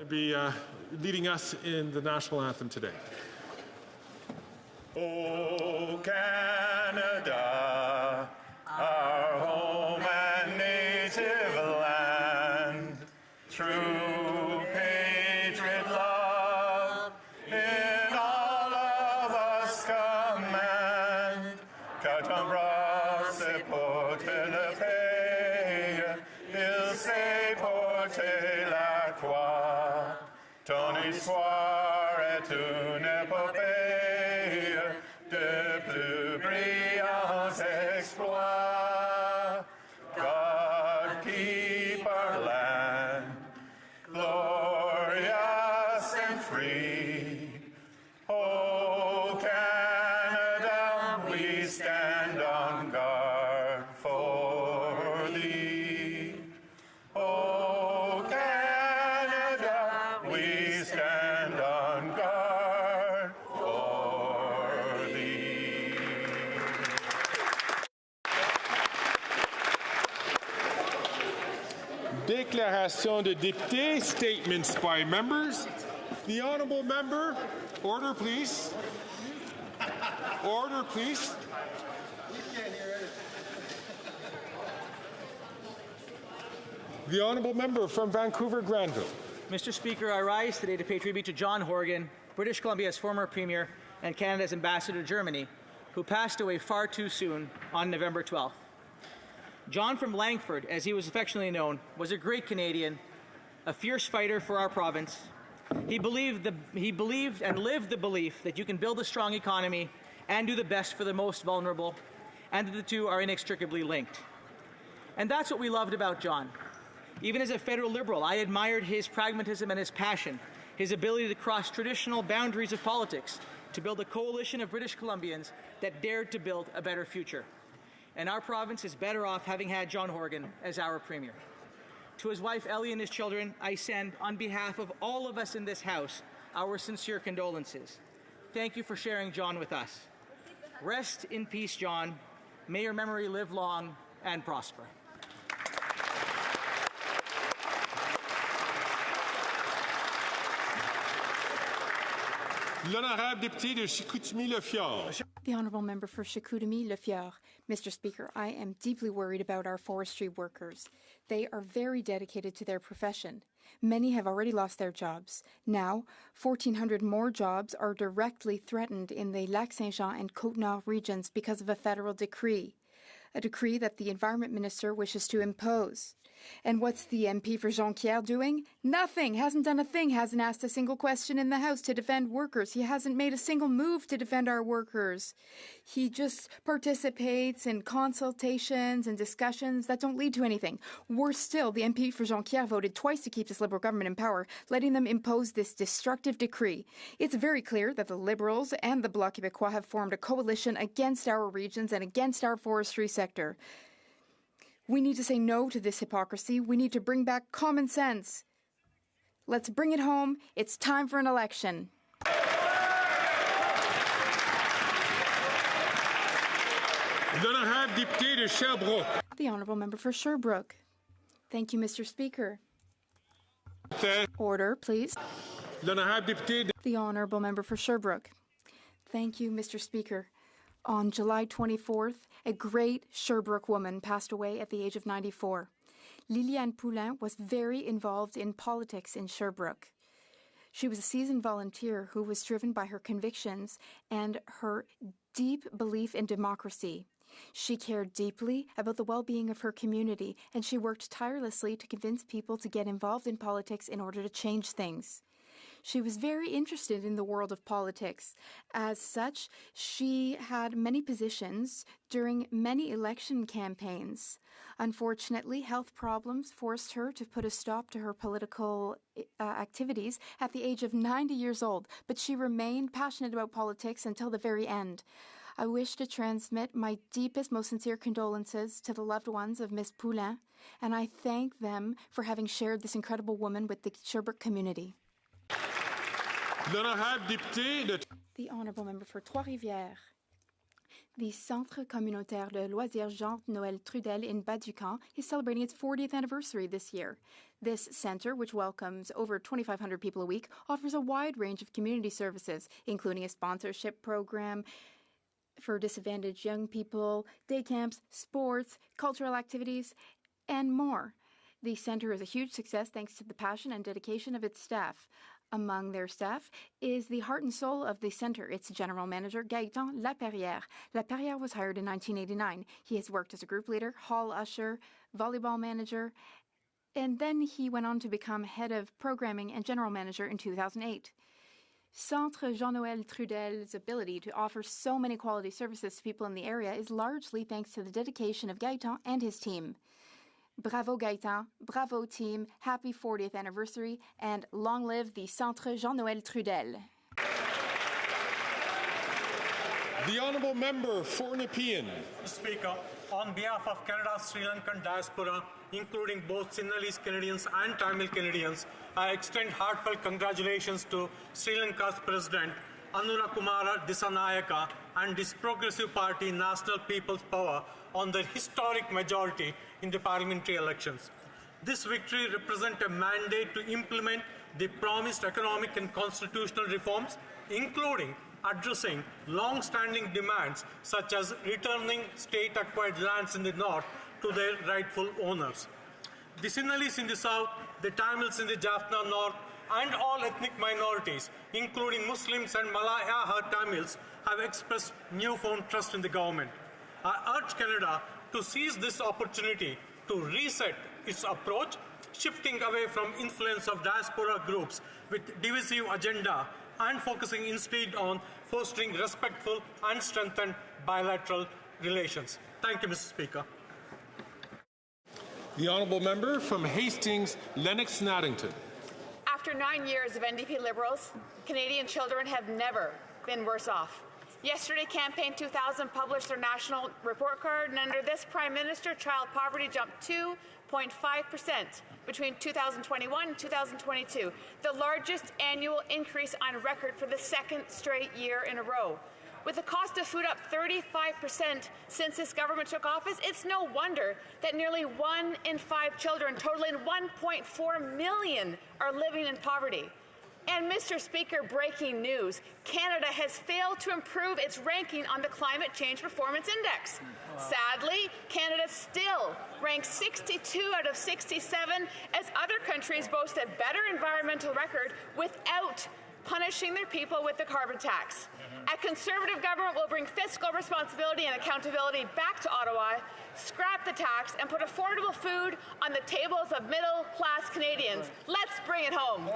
be leading us in the national anthem today. O Canada, our home and native land, true patriot love in all of us command. Quand bras se porte le pays, il sait porter la croix. Ton histoire est une épopée de plus brillants exploits. God keep our land glorious and free. Oh, Canada, we stand on guard for thee. Oh, Canada, we stand on guard for thee. Déclaration de députés, statements by members. The honourable member, order please. Order please. The honourable member from Vancouver Granville. Mr. Speaker, I rise today to pay tribute to John Horgan, British Columbia's former Premier and Canada's ambassador to Germany, who passed away far too soon on November 12th. John from Langford, as he was affectionately known, was a great Canadian, a fierce fighter for our province. He believed and lived the belief that you can build a strong economy and do the best for the most vulnerable, and that the two are inextricably linked. And that's what we loved about John. Even as a federal Liberal, I admired his pragmatism and his passion, his ability to cross traditional boundaries of politics to build a coalition of British Columbians that dared to build a better future. And our province is better off having had John Horgan as our Premier. To his wife, Ellie, and his children, I send, on behalf of all of us in this House, our sincere condolences. Thank you for sharing John with us. Rest in peace, John. May your memory live long and prosper. L'honorable député de Chicoutimi-Le-Fjord. The honourable member for Chicoutimi-Le-Fjord. Mr. Speaker, I am deeply worried about our forestry workers. They are very dedicated to their profession. Many have already lost their jobs. Now, 1,400 more jobs are directly threatened in the Lac-Saint-Jean and Côte-Nord regions because of a federal decree. A decree that the Environment Minister wishes to impose. And what's the MP for Jonquière doing? Nothing. Hasn't done a thing. Hasn't asked a single question in the House to defend workers. He hasn't made a single move to defend our workers. He just participates in consultations and discussions that don't lead to anything. Worse still, the MP for Jonquière voted twice to keep this Liberal government in power, letting them impose this destructive decree. It's very clear that the Liberals and the Bloc Québécois have formed a coalition against our regions and against our forestry sector. We need to say no to this hypocrisy. We need to bring back common sense. Let's bring it home. It's time for an election. L'honorable député de Sherbrooke. The honourable member for Sherbrooke. Thank you, Mr. Speaker. Order, please. L'honorable député de... The honourable member for Sherbrooke. Thank you, Mr. Speaker. On July 24th, a great Sherbrooke woman passed away at the age of 94. Liliane Poulin was very involved in politics in Sherbrooke. She was a seasoned volunteer who was driven by her convictions and her deep belief in democracy. She cared deeply about the well-being of her community, and she worked tirelessly to convince people to get involved in politics in order to change things. She was very interested in the world of politics. As such, she had many positions during many election campaigns. Unfortunately, health problems forced her to put a stop to her political activities at the age of 90 years old, but she remained passionate about politics until the very end. I wish to transmit my deepest, most sincere condolences to the loved ones of Miss Poulin, and I thank them for having shared this incredible woman with the Sherbrooke community. L'honorable député de... The honourable member for Trois-Rivières. The Centre Communautaire de Loisirs Jean-Noël Trudel in Bas-du-Camp is celebrating its 40th anniversary this year. This center, which welcomes over 2,500 people a week, offers a wide range of community services, including a sponsorship program for disadvantaged young people, day camps, sports, cultural activities, and more. The center is a huge success thanks to the passion and dedication of its staff. Among their staff is the heart and soul of the center, its general manager, Gaëtan Laperrière. Laperrière was hired in 1989. He has worked as a group leader, hall usher, volleyball manager, and then he went on to become head of programming and general manager in 2008. Centre Jean-Noël Trudel's ability to offer so many quality services to people in the area is largely thanks to the dedication of Gaëtan and his team. Bravo Gaëtan, bravo team, happy 40th anniversary, and long live the Centre Jean-Noël Trudel. The Honourable Member for Nepean. Speaker, on behalf of Canada's Sri Lankan diaspora, including both Sinhalese Canadians and Tamil Canadians, I extend heartfelt congratulations to Sri Lanka's President, Anuna Kumara Dissanayaka, and his Progressive Party National People's Power on their historic majority in the parliamentary elections. This victory represents a mandate to implement the promised economic and constitutional reforms, including addressing long-standing demands such as returning state-acquired lands in the north to their rightful owners. The Sinhalese in the south, the Tamils in the Jaffna north, and all ethnic minorities, including Muslims and Malaya Tamils, have expressed newfound trust in the government. I urge Canada to seize this opportunity to reset its approach, shifting away from influence of diaspora groups with divisive agenda and focusing instead on fostering respectful and strengthened bilateral relations. Thank you, Mr. Speaker. The Honourable Member from Hastings, Lennox-Naddington. After 9 years of NDP Liberals, Canadian children have never been worse off. Yesterday, Campaign 2000 published their national report card, and under this Prime Minister, child poverty jumped 2.5% between 2021 and 2022, the largest annual increase on record for the second straight year in a row. With the cost of food up 35% since this government took office, it's no wonder that nearly 1 in 5 children, totaling 1.4 million, are living in poverty. And Mr. Speaker, breaking news, Canada has failed to improve its ranking on the Climate Change Performance Index. Sadly, Canada still ranks 62 out of 67 as other countries boast a better environmental record without punishing their people with the carbon tax. A Conservative government will bring fiscal responsibility and accountability back to Ottawa, scrap the tax, and put affordable food on the tables of middle-class Canadians. Let's bring it home.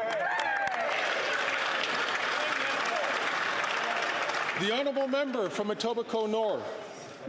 The Honourable Member from Etobicoke North.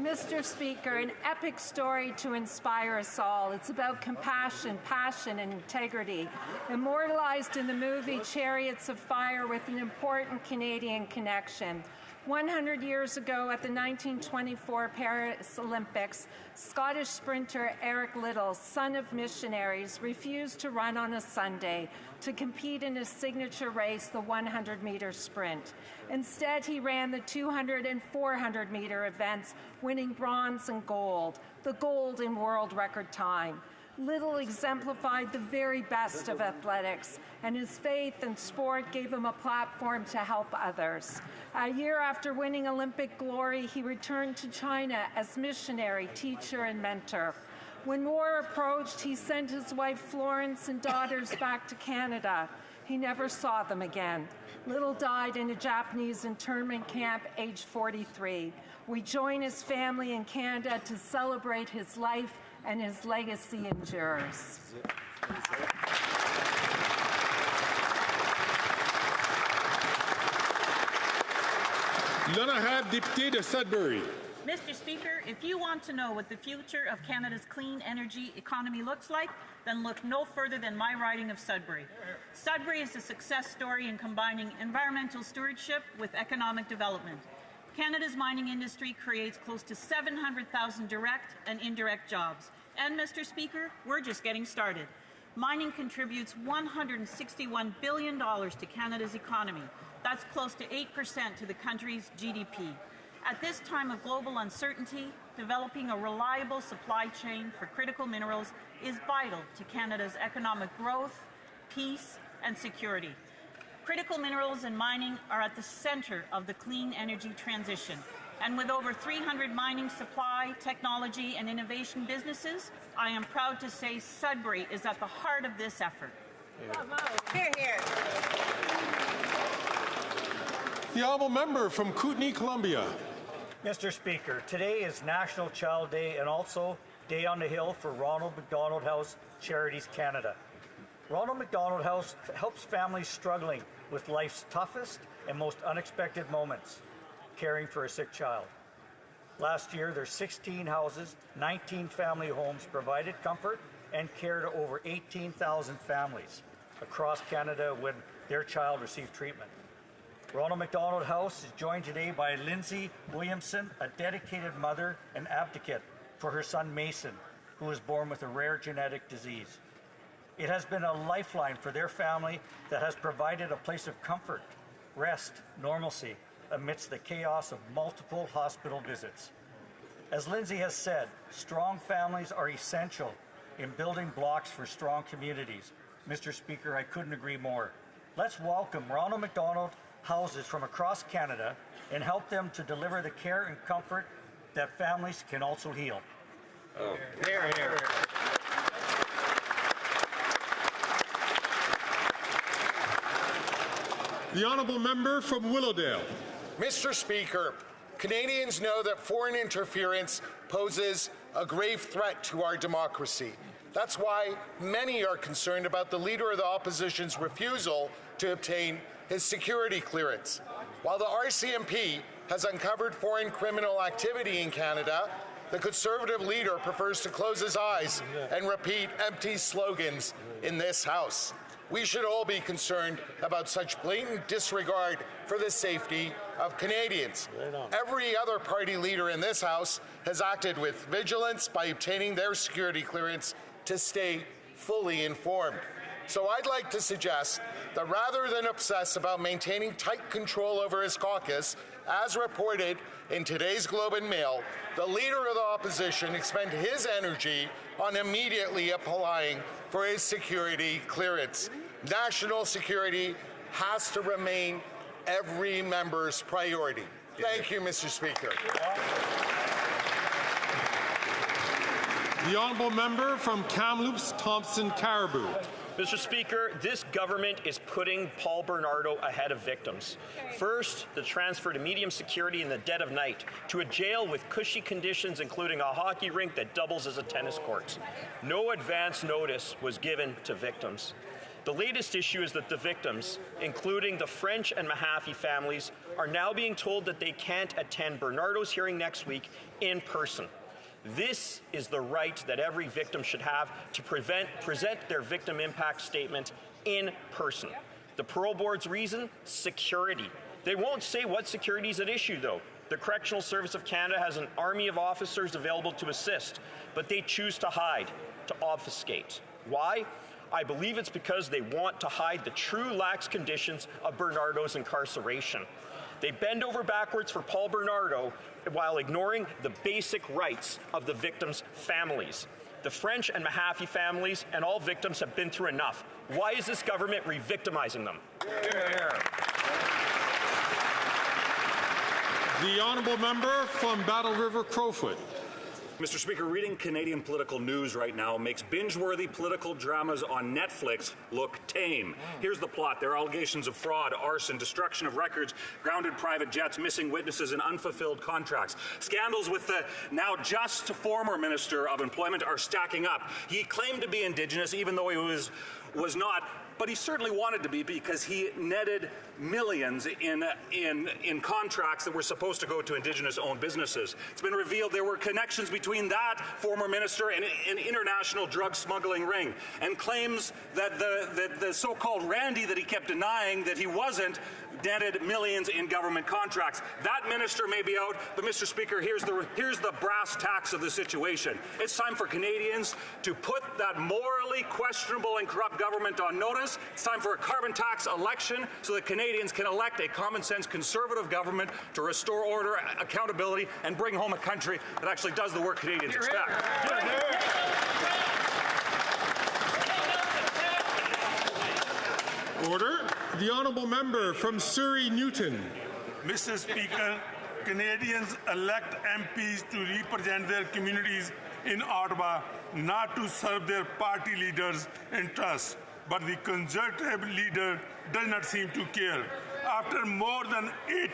Mr. Speaker, an epic story to inspire us all. It's about compassion, passion, and integrity, immortalized in the movie Chariots of Fire with an important Canadian connection. 100 years ago at the 1924 Paris Olympics, Scottish sprinter Eric Liddell, son of missionaries, refused to run on a Sunday to compete in his signature race, the 100-meter sprint. Instead, he ran the 200 and 400-meter events, winning bronze and gold, the gold in world record time. Liddell exemplified the very best of athletics, and his faith and sport gave him a platform to help others. A year after winning Olympic glory, he returned to China as missionary, teacher, and mentor. When war approached, he sent his wife Florence and daughters back to Canada. He never saw them again. Liddell died in a Japanese internment camp, aged 43. We join his family in Canada to celebrate his life, and his legacy endures. L'honorable député de Sudbury. Mr. Speaker, if you want to know what the future of Canada's clean energy economy looks like, then look no further than my riding of Sudbury. Sudbury is a success story in combining environmental stewardship with economic development. Canada's mining industry creates close to 700,000 direct and indirect jobs. And, Mr. Speaker, we're just getting started. Mining contributes $161 billion to Canada's economy. That's close to 8% to the country's GDP. At this time of global uncertainty, developing a reliable supply chain for critical minerals is vital to Canada's economic growth, peace, and security. Critical minerals and mining are at the center of the clean energy transition. And with over 300 mining supply, technology, and innovation businesses, I am proud to say Sudbury is at the heart of this effort. Hear, hear. The honourable member from Kootenay, Columbia. Mr. Speaker, today is National Child Day and also Day on the Hill for Ronald McDonald House Charities Canada. Ronald McDonald House helps families struggling with life's toughest and most unexpected moments, caring for a sick child. Last year, their 16 houses, 19 family homes provided comfort and care to over 18,000 families across Canada when their child received treatment. Ronald McDonald House is joined today by Lindsay Williamson, a dedicated mother and advocate for her son Mason, who was born with a rare genetic disease. It has been a lifeline for their family that has provided a place of comfort, rest, normalcy amidst the chaos of multiple hospital visits. As Lindsay has said, strong families are essential in building blocks for strong communities. Mr. Speaker, I couldn't agree more. Let's welcome Ronald McDonald Houses from across Canada and help them to deliver the care and comfort that families can also heal. Oh. Hear, hear. The honourable member from Willowdale. Mr. Speaker, Canadians know that foreign interference poses a grave threat to our democracy. That's why many are concerned about the Leader of the Opposition's refusal to obtain his security clearance. While the RCMP has uncovered foreign criminal activity in Canada, the Conservative leader prefers to close his eyes and repeat empty slogans in this House. We should all be concerned about such blatant disregard for the safety of Canadians. Every other party leader in this House has acted with vigilance by obtaining their security clearance to stay fully informed. So I'd like to suggest that rather than obsess about maintaining tight control over his caucus, as reported in today's Globe and Mail, the Leader of the Opposition expend his energy on immediately applying for his security clearance. National security has to remain every member's priority. Thank you, Mr. Speaker. The honourable member from Kamloops, Thompson, Caribou. Mr. Speaker, this government is putting Paul Bernardo ahead of victims. First, the transfer to medium security in the dead of night to a jail with cushy conditions, including a hockey rink that doubles as a tennis court. No advance notice was given to victims. The latest issue is that the victims, including the French and Mahaffey families, are now being told that they can't attend Bernardo's hearing next week in person. This is the right that every victim should have to present their victim impact statement in person. The parole board's reason? Security. They won't say what security is at issue, though. The Correctional Service of Canada has an army of officers available to assist, but they choose to hide, to obfuscate. Why? I believe it's because they want to hide the true lax conditions of Bernardo's incarceration. They bend over backwards for Paul Bernardo while ignoring the basic rights of the victims' families. The French and Mahaffey families and all victims have been through enough. Why is this government re-victimizing them? The honourable member from Battle River, Crowfoot. Mr. Speaker, reading Canadian political news right now makes binge-worthy political dramas on Netflix look tame. Here's the plot. There are allegations of fraud, arson, destruction of records, grounded private jets, missing witnesses, and unfulfilled contracts. Scandals with the now just former Minister of Employment are stacking up. He claimed to be Indigenous, even though he was not, but he certainly wanted to be because he netted millions in contracts that were supposed to go to Indigenous-owned businesses. It's been revealed there were connections between that former minister and an international drug smuggling ring, and claims that the so-called Randy that he kept denying that he wasn't dented millions in government contracts. That minister may be out, but Mr. Speaker, here's the brass tacks of the situation. It's time for Canadians to put that morally questionable and corrupt government on notice. It's time for a carbon tax election so that Canadians can elect a common-sense conservative government to restore order, accountability, and bring home a country that actually does the work Canadians expect. Order. The honourable member from Surrey Newton. Mr. Speaker, Canadians elect MPs to represent their communities in Ottawa, not to serve their party leaders' interests. But the Conservative leader does not seem to care. After more than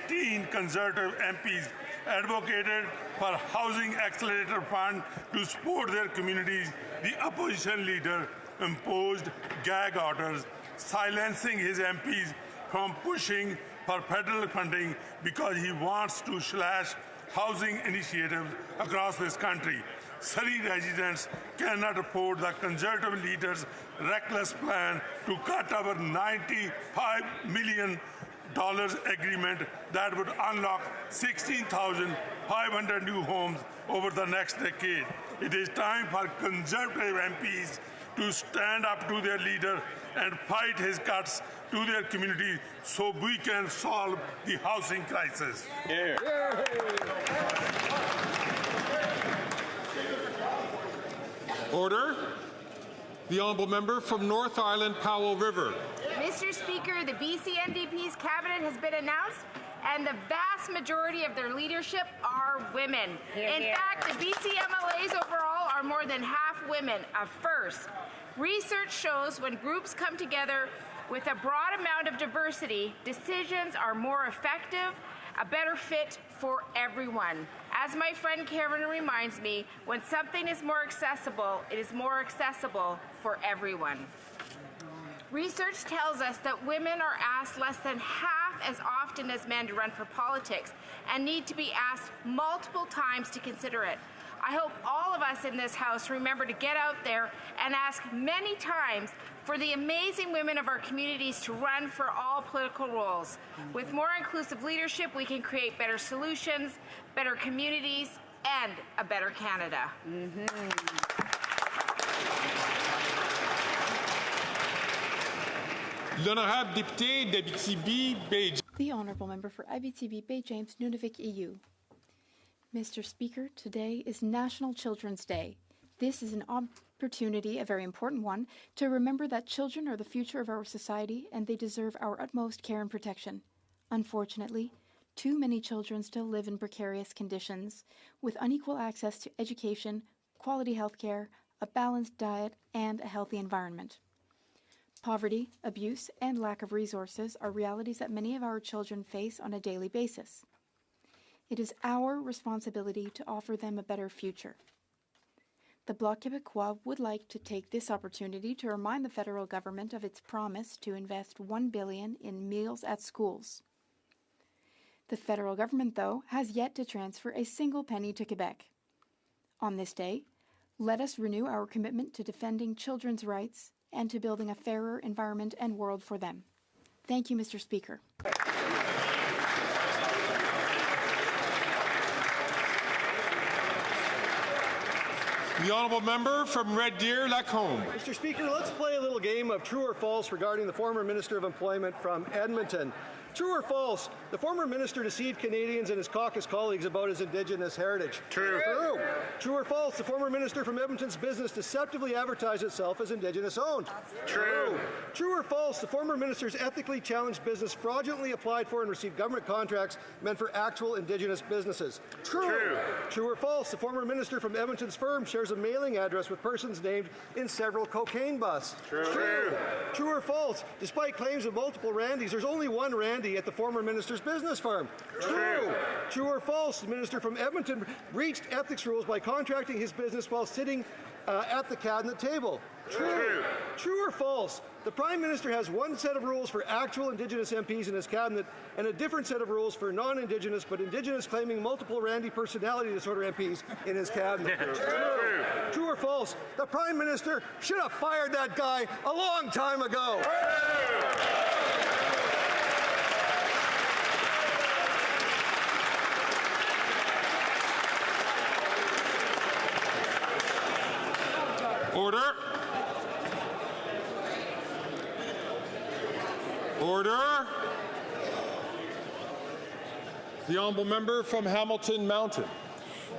18 Conservative MPs advocated for Housing Accelerator Fund to support their communities, the opposition leader imposed gag orders, silencing his MPs from pushing for federal funding because he wants to slash housing initiatives across this country. Surrey residents cannot afford the Conservative leader's reckless plan to cut our $95 million agreement that would unlock 16,500 new homes over the next decade. It is time for Conservative MPs to stand up to their leader and fight his cuts to their community so we can solve the housing crisis. Order. The honourable member from North Island, Powell River. Mr. Speaker, the BC NDP's cabinet has been announced, and the vast majority of their leadership are women. In fact, the BC MLAs overall are more than half women, a first. Research shows when groups come together with a broad amount of diversity, decisions are more effective, a better fit for everyone. As my friend Cameron reminds me, when something is more accessible, it is more accessible for everyone. Research tells us that women are asked less than half as often as men to run for politics and need to be asked multiple times to consider it. I hope all of us in this House remember to get out there and ask many times for the amazing women of our communities to run for all political roles. With more inclusive leadership, we can create better solutions, better communities, and a better Canada. L'honorable député d'Abitibi-Bay. The honourable member for Abitibi-Bay James Nunavik EU. Mr. Speaker, today is National Children's Day. This is an opportunity, a very important one, to remember that children are the future of our society and they deserve our utmost care and protection. Unfortunately, too many children still live in precarious conditions, with unequal access to education, quality health care, a balanced diet, and a healthy environment. Poverty, abuse, and lack of resources are realities that many of our children face on a daily basis. It is our responsibility to offer them a better future. The Bloc Québécois would like to take this opportunity to remind the federal government of its promise to invest $1 billion in meals at schools. The federal government, though, has yet to transfer a single penny to Quebec. On this day, let us renew our commitment to defending children's rights and to building a fairer environment and world for them. Thank you, Mr. Speaker. The honourable member from Red Deer, Lacombe. Mr. Speaker, let's play a little game of true or false regarding the former Minister of Employment from Edmonton. True or false, the former minister deceived Canadians and his caucus colleagues about his Indigenous heritage. True. True. True or false, the former minister from Edmonton's business deceptively advertised itself as Indigenous owned. True. True or false, the former minister's ethically challenged business fraudulently applied for and received government contracts meant for actual Indigenous businesses. True. True or false, the former minister from Edmonton's firm shares a mailing address with persons named in several cocaine busts. True. True or false, despite claims of multiple Randys, there's only one Randy at the former minister's business firm. True. True or false, the minister from Edmonton breached ethics rules by contracting his business while sitting at the cabinet table. True. True or false, the Prime Minister has one set of rules for actual Indigenous MPs in his cabinet and a different set of rules for non-Indigenous but Indigenous claiming multiple Randy personality disorder MPs in his cabinet. True. True or false, the Prime Minister should have fired that guy a long time ago. The honourable member from Hamilton Mountain.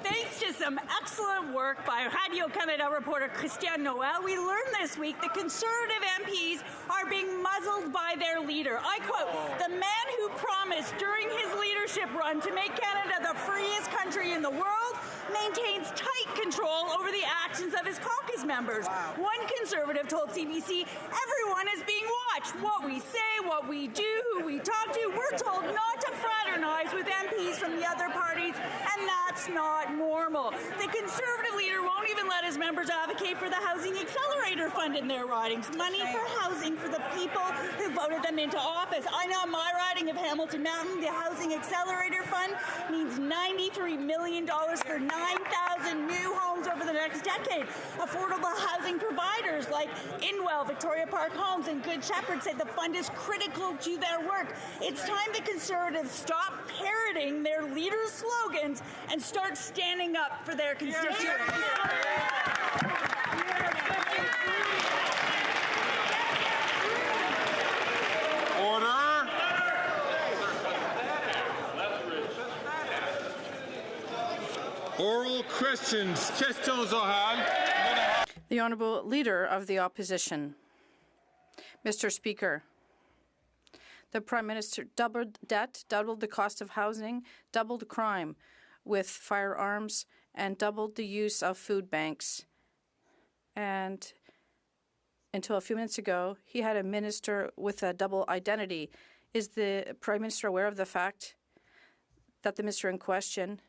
Thanks to some excellent work by Radio-Canada reporter Christiane Noel, we learned this week that Conservative MPs are being muzzled by their leader. I quote, "The man who promised during his leadership run to make Canada the freest country in the world maintains tight control over the actions of his caucus members." One Conservative told CBC, "Everyone is being watched. What we say, what we do, who we talk to. We're told not to fraternize with MPs from the other parties, and that's not normal." The Conservative leader won't even let his members advocate for the Housing Accelerator Fund in their ridings. Money for housing for the people who voted them into office. I know my riding of Hamilton Mountain, the Housing Accelerator Fund means $93 million for 9,000 new homes over the next decade. Affordable housing providers like Inwell, Victoria Park Homes, and Good Shepherd said the fund is critical to their work. It's time the Conservatives stop parroting their leaders' slogans and start standing up for their constituents. Order. Oral questions. Questions orales. The Honourable Leader of the Opposition. Mr. Speaker, the Prime Minister doubled debt, doubled the cost of housing, doubled crime with firearms, and doubled the use of food banks. And until a few minutes ago, he had a minister with a double identity. Is the Prime Minister aware of the fact that the minister in question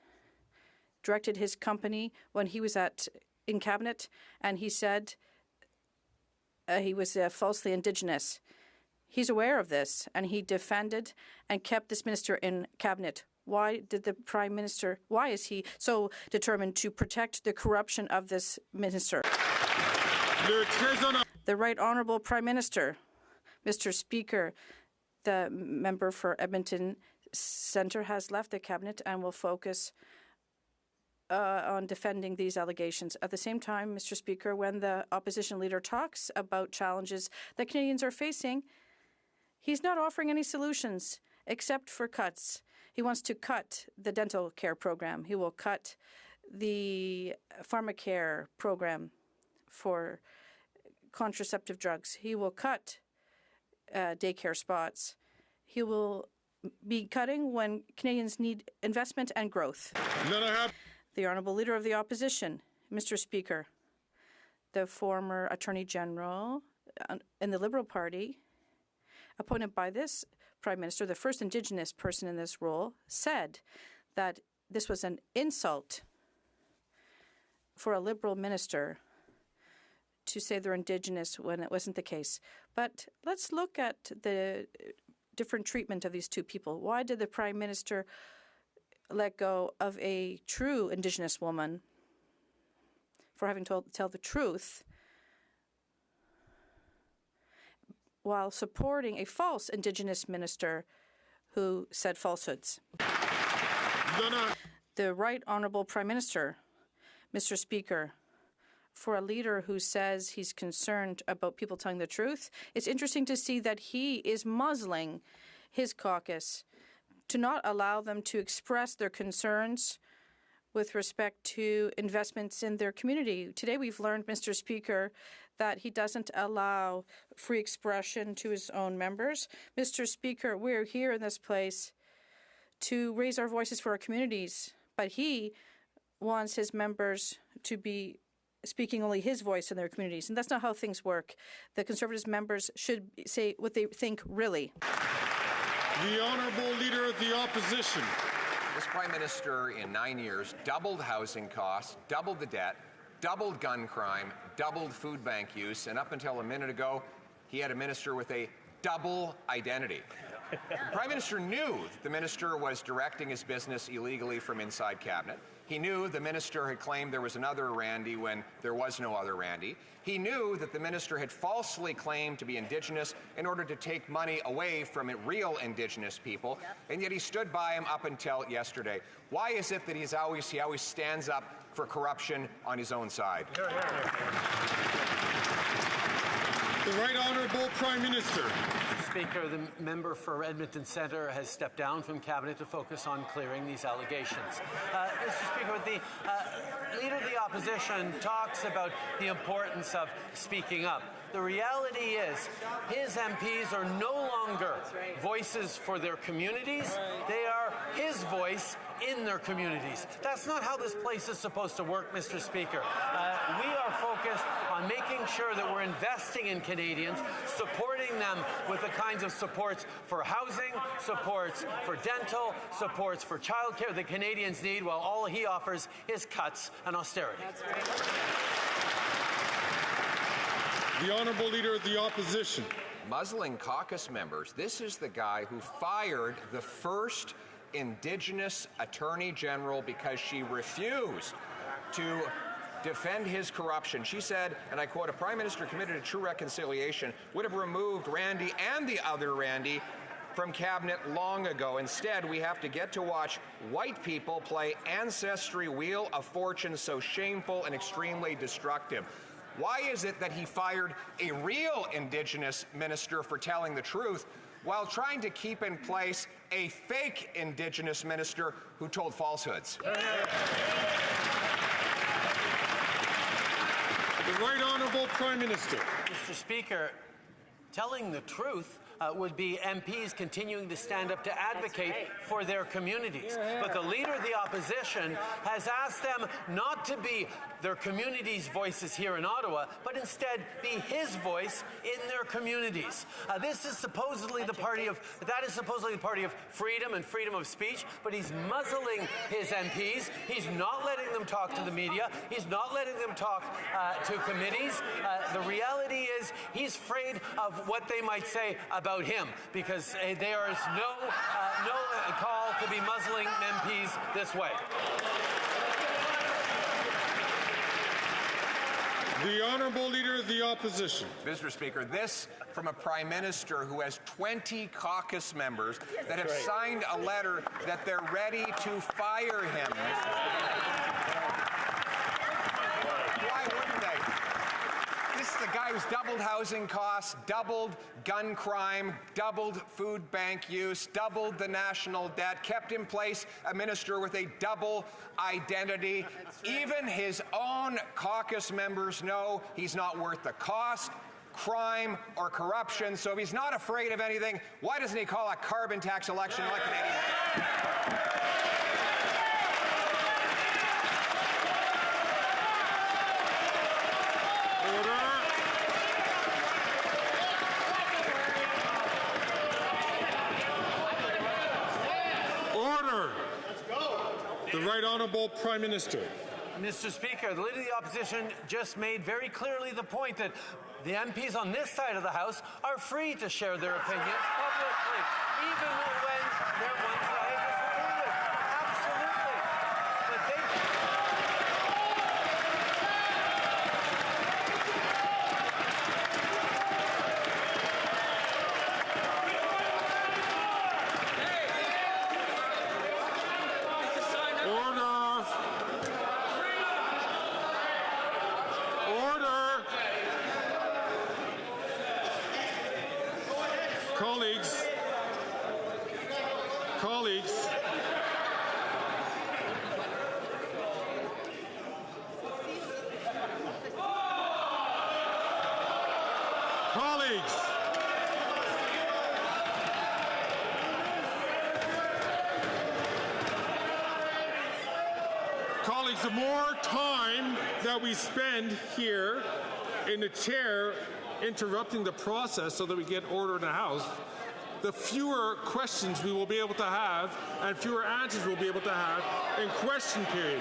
directed his company when he was in cabinet, and he said he was falsely Indigenous? He's aware of this, and he defended and kept this minister in cabinet. Why did the Prime Minister, why is he so determined to protect the corruption of this minister? The Right Honourable Prime Minister. Mr. Speaker, the member for Edmonton Centre has left the cabinet and will focus on defending these allegations. At the same time, Mr. Speaker, when the opposition leader talks about challenges that Canadians are facing, he's not offering any solutions except for cuts. He wants to cut the dental care program. He will cut the pharmacare program for contraceptive drugs. He will cut daycare spots. He will be cutting when Canadians need investment and growth. The Honourable Leader of the Opposition, Mr. Speaker, the former Attorney General in the Liberal Party, appointed by this Prime Minister, the first Indigenous person in this role, said that this was an insult for a Liberal minister to say they're Indigenous when it wasn't the case. But let's look at the different treatment of these two people. Why did the Prime Minister let go of a true Indigenous woman for having to tell the truth while supporting a false Indigenous minister who said falsehoods? The Right Honourable Prime Minister, Mr. Speaker, for a leader who says he's concerned about people telling the truth, it's interesting to see that he is muzzling his caucus to not allow them to express their concerns with respect to investments in their community. Today we've learned, Mr. Speaker, that he doesn't allow free expression to his own members. Mr. Speaker, we're here in this place to raise our voices for our communities, but he wants his members to be speaking only his voice in their communities, and that's not how things work. The Conservative members should say what they think really. The Honourable Leader of the Opposition. This Prime Minister in 9 years doubled housing costs, doubled the debt, doubled gun crime, doubled food bank use, and up until a minute ago, he had a minister with a double identity. The Prime Minister knew that the minister was directing his business illegally from inside cabinet. He knew the minister had claimed there was another Randy when there was no other Randy. He knew that the minister had falsely claimed to be Indigenous in order to take money away from real Indigenous people, and yet he stood by him up until yesterday. Why is it that he always stands up for corruption on his own side? The Right Honourable Prime Minister. Speaker, the member for Edmonton Centre has stepped down from Cabinet to focus on clearing these allegations. Mr. Speaker, the Leader of the Opposition talks about the importance of speaking up. The reality is his MPs are no longer voices for their communities. They are his voice in their communities. That's not how this place is supposed to work, Mr. Speaker. We are focused on making sure that we're investing in Canadians, supporting them with the kinds of supports for housing, supports for dental, supports for childcare that Canadians need, while all he offers is cuts and austerity. That's right. The Honourable Leader of the Opposition. Muzzling caucus members. This is the guy who fired the first Indigenous Attorney General because she refused to defend his corruption. She said, and I quote, "A Prime Minister committed to true reconciliation would have removed Randy and the other Randy from Cabinet long ago. Instead, we have to get to watch white people play Ancestry Wheel of Fortune, so shameful and extremely destructive." Why is it that he fired a real Indigenous minister for telling the truth while trying to keep in place a fake Indigenous minister who told falsehoods? The Right Honourable Prime Minister. Mr. Speaker, telling the truth would be MPs continuing to stand up to advocate for their communities. But the Leader of the Opposition has asked them not to be their communities' voices here in Ottawa, but instead be his voice in their communities. This is supposedly the party of freedom and freedom of speech, but he's muzzling his MPs. He's not letting them talk to the media. He's not letting them talk to committees. The reality is he's afraid of what they might say about him, because there is no call to be muzzling MPs this way. The Honourable Leader of the Opposition. Mr. Speaker, this from a Prime Minister who has 20 caucus members that have signed a letter that they're ready to fire him. Why wouldn't they? This is the guy who's doubled housing costs, doubled gun crime, doubled food bank use, doubled the national debt, kept in place a minister with a double identity. Even his own caucus members know he's not worth the cost, crime, or corruption. So if he's not afraid of anything, why doesn't he call a carbon tax election like Canadian? The Right Honourable Prime Minister. Mr. Speaker, the Leader of the Opposition just made very clearly the point that the MPs on this side of the House are free to share their opinions publicly, even when they're ones that I disagree with. Absolutely. But Colleagues, the more time that we spend here in the chair interrupting the process so that we get order in the House, the fewer questions we will be able to have and fewer answers we'll be able to have in question period.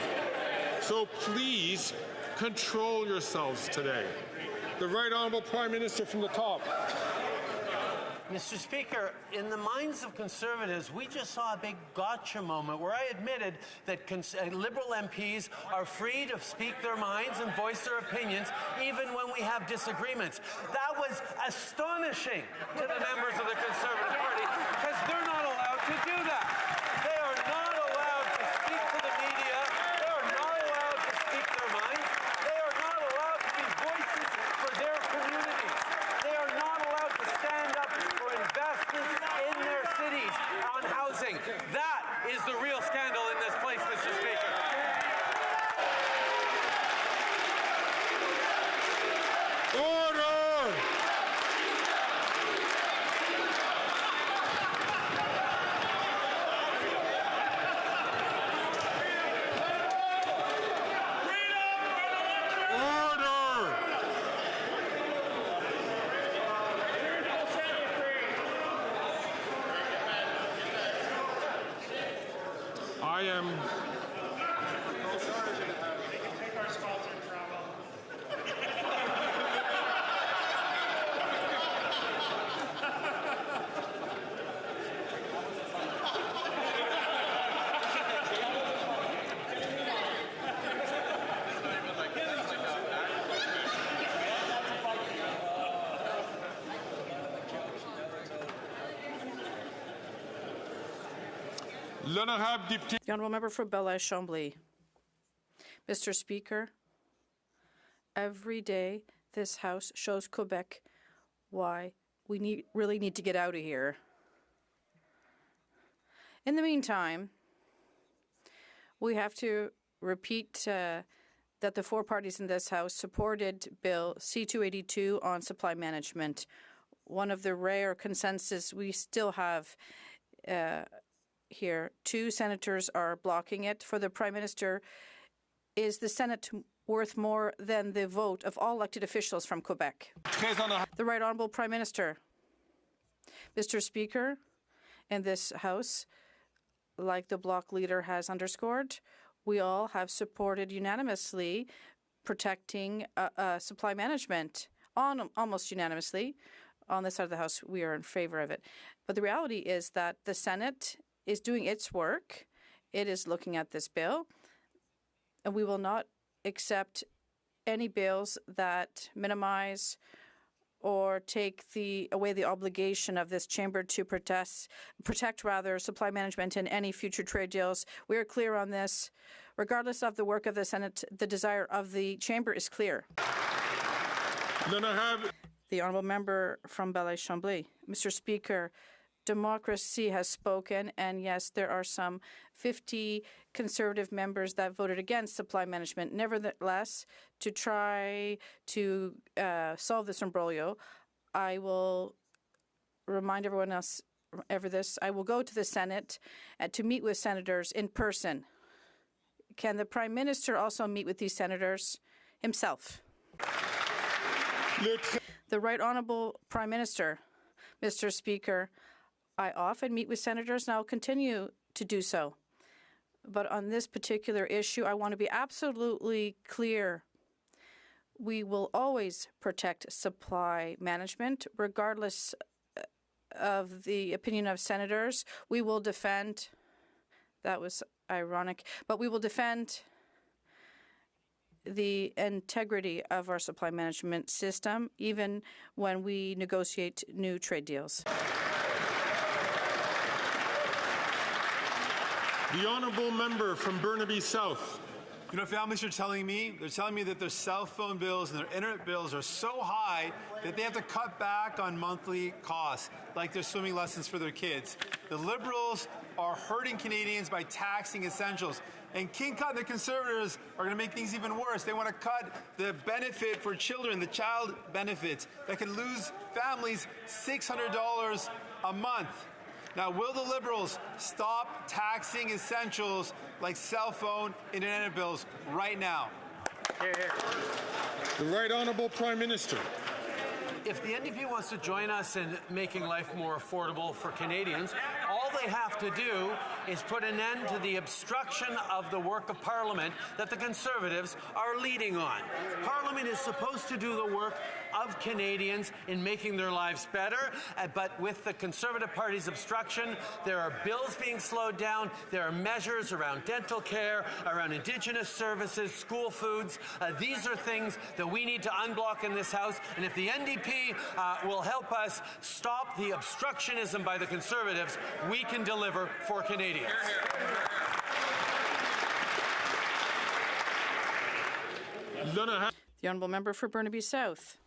So please control yourselves today. The Right Honourable Prime Minister from the top. Mr. Speaker, in the minds of Conservatives, we just saw a big gotcha moment where I admitted that Liberal MPs are free to speak their minds and voice their opinions even when we have disagreements. That was astonishing to the members of the Conservative Party because they're not allowed to do that. They are not allowed to speak to the media. They are not allowed to speak their minds. They are not allowed to be voices for their communities. They are not allowed to stand up for investment That is the real scandal in this place, Mr. Speaker. Order! I am. The Honourable Member for Belleuil-Chambly. Mr. Speaker, every day this House shows Quebec why we really need to get out of here. In the meantime, we have to repeat that the four parties in this House supported Bill C-282 on supply management, one of the rare consensus we still have here. 2 senators are blocking it. For the Prime Minister, is the Senate worth more than the vote of all elected officials from Quebec? The Right Honourable Prime Minister. Mr. Speaker, in this House, like the Bloc leader has underscored, we all have supported unanimously protecting supply management, almost unanimously. On this side of the House, we are in favour of it. But the reality is that the Senate is doing its work. It is looking at this bill, and we will not accept any bills that minimize or take away the obligation of this chamber to protect supply management in any future trade deals. We are clear on this. Regardless of the work of the Senate, the desire of the chamber is clear. Then I have the honourable member from Belleuil-Chambly. Mr. Speaker, democracy has spoken, and yes, there are some 50 Conservative members that voted against supply management. Nevertheless, to try to solve this imbroglio, I will remind everyone else of this. I will go to the Senate to meet with senators in person. Can the Prime Minister also meet with these senators himself? The Right Honourable Prime Minister. Mr. Speaker, I often meet with senators and I will continue to do so. But on this particular issue, I want to be absolutely clear. We will always protect supply management, regardless of the opinion of senators. We will defend, that was ironic, but we will defend the integrity of our supply management system, even when we negotiate new trade deals. the honourable member from Burnaby South. You know, families are telling me, they're telling me that their cell phone bills and their internet bills are so high that they have to cut back on monthly costs, like their swimming lessons for their kids. The Liberals are hurting Canadians by taxing essentials. And King Tut and the Conservatives are going to make things even worse. They want to cut the benefit for children, the child benefits, that can lose families $600 a month. Now, will the Liberals stop taxing essentials like cell phone and internet bills right now? The Right Honourable Prime Minister. If the NDP wants to join us in making life more affordable for Canadians, all they have to do is put an end to the obstruction of the work of Parliament that the Conservatives are leading on. Parliament is supposed to do the work of Canadians in making their lives better, but with the Conservative Party's obstruction, there are bills being slowed down, there are measures around dental care, around Indigenous services, school foods. These are things that we need to unblock in this House, and if the NDP will help us stop the obstructionism by the Conservatives, we can deliver for Canadians. The honourable member for Burnaby South.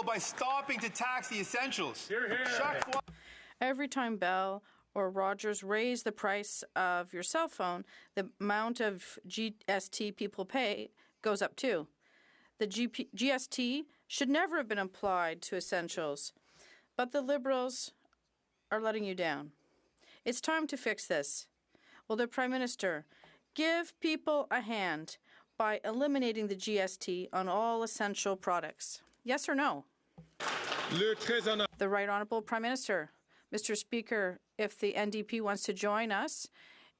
By stopping to tax the essentials. Every time Bell or Rogers raise the price of your cell phone, the amount of GST people pay goes up too. The GST should never have been applied to essentials, but the Liberals are letting you down. It's time to fix this. Will the Prime Minister give people a hand by eliminating the GST on all essential products? Yes or no? The Right Honourable Prime Minister. Mr. Speaker, if the NDP wants to join us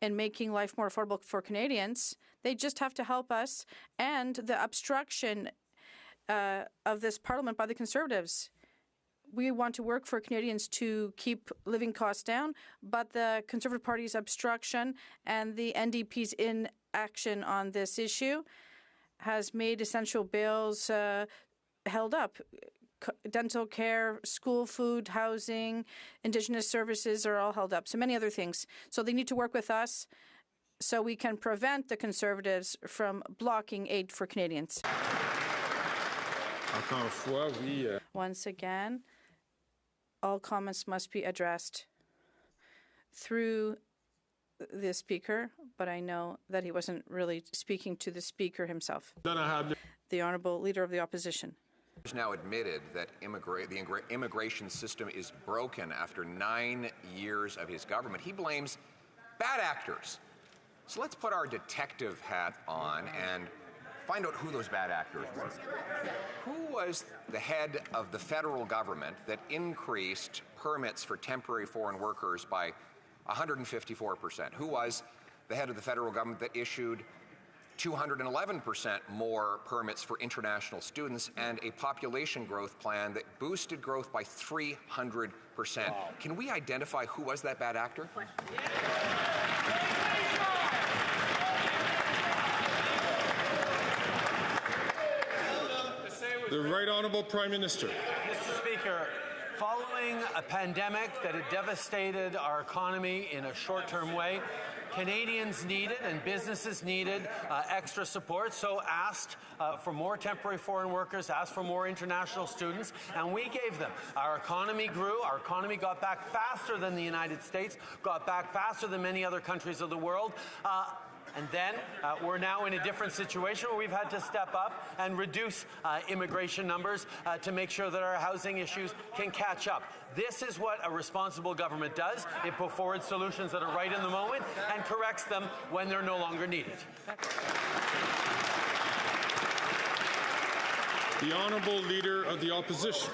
in making life more affordable for Canadians, they just have to help us and the obstruction of this Parliament by the Conservatives. We want to work for Canadians to keep living costs down, but the Conservative Party's obstruction and the NDP's inaction on this issue has made essential bills held up. Dental care, school food, housing, Indigenous services are all held up. So many other things. So they need to work with us so we can prevent the Conservatives from blocking aid for Canadians. Once again, all comments must be addressed through the Speaker, but I know that he wasn't really speaking to the Speaker himself. The Honourable Leader of the Opposition. Has now admitted that the immigration system is broken after 9 years of his government. He blames bad actors. So let's put our detective hat on and find out who those bad actors were. Who was the head of the federal government that increased permits for temporary foreign workers by 154%? Who was the head of the federal government that issued 211% more permits for international students and a population growth plan that boosted growth by 300%? Wow. Can we identify who was that bad actor? The Right Honourable Prime Minister. Mr. Speaker, following a pandemic that had devastated our economy in a short-term way, Canadians needed and businesses needed extra support, so asked for more temporary foreign workers, asked for more international students, and we gave them. Our economy grew. Our economy got back faster than the United States, got back faster than many other countries of the world. And then we're now in a different situation where we've had to step up and reduce immigration numbers to make sure that our housing issues can catch up. This is what a responsible government does. It puts forward solutions that are right in the moment and corrects them when they're no longer needed. The Honourable Leader of the Opposition.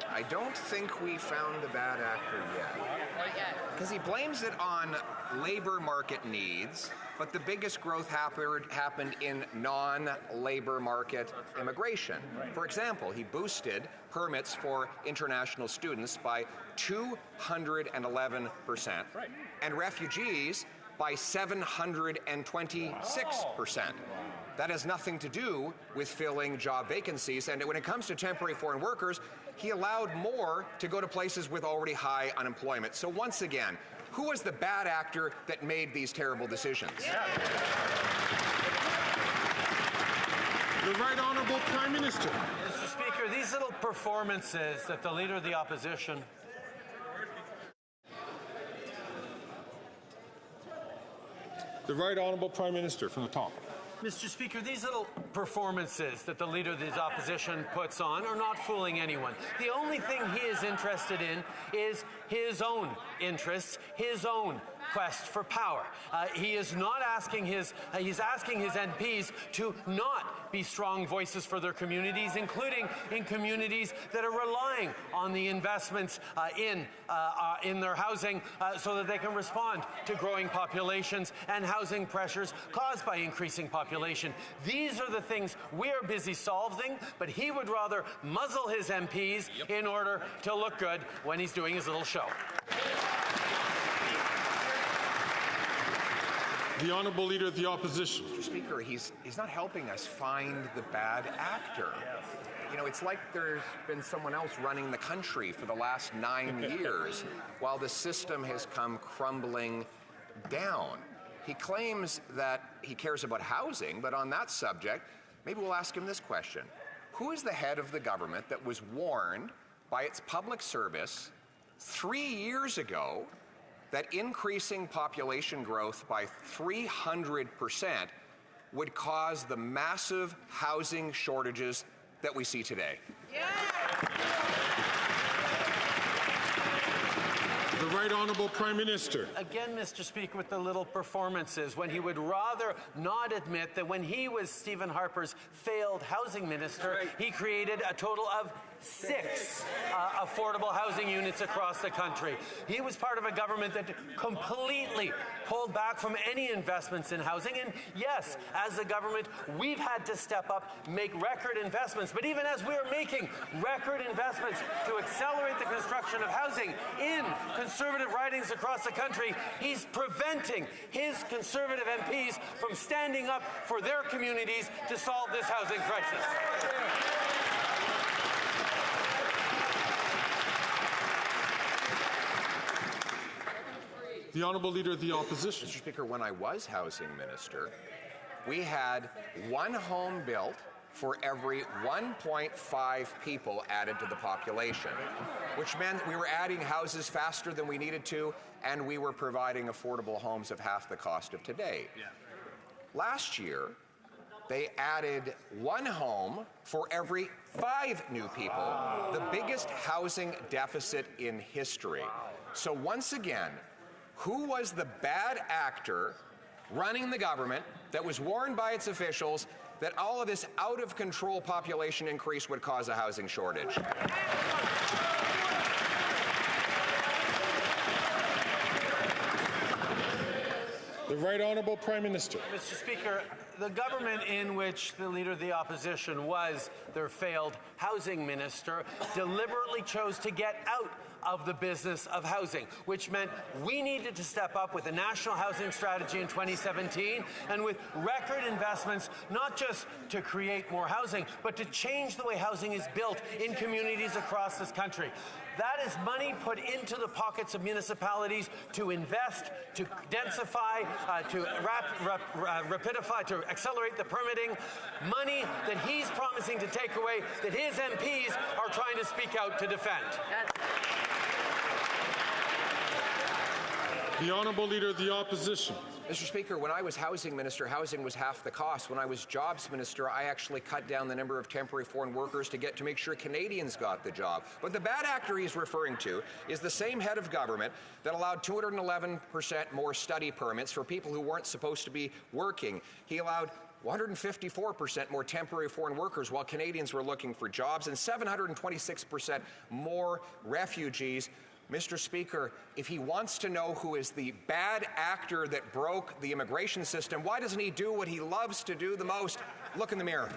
I don't think we found the bad actor yet. Because he blames it on labor market needs, but the biggest growth happened in non-labor market immigration. For example, he boosted permits for international students by 211%, and refugees by 726%. That has nothing to do with filling job vacancies, and when it comes to temporary foreign workers, he allowed more to go to places with already high unemployment. So once again, who was the bad actor that made these terrible decisions? The Right Honourable Prime Minister. Mr. Speaker, these little performances that the Leader of the Opposition The Right Honourable Prime Minister from the top. Mr. Speaker, these little performances that the Leader of the Opposition puts on are not fooling anyone. The only thing he is interested in is his own interests, his own quest for power. He is not asking he's asking his MPs to not be strong voices for their communities, including in communities that are relying on the investments in their housing so that they can respond to growing populations and housing pressures caused by increasing population. These are the things we're busy solving, but he would rather muzzle his MPs in order to look good when he's doing his little show. The Honourable Leader of the Opposition. Mr. Speaker, he's not helping us find the bad actor. You know, it's like there's been someone else running the country for the last 9 years while the system has come crumbling down. He claims that he cares about housing, but on that subject, maybe we'll ask him this question. Who is the head of the government that was warned by its public service 3 years ago that increasing population growth by 300% would cause the massive housing shortages that we see today. The Right Honourable Prime Minister. Again, Mr. Speaker, with the little performances, when he would rather not admit that when he was Stephen Harper's failed housing minister, he created a total of 6 affordable housing units across the country. He was part of a government that completely pulled back from any investments in housing. And yes, as a government, we've had to step up, make record investments. But even as we are making record investments to accelerate the construction of housing in Conservative ridings across the country, he's preventing his Conservative MPs from standing up for their communities to solve this housing crisis. The Honourable Leader of the Opposition. Mr. Speaker, when I was housing minister, we had 1 home built for every 1.5 people added to the population, which meant we were adding houses faster than we needed to, and we were providing affordable homes of half the cost of today. Last year, they added 1 home for every 5 new people, the biggest housing deficit in history. So once again, who was the bad actor running the government that was warned by its officials that all of this out-of-control population increase would cause a housing shortage? The Right Honourable Prime Minister. Mr. Speaker, the government in which the Leader of the Opposition was their failed housing minister deliberately chose to get out of the business of housing, which meant we needed to step up with a national housing strategy in 2017 and with record investments, not just to create more housing, but to change the way housing is built in communities across this country. That is money put into the pockets of municipalities to invest, to densify, to rapidify, to accelerate the permitting. Money that he's promising to take away, that his MPs are trying to speak out to defend. The Honourable Leader of the Opposition. Mr. Speaker, when I was housing minister, housing was half the cost. When I was jobs minister, I actually cut down the number of temporary foreign workers to make sure Canadians got the job. But the bad actor he's referring to is the same head of government that allowed 211% more study permits for people who weren't supposed to be working. He allowed 154% more temporary foreign workers while Canadians were looking for jobs, and 726% more refugees. Mr. Speaker, if he wants to know who is the bad actor that broke the immigration system, why doesn't he do what he loves to do the most? Look in the mirror.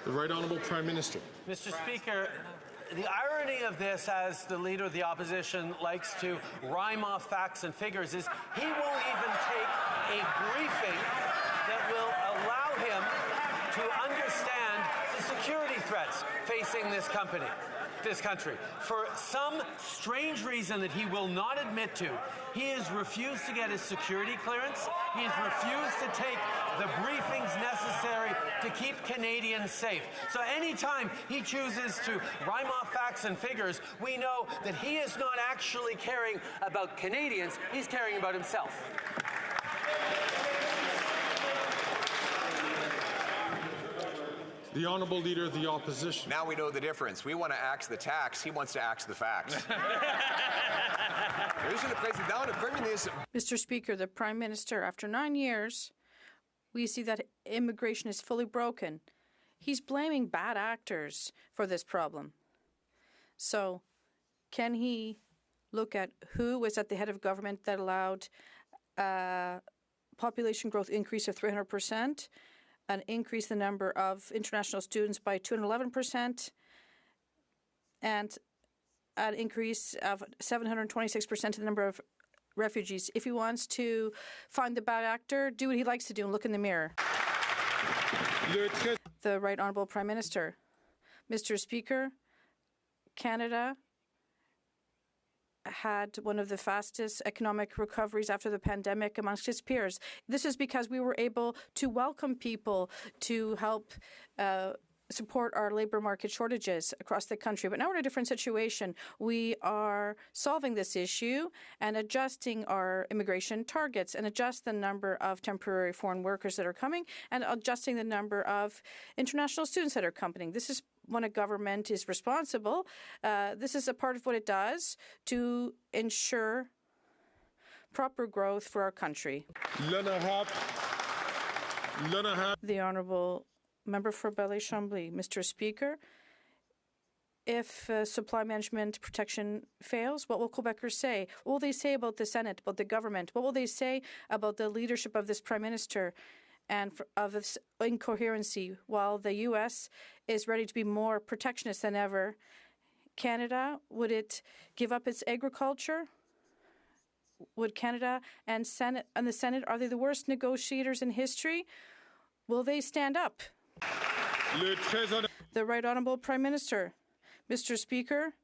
The Right Honourable Prime Minister. Mr. Speaker, the irony of this, as the Leader of the Opposition likes to rhyme off facts and figures, is he won't even take a briefing that will allow him to understand the security threats facing this country. For some strange reason that he will not admit to, he has refused to get his security clearance. He has refused to take the briefings necessary to keep Canadians safe. So anytime he chooses to rhyme off facts and figures, we know that he is not actually caring about Canadians, he's caring about himself. The Honourable Leader of the Opposition. Now we know the difference. We want to axe the tax. He wants to axe the facts. Mr. Speaker, the Prime Minister, after 9 years, we see that immigration is fully broken. He's blaming bad actors for this problem. So can he look at who was at the head of government that allowed population growth increase of 300%, an increase in the number of international students by 211%, and an increase of 726% in the number of refugees. If he wants to find the bad actor, do what he likes to do and look in the mirror. The Right Honourable Prime Minister. Mr. Speaker, Canada had one of the fastest economic recoveries after the pandemic amongst its peers. This is because we were able to welcome people to help support our labor market shortages across the country. But now we're in a different situation. We are solving this issue and adjusting our immigration targets and adjust the number of temporary foreign workers that are coming and adjusting the number of international students that are coming. This is when a government is responsible. This is a part of what it does to ensure proper growth for our country. The Honourable Member for Belleuil-Chambly. Mr. Speaker, if supply management protection fails, what will Quebecers say? What will they say about the Senate, about the government? What will they say about the leadership of this Prime Minister and of this incoherency? While the U.S. is ready to be more protectionist than ever, Canada, would it give up its agriculture? Would Canada and the Senate, are they the worst negotiators in history? Will they stand up? The Right Honourable Prime Minister. Mr. Speaker,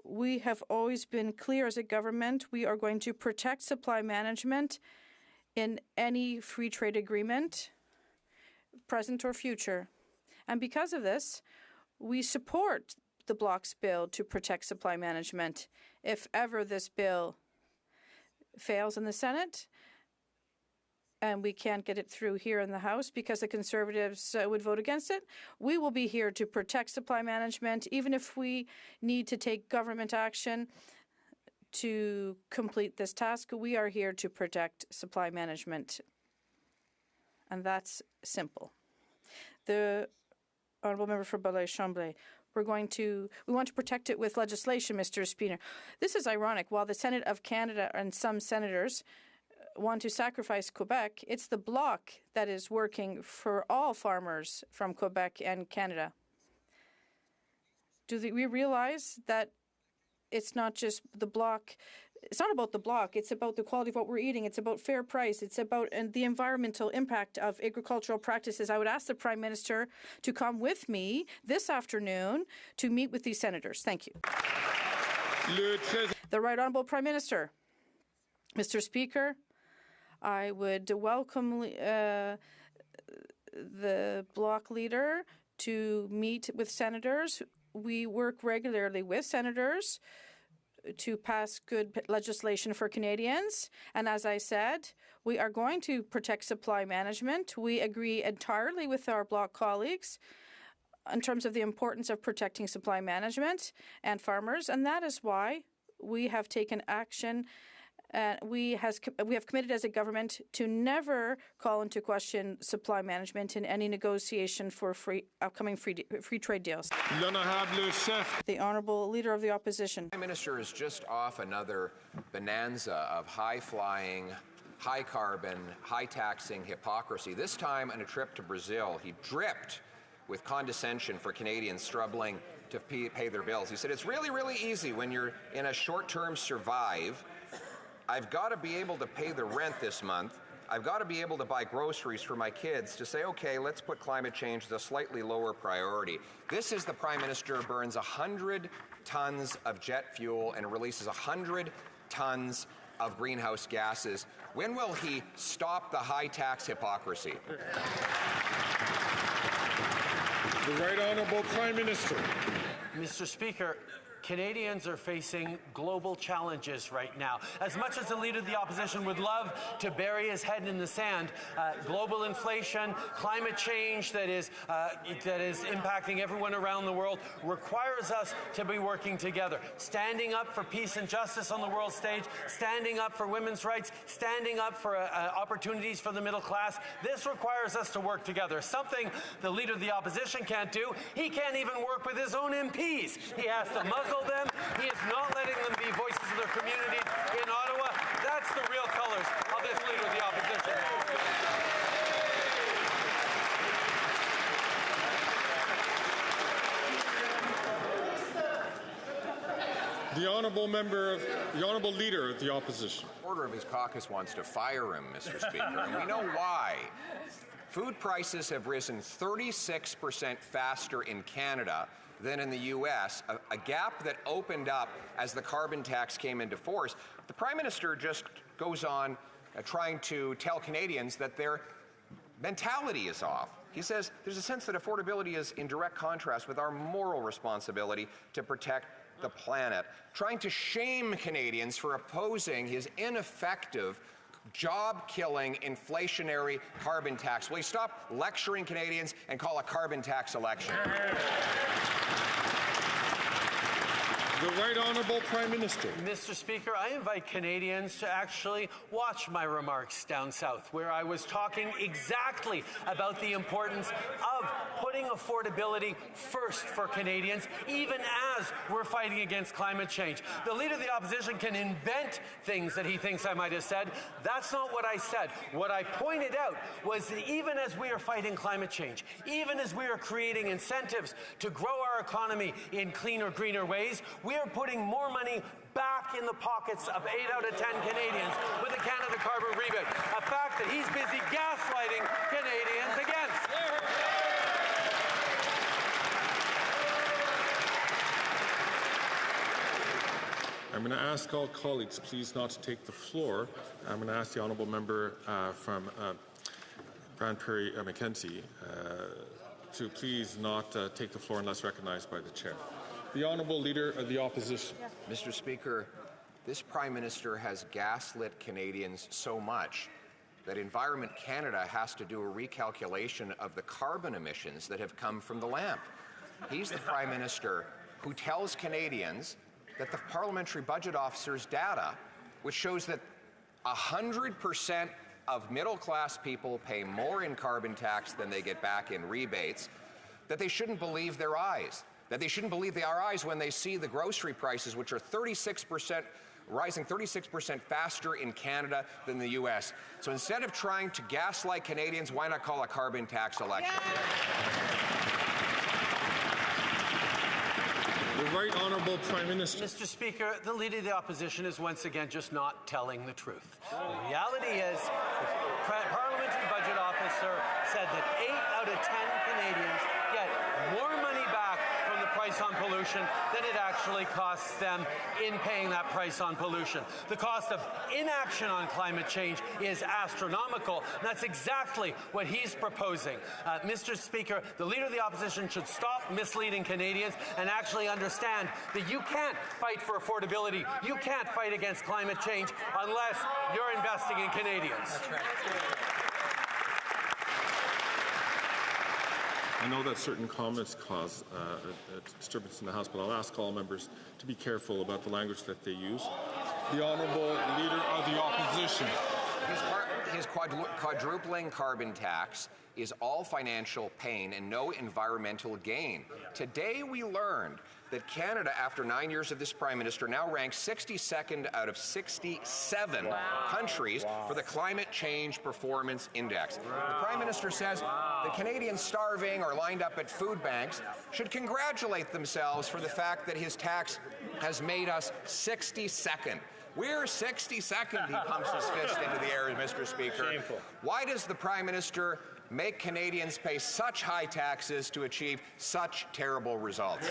we have always been clear as a government. We are going to protect supply management in any free trade agreement, present or future. And because of this, we support the Bloc's bill to protect supply management. If ever this bill fails in the Senate, and we can't get it through here in the House because the Conservatives would vote against it, we will be here to protect supply management, even if we need to take government action to complete this task. We are here to protect supply management. And that's simple. The Honourable Member for Belleuil-Chambly. We want to protect it with legislation, Mr. Speaker. This is ironic. While the Senate of Canada and some senators want to sacrifice Quebec, it's the Bloc that is working for all farmers from Quebec and Canada. Do we realize that it's not just the Bloc? It's not about the Bloc. It's about the quality of what we're eating. It's about fair price. It's about the environmental impact of agricultural practices. I would ask the Prime Minister to come with me this afternoon to meet with these senators. Thank you. The Right Honourable Prime Minister. Mr. Speaker, I would welcome the Bloc leader to meet with senators. We work regularly with senators to pass good legislation for Canadians. And as I said, we are going to protect supply management. We agree entirely with our Bloc colleagues in terms of the importance of protecting supply management and farmers. And that is why we have taken action. We have committed as a government to never call into question supply management in any negotiation for upcoming free trade deals. The Honourable Leader of the Opposition. The Prime Minister is just off another bonanza of high-flying, high-carbon, high-taxing hypocrisy. This time on a trip to Brazil, he dripped with condescension for Canadians struggling to pay their bills. He said, it's really, really easy when you're in a short-term survive. I've got to be able to pay the rent this month. I've got to be able to buy groceries for my kids to say, okay, let's put climate change as a slightly lower priority. This is the Prime Minister who burns 100 tons of jet fuel and releases 100 tons of greenhouse gases. When will he stop the high tax hypocrisy? The Right Honourable Prime Minister. Mr. Speaker, Canadians are facing global challenges right now. As much as the Leader of the Opposition would love to bury his head in the sand, global inflation, climate change that is impacting everyone around the world requires us to be working together, standing up for peace and justice on the world stage, standing up for women's rights, standing up for opportunities for the middle class. This requires us to work together, something the Leader of the Opposition can't do. He can't even work with his own MPs. He has to muzzle them. He is not letting them be voices of their communities in Ottawa. That's the real colors of this Leader of the Opposition. The Honourable Leader of the Opposition. The order of his caucus wants to fire him, Mr. Speaker, and we know why. food prices have risen 36% faster in Canada than in the U.S., a gap that opened up as the carbon tax came into force. The Prime Minister just goes on trying to tell Canadians that their mentality is off. He says there's a sense that affordability is in direct contrast with our moral responsibility to protect the planet, trying to shame Canadians for opposing his ineffective, job-killing, inflationary carbon tax. Will you stop lecturing Canadians and call a carbon tax election? The Right Honourable Prime Minister. Mr. Speaker, I invite Canadians to actually watch my remarks down south, where I was talking exactly about the importance of putting affordability first for Canadians, even as we're fighting against climate change. The Leader of the Opposition can invent things that he thinks I might have said. That's not what I said. What I pointed out was that even as we are fighting climate change, even as we are creating incentives to grow our economy in cleaner, greener ways, we are putting more money back in the pockets of 8 out of 10 Canadians with the Canada Carbon Rebate, a fact that he's busy gaslighting Canadians against. I'm going to ask all colleagues please not to take the floor. I'm going to ask the honourable member from Grande Prairie Mackenzie to please not take the floor unless recognized by the chair. The Honourable Leader of the Opposition. Mr. Speaker, this Prime Minister has gaslit Canadians so much that Environment Canada has to do a recalculation of the carbon emissions that have come from the LAMP. He's the Prime Minister who tells Canadians that the Parliamentary Budget Officer's data, which shows that 100% of middle-class people pay more in carbon tax than they get back in rebates, that they shouldn't believe their eyes. That they shouldn't believe their eyes when they see the grocery prices, which are rising 36% faster in Canada than the U.S. So instead of trying to gaslight Canadians, why not call a carbon tax election? The Right Honourable Prime Minister. Mr. Speaker, the Leader of the Opposition is once again just not telling the truth. The reality is, the Parliamentary Budget Officer said that 8 out of 10 Canadians get more money back from the price on pollution than it actually costs them in paying that price on pollution. The cost of inaction on climate change is astronomical, and that's exactly what he's proposing. Mr. Speaker, the Leader of the Opposition should stop misleading Canadians and actually understand that you can't fight for affordability, you can't fight against climate change unless you're investing in Canadians. That's right. I know that certain comments cause a disturbance in the House, but I'll ask all members to be careful about the language that they use. The Honourable Leader of the Opposition. His quadrupling carbon tax is all financial pain and no environmental gain. Today we learned that Canada, after 9 years of this Prime Minister, now ranks 62nd out of 67 countries for the Climate Change Performance Index. The Prime Minister says that Canadians starving or lined up at food banks should congratulate themselves for the fact that his tax has made us 62nd. We're 62nd, he pumps his fist into the air, Mr. Speaker. Shameful. Why does the Prime Minister make Canadians pay such high taxes to achieve such terrible results?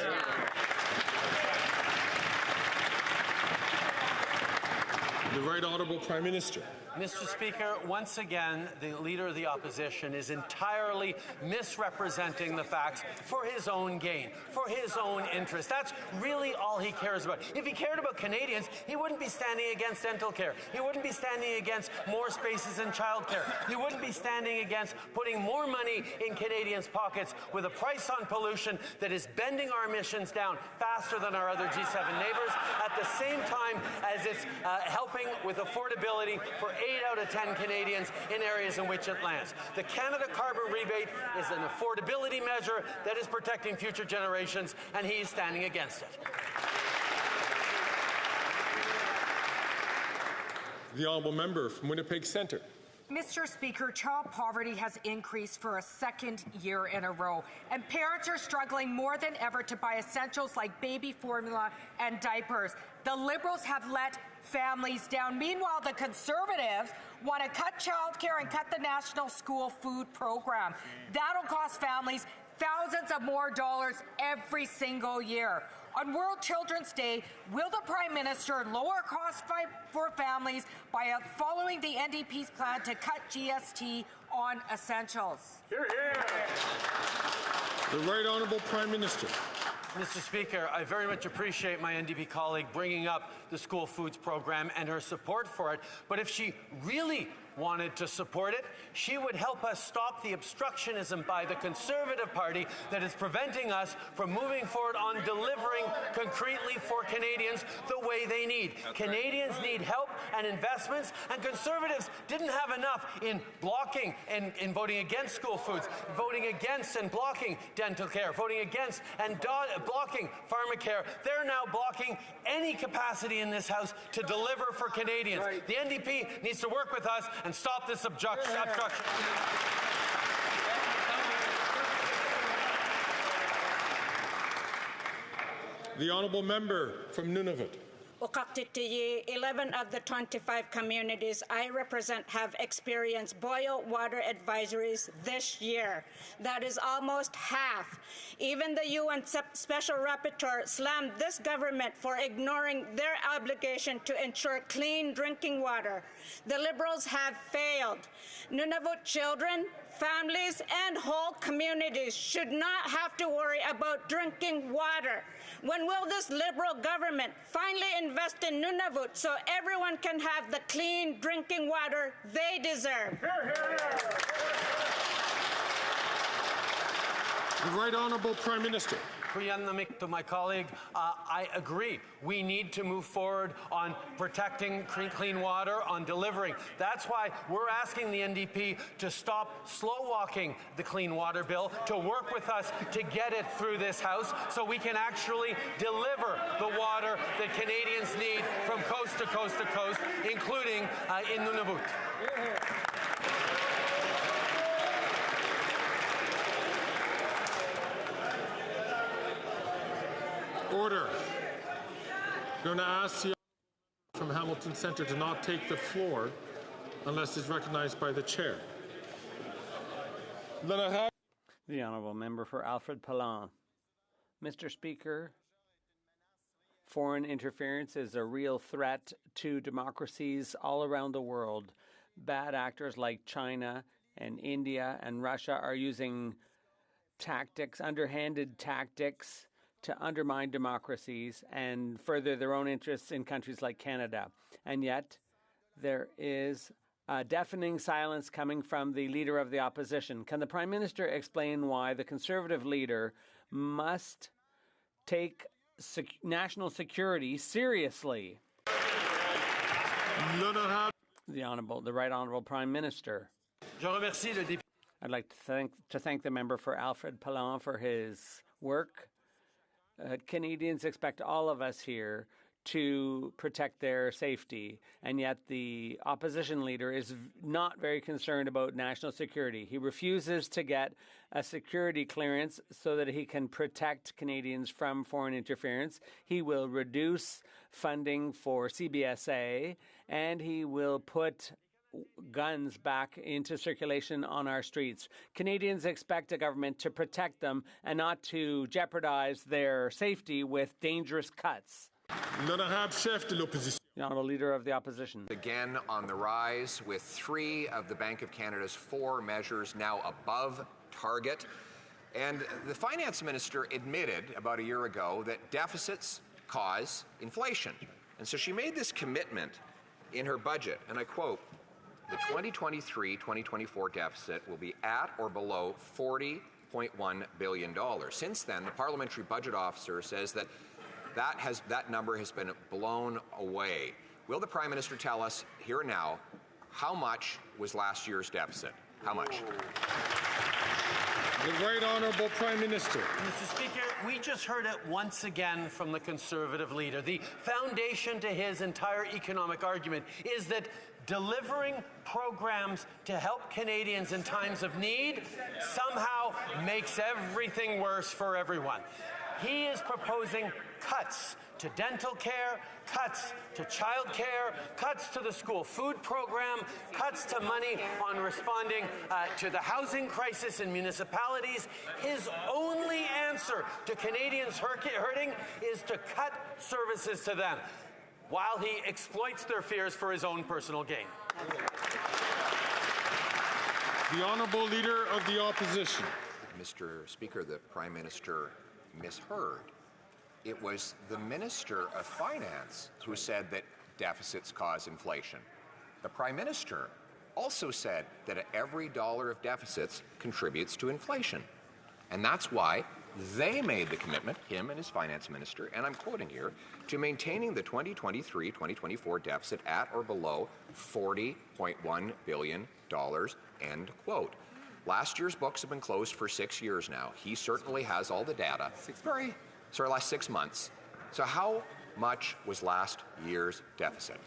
The Right Honourable Prime Minister. Mr. Speaker, once again, the Leader of the Opposition is entirely misrepresenting the facts for his own gain, for his own interest. That's really all he cares about. If he cared about Canadians, he wouldn't be standing against dental care. He wouldn't be standing against more spaces in childcare. He wouldn't be standing against putting more money in Canadians' pockets with a price on pollution that is bending our emissions down faster than our other G7 neighbors, at the same time as it's helping with affordability for 8 out of 10 Canadians in areas in which it lands. The Canada Carbon Rebate is an affordability measure that is protecting future generations, and he's standing against it. The Honourable Member from Winnipeg Centre. Mr. Speaker, child poverty has increased for a second year in a row, and parents are struggling more than ever to buy essentials like baby formula and diapers. The Liberals have let families down. Meanwhile, the Conservatives want to cut childcare and cut the National School Food Program. That'll cost families thousands of more dollars every single year. On World Children's Day, will the Prime Minister lower costs for families by following the NDP's plan to cut GST on essentials? Hear, hear. The Right Honourable Prime Minister. Mr. Speaker, I very much appreciate my NDP colleague bringing up the school foods program and her support for it. But if she really wanted to support it, she would help us stop the obstructionism by the Conservative Party that is preventing us from moving forward on delivering concretely for Canadians the way they need. Canadians need help and investments, and Conservatives didn't have enough in blocking and in voting against school foods, voting against and blocking dental care, voting against and blocking pharmacare. They're now blocking any capacity in this House to deliver for Canadians. Right. The NDP needs to work with us and stop this obstruction. The Honourable Member from Nunavut. 11 of the 25 communities I represent have experienced boil water advisories this year. That is almost half. Even the UN Special Rapporteur slammed this government for ignoring their obligation to ensure clean drinking water. The Liberals have failed. Nunavut children, families, and whole communities should not have to worry about drinking water. When will this Liberal government finally invest in Nunavut so everyone can have the clean drinking water they deserve? The Right Honourable Prime Minister. To my colleague, I agree. We need to move forward on protecting clean water, on delivering. That's why we're asking the NDP to stop slow-walking the Clean Water Bill, to work with us to get it through this House so we can actually deliver the water that Canadians need from coast to coast to coast, including in Nunavut. Order. I'm going to ask the from Hamilton Centre to not take the floor unless it's recognized by the chair. Then I have the Honourable Member for Alfred Palan. Mr. Speaker, foreign interference is a real threat to democracies all around the world. Bad actors like China and India and Russia are using tactics, underhanded tactics, to undermine democracies and further their own interests in countries like Canada. And yet, there is a deafening silence coming from the Leader of the Opposition. Can the Prime Minister explain why the Conservative leader must take national security seriously? The Right Honourable Prime Minister. I'd like to thank the member for Alfred Palan for his work. Canadians expect all of us here to protect their safety, and yet the opposition leader is not very concerned about national security. He refuses to get a security clearance so that he can protect Canadians from foreign interference. He will reduce funding for CBSA, and he will put guns back into circulation on our streets. Canadians expect a government to protect them and not to jeopardize their safety with dangerous cuts. The Honourable Leader of the Opposition. Again on the rise, with 3 of the Bank of Canada's 4 measures now above target. And the Finance Minister admitted about a year ago that deficits cause inflation. And so she made this commitment in her budget, and I quote, "The 2023-2024 deficit will be at or below $40.1 billion. Since then, the Parliamentary Budget Officer says that that number has been blown away. Will the Prime Minister tell us here and now how much was last year's deficit? How much? The Right Honourable Prime Minister. Mr. Speaker, we just heard it once again from the Conservative leader. The foundation to his entire economic argument is that delivering programs to help Canadians in times of need somehow makes everything worse for everyone. He is proposing cuts to dental care, cuts to child care, cuts to the school food program, cuts to money on responding to the housing crisis in municipalities. His only answer to Canadians hurting is to cut services to them, while he exploits their fears for his own personal gain. The Honourable Leader of the Opposition. Mr. Speaker, the Prime Minister misheard. It was the Minister of Finance who said that deficits cause inflation. The Prime Minister also said that every dollar of deficits contributes to inflation. And that's why they made the commitment, him and his Finance Minister, and I'm quoting here, to maintaining the 2023-2024 deficit at or below $40.1 billion, end quote. Last year's books have been closed for 6 years now. He certainly has all the data. Last 6 months. So how much was last year's deficit?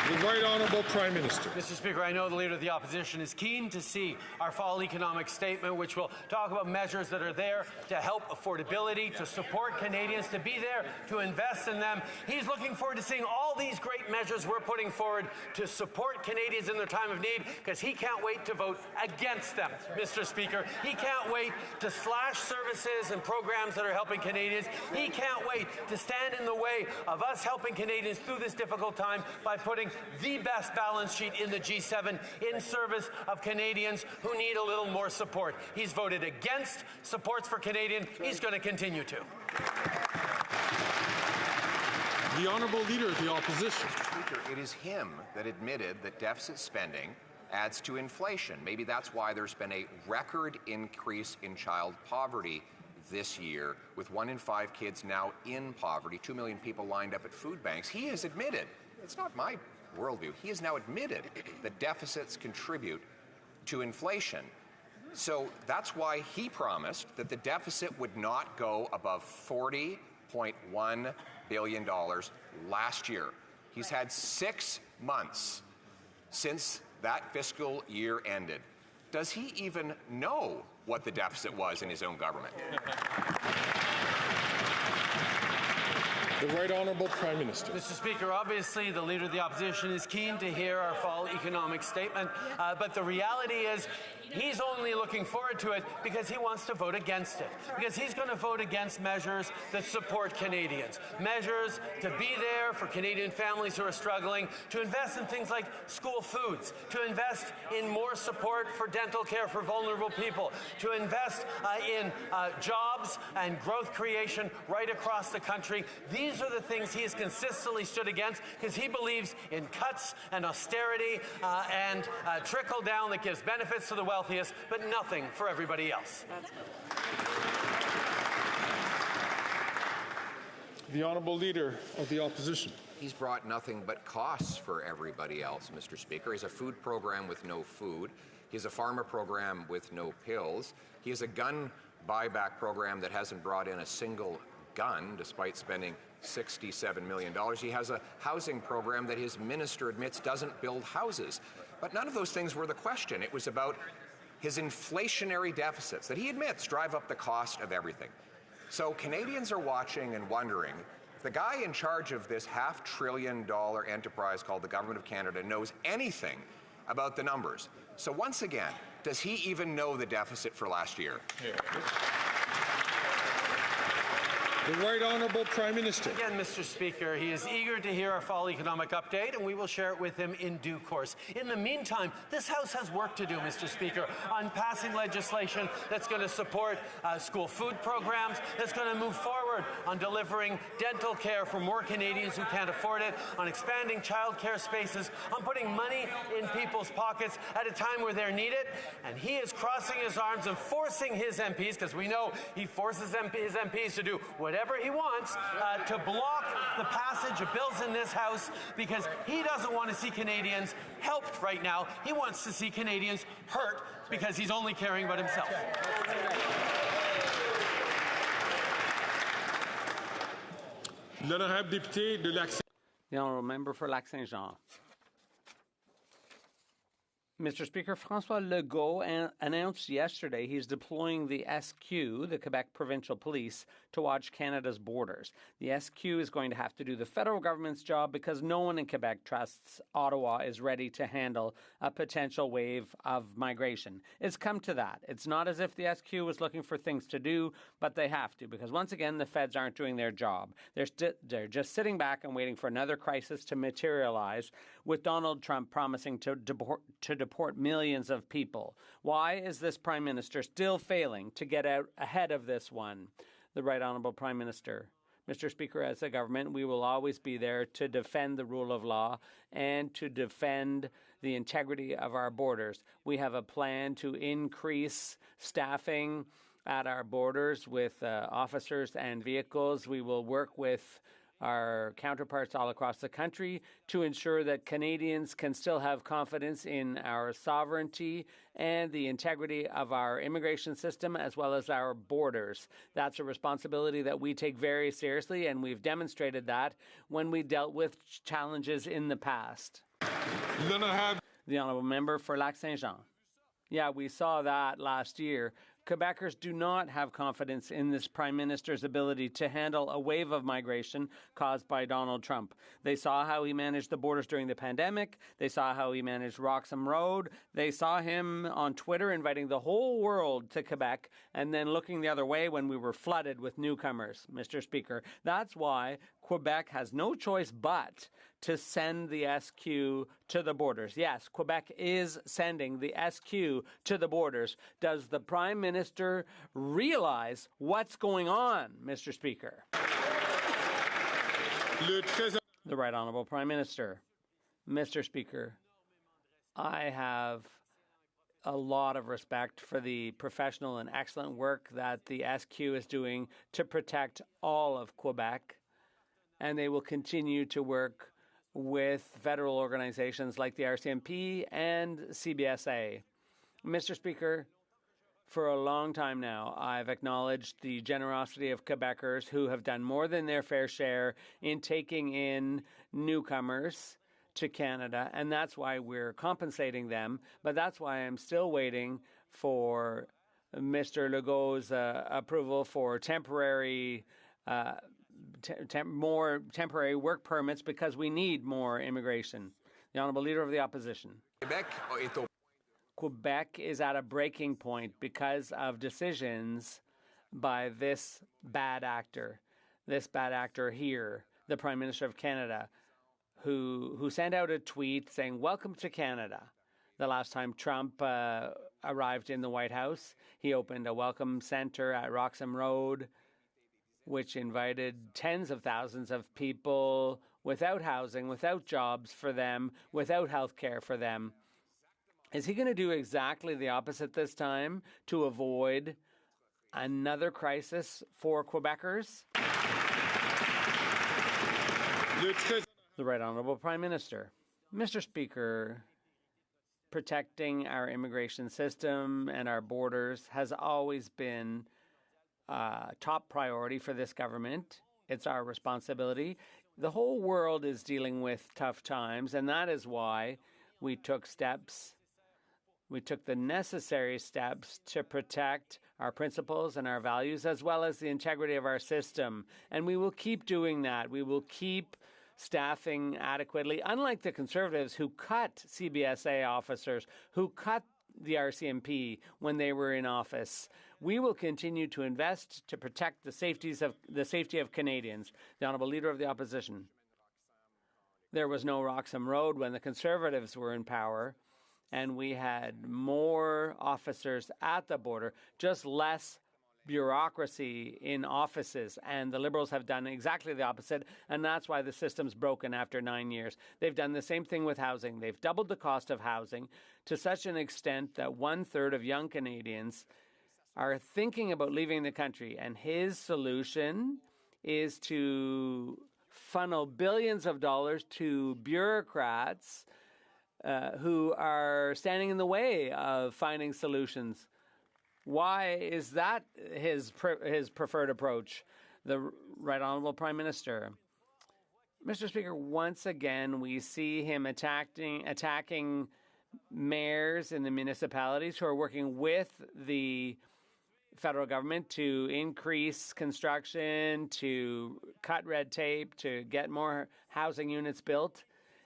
The Right Honourable Prime Minister. Mr. Speaker, I know the Leader of the Opposition is keen to see our fall economic statement, which will talk about measures that are there to help affordability, to support Canadians, to be there to invest in them. He's looking forward to seeing all these great measures we're putting forward to support Canadians in their time of need, because he can't wait to vote against them, Mr. Speaker. He can't wait to slash services and programs that are helping Canadians. He can't wait to stand in the way of us helping Canadians through this difficult time by putting the best balance sheet in the G7 in service of Canadians who need a little more support. He's voted against supports for Canadians. He's going to continue to. The Honourable Leader of the Opposition. Mr. Speaker, it is him that admitted that deficit spending adds to inflation. Maybe that's why there's been a record increase in child poverty this year, with 1 in 5 kids now in poverty, 2 million people lined up at food banks. He has admitted, it's not my worldview, he has now admitted that deficits contribute to inflation. So that's why he promised that the deficit would not go above $40.1 billion last year. He's had 6 months since that fiscal year ended. Does he even know what the deficit was in his own government? The Right Honourable Prime Minister. Mr. Speaker, obviously the Leader of the Opposition is keen to hear our fall economic statement, but the reality is he's only looking forward to it because he wants to vote against it, because he's going to vote against measures that support Canadians, measures to be there for Canadian families who are struggling, to invest in things like school foods, to invest in more support for dental care for vulnerable people, to invest in jobs and growth creation right across the country. These are the things he has consistently stood against, because he believes in cuts and austerity and trickle down that gives benefits to the wealthiest, but nothing for everybody else. The Honourable Leader of the Opposition. He's brought nothing but costs for everybody else, Mr. Speaker. He has a food program with no food. He has a pharma program with no pills. He has a gun buyback program that hasn't brought in a single gun, despite spending $67 million. He has a housing program that his minister admits doesn't build houses. But none of those things were the question. It was about his inflationary deficits that he admits drive up the cost of everything. So Canadians are watching and wondering, the guy in charge of this $500 billion enterprise called the Government of Canada knows anything about the numbers. So once again, does he even know the deficit for last year? The Right Honourable Prime Minister. Again, Mr. Speaker, he is eager to hear our fall economic update, and we will share it with him in due course. In the meantime, this House has work to do, Mr. Speaker, on passing legislation that's going to support school food programs, that's going to move forward on delivering dental care for more Canadians who can't afford it, on expanding child care spaces, on putting money in people's pockets at a time where they're needed. And he is crossing his arms and forcing his MPs, because we know he forces his MPs to do whatever he wants, to block the passage of bills in this House, because he doesn't want to see Canadians helped right now. He wants to see Canadians hurt, because he's only caring about himself. L'honorable député de Lac-Saint-Jean. The Honourable Member for Lac-Saint-Jean. Mr. Speaker, François Legault announced yesterday he's deploying the SQ, the Quebec Provincial Police, to watch Canada's borders. The SQ is going to have to do the federal government's job because no one in Quebec trusts Ottawa is ready to handle a potential wave of migration. It's come to that. It's not as if the SQ was looking for things to do, but they have to because once again, the feds aren't doing their job. They're just sitting back and waiting for another crisis to materialize with Donald Trump promising to deport millions of people. Why is this Prime Minister still failing to get out ahead of this one? The Right Honourable Prime Minister. Mr. Speaker, as a government, we will always be there to defend the rule of law and to defend the integrity of our borders. We have a plan to increase staffing at our borders with officers and vehicles. We will work with our counterparts all across the country to ensure that Canadians can still have confidence in our sovereignty and the integrity of our immigration system as well as our borders. That's a responsibility that we take very seriously, and we've demonstrated that when we dealt with challenges in the past. The Honourable Member for Lac-Saint-Jean. Yeah, we saw that last year. Quebecers do not have confidence in this Prime Minister's ability to handle a wave of migration caused by Donald Trump. They saw how he managed the borders during the pandemic. They saw how he managed Roxham Road. They saw him on Twitter inviting the whole world to Quebec and then looking the other way when we were flooded with newcomers, Mr. Speaker. That's why Quebec has no choice but to send the SQ to the borders. Yes, Quebec is sending the SQ to the borders. Does the Prime Minister realize what's going on, Mr. Speaker? The Right Honourable Prime Minister. Mr. Speaker, I have a lot of respect for the professional and excellent work that the SQ is doing to protect all of Quebec, and they will continue to work with federal organizations like the RCMP and CBSA. Mr. Speaker, for a long time now, I've acknowledged the generosity of Quebecers who have done more than their fair share in taking in newcomers to Canada, and that's why we're compensating them. But that's why I'm still waiting for Mr. Legault's approval for temporary more temporary work permits because we need more immigration. The Honourable Leader of the Opposition. Quebec is at a breaking point because of decisions by this bad actor here, the Prime Minister of Canada, who sent out a tweet saying, "Welcome to Canada." The last time Trump arrived in the White House, he opened a welcome center at Roxham Road, which invited tens of thousands of people without housing, without jobs for them, without health care for them. Is he going to do exactly the opposite this time to avoid another crisis for Quebecers? The Right Honourable Prime Minister. Mr. Speaker, protecting our immigration system and our borders has always been top priority for this government. It's our responsibility. The whole world is dealing with tough times, and that is why we took steps. We took the necessary steps to protect our principles and our values, as well as the integrity of our system. And we will keep doing that. We will keep staffing adequately, unlike the Conservatives who cut CBSA officers, who cut the RCMP when they were in office. We will continue to invest to protect the safety of Canadians. The Honourable Leader of the Opposition. There was no Roxham Road when the Conservatives were in power, and we had more officers at the border, just less bureaucracy in offices, and the Liberals have done exactly the opposite, and that's why the system's broken after 9 years. They've done the same thing with housing. They've doubled the cost of housing to such an extent that 1/3 of young Canadians are thinking about leaving the country, and his solution is to funnel billions of dollars to bureaucrats who are standing in the way of finding solutions. Why is that his preferred approach? The Right Honourable Prime Minister. Mr. Speaker, once again we see him attacking mayors in the municipalities who are working with the federal government to increase construction, to cut red tape, to get more housing units built.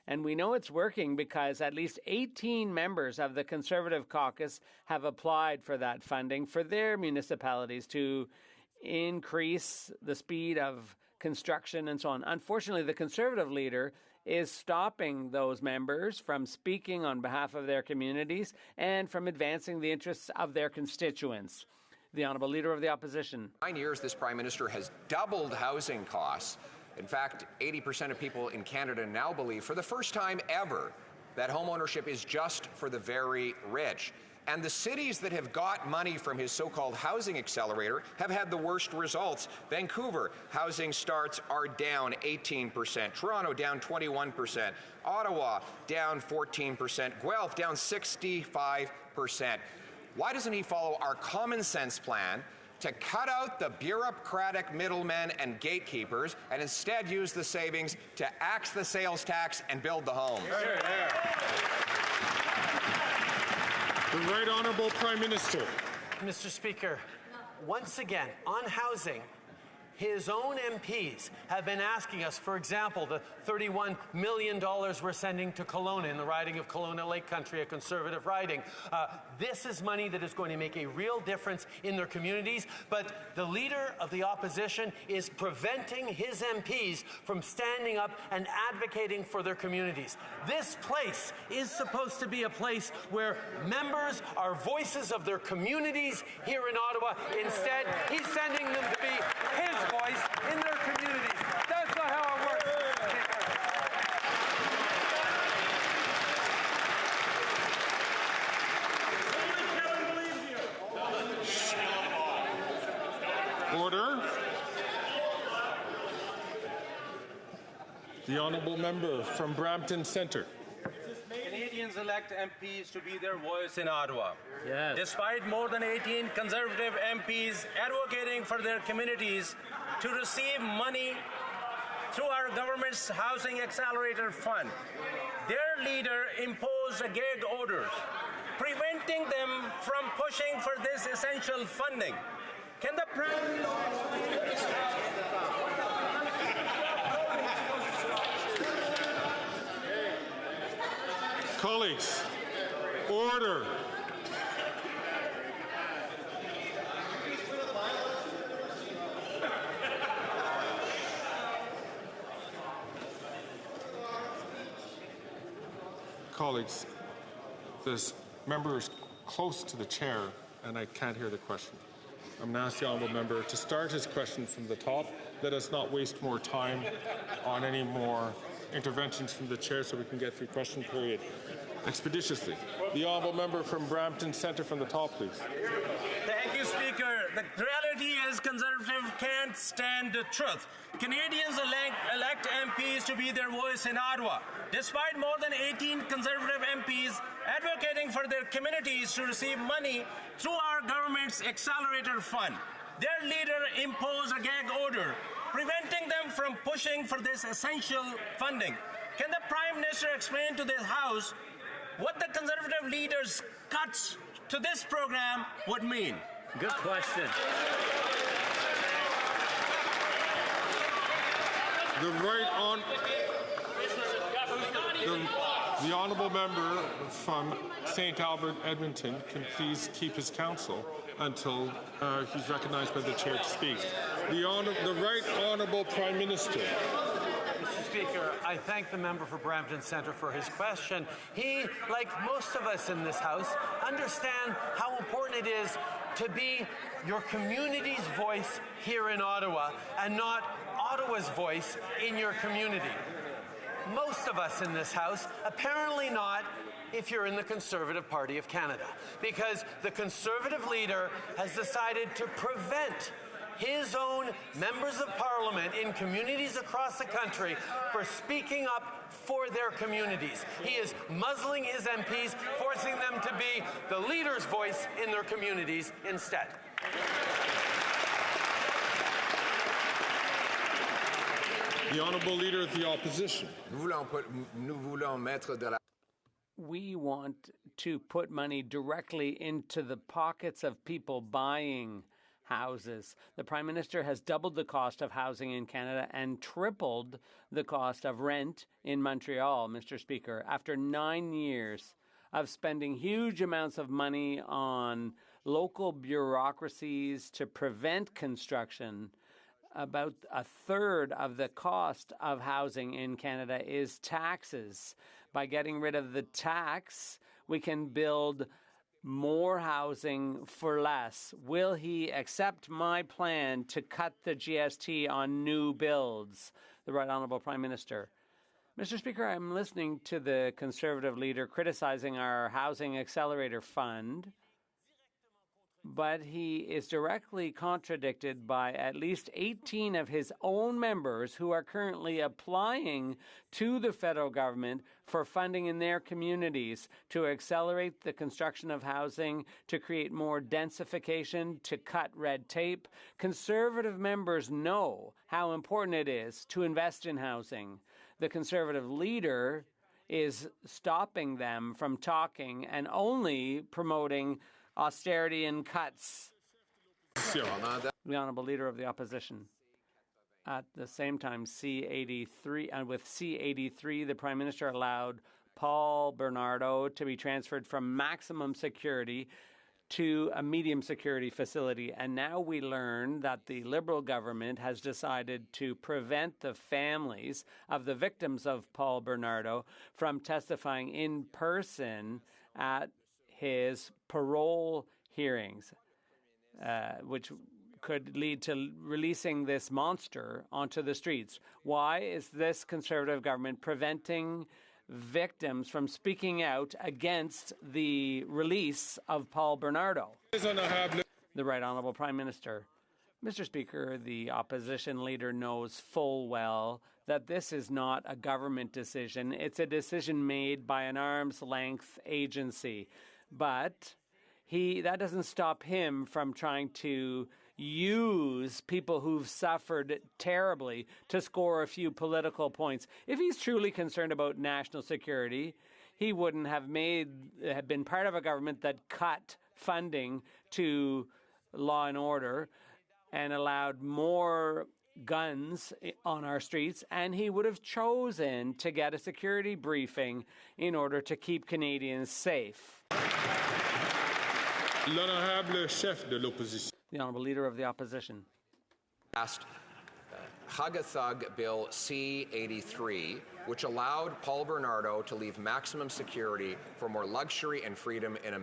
And we know it's working because at least 18 members of the Conservative caucus have applied for that funding for their municipalities to increase the speed of construction and so on. Unfortunately, the Conservative leader is stopping those members from speaking on behalf of their communities and from advancing the interests of their constituents. The Honourable Leader of the Opposition. 9 years, this Prime Minister has doubled housing costs. In fact, 80% of people in Canada now believe, for the first time ever, that homeownership is just for the very rich. And the cities that have got money from his so-called housing accelerator have had the worst results. Vancouver, housing starts are down 18%. Toronto, down 21%. Ottawa, down 14%. Guelph, down 65%. Why doesn't he follow our common sense plan to cut out the bureaucratic middlemen and gatekeepers and instead use the savings to axe the sales tax and build the homes? The Right Honourable Prime Minister. Mr. Speaker, once again, on housing, his own MPs have been asking us, for example, the $31 million we're sending to Kelowna in the riding of Kelowna Lake Country, a Conservative riding. This is money that is going to make a real difference in their communities, but the Leader of the Opposition is preventing his MPs from standing up and advocating for their communities. This place is supposed to be a place where members are voices of their communities here in Ottawa. Instead, he's sending them to be his voice in their communities. That's not how it works, Mr. Speaker. Order. The Honourable Member from Brampton Centre. Canadians elect MPs to be their voice in Ottawa. Yes. Despite more than 18 Conservative MPs advocating for their communities to receive money through our government's Housing Accelerator Fund, their leader imposed a gag order, preventing them from pushing for this essential funding. Can the Prime Colleagues, order. Colleagues, this member is close to the chair and I can't hear the question. I'm going to ask the Honourable Member to start his question from the top. Let us not waste more time on any more interventions from the chair so we can get through question period expeditiously. The Honourable Member from Brampton Centre from the top, please. Thank you, Speaker. The reality is Conservative can't stand the truth. Canadians elect MPs to be their voice in Ottawa. Despite more than 18 Conservative MPs advocating for their communities to receive money through our government's Accelerator Fund, their leader imposed a gag order, preventing them from pushing for this essential funding. Can the Prime Minister explain to this House what the Conservative leader's cuts to this program would mean? Good question. The Honourable Member from St. Albert, Edmonton, can please keep his counsel until he's recognized by the chair to speak. The Right Honourable Prime Minister. Mr. Speaker, I thank the member for Brampton Centre for his question. He, like most of us in this House, understand how important it is to be your community's voice here in Ottawa and not Ottawa's voice in your community. Most of us in this House, apparently not if you're in the Conservative Party of Canada, because the Conservative leader has decided to prevent his own members of Parliament in communities across the country for speaking up for their communities. He is muzzling his MPs, forcing them to be the leader's voice in their communities instead. The Honourable Leader of the Opposition. Nous voulons mettre de la we want to put money directly into the pockets of people buying houses. The Prime Minister has doubled the cost of housing in Canada and tripled the cost of rent in Montreal, Mr. Speaker. After 9 years of spending huge amounts of money on local bureaucracies to prevent construction, about a third of the cost of housing in Canada is taxes. By getting rid of the tax, we can build more housing for less. Will he accept my plan to cut the GST on new builds? The Right Honourable Prime Minister. Mr. Speaker, I'm listening to the Conservative leader criticizing our Housing Accelerator Fund, but he is directly contradicted by at least 18 of his own members who are currently applying to the federal government for funding in their communities to accelerate the construction of housing, to create more densification, to cut red tape. Conservative members know how important it is to invest in housing. The Conservative leader is stopping them from talking and only promoting austerity and cuts. The Honourable Leader of the Opposition. At the same time, with C-83, the Prime Minister allowed Paul Bernardo to be transferred from maximum security to a medium security facility. And now we learn that the Liberal government has decided to prevent the families of the victims of Paul Bernardo from testifying in person at his parole hearings, which could lead to releasing this monster onto the streets. Why is this Conservative government preventing victims from speaking out against the release of Paul Bernardo? The Right Honourable Prime Minister. Mr. Speaker, the opposition leader knows full well that this is not a government decision. It's a decision made by an arm's-length agency. But that doesn't stop him from trying to use people who've suffered terribly to score a few political points. If he's truly concerned about national security, he wouldn't have been part of a government that cut funding to law and order and allowed more guns on our streets, and he would have chosen to get a security briefing in order to keep Canadians safe. L'honorable chef de l'opposition. The Honourable Leader of the Opposition. Passed Hug-a-Thug Bill C-83, which allowed Paul Bernardo to leave maximum security for more luxury and freedom in a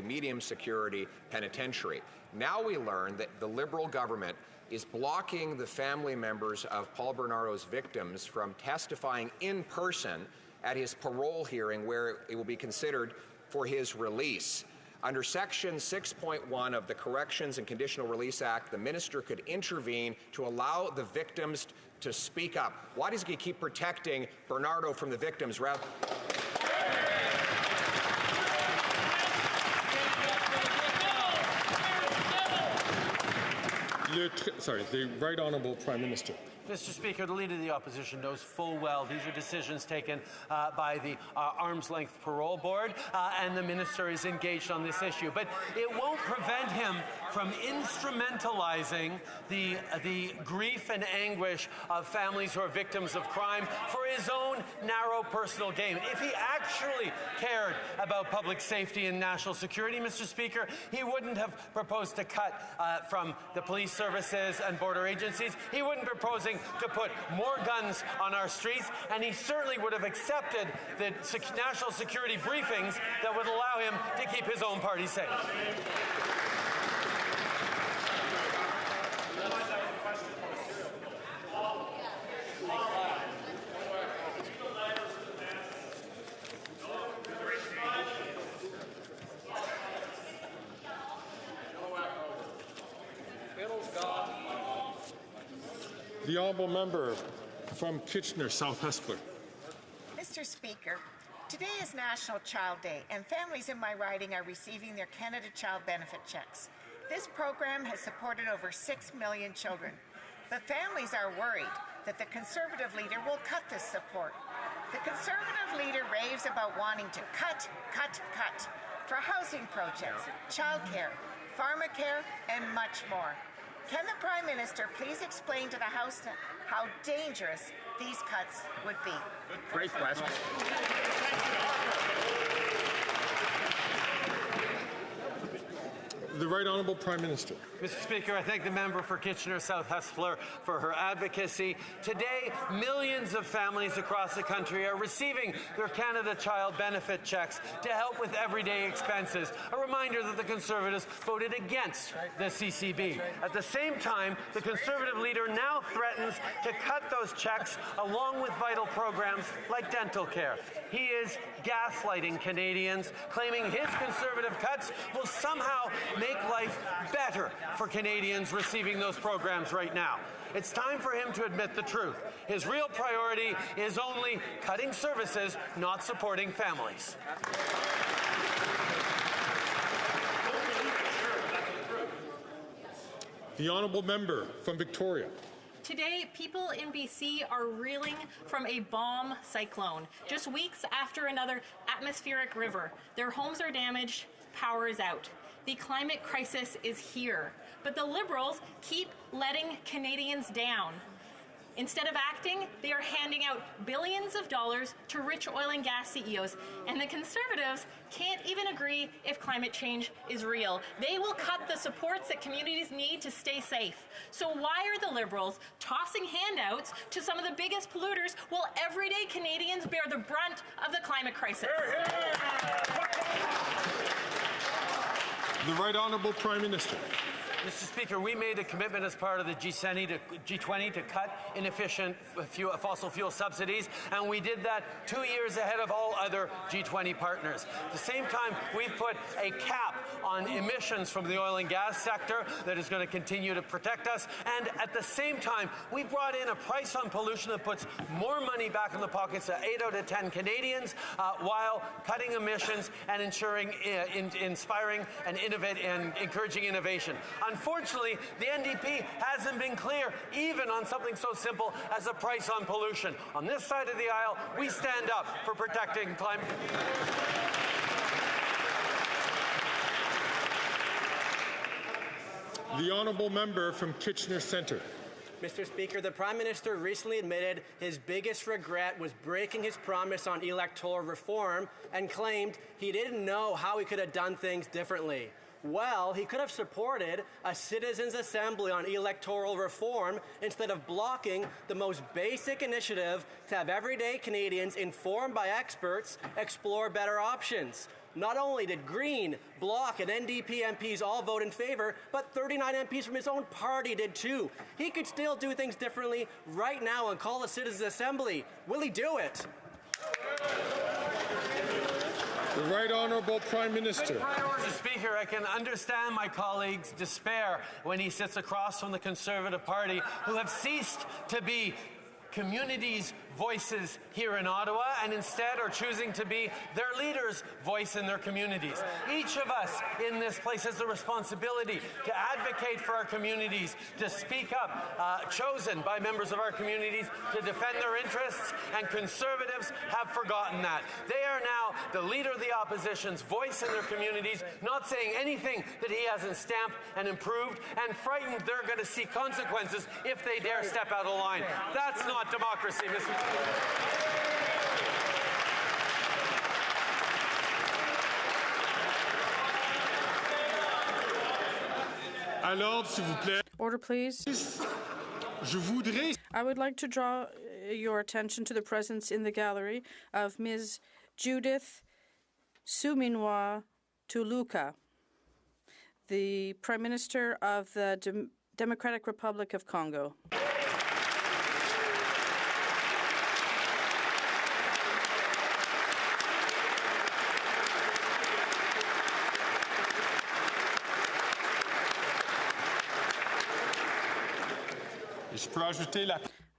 medium security penitentiary. Now we learn that the Liberal government is blocking the family members of Paul Bernardo's victims from testifying in person at his parole hearing, where it will be considered for his release. Under Section 6.1 of the Corrections and Conditional Release Act, the minister could intervene to allow the victims to speak up. Why does he keep protecting Bernardo from the victims rather? The Right Honourable Prime Minister. Mr. Speaker, the Leader of the Opposition knows full well these are decisions taken by the Arm's Length Parole Board, and the Minister is engaged on this issue. But it won't prevent him from instrumentalizing the grief and anguish of families who are victims of crime for his own narrow personal gain. If he actually cared about public safety and national security, Mr. Speaker, he wouldn't have proposed to cut from the police services and border agencies. He wouldn't be proposing to put more guns on our streets, and he certainly would have accepted the national security briefings that would allow him to keep his own party safe. The Honourable Member from Kitchener, South Hespeler. Mr. Speaker, today is National Child Day, and families in my riding are receiving their Canada Child Benefit checks. This program has supported over 6 million children. But families are worried that the Conservative leader will cut this support. The Conservative leader raves about wanting to cut for housing projects, childcare, pharmacare, and much more. Can the Prime Minister please explain to the House how dangerous these cuts would be? Great question. The Right Honourable Prime Minister. Mr. Speaker, I thank the member for Kitchener South Hespeler for her advocacy. Today, millions of families across the country are receiving their Canada Child Benefit checks to help with everyday expenses. A reminder that the Conservatives voted against the CCB. At the same time, the Conservative leader now threatens to cut those checks along with vital programs like dental care. He is gaslighting Canadians, claiming his Conservative cuts will somehow make life better for Canadians receiving those programs right now. It's time for him to admit the truth. His real priority is only cutting services, not supporting families. The Honourable Member from Victoria. Today, people in BC are reeling from a bomb cyclone. Just weeks after another atmospheric river, their homes are damaged, power is out. The climate crisis is here, but the Liberals keep letting Canadians down. Instead of acting, they are handing out billions of dollars to rich oil and gas CEOs, and the Conservatives can't even agree if climate change is real. They will cut the supports that communities need to stay safe. So why are the Liberals tossing handouts to some of the biggest polluters while everyday Canadians bear the brunt of the climate crisis? The Right Honourable Prime Minister. Mr. Speaker, we made a commitment as part of the G20 to cut inefficient fossil fuel subsidies, and we did that 2 years ahead of all other G20 partners. At the same time, we've put a cap on emissions from the oil and gas sector that is going to continue to protect us, and at the same time, we brought in a price on pollution that puts more money back in the pockets of 8 out of 10 Canadians while cutting emissions and inspiring and encouraging innovation. Unfortunately, the NDP hasn't been clear even on something so simple as a price on pollution. On this side of the aisle, we stand up for protecting climate. The Honourable Member from Kitchener Centre. Mr. Speaker, the Prime Minister recently admitted his biggest regret was breaking his promise on electoral reform and claimed he didn't know how he could have done things differently. Well, he could have supported a citizens' assembly on electoral reform instead of blocking the most basic initiative to have everyday Canadians informed by experts explore better options. Not only did Green, Bloc, and NDP MPs all vote in favor, but 39 MPs from his own party did too. He could still do things differently right now and call a citizens' assembly. Will he do it? The Right Honourable Prime Minister. Mr. Speaker, I can understand my colleague's despair when he sits across from the Conservative Party, who have ceased to be communities' voices here in Ottawa and instead are choosing to be their leaders' voice in their communities. Each of us in this place has the responsibility to advocate for our communities, to speak up, chosen by members of our communities to defend their interests, and Conservatives have forgotten that. They are now the leader of the opposition's voice in their communities, not saying anything that he hasn't stamped and improved, and frightened they're going to see consequences if they dare step out of line. That's not democracy, Mr. Speaker. Alors, s'il vous plaît. Order, please. Je voudrais. I would like to draw your attention to the presence in the gallery of Ms. Judith Suminwa Tuluka, the Prime Minister of the Democratic Republic of Congo.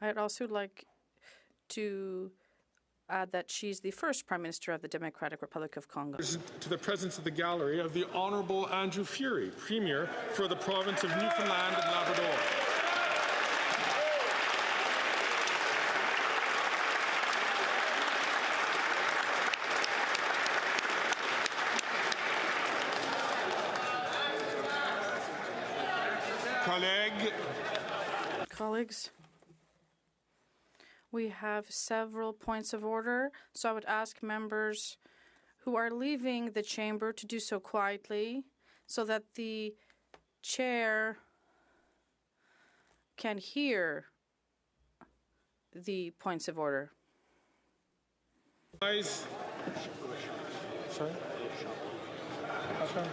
I'd also like to add that she's the first Prime Minister of the Democratic Republic of Congo. To the presence of the gallery of the Honourable Andrew Furey, Premier for the province of Newfoundland and Labrador. Colleagues, we have several points of order, so I would ask members who are leaving the chamber to do so quietly so that the chair can hear the points of order. Guys. Sorry? Okay.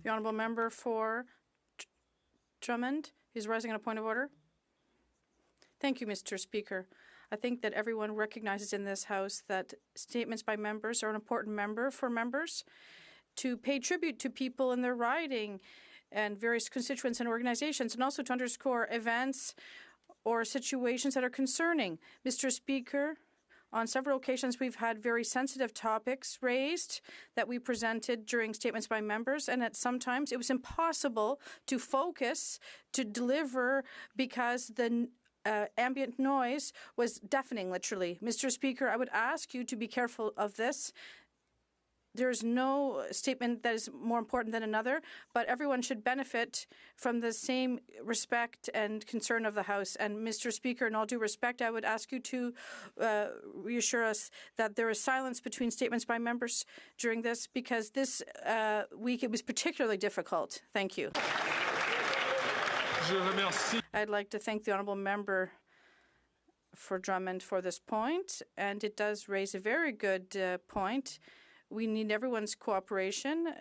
The honourable member for Drummond is rising on a point of order. Thank you, Mr. Speaker. I think that everyone recognizes in this House that statements by members are an important member for members to pay tribute to people in their riding and various constituents and organizations, and also to underscore events or situations that are concerning. Mr. Speaker, on several occasions, we've had very sensitive topics raised that we presented during statements by members, and at sometimes it was impossible to focus, to deliver, because the ambient noise was deafening, literally. Mr. Speaker, I would ask you to be careful of this. There is no statement that is more important than another, but everyone should benefit from the same respect and concern of the House. And Mr. Speaker, in all due respect, I would ask you to reassure us that there is silence between statements by members during this, because this week it was particularly difficult. Thank you. I'd like to thank the honourable member for Drummond for this point, and it does raise a very good point. We need everyone's cooperation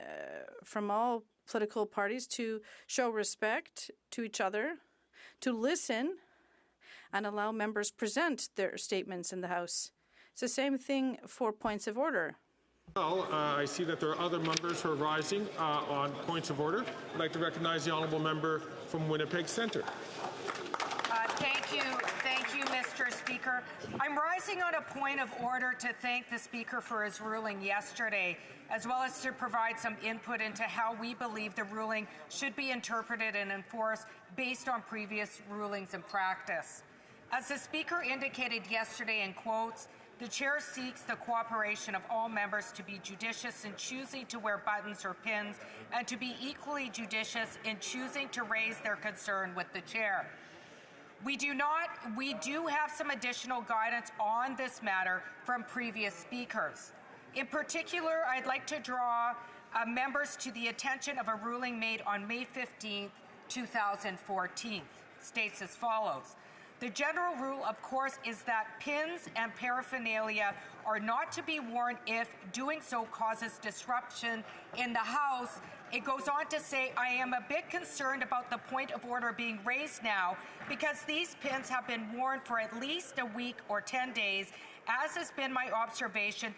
from all political parties to show respect to each other, to listen, and allow members present their statements in the House. It's the same thing for points of order. Well, I see that there are other members who are rising on points of order. I'd like to recognize the honourable member from Winnipeg Centre. Thank you, Mr. Speaker. I'm rising on a point of order to thank the Speaker for his ruling yesterday, as well as to provide some input into how we believe the ruling should be interpreted and enforced based on previous rulings and practice. As the Speaker indicated yesterday in quotes, the Chair seeks the cooperation of all members to be judicious in choosing to wear buttons or pins and to be equally judicious in choosing to raise their concern with the Chair. We do have some additional guidance on this matter from previous speakers. In particular, I'd like to draw members to the attention of a ruling made on May 15, 2014. It states as follows. The general rule, of course, is that pins and paraphernalia are not to be worn if doing so causes disruption in the House. It goes on to say, I am a bit concerned about the point of order being raised now because these pins have been worn for at least a week or 10 days, as has been my observation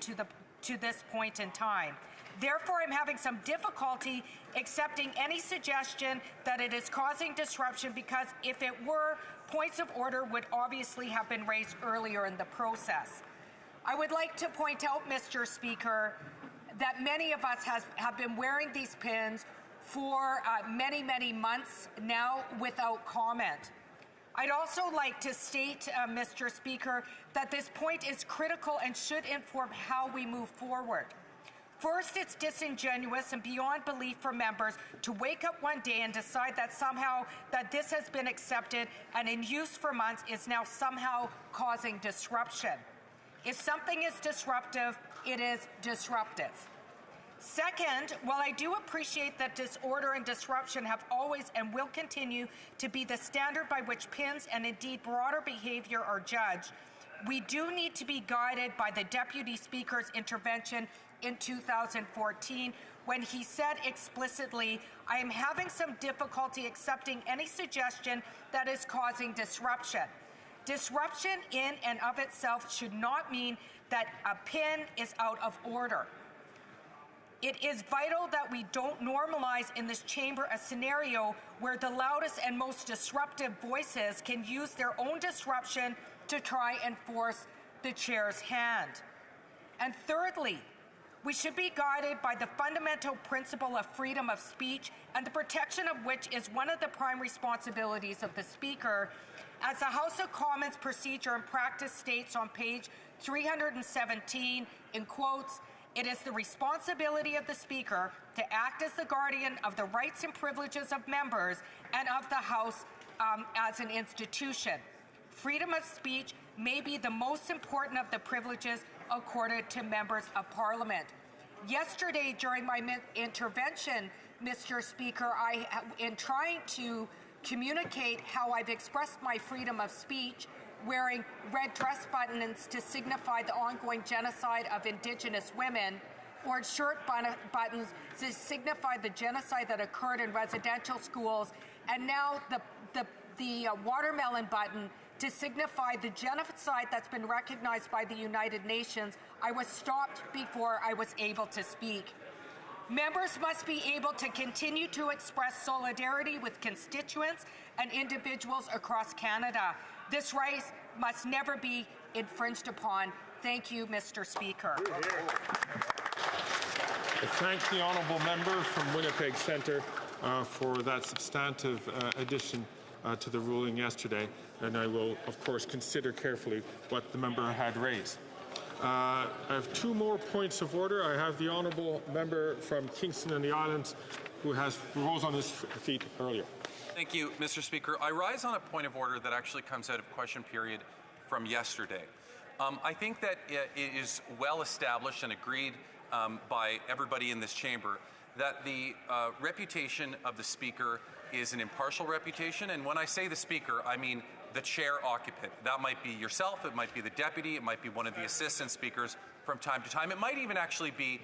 to this point in time. Therefore, I'm having some difficulty accepting any suggestion that it is causing disruption, because if it were, points of order would obviously have been raised earlier in the process. I would like to point out, Mr. Speaker, that many of us have been wearing these pins for many, many months now without comment. I'd also like to state, Mr. Speaker, that this point is critical and should inform how we move forward. First, it's disingenuous and beyond belief for members to wake up one day and decide that somehow that this has been accepted and in use for months is now somehow causing disruption. If something is disruptive, it is disruptive. Second, while I do appreciate that disorder and disruption have always and will continue to be the standard by which pins and indeed broader behavior are judged, we do need to be guided by the Deputy Speaker's intervention in 2014, when he said explicitly, I am having some difficulty accepting any suggestion that is causing disruption. Disruption in and of itself should not mean that a pin is out of order. It is vital that we don't normalize in this chamber a scenario where the loudest and most disruptive voices can use their own disruption to try and force the Chair's hand. And thirdly, we should be guided by the fundamental principle of freedom of speech, and the protection of which is one of the prime responsibilities of the Speaker. As the House of Commons procedure and practice states on page 317, in quotes, "It is the responsibility of the Speaker to act as the guardian of the rights and privileges of members and of the House as an institution. Freedom of speech may be the most important of the privileges accorded to members of Parliament." Yesterday, during my intervention, Mr. Speaker, in trying to communicate how I've expressed my freedom of speech, wearing red dress buttons to signify the ongoing genocide of Indigenous women, or shirt buttons to signify the genocide that occurred in residential schools, and now the watermelon button to signify the genocide that's been recognized by the United Nations, I was stopped before I was able to speak. Members must be able to continue to express solidarity with constituents and individuals across Canada. This right must never be infringed upon. Thank you, Mr. Speaker. I thank the honourable member from Winnipeg Centre for that substantive addition to the ruling yesterday, and I will, of course, consider carefully what the member had raised. I have two more points of order. I have the honourable member from Kingston and the Islands who rose on his feet earlier. Thank you, Mr. Speaker. I rise on a point of order that actually comes out of question period from yesterday. I think that it is well established and agreed by everybody in this chamber that the reputation of the Speaker is an impartial reputation, and when I say the Speaker, I mean the chair occupant. That might be yourself, it might be the deputy, it might be one of the assistant speakers from time to time. It might even actually be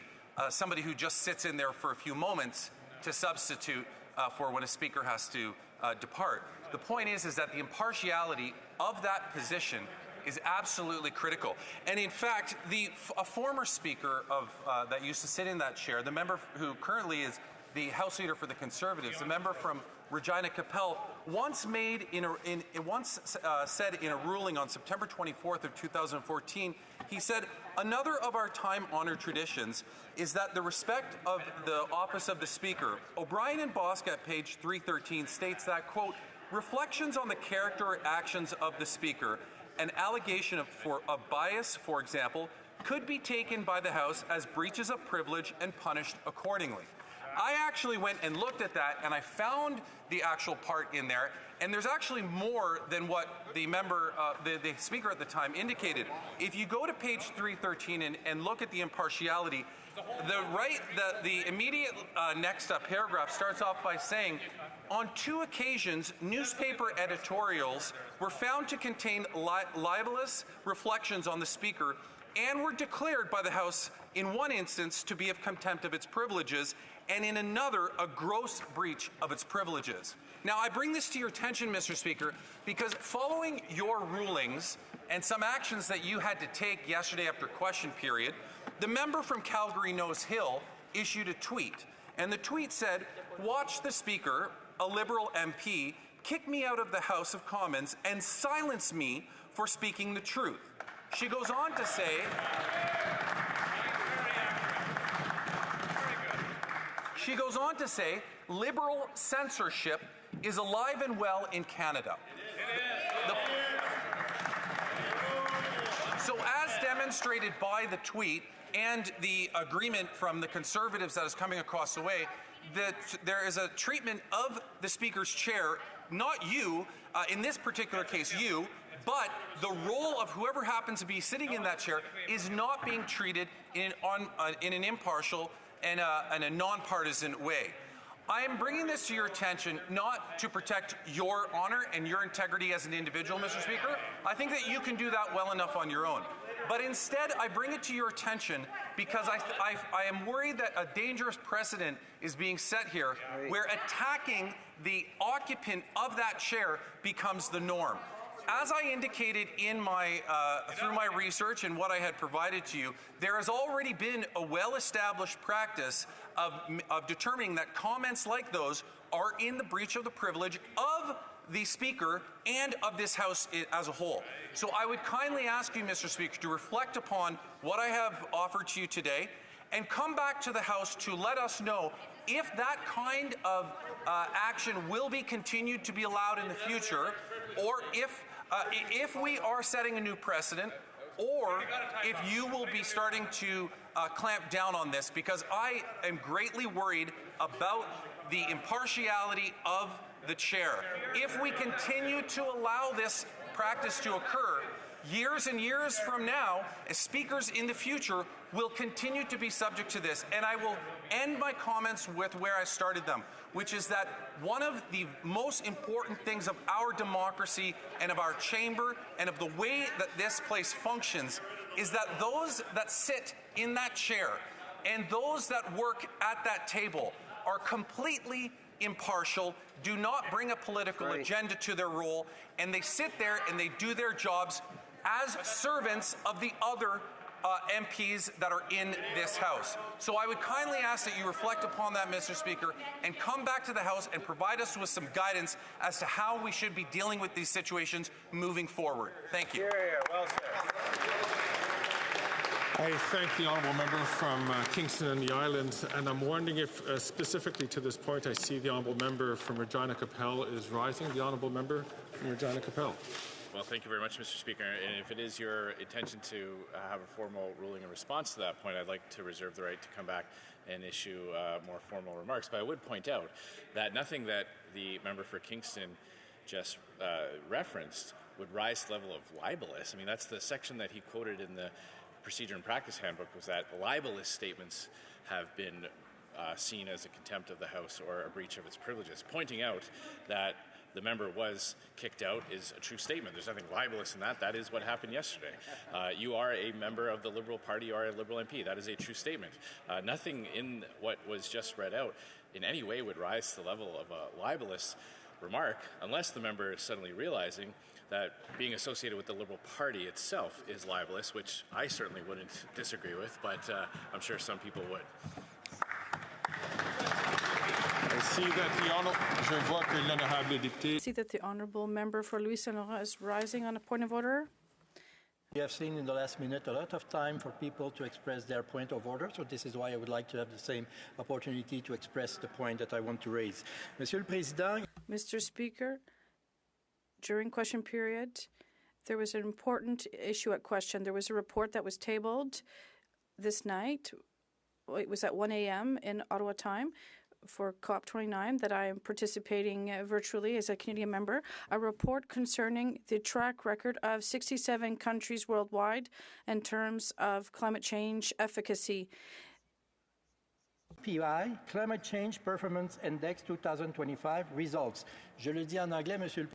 somebody who just sits in there for a few moments to substitute for when a speaker has to depart. The point is that the impartiality of that position is absolutely critical. And in fact, a former speaker that used to sit in that chair, the member who currently is the House Leader for the Conservatives, the member from Regina Capel, once said in a ruling on September 24th of 2014, he said, "Another of our time-honored traditions is that the respect of the office of the Speaker." O'Brien and Bosk at page 313 states that, quote, "Reflections on the character or actions of the Speaker, an allegation of bias, for example, could be taken by the House as breaches of privilege and punished accordingly." I actually went and looked at that, and I found the actual part in there, and there's actually more than what the member, the Speaker at the time indicated. If you go to page 313 and look at the impartiality, the immediate next paragraph starts off by saying, "On 2 occasions, newspaper editorials were found to contain libelous reflections on the Speaker and were declared by the House in one instance to be of contempt of its privileges, and in another a gross breach of its privileges." Now, I bring this to your attention, Mr. Speaker, because following your rulings and some actions that you had to take yesterday after question period, the member from Calgary Nose Hill issued a tweet, and the tweet said, "Watch the Speaker, a Liberal MP, kick me out of the House of Commons and silence me for speaking the truth." She goes on to say, "Liberal censorship is alive and well in Canada." So as demonstrated by the tweet and the agreement from the Conservatives that is coming across the way, that there is a treatment of the Speaker's chair, not you, in this particular case you, but the role of whoever happens to be sitting in that chair is not being treated in an impartial and a nonpartisan way. I am bringing this to your attention not to protect your honor and your integrity as an individual, Mr. Speaker. I think that you can do that well enough on your own. But instead, I bring it to your attention because I am worried that a dangerous precedent is being set here where attacking the occupant of that chair becomes the norm. As I indicated in through my research and what I had provided to you, there has already been a well-established practice of determining that comments like those are in the breach of the privilege of the Speaker and of this House as a whole. So I would kindly ask you, Mr. Speaker, to reflect upon what I have offered to you today and come back to the House to let us know if that kind of action will be continued to be allowed in the future, or if we are setting a new precedent, or if you will be starting to clamp down on this, because I am greatly worried about the impartiality of the chair. If we continue to allow this practice to occur, years and years from now, as speakers in the future will continue to be subject to this. And I will end my comments with where I started them, which is that one of the most important things of our democracy and of our chamber and of the way that this place functions is that those that sit in that chair and those that work at that table are completely impartial, do not bring a political agenda to their role, and they sit there and they do their jobs as servants of the other MPs that are in this House. So I would kindly ask that you reflect upon that, Mr. Speaker, and come back to the House and provide us with some guidance as to how we should be dealing with these situations moving forward. Thank you. Well said. I thank the honourable member from Kingston and the Islands, and I'm wondering if specifically to this point I see the honourable member from Regina Capel is rising. The honourable member from Regina Capel. Well, thank you very much, Mr. Speaker. And if it is your intention to have a formal ruling in response to that point, I'd like to reserve the right to come back and issue more formal remarks. But I would point out that nothing that the member for Kingston just referenced would rise to the level of libelous. I mean, that's the section that he quoted in the Procedure and Practice Handbook, was that libelous statements have been seen as a contempt of the House or a breach of its privileges. Pointing out that the member was kicked out is a true statement. There's nothing libelous in that. That is what happened yesterday. You are a member of the Liberal Party. You are a Liberal MP. That is a true statement. Nothing in what was just read out in any way would rise to the level of a libelous remark, unless the member is suddenly realizing that being associated with the Liberal Party itself is libelous, which I certainly wouldn't disagree with, but I'm sure some people would. I see that the honourable member for Louis Saint Laurent is rising on a point of order. We have seen in the last minute a lot of time for people to express their point of order, so this is why I would like to have the same opportunity to express the point that I want to raise. Monsieur le Président. Mr. Speaker, during question period, there was an important issue at question. There was a report that was tabled this night. It was at 1 a.m. in Ottawa time for COP29 that I am participating virtually as a Canadian member, a report concerning the track record of 67 countries worldwide in terms of climate change efficacy. PI, Climate Change Performance Index 2025 results. Je le dis en anglais, Monsieur le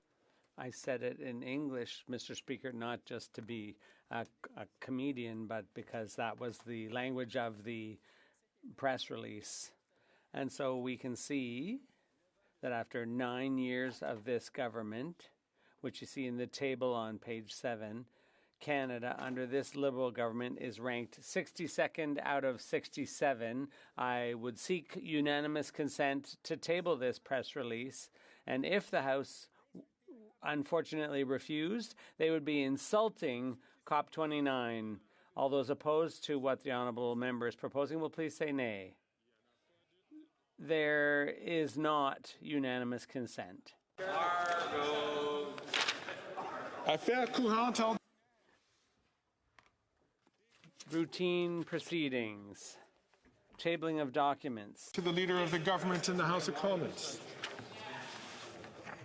I said it in English, Mr. Speaker, not just to be a comedian, but because that was the language of the press release. And so we can see that after 9 years of this government, which you see in the table on page 7, Canada, under this Liberal government, is ranked 62nd out of 67. I would seek unanimous consent to table this press release, and if the House unfortunately refused, they would be insulting COP29. All those opposed to what the honourable member is proposing will please say nay. There is not unanimous consent. Routine proceedings. Tabling of documents. To the Leader of the Government in the House of Commons.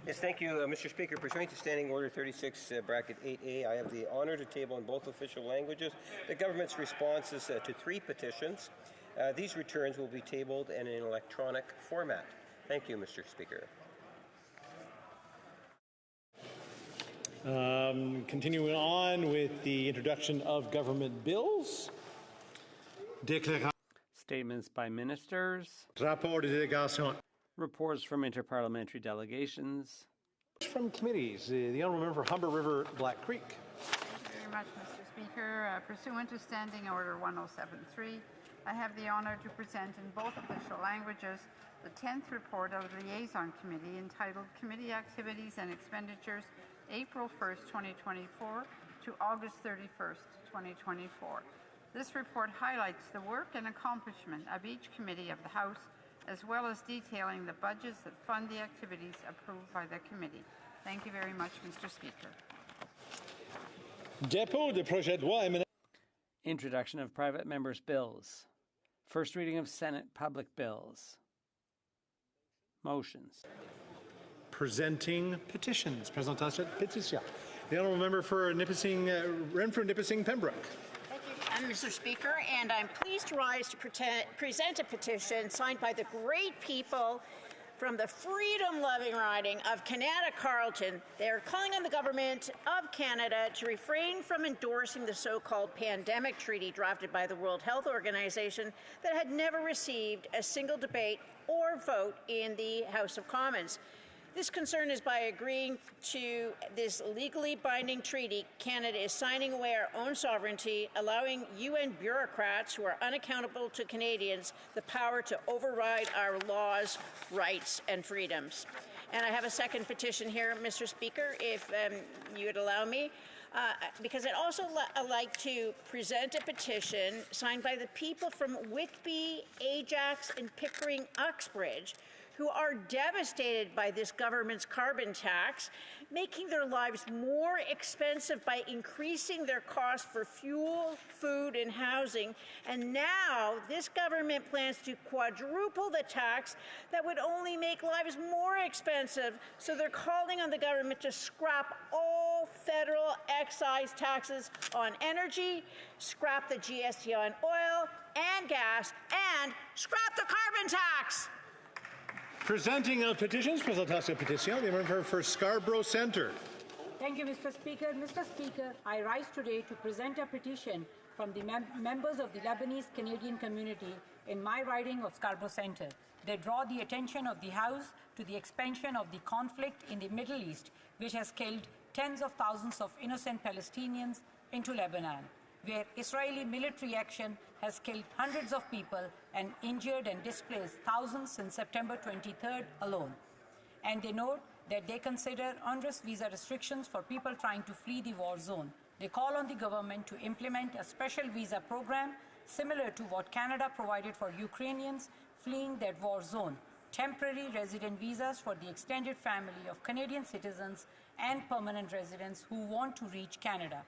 Yes, thank you, Mr. Speaker. Pursuant to Standing Order 36, bracket 8A, I have the honour to table in both official languages the government's responses to 3 petitions. These returns will be tabled in an electronic format. Thank you, Mr. Speaker. Continuing on with the introduction of government bills. Statements by ministers. Rapport de délégation. Reports from interparliamentary delegations. From committees, the Honourable Member for Humber River, Black Creek. Thank you very much, Mr. Speaker. Pursuant to Standing Order 1073, I have the honour to present in both official languages the 10th report of the Liaison Committee entitled Committee Activities and Expenditures April 1st, 2024 to August 31st, 2024. This report highlights the work and accomplishment of each committee of the House, as well as detailing the budgets that fund the activities approved by the committee. Thank you very much, Mr. Speaker. Dépôt de projet de loi émanant. Introduction of private members' bills. First reading of Senate public bills. Motions. Presenting petitions. Présentation de pétition. The honourable member for Nipissing, Renfrew-Nipissing, Pembroke. Thank you, Mr. Speaker, and I'm pleased to rise to present a petition signed by the great people from the freedom-loving riding of Canada-Carleton. They're calling on the Government of Canada to refrain from endorsing the so-called pandemic treaty drafted by the World Health Organization that had never received a single debate or vote in the House of Commons. This concern is by agreeing to this legally binding treaty, Canada is signing away our own sovereignty, allowing UN bureaucrats who are unaccountable to Canadians the power to override our laws, rights, and freedoms. And I have a second petition here, Mr. Speaker, if you would allow me, because I'd also like to present a petition signed by the people from Whitby, Ajax, and Pickering, Uxbridge, who are devastated by this government's carbon tax, making their lives more expensive by increasing their costs for fuel, food, and housing. And now this government plans to quadruple the tax that would only make lives more expensive. So they're calling on the government to scrap all federal excise taxes on energy, scrap the GST on oil and gas, and scrap the carbon tax. Presenting petitions, présentation de pétition, the member for Scarborough Centre. Thank you, Mr. Speaker. Mr. Speaker, I rise today to present a petition from the members of the Lebanese Canadian community in my riding of Scarborough Centre. They draw the attention of the House to the expansion of the conflict in the Middle East, which has killed tens of thousands of innocent Palestinians into Lebanon, where Israeli military action has killed hundreds of people and injured and displaced thousands since September 23rd alone. And they note that they consider onerous visa restrictions for people trying to flee the war zone. They call on the government to implement a special visa program similar to what Canada provided for Ukrainians fleeing that war zone, temporary resident visas for the extended family of Canadian citizens and permanent residents who want to reach Canada,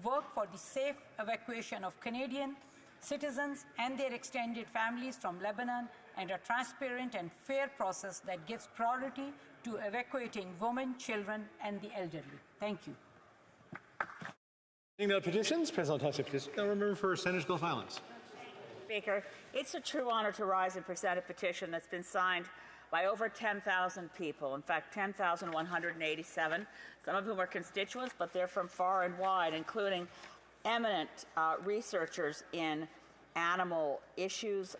work for the safe evacuation of Canadian citizens and their extended families from Lebanon, and a transparent and fair process that gives priority to evacuating women, children, and the elderly. Thank you. Petitions, présentation de pétition, the member for Saanich Gulf Islands. Speaker, it's a true honor to rise and present a petition that's been signed by over 10,000 people. In fact, 10,187, some of whom are constituents, but they're from far and wide, including eminent researchers in animal issues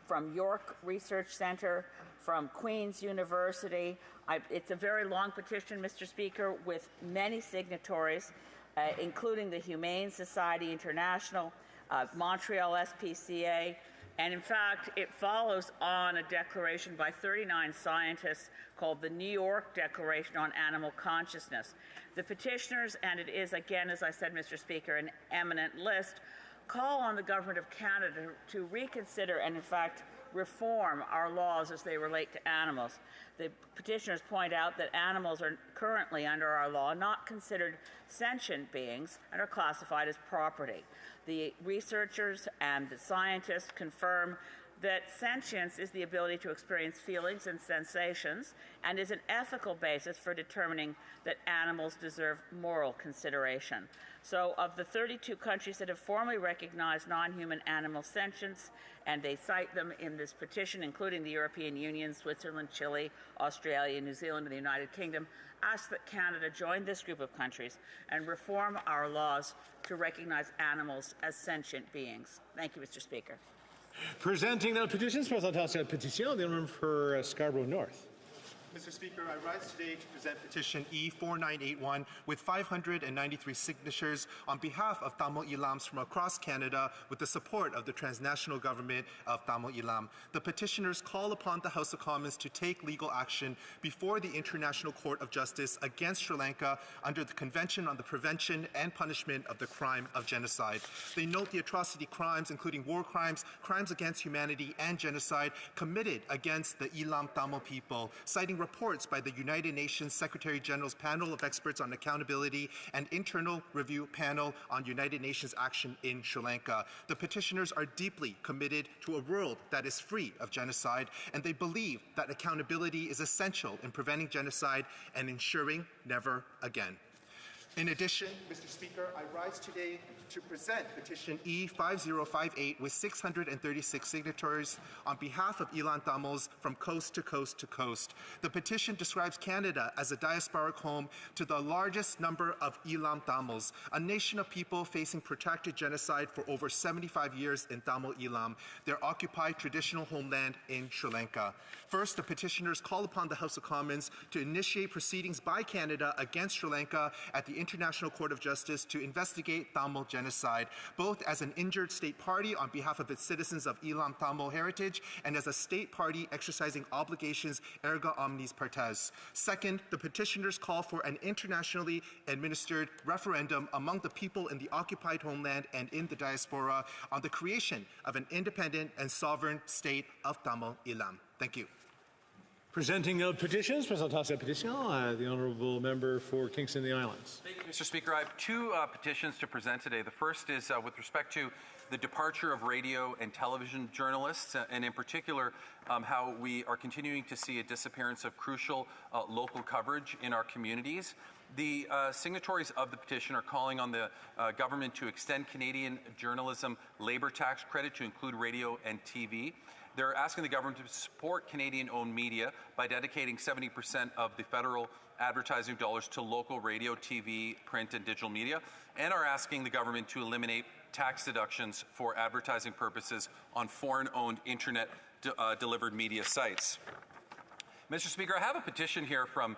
from York Research Center, from Queen's University. It's a very long petition, Mr. Speaker, with many signatories, including the Humane Society International, Montreal SPCA, and in fact, it follows on a declaration by 39 scientists called the New York Declaration on Animal Consciousness. The petitioners, and it is, again, as I said, Mr. Speaker, an eminent list, call on the Government of Canada to reconsider and, in fact, reform our laws as they relate to animals. The petitioners point out that animals are currently, under our law, not considered sentient beings and are classified as property. The researchers and the scientists confirm that sentience is the ability to experience feelings and sensations and is an ethical basis for determining that animals deserve moral consideration. So of the 32 countries that have formally recognized non-human animal sentience, and they cite them in this petition, including the European Union, Switzerland, Chile, Australia, New Zealand, and the United Kingdom, ask that Canada join this group of countries and reform our laws to recognize animals as sentient beings. Thank you, Mr. Speaker. Presenting now petitions, présentation de pétition, the member for Scarborough North. Mr. Speaker, I rise today to present petition E4981 with 593 signatures on behalf of Tamil Ilams from across Canada with the support of the transnational government of Tamil Ilam. The petitioners call upon the House of Commons to take legal action before the International Court of Justice against Sri Lanka under the Convention on the Prevention and Punishment of the Crime of Genocide. They note the atrocity crimes, including war crimes, crimes against humanity, and genocide committed against the Ilam Tamil people, citing reports by the United Nations Secretary General's Panel of Experts on Accountability and Internal Review Panel on United Nations Action in Sri Lanka. The petitioners are deeply committed to a world that is free of genocide, and they believe that accountability is essential in preventing genocide and ensuring never again. In addition, Mr. Speaker, I rise today to present petition E5058 with 636 signatories on behalf of Ilan Tamils from coast to coast to coast. The petition describes Canada as a diasporic home to the largest number of Ilam Tamils, a nation of people facing protracted genocide for over 75 years in Tamil Ilam, their occupied traditional homeland in Sri Lanka. First, the petitioners call upon the House of Commons to initiate proceedings by Canada against Sri Lanka at the International Court of Justice to investigate Tamil genocide, both as an injured state party on behalf of its citizens of Ilam Tamil heritage and as a state party exercising obligations erga omnes partes. Second, the petitioners call for an internationally administered referendum among the people in the occupied homeland and in the diaspora on the creation of an independent and sovereign state of Tamil Ilam. Thank you. Presenting the petitions, Présentation Petition, the Honourable Member for Kingston and the Islands. Thank you, Mr. Speaker. I have two petitions to present today. The first is with respect to the departure of radio and television journalists, and in particular, how we are continuing to see a disappearance of crucial local coverage in our communities. The signatories of the petition are calling on the government to extend Canadian journalism labour tax credit to include radio and TV. They're asking the government to support Canadian-owned media by dedicating 70% of the federal advertising dollars to local radio, TV, print, and digital media, and are asking the government to eliminate tax deductions for advertising purposes on foreign-owned internet-delivered media sites. Mr. Speaker, I have a petition here from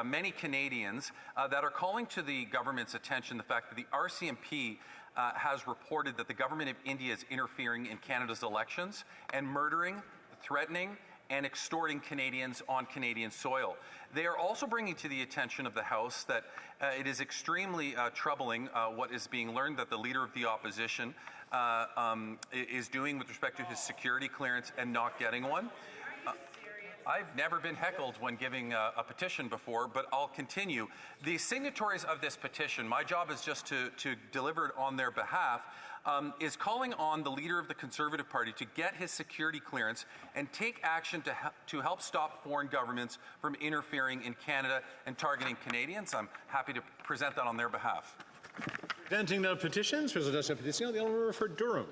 many Canadians that are calling to the government's attention the fact that the RCMP has reported that the government of India is interfering in Canada's elections and murdering, threatening, and extorting Canadians on Canadian soil. They are also bringing to the attention of the House that it is extremely troubling what is being learned that the Leader of the Opposition is doing with respect to his security clearance and not getting one. I've never been heckled when giving a petition before, but I'll continue. The signatories of this petition, my job is just to deliver it on their behalf, is calling on the leader of the Conservative Party to get his security clearance and take action to help stop foreign governments from interfering in Canada and targeting Canadians. I'm happy to present that on their behalf. Presenting the petitions, Présentation Petition, the Honourable for Durham.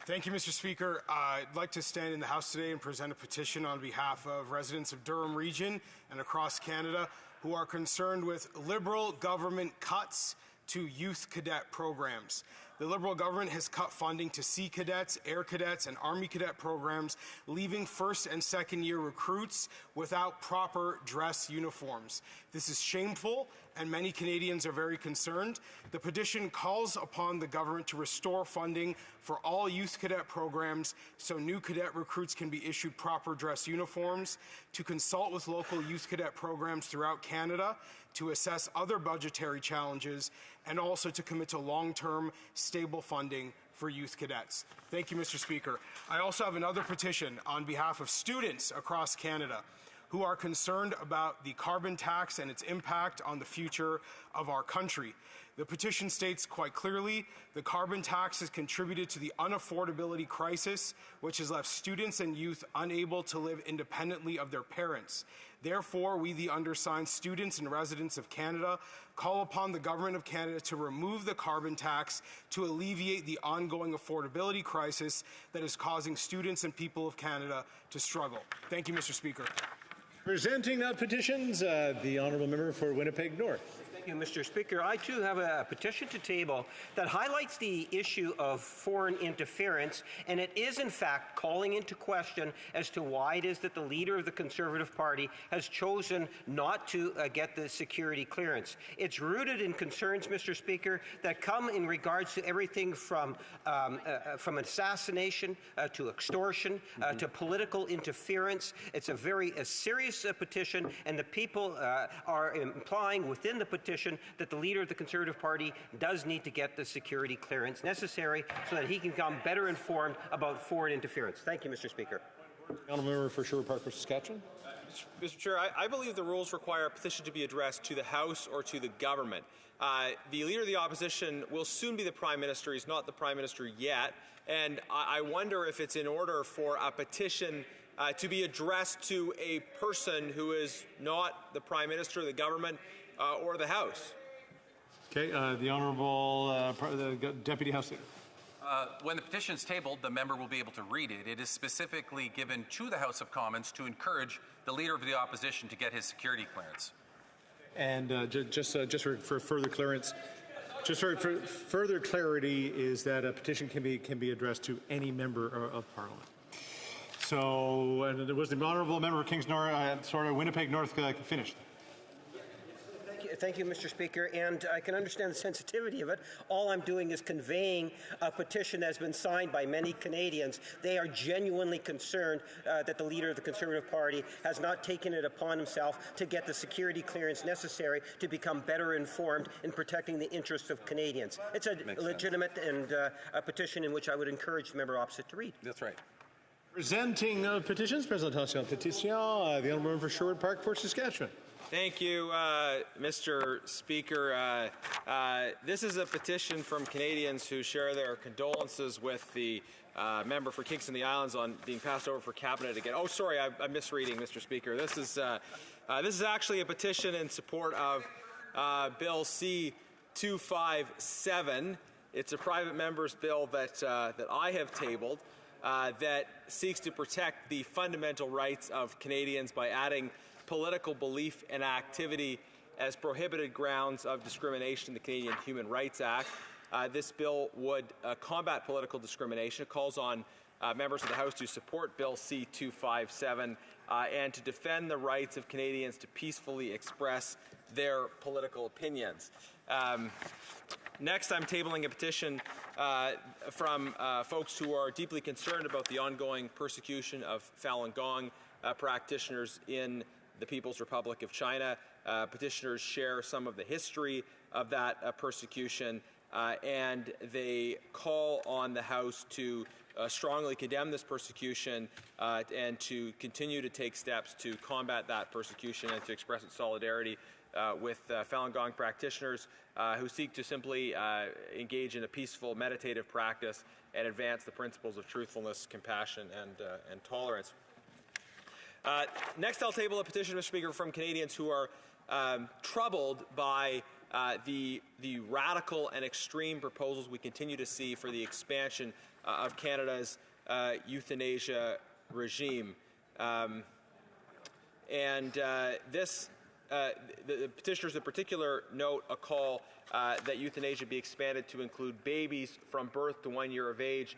Thank you, Mr. Speaker. I'd like to stand in the House today and present a petition on behalf of residents of Durham Region and across Canada who are concerned with Liberal government cuts to youth cadet programs. The Liberal government has cut funding to Sea Cadets, Air Cadets, and Army Cadet programs, leaving first and second year recruits without proper dress uniforms. This is shameful, and many Canadians are very concerned. The petition calls upon the government to restore funding for all youth cadet programs so new cadet recruits can be issued proper dress uniforms, to consult with local youth cadet programs throughout Canada, to assess other budgetary challenges, and also to commit to long-term, stable funding for youth cadets. Thank you, Mr. Speaker. I also have another petition on behalf of students across Canada who are concerned about the carbon tax and its impact on the future of our country. The petition states quite clearly, the carbon tax has contributed to the unaffordability crisis, which has left students and youth unable to live independently of their parents. Therefore, we, the undersigned students and residents of Canada, call upon the Government of Canada to remove the carbon tax to alleviate the ongoing affordability crisis that is causing students and people of Canada to struggle. Thank you, Mr. Speaker. Presenting the petitions, the Honourable Member for Winnipeg North. Thank you, Mr. Speaker. I too have a petition to table that highlights the issue of foreign interference, and it is in fact calling into question as to why it is that the leader of the Conservative Party has chosen not to get the security clearance. It's rooted in concerns, Mr. Speaker, that come in regards to everything from assassination to extortion to political interference. It's a very serious petition, and the people are implying within the petition that the leader of the Conservative Party does need to get the security clearance necessary so that he can become better informed about foreign interference. Thank you, Mr. Speaker. Honourable Member for Sherwood Park, Saskatchewan. Mr. Chair, I believe the rules require a petition to be addressed to the House or to the government. The Leader of the Opposition will soon be the Prime Minister. He's not the Prime Minister yet. And I wonder if it's in order for a petition to be addressed to a person who is not the Prime Minister, the government, or the House. Okay, the Honourable the Deputy House Leader. When the petition is tabled, the member will be able to read it. It is specifically given to the House of Commons to encourage the Leader of the Opposition to get his security clearance. And just for further clearance, just for further clarity, is that a petition can be addressed to any member of Parliament. So, and it was the Honourable Member of Kings North, Winnipeg North finished. Thank you, Mr. Speaker, and I can understand the sensitivity of it. All I'm doing is conveying a petition that has been signed by many Canadians. They are genuinely concerned that the leader of the Conservative Party has not taken it upon himself to get the security clearance necessary to become better informed in protecting the interests of Canadians. It's a legitimate and a petition in which I would encourage the member opposite to read. That's right. Presenting petitions, Présentation Petition, the Honourable Member for Sherwood Park, Fort Saskatchewan. Thank you, Mr. Speaker. This is a petition from Canadians who share their condolences with the member for Kingston the Islands on being passed over for cabinet again. Oh, sorry, I'm misreading, Mr. Speaker. This is actually a petition in support of Bill C-257. It's a private member's bill that I have tabled that seeks to protect the fundamental rights of Canadians by adding political belief and activity as prohibited grounds of discrimination in the Canadian Human Rights Act. This bill would combat political discrimination. It calls on members of the House to support Bill C-257 and to defend the rights of Canadians to peacefully express their political opinions. Next, I'm tabling a petition from folks who are deeply concerned about the ongoing persecution of Falun Gong practitioners in the People's Republic of China. Petitioners share some of the history of that persecution, and they call on the House to strongly condemn this persecution and to continue to take steps to combat that persecution and to express its solidarity with Falun Gong practitioners who seek to simply engage in a peaceful meditative practice and advance the principles of truthfulness, compassion, and tolerance. Next, I'll table a petition, Mr. Speaker, from Canadians who are troubled by the radical and extreme proposals we continue to see for the expansion of Canada's euthanasia regime. The petitioners in particular note a call that euthanasia be expanded to include babies from birth to 1 year of age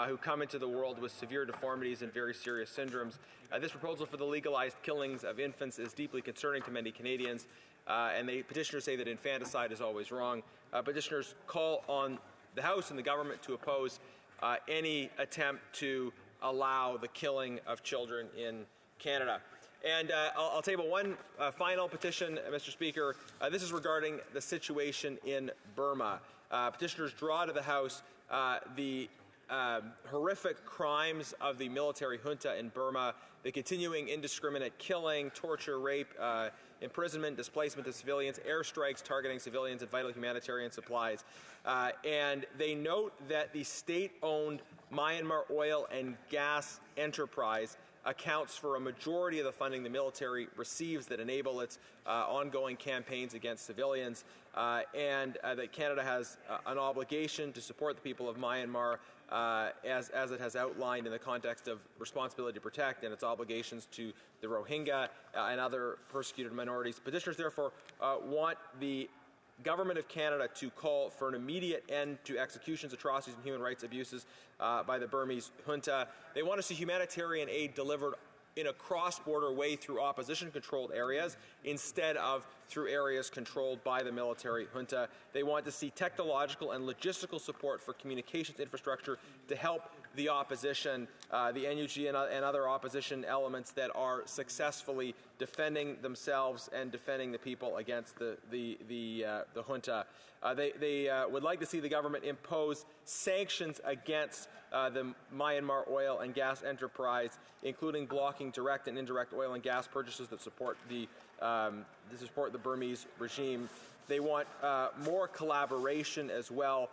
who come into the world with severe deformities and very serious syndromes. This proposal for the legalized killings of infants is deeply concerning to many Canadians, and the petitioners say that infanticide is always wrong. Petitioners call on the House and the government to oppose any attempt to allow the killing of children in Canada. And I'll table one final petition, Mr. Speaker. This is regarding the situation in Burma. Petitioners draw to the House the horrific crimes of the military junta in Burma, the continuing indiscriminate killing, torture, rape, imprisonment, displacement of civilians, airstrikes targeting civilians and vital humanitarian supplies. And they note that the state-owned Myanmar oil and gas enterprise accounts for a majority of the funding the military receives that enable its ongoing campaigns against civilians, and that Canada has an obligation to support the people of Myanmar as it has outlined in the context of responsibility to protect and its obligations to the Rohingya and other persecuted minorities. Petitioners therefore want the Government of Canada to call for an immediate end to executions, atrocities, and human rights abuses by the Burmese junta. They want to see humanitarian aid delivered in a cross-border way through opposition-controlled areas instead of through areas controlled by the military junta. They want to see technological and logistical support for communications infrastructure to help the opposition, the NUG and other opposition elements that are successfully defending themselves and defending the people against the junta. They would like to see the government impose sanctions against the Myanmar oil and gas enterprise, including blocking direct and indirect oil and gas purchases that support the Burmese regime. They want more collaboration as well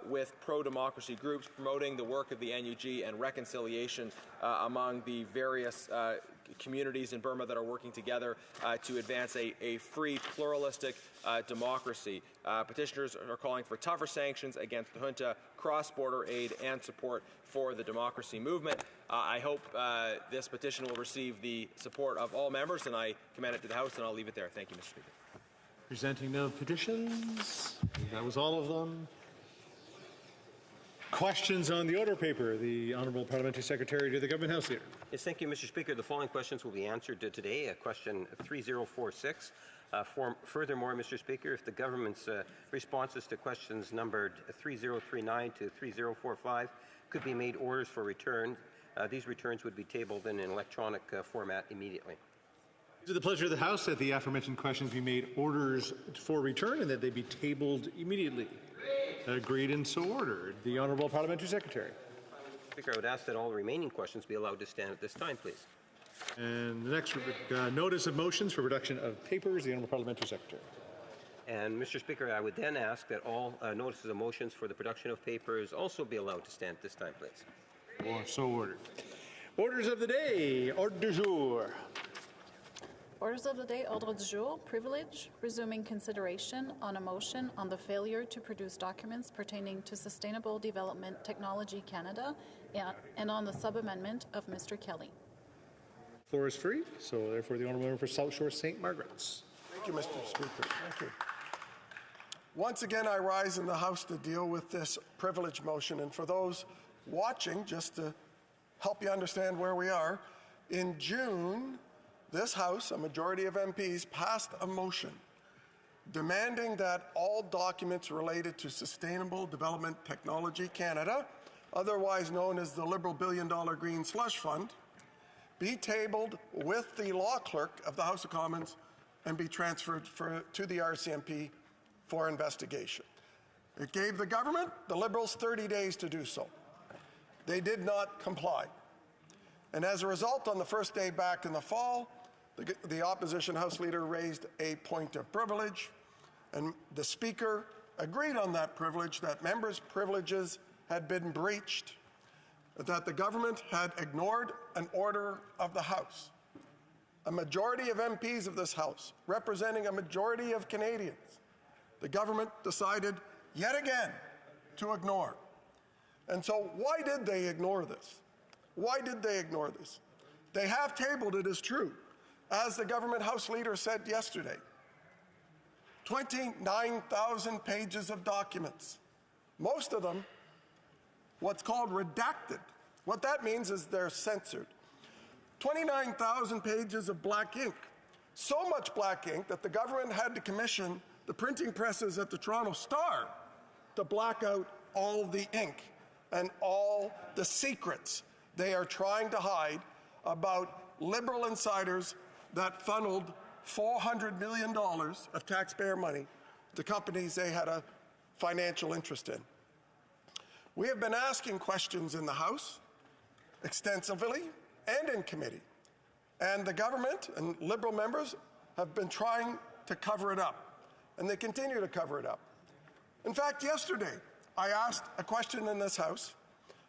with pro-democracy groups, promoting the work of the NUG and reconciliation among the various communities in Burma that are working together to advance a free, pluralistic democracy. Petitioners are calling for tougher sanctions against the junta, cross-border aid, and support for the democracy movement. I hope this petition will receive the support of all members, and I commend it to the House, and I'll leave it there. Thank you, Mr. Speaker. Presenting no petitions. That was all of them. Questions on the order paper. The Honourable Parliamentary Secretary to the Government House Leader. Yes, thank you, Mr. Speaker. The following questions will be answered today. Question 3046. Furthermore, Mr. Speaker, if the government's responses to questions numbered 3039 to 3045 could be made orders for return, these returns would be tabled in an electronic format immediately. It is the pleasure of the House that the aforementioned questions be made orders for return and that they be tabled immediately. Agreed and so ordered. The Honourable Parliamentary Secretary. Speaker, I would ask that all remaining questions be allowed to stand at this time, please. And the next notice of motions for production of papers, the Honourable Parliamentary Secretary. And Mr. Speaker, I would then ask that all notices of motions for the production of papers also be allowed to stand at this time, please. Or so ordered. Orders of the day. Ordre du jour. Orders of the day, ordre du jour, privilege, resuming consideration on a motion on the failure to produce documents pertaining to Sustainable Development Technology Canada and on the sub-amendment of Mr. Kelly. Floor is free, so therefore the Honourable Member for South Shore St. Margaret's. Thank you, Mr. Speaker. Thank you. Once again, I rise in the House to deal with this privilege motion, and for those watching, just to help you understand where we are, in June, this House, a majority of MPs, passed a motion demanding that all documents related to Sustainable Development Technology Canada, otherwise known as the Liberal billion-dollar Green Slush Fund, be tabled with the law clerk of the House of Commons and be transferred to the RCMP for investigation. It gave the government, the Liberals, 30 days to do so. They did not comply. And as a result, on the first day back in the fall, the opposition House Leader raised a point of privilege, and the Speaker agreed on that privilege, that members' privileges had been breached, that the government had ignored an order of the House. A majority of MPs of this House, representing a majority of Canadians, the government decided yet again to ignore. And so why did they ignore this? Why did they ignore this? They have tabled it, is true. As the government House Leader said yesterday, 29,000 pages of documents, most of them what's called redacted. What that means is they're censored. 29,000 pages of black ink. So much black ink that the government had to commission the printing presses at the Toronto Star to black out all the ink and all the secrets they are trying to hide about Liberal insiders that funneled $400 million of taxpayer money to companies they had a financial interest in. We have been asking questions in the House extensively and in committee, and the government and Liberal members have been trying to cover it up, and they continue to cover it up. In fact, yesterday, I asked a question in this House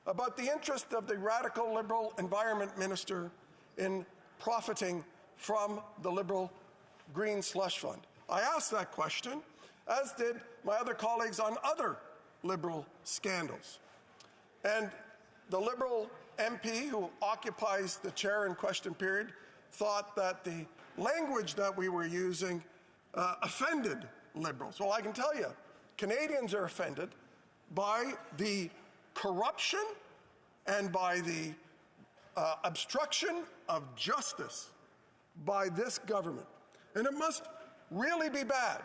about the interest of the radical Liberal Environment Minister in profiting from the Liberal Green Slush Fund. I asked that question, as did my other colleagues on other Liberal scandals. And the Liberal MP who occupies the chair in question period thought that the language that we were using offended Liberals. Well, I can tell you, Canadians are offended by the corruption and by the obstruction of justice by this government. And it must really be bad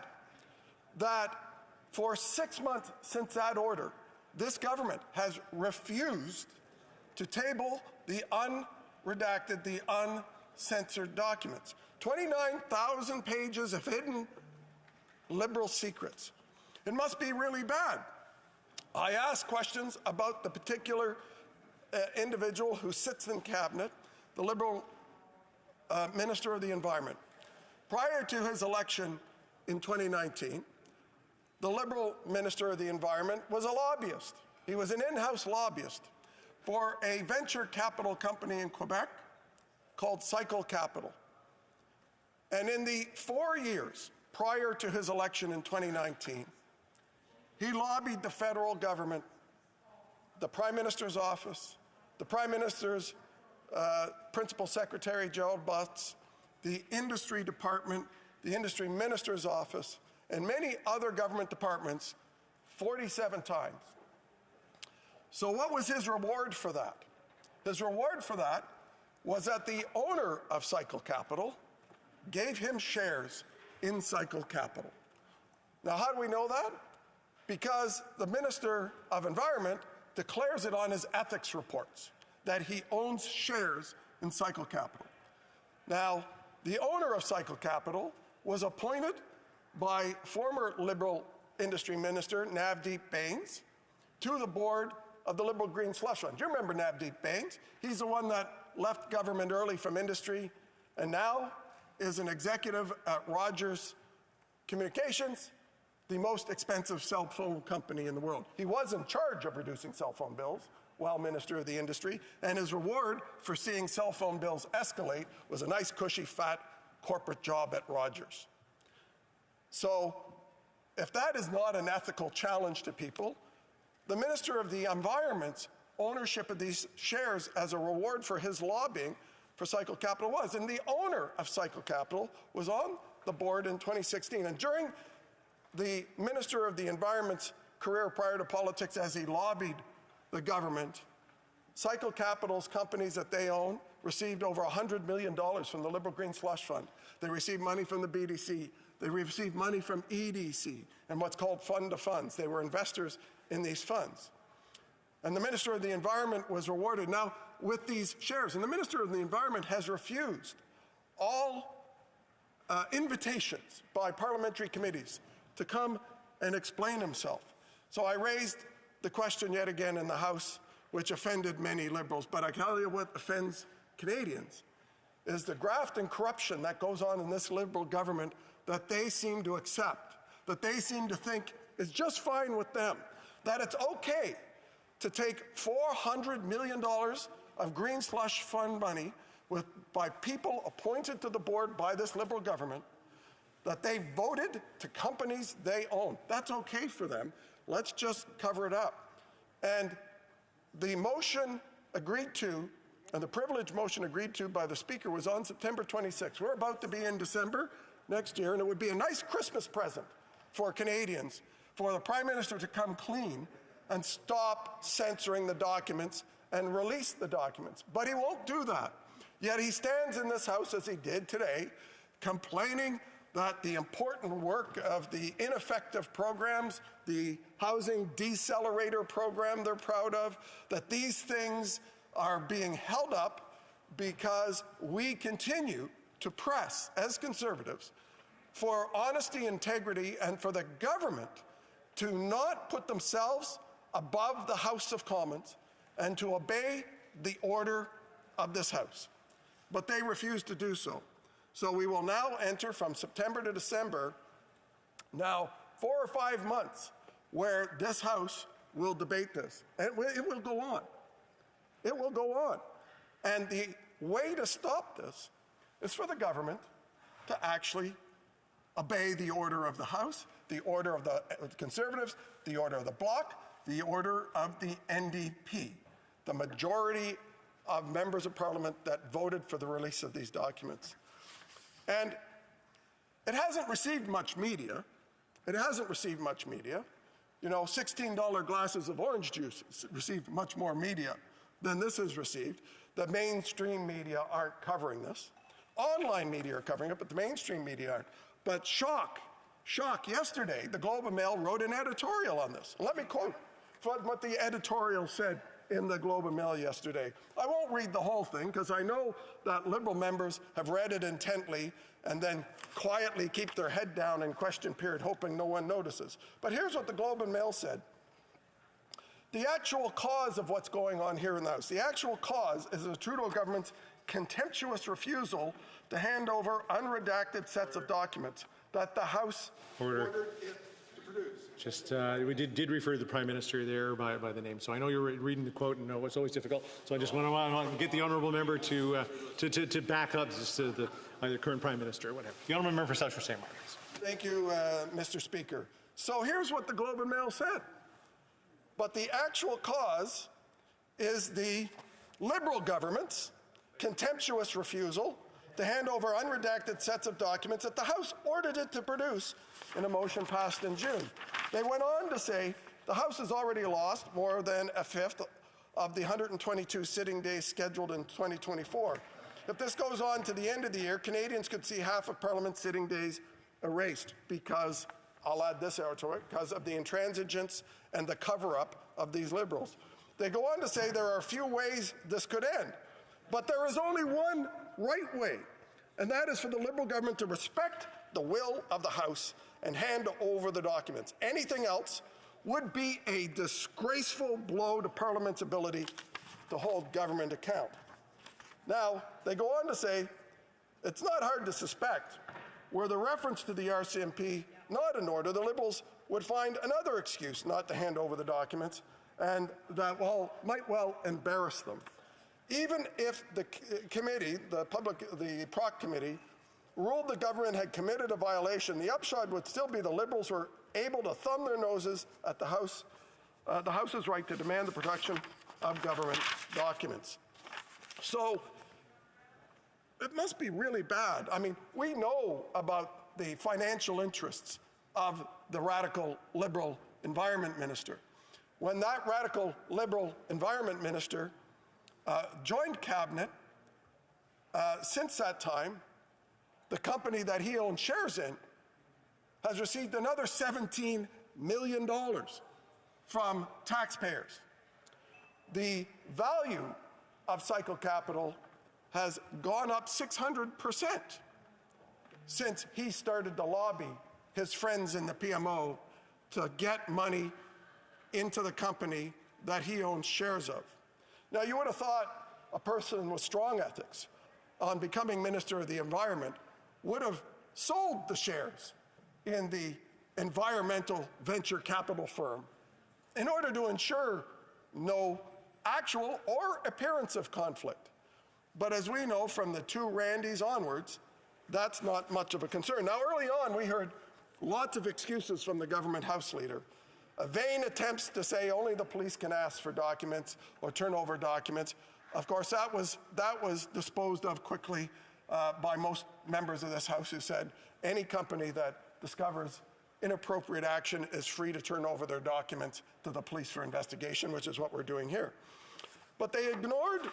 that for 6 months since that order, this government has refused to table the unredacted, the uncensored documents. 29,000 pages of hidden Liberal secrets. It must be really bad. I asked questions about the particular individual who sits in cabinet, the Liberal Minister of the Environment. Prior to his election in 2019, the Liberal Minister of the Environment was a lobbyist. He was an in-house lobbyist for a venture capital company in Quebec called Cycle Capital. And in the 4 years prior to his election in 2019, he lobbied the federal government, the Prime Minister's office, the Prime Minister's Principal Secretary, Gerald Butts, the Industry Department, the Industry Minister's office, and many other government departments 47 times. So what was his reward for that? His reward for that was that the owner of Cycle Capital gave him shares in Cycle Capital. Now, how do we know that? Because the Minister of Environment declares it on his ethics reports that he owns shares in Cycle Capital. Now, the owner of Cycle Capital was appointed by former Liberal Industry Minister Navdeep Bains to the board of the Liberal Green Slush Fund. Do you remember Navdeep Bains? He's the one that left government early from industry and now is an executive at Rogers Communications, the most expensive cell phone company in the world. He was in charge of reducing cell phone bills while Minister of the Industry, and his reward for seeing cell phone bills escalate was a nice, cushy, fat corporate job at Rogers. So, if that is not an ethical challenge to people, the Minister of the Environment's ownership of these shares as a reward for his lobbying for Cycle Capital was. And the owner of Cycle Capital was on the board in 2016. And during the Minister of the Environment's career prior to politics as he lobbied the government, Cycle Capital's companies that they own received over $100 million from the Liberal Green Slush Fund. They received money from the BDC. They received money from EDC and what's called fund of funds. They were investors in these funds. And the Minister of the Environment was rewarded now with these shares. And the Minister of the Environment has refused all invitations by parliamentary committees to come and explain himself. So I raised the question yet again in the House, which offended many Liberals. But I tell you what offends Canadians is the graft and corruption that goes on in this Liberal government that they seem to accept, that they seem to think is just fine with them, that it's okay to take $400 million of Green Slush Fund money by people appointed to the board by this Liberal government, that they voted to companies they own. That's okay for them. Let's just cover it up. And the motion agreed to, and the privilege motion agreed to by the Speaker was on September 26th. We're about to be in December next year, and it would be a nice Christmas present for Canadians for the Prime Minister to come clean and stop censoring the documents and release the documents. But he won't do that. Yet he stands in this House, as he did today, complaining that the important work of the ineffective programs, the housing decelerator program they're proud of, that these things are being held up because we continue to press, as Conservatives, for honesty, integrity, and for the government to not put themselves above the House of Commons and to obey the order of this House. But they refuse to do so. So we will now enter from September to December, now 4 or 5 months, where this House will debate this. And it will go on. It will go on. And the way to stop this is for the government to actually obey the order of the House, the order of the Conservatives, the order of the Bloc, the order of the NDP, the majority of members of Parliament that voted for the release of these documents. And it hasn't received much media. It hasn't received much media. You know, $16 glasses of orange juice received much more media than this has received. The mainstream media aren't covering this. Online media are covering it, but the mainstream media aren't. But shock, yesterday, the Globe and Mail wrote an editorial on this. Let me quote what the editorial said in the Globe and Mail yesterday. I won't read the whole thing because I know that Liberal members have read it intently and then quietly keep their head down in question period, hoping no one notices. But here's what the Globe and Mail said. The actual cause of what's going on here in the House, the actual cause is the Trudeau government's contemptuous refusal to hand over unredacted sets of documents that the House ordered it to produce. Just, we did refer to the Prime Minister there by the name. So I know you're reading the quote, and it's always difficult. So I just want to get the honourable member to back up just to the either current Prime Minister or whatever. The honourable member for South St. Martin's. Thank you, Mr. Speaker. So here's what the Globe and Mail said. But the actual cause is the Liberal government's contemptuous refusal to hand over unredacted sets of documents that the House ordered it to produce in a motion passed in June. They went on to say the House has already lost more than a fifth of the 122 sitting days scheduled in 2024. If this goes on to the end of the year, Canadians could see half of Parliament's sitting days erased because, I'll add this out to it, because of the intransigence and the cover-up of these Liberals. They go on to say there are a few ways this could end, but there is only one right way, and that is for the Liberal government to respect the will of the House and hand over the documents. Anything else would be a disgraceful blow to Parliament's ability to hold government account. Now, they go on to say, it's not hard to suspect, were the reference to the RCMP not in order, the Liberals would find another excuse not to hand over the documents, and that might well embarrass them. Even if the committee, the Proc Committee, ruled the government had committed a violation, the upshot would still be the Liberals were able to thumb their noses at the House's right to demand the production of government documents. So it must be really bad. I mean, we know about the financial interests of the radical Liberal Environment Minister. When that radical Liberal Environment Minister joined Cabinet, since that time, the company that he owns shares in has received another $17 million from taxpayers. The value of Cycle Capital has gone up 600% since he started to lobby his friends in the PMO to get money into the company that he owns shares of. Now, you would have thought a person with strong ethics on becoming Minister of the Environment would have sold the shares in the environmental venture capital firm in order to ensure no actual or appearance of conflict. But as we know from the two Randys onwards, that's not much of a concern. Now, early on, we heard lots of excuses from the government House Leader. Vain attempts to say only the police can ask for documents or turn over documents. Of course, that was disposed of quickly by most members of this House who said any company that discovers inappropriate action is free to turn over their documents to the police for investigation, which is what we're doing here. But they ignored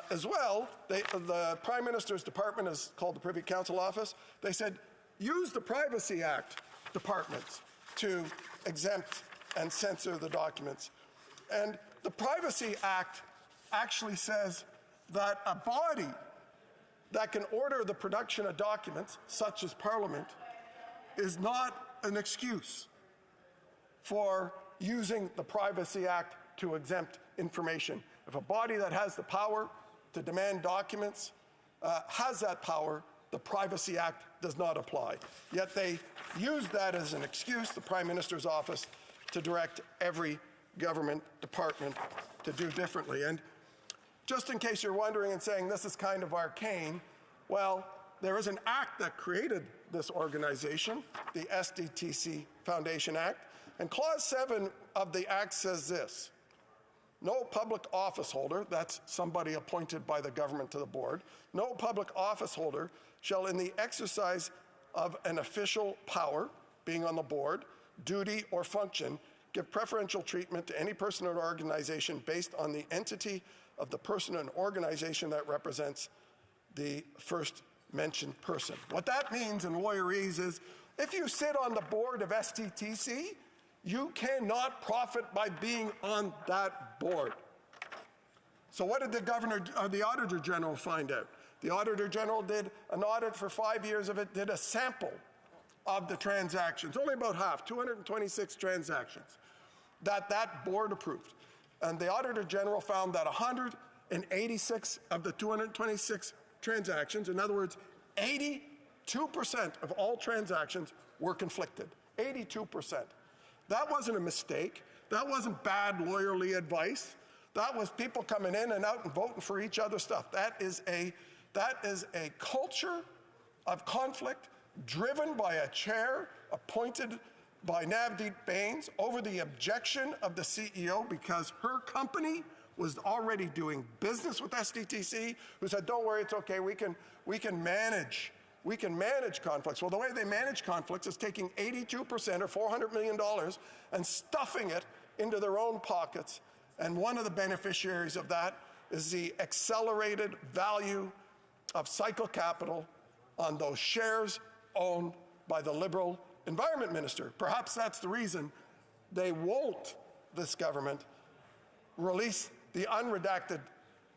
as well, the Prime Minister's department is called the Privy Council Office. They said, use the Privacy Act departments to exempt and censor the documents. And the Privacy Act actually says that a body that can order the production of documents, such as Parliament, is not an excuse for using the Privacy Act to exempt information. If a body that has the power to demand documents has that power, the Privacy Act does not apply. Yet they use that as an excuse, the Prime Minister's office, to direct every government department to do differently. And just in case you're wondering and saying this is kind of arcane, well, there is an act that created this organization, the SDTC Foundation Act, and Clause 7 of the Act says this: no public office holder, that's somebody appointed by the government to the board, no public office holder shall in the exercise of an official power, being on the board, duty, or function, give preferential treatment to any person or organization based on the entity of the person and organization that represents the first mentioned person. What that means in lawyerese is if you sit on the board of STTC, you cannot profit by being on that board. So what did the Auditor General find out? The Auditor General did an audit for 5 years of it, did a sample of the transactions, only about half, 226 transactions, that board approved. And the Auditor General found that 186 of the 226 transactions, in other words, 82% of all transactions were conflicted. 82%. That wasn't a mistake. That wasn't bad lawyerly advice. That was people coming in and out and voting for each other's stuff. That is a culture of conflict driven by a chair appointed by Navdeep Bains over the objection of the CEO because her company was already doing business with STTC, who said, don't worry, it's okay, we can manage conflicts. Well, the way they manage conflicts is taking 82% or $400 million and stuffing it into their own pockets. And one of the beneficiaries of that is the accelerated value of Cycle Capital on those shares owned by the Liberal Environment Minister. Perhaps that's the reason they won't, this government, release the unredacted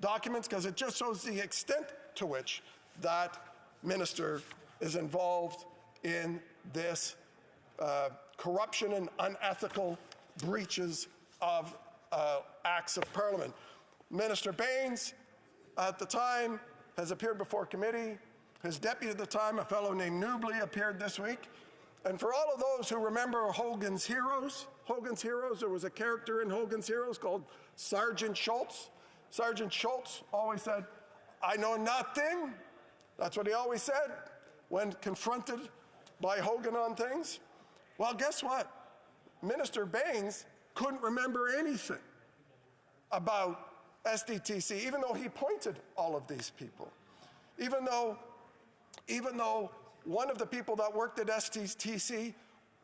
documents, because it just shows the extent to which that minister is involved in this corruption and unethical breaches of acts of Parliament. Minister Bains, at the time, has appeared before committee. His deputy at the time, a fellow named Newbley, appeared this week. And for all of those who remember Hogan's Heroes, there was a character in Hogan's Heroes called Sergeant Schultz. Sergeant Schultz always said, I know nothing. That's what he always said when confronted by Hogan on things. Well, guess what? Minister Bains couldn't remember anything about STTC, even though he appointed all of these people. Even though one of the people that worked at STTC,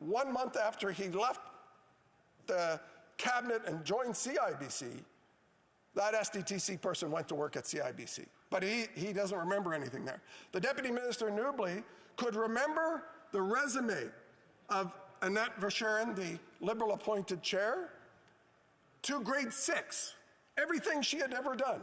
1 month after he left the cabinet and joined CIBC, that STTC person went to work at CIBC. But he doesn't remember anything there. The Deputy Minister Newbley could remember the resume of Annette Verschuren, the Liberal appointed chair, to grade 6. Everything she had ever done,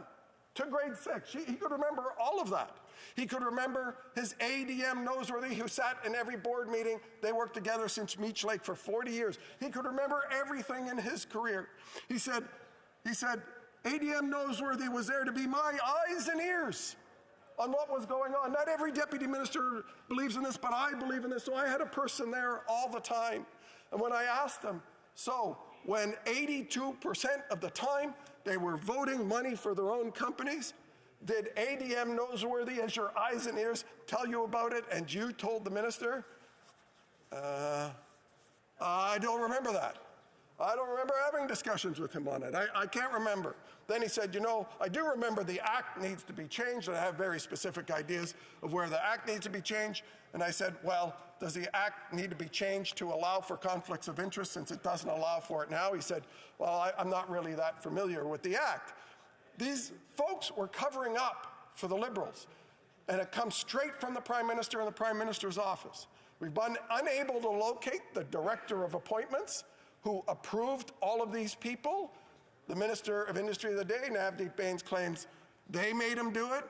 to grade 6. He could remember all of that. He could remember his ADM Noseworthy, who sat in every board meeting. They worked together since Meech Lake for 40 years. He could remember everything in his career. He said, ADM Noseworthy was there to be my eyes and ears on what was going on. Not every deputy minister believes in this, but I believe in this. So I had a person there all the time. And when I asked them, so when 82% of the time they were voting money for their own companies, did ADM Noseworthy, as your eyes and ears, tell you about it and you told the minister? I don't remember that. I don't remember having discussions with him on it. I can't remember. Then he said, I do remember the Act needs to be changed, and I have very specific ideas of where the Act needs to be changed. And I said, well, does the Act need to be changed to allow for conflicts of interest since it doesn't allow for it now? He said, well, I'm not really that familiar with the Act. These folks were covering up for the Liberals, and it comes straight from the Prime Minister and the Prime Minister's office. We've been unable to locate the Director of Appointments who approved all of these people. The Minister of Industry of the day, Navdeep Bains, claims they made him do it.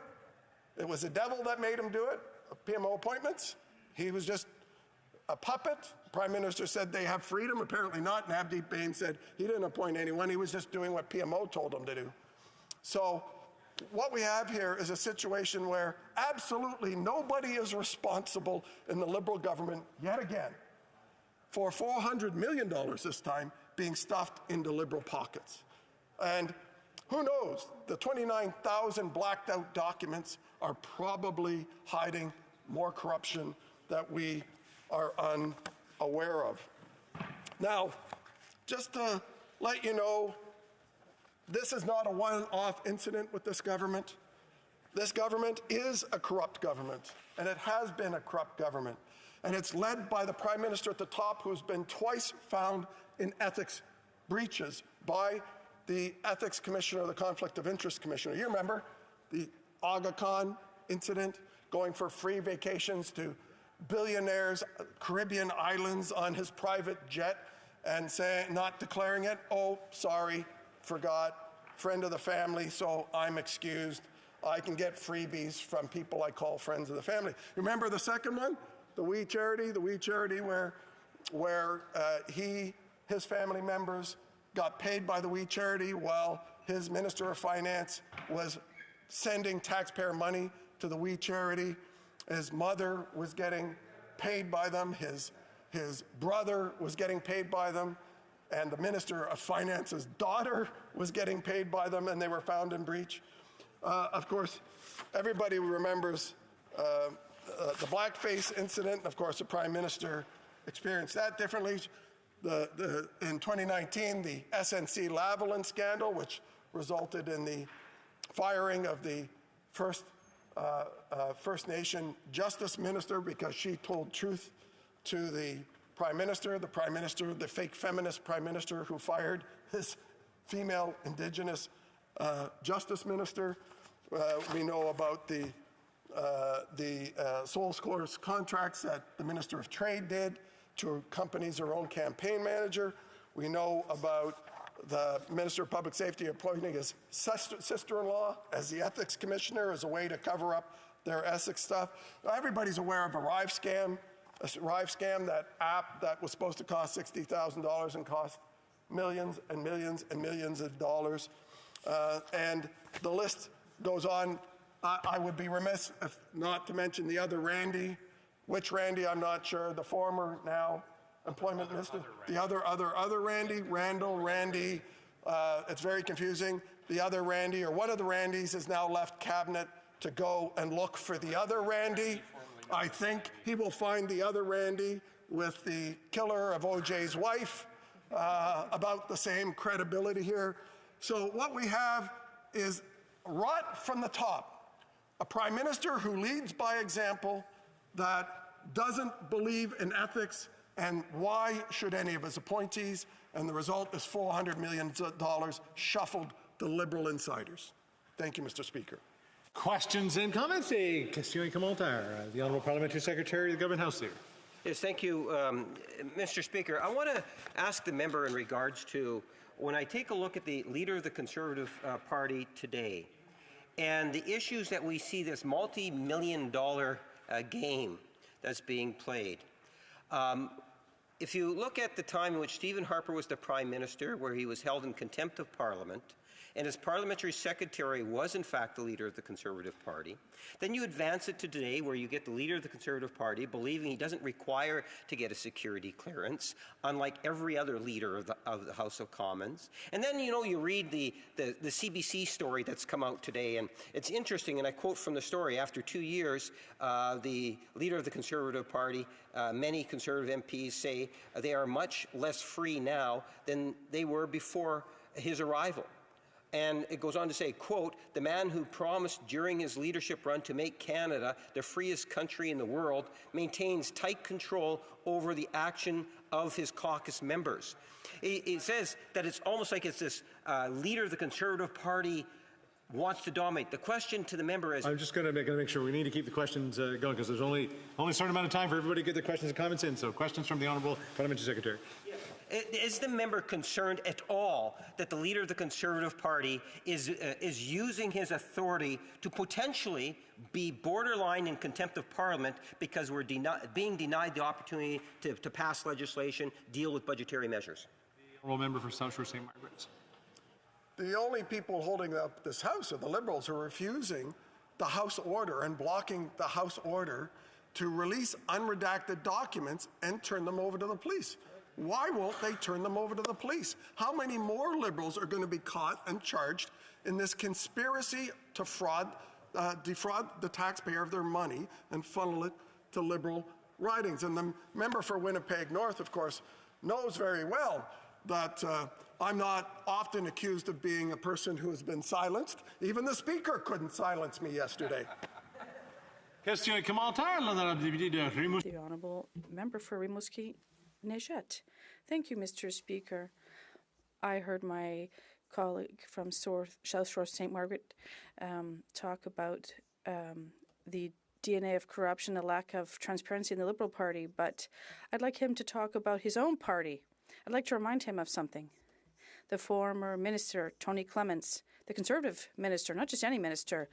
It was the devil that made him do it, PMO appointments. He was just a puppet. The Prime Minister said they have freedom. Apparently not. Navdeep Bains said he didn't appoint anyone. He was just doing what PMO told him to do. So what we have here is a situation where absolutely nobody is responsible in the Liberal government, yet again, for $400 million this time being stuffed into Liberal pockets. And who knows, the 29,000 blacked out documents are probably hiding more corruption that we are unaware of. Now, just to let you know, this is not a one-off incident with this government. This government is a corrupt government, and it has been a corrupt government. And it's led by the Prime Minister at the top, who's been twice found in ethics breaches by the Ethics Commissioner, the Conflict of Interest Commissioner. You remember the Aga Khan incident, going for free vacations to billionaires, Caribbean islands on his private jet, and saying, not declaring it, oh, sorry, forgot, friend of the family, so I'm excused. I can get freebies from people I call friends of the family. Remember the second one? The We Charity where his family members got paid by the We Charity while his Minister of Finance was sending taxpayer money to the We Charity. His mother was getting paid by them. His brother was getting paid by them. And the Minister of Finance's daughter was getting paid by them, and they were found in breach. Of course, everybody remembers the blackface incident. Of course, the Prime Minister experienced that differently. In 2019, the SNC-Lavalin scandal, which resulted in the firing of the First Nation Justice Minister because she told truth to the Prime Minister, the fake feminist Prime Minister who fired his female Indigenous Justice Minister. We know about the sole source contracts that the Minister of Trade did to companies her own campaign manager. We know about the Minister of Public Safety appointing his sister-in-law as the Ethics Commissioner as a way to cover up their ethics stuff. Everybody's aware of Arrive Scam, that app that was supposed to cost $60,000 and cost millions and millions and millions of dollars. And the list goes on. I would be remiss if not to mention the other Randy. Which Randy, I'm not sure. The former now employment minister. The other Randy, Randall, Randy. It's very confusing. The other Randy, or one of the Randys, has now left cabinet to go and look for the other Randy. I think he will find the other Randy with the killer of OJ's wife. About the same credibility here. So what we have is rot from the top. A Prime Minister who leads by example, that doesn't believe in ethics, and why should any of his appointees? And the result is $400 million shuffled to Liberal insiders. Thank you, Mr. Speaker. Questions and comments? A question and commentaire. The Honourable Parliamentary Secretary of the Government House Leader. Yes, thank you, Mr. Speaker. I want to ask the member in regards to when I take a look at the Leader of the Conservative Party today and the issues that we see, this multi-million-dollar game that's being played. If you look at the time in which Stephen Harper was the Prime Minister, where he was held in contempt of Parliament, and his parliamentary secretary was in fact the leader of the Conservative Party, then you advance it to today where you get the leader of the Conservative Party believing he doesn't require to get a security clearance, unlike every other leader of the House of Commons. And then, you read the CBC story that's come out today, and it's interesting, and I quote from the story, after 2 years, the leader of the Conservative Party, many Conservative MPs say they are much less free now than they were before his arrival. And it goes on to say, quote, the man who promised during his leadership run to make Canada the freest country in the world maintains tight control over the action of his caucus members. It says that it's almost like it's this leader of the Conservative Party wants to dominate. The question to the member is... I'm just going to make sure we need to keep the questions going because there's only a certain amount of time for everybody to get their questions and comments in. So questions from the Honourable Parliamentary Secretary. Is the member concerned at all that the leader of the Conservative Party is using his authority to potentially be borderline in contempt of Parliament because we're being denied the opportunity to pass legislation, deal with budgetary measures? The Honourable Member for South Shore St. Margaret's. The only people holding up this House are the Liberals who are refusing the House order and blocking the House order to release unredacted documents and turn them over to the police. Why won't they turn them over to the police? How many more Liberals are going to be caught and charged in this conspiracy to defraud the taxpayer of their money and funnel it to Liberal ridings? And the member for Winnipeg North, of course, knows very well that I'm not often accused of being a person who has been silenced. Even the Speaker couldn't silence me yesterday. Question commentaire, l'honorable député de Rimouski. The honourable member for Rimouski-Neigette. Thank you, Mr. Speaker. I heard my colleague from South Shore St. Margaret talk about the DNA of corruption, the lack of transparency in the Liberal Party, but I'd like him to talk about his own party. I'd like to remind him of something. The former minister, Tony Clements, the Conservative minister, not just any minister,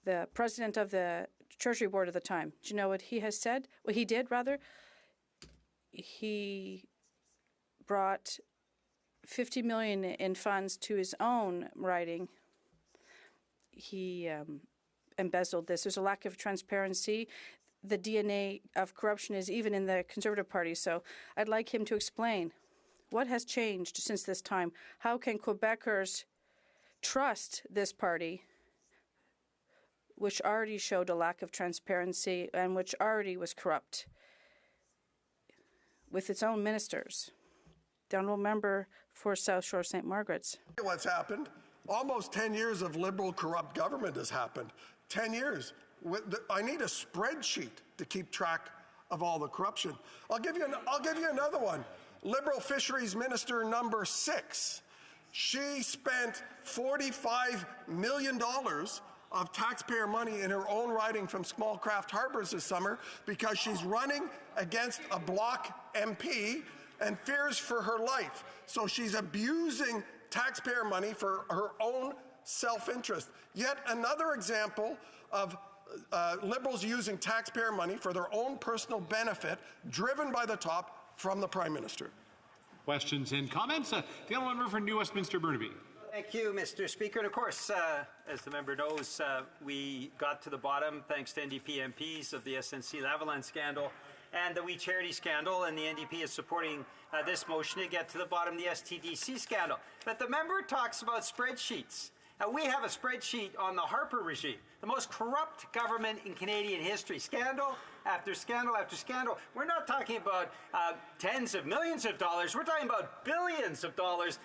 the president of the Treasury Board at the time. Do you know what he has said? What he did, rather? He brought $50 million in funds to his own riding. He embezzled this. There's a lack of transparency. The DNA of corruption is even in the Conservative Party. So I'd like him to explain what has changed since this time. How can Quebecers trust this party, which already showed a lack of transparency and which already was corrupt with its own ministers? The honourable member for South Shore St. Margaret's. What's happened? Almost 10 years of Liberal corrupt government has happened. 10 years. I need a spreadsheet to keep track of all the corruption. I'll give you another one. Liberal Fisheries Minister number 6. She spent $45 million of taxpayer money in her own riding from Small Craft Harbours this summer because she's running against a Bloc MP and fears for her life. So she's abusing taxpayer money for her own self-interest. Yet another example of Liberals using taxpayer money for their own personal benefit, driven by the top from the Prime Minister. Questions and comments? The honourable member for New Westminster Burnaby. Thank you, Mr. Speaker. And of course, as the member knows, we got to the bottom, thanks to NDP MPs, of the SNC-Lavalin scandal and the We Charity scandal, and the NDP is supporting this motion to get to the bottom of the STDC scandal. But the member talks about spreadsheets. Now, we have a spreadsheet on the Harper regime, the most corrupt government in Canadian history. Scandal after scandal after scandal. We're not talking about tens of millions of dollars. We're talking about billions of dollars.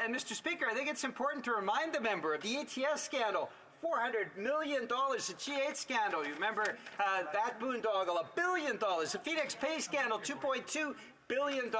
And Mr. Speaker, I think it's important to remind the member of the ATS scandal. $400 million, the G8 scandal. You remember that boondoggle, $1 billion. The Phoenix Pay scandal, $2.2 billion,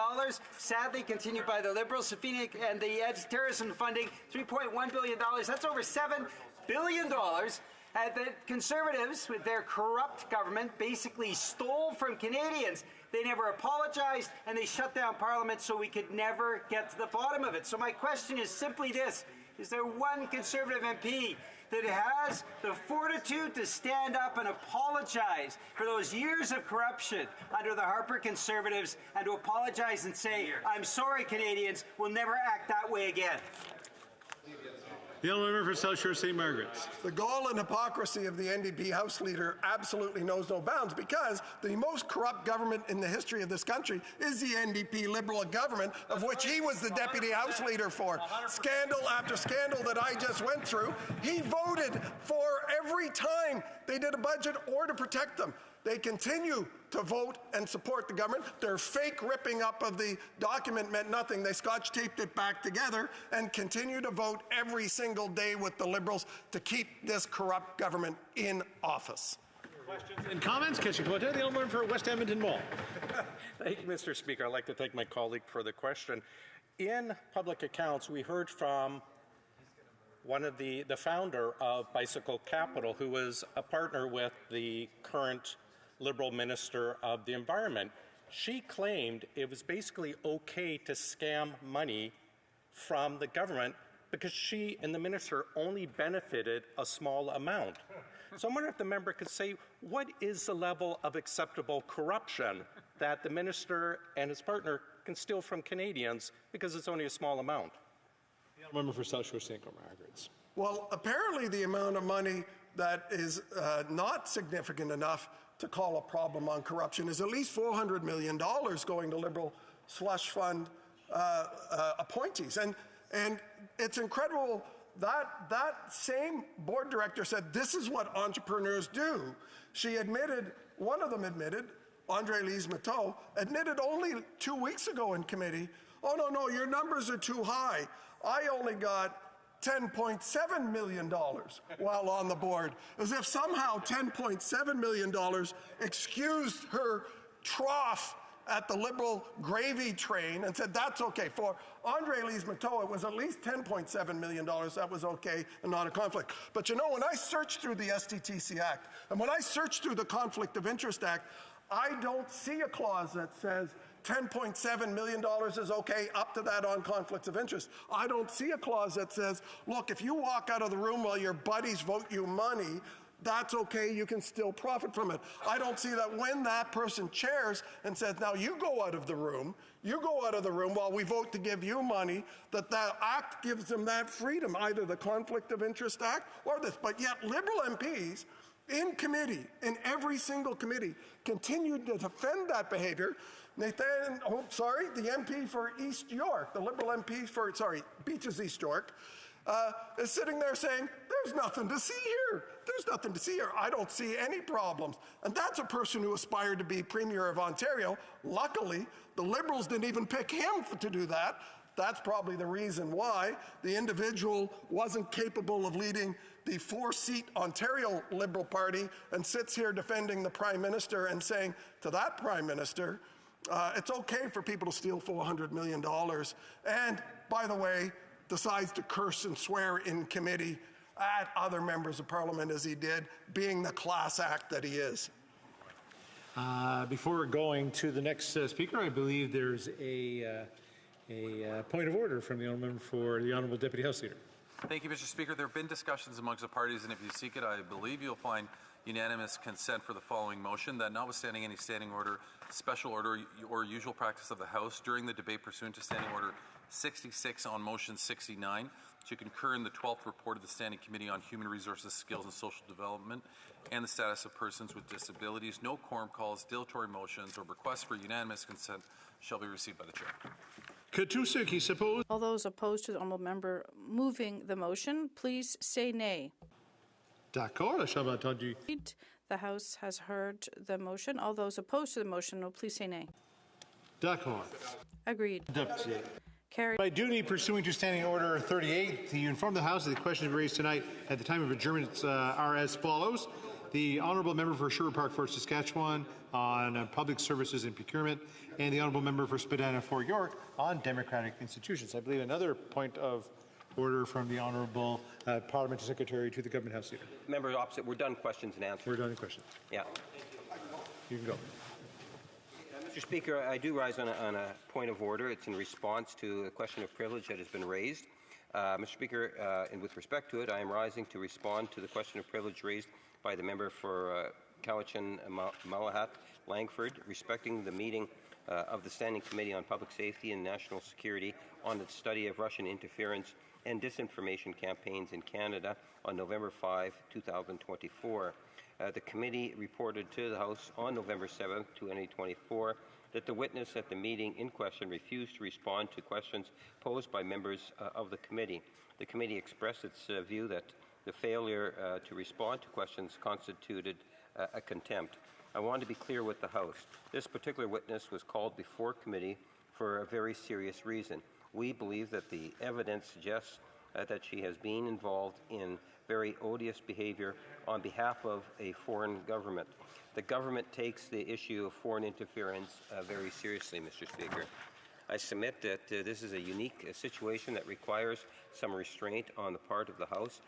sadly continued by the Liberals. The Phoenix and the anti-terrorism funding, $3.1 billion. That's over $7 billion. The Conservatives, with their corrupt government, basically stole from Canadians. They never apologized, and they shut down Parliament, so we could never get to the bottom of it. So my question is simply this. Is there one Conservative MP that has the fortitude to stand up and apologize for those years of corruption under the Harper Conservatives, and to apologize and say, I'm sorry, Canadians, we'll never act that way again? The honourable member for South Shore St. Margaret's. The gall and hypocrisy of the NDP House Leader absolutely knows no bounds, because the most corrupt government in the history of this country is the NDP Liberal government, of which he was the Deputy House Leader for. Scandal after scandal that I just went through, he voted for every time they did a budget or to protect them. They continue to vote and support the government. Their fake ripping up of the document meant nothing. They scotch taped it back together and continue to vote every single day with the Liberals to keep this corrupt government in office. Questions and comments? Keshe Kwota, the honourable member for West Edmonton Mall. Thank you, Mr. Speaker. I'd like to thank my colleague for the question. In public accounts, we heard from one of the founder of Bicycle Capital, who was a partner with the current Liberal Minister of the Environment. She claimed it was basically okay to scam money from the government because she and the minister only benefited a small amount. So I wonder if the member could say, what is the level of acceptable corruption that the minister and his partner can steal from Canadians because it's only a small amount? The member for South Shore St. Margaret's. Well, apparently the amount of money that is not significant enough to call a problem on corruption is at least $400 million going to Liberal slush fund appointees. And it's incredible that that same board director said this is what entrepreneurs do. She admitted, one of them admitted, André-Lise Matteau, admitted only 2 weeks ago in committee, oh, no, your numbers are too high. I only got $10.7 million while on the board, as if somehow $10.7 million excused her trough at the Liberal gravy train and said that's okay. For Andre Lise-Matoa, it was at least $10.7 million. That was okay and not a conflict. But you know, when I search through the STTC Act and when I search through the Conflict of Interest Act, I don't see a clause that says $10.7 million is okay, up to that on conflicts of interest. I don't see a clause that says, look, if you walk out of the room while your buddies vote you money, that's okay, you can still profit from it. I don't see that when that person chairs and says, now you go out of the room while we vote to give you money, that act gives them that freedom, either the Conflict of Interest Act or this. But yet Liberal MPs in committee, in every single committee, continued to defend that behavior. The MP for East York, the Liberal MP for, Beaches East York, is sitting there saying, there's nothing to see here. There's nothing to see here. I don't see any problems. And that's a person who aspired to be Premier of Ontario. Luckily, the Liberals didn't even pick him to do that. That's probably the reason why the individual wasn't capable of leading the 4-seat Ontario Liberal Party and sits here defending the Prime Minister and saying to that Prime Minister, it's okay for people to steal $400 million. And, by the way, decides to curse and swear in committee at other members of Parliament as he did, being the class act that he is. Before going to the next speaker, I believe there's a point of order from the honourable member for the Honourable Deputy House Leader. Thank you, Mr. Speaker. There have been discussions amongst the parties, and if you seek it, I believe you'll find unanimous consent for the following motion: that notwithstanding any standing order, special order, or usual practice of the House during the debate pursuant to Standing Order 66 on Motion 69, to concur in the 12th report of the Standing Committee on Human Resources, Skills and Social Development and the Status of Persons with Disabilities, no quorum calls, dilatory motions, or requests for unanimous consent shall be received by the Chair. All those opposed to the honourable member moving the motion, please say nay. D'accord, la Chambre a entendu. The House has heard the motion. All those opposed to the motion will please say nay. D'accord. Agreed. Adopté. Carried. By duty pursuant to Standing Order 38, you inform the House that the questions raised tonight at the time of adjournment are as follows. The Honourable Member for Sherwood Park, Fort Saskatchewan on public services and procurement, and the Honourable Member for Spadina, Fort York on democratic institutions. I believe another point of order from the Honourable Parliamentary Secretary to the Government House Leader. Member opposite, we're done questions and answers. We're done questions. Yeah. You can go. Mr. Speaker, I do rise on a point of order. It's in response to a question of privilege that has been raised. Mr. Speaker, and with respect to it, I am rising to respond to the question of privilege raised by the member for Cowichan Malahat Langford respecting the meeting of the Standing Committee on Public Safety and National Security on the study of Russian interference and disinformation campaigns in Canada on November 5, 2024. The committee reported to the House on November 7, 2024, that the witness at the meeting in question refused to respond to questions posed by members of the committee. The committee expressed its view that the failure to respond to questions constituted a contempt. I want to be clear with the House. This particular witness was called before committee for a very serious reason. We believe that the evidence suggests that she has been involved in very odious behavior on behalf of a foreign government. The government takes the issue of foreign interference very seriously, Mr. Speaker. I submit that this is a unique situation that requires some restraint on the part of the House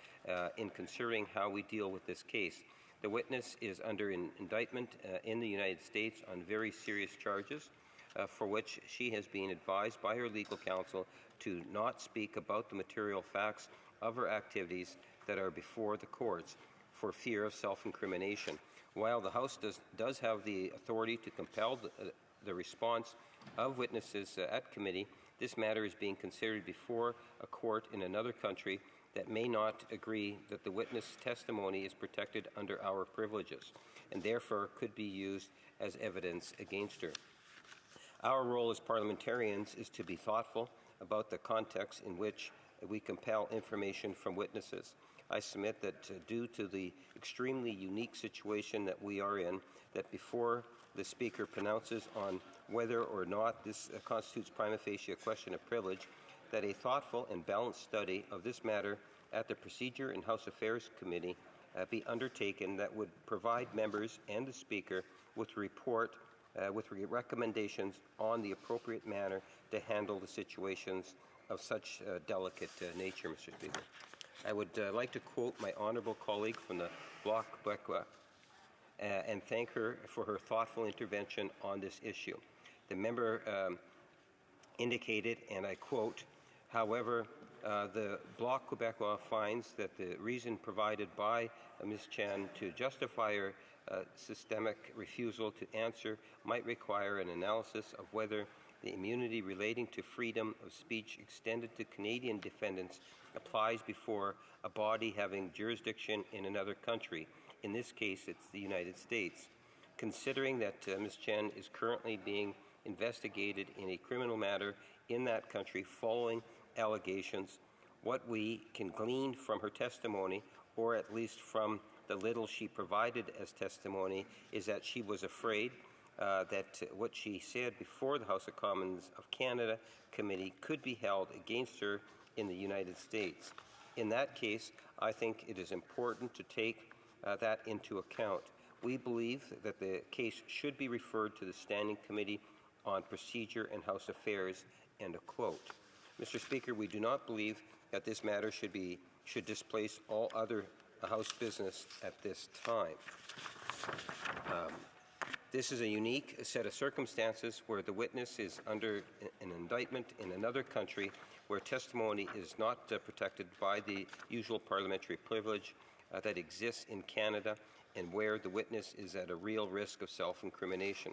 in considering how we deal with this case. The witness is under indictment in the United States on very serious charges for which she has been advised by her legal counsel to not speak about the material facts of her activities that are before the courts for fear of self-incrimination. While the House does have the authority to compel the response of witnesses at committee, this matter is being considered before a court in another country that may not agree that the witness testimony is protected under our privileges and therefore could be used as evidence against her. Our role as parliamentarians is to be thoughtful about the context in which we compel information from witnesses. I submit that due to the extremely unique situation that we are in, that before the Speaker pronounces on whether or not this constitutes prima facie a question of privilege, that a thoughtful and balanced study of this matter at the Procedure and House Affairs Committee be undertaken that would provide members and the Speaker with a report with recommendations on the appropriate manner to handle the situations of such delicate nature, Mr. Speaker. I would like to quote my honourable colleague from the Bloc Québécois and thank her for her thoughtful intervention on this issue. The member indicated, and I quote, however, the Bloc Québécois finds that the reason provided by Ms. Chan to justify her systemic refusal to answer might require an analysis of whether the immunity relating to freedom of speech extended to Canadian defendants applies before a body having jurisdiction in another country. In this case, it's the United States. Considering that Ms. Chen is currently being investigated in a criminal matter in that country following allegations, what we can glean from her testimony, or at least from the little she provided as testimony, is that she was afraid that what she said before the House of Commons of Canada Committee could be held against her in the United States. In that case, I think it is important to take that into account. We believe that the case should be referred to the Standing Committee on Procedure and House Affairs, end of quote. Mr. Speaker, we do not believe that this matter should displace all other House business at this time. This is a unique set of circumstances where the witness is under an indictment in another country, where testimony is not protected by the usual parliamentary privilege that exists in Canada, and where the witness is at a real risk of self-incrimination.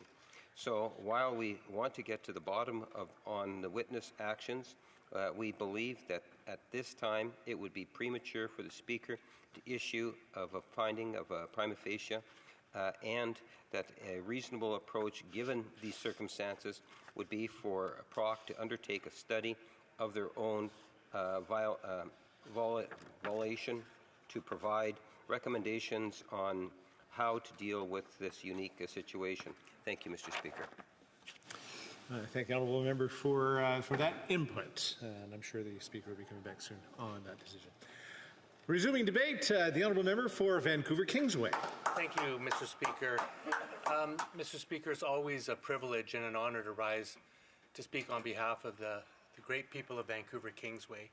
So while we want to get to the bottom on the witness actions, we believe that at this time it would be premature for the Speaker to issue of a finding of a prima facie, and that a reasonable approach given these circumstances would be for PROC to undertake a study of their own violation to provide recommendations on how to deal with this unique situation. Thank you, Mr. Speaker. I thank the honourable member for that input, and I'm sure the Speaker will be coming back soon on that decision. Resuming debate, the honourable member for Vancouver Kingsway. Thank you, Mr. Speaker. Mr. Speaker, it's always a privilege and an honour to rise to speak on behalf of the great people of Vancouver Kingsway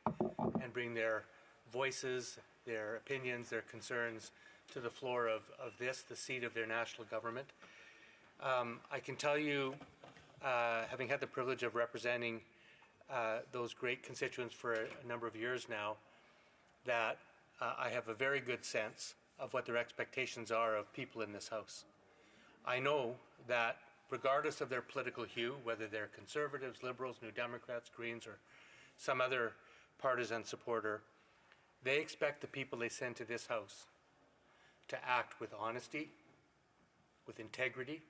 and bring their voices, their opinions, their concerns to the floor of this, the seat of their national government. I can tell you, having had the privilege of representing those great constituents for a number of years now, that I have a very good sense of what their expectations are of people in this House. I know that regardless of their political hue, whether they're Conservatives, Liberals, New Democrats, Greens, or some other partisan supporter, they expect the people they send to this House to act with honesty, with integrity.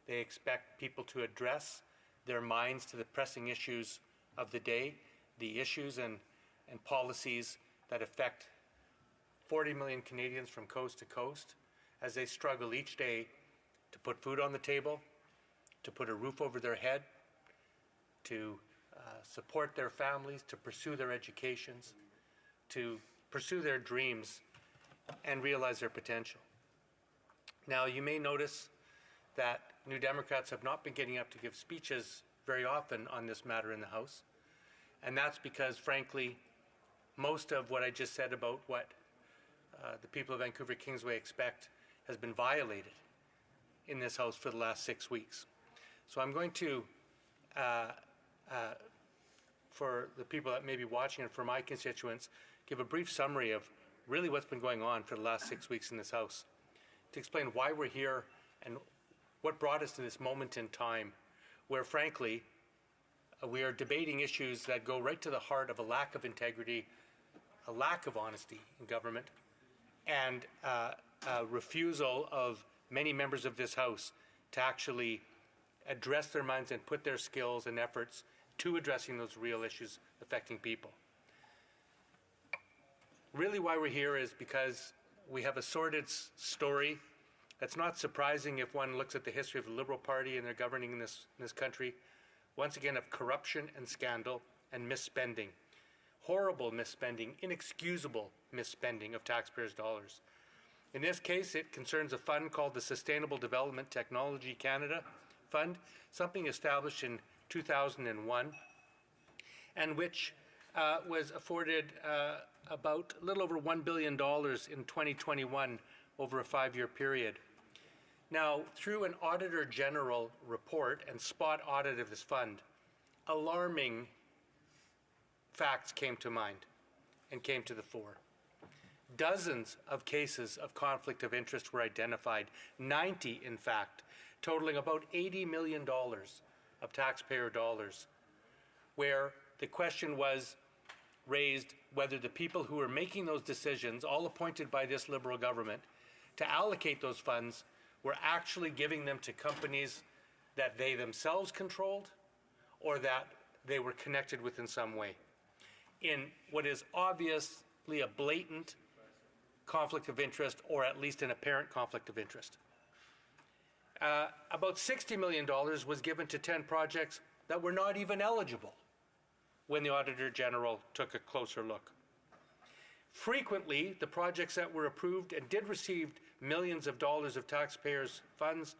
They expect people to address their minds to the pressing issues of the day, the issues and policies that affect 40 million Canadians from coast to coast as they struggle each day to put food on the table, to put a roof over their head, to support their families, to pursue their educations, to pursue their dreams and realize their potential. Now, you may notice that New Democrats have not been getting up to give speeches very often on this matter in the House, and that's because, frankly, most of what I just said about what the people of Vancouver Kingsway expect has been violated in this House for the last 6 weeks. So I'm going to, for the people that may be watching and for my constituents, give a brief summary of really what's been going on for the last 6 weeks in this House, to explain why we're here and what brought us to this moment in time where, frankly, we are debating issues that go right to the heart of a lack of integrity, a lack of honesty in government, and a refusal of many members of this House to actually address their minds and put their skills and efforts to addressing those real issues affecting people. Really why we're here is because we have a sordid story that's not surprising if one looks at the history of the Liberal Party and their governing in this country, once again of corruption and scandal and misspending. Horrible misspending, inexcusable misspending of taxpayers' dollars. In this case, it concerns a fund called the Sustainable Development Technology Canada Fund, something established in 2001, and which was afforded about a little over $1 billion in 2021 over a 5-year period. Now, through an Auditor General report and spot audit of this fund, alarming facts came to mind and came to the fore. Dozens of cases of conflict of interest were identified, 90 in fact, totaling about $80 million of taxpayer dollars, where the question was raised whether the people who were making those decisions, all appointed by this Liberal government, to allocate those funds were actually giving them to companies that they themselves controlled or that they were connected with in some way, in what is obviously a blatant conflict of interest, or at least an apparent conflict of interest. About $60 million was given to 10 projects that were not even eligible when the Auditor General took a closer look. Frequently, the projects that were approved and did receive millions of dollars of taxpayers' funds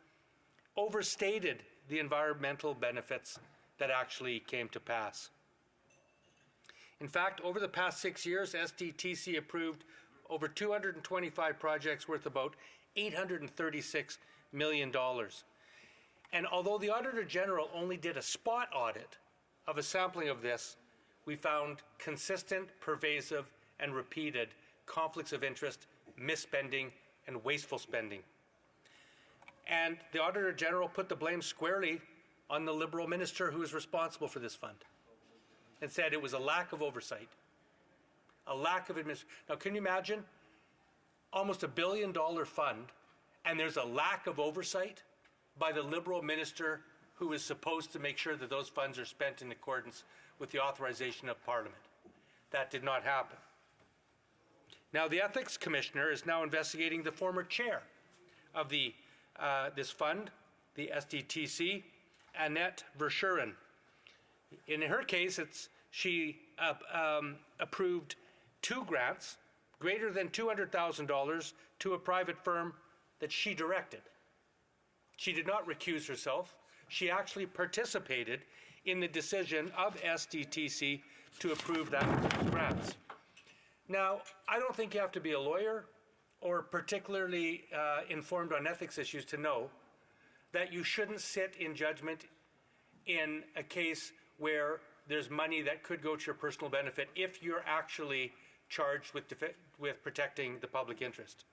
overstated the environmental benefits that actually came to pass. In fact, over the past 6 years, SDTC approved over 225 projects worth about $836 million. And although the Auditor General only did a spot audit of a sampling of this, we found consistent, pervasive, and repeated conflicts of interest, misspending, and wasteful spending. And the Auditor General put the blame squarely on the Liberal minister who was responsible for this fund and said it was a lack of oversight, a lack of administration. Now, can you imagine almost $1 billion fund and there's a lack of oversight by the Liberal minister who is supposed to make sure that those funds are spent in accordance with the authorization of Parliament? That did not happen. Now, the Ethics Commissioner is now investigating the former chair of this fund, the SDTC, Annette Verschuren. In her case, she approved 2 grants greater than $200,000 to a private firm that she directed. She did not recuse herself. She actually participated in the decision of SDTC to approve that grants. Now, I don't think you have to be a lawyer or particularly informed on ethics issues to know that you shouldn't sit in judgment in a case where there's money that could go to your personal benefit if you're actually charged with protecting the public interest.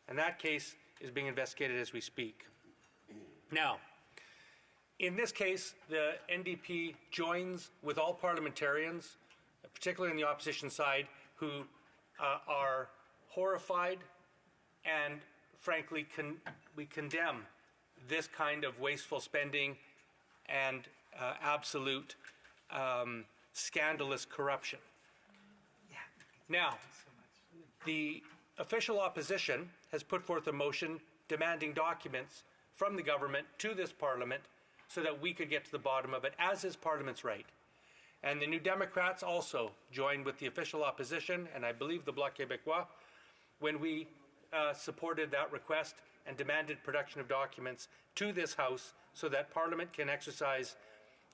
And that case is being investigated as we speak. Now, in this case, the NDP joins with all parliamentarians, particularly on the opposition side, who are horrified and, frankly, we condemn this kind of wasteful spending and absolute scandalous corruption. Now, the official opposition has put forth a motion demanding documents from the government to this Parliament so that we could get to the bottom of it, as is Parliament's right. And the New Democrats also joined with the official opposition, and I believe the Bloc Québécois, when we supported that request and demanded production of documents to this House so that Parliament can exercise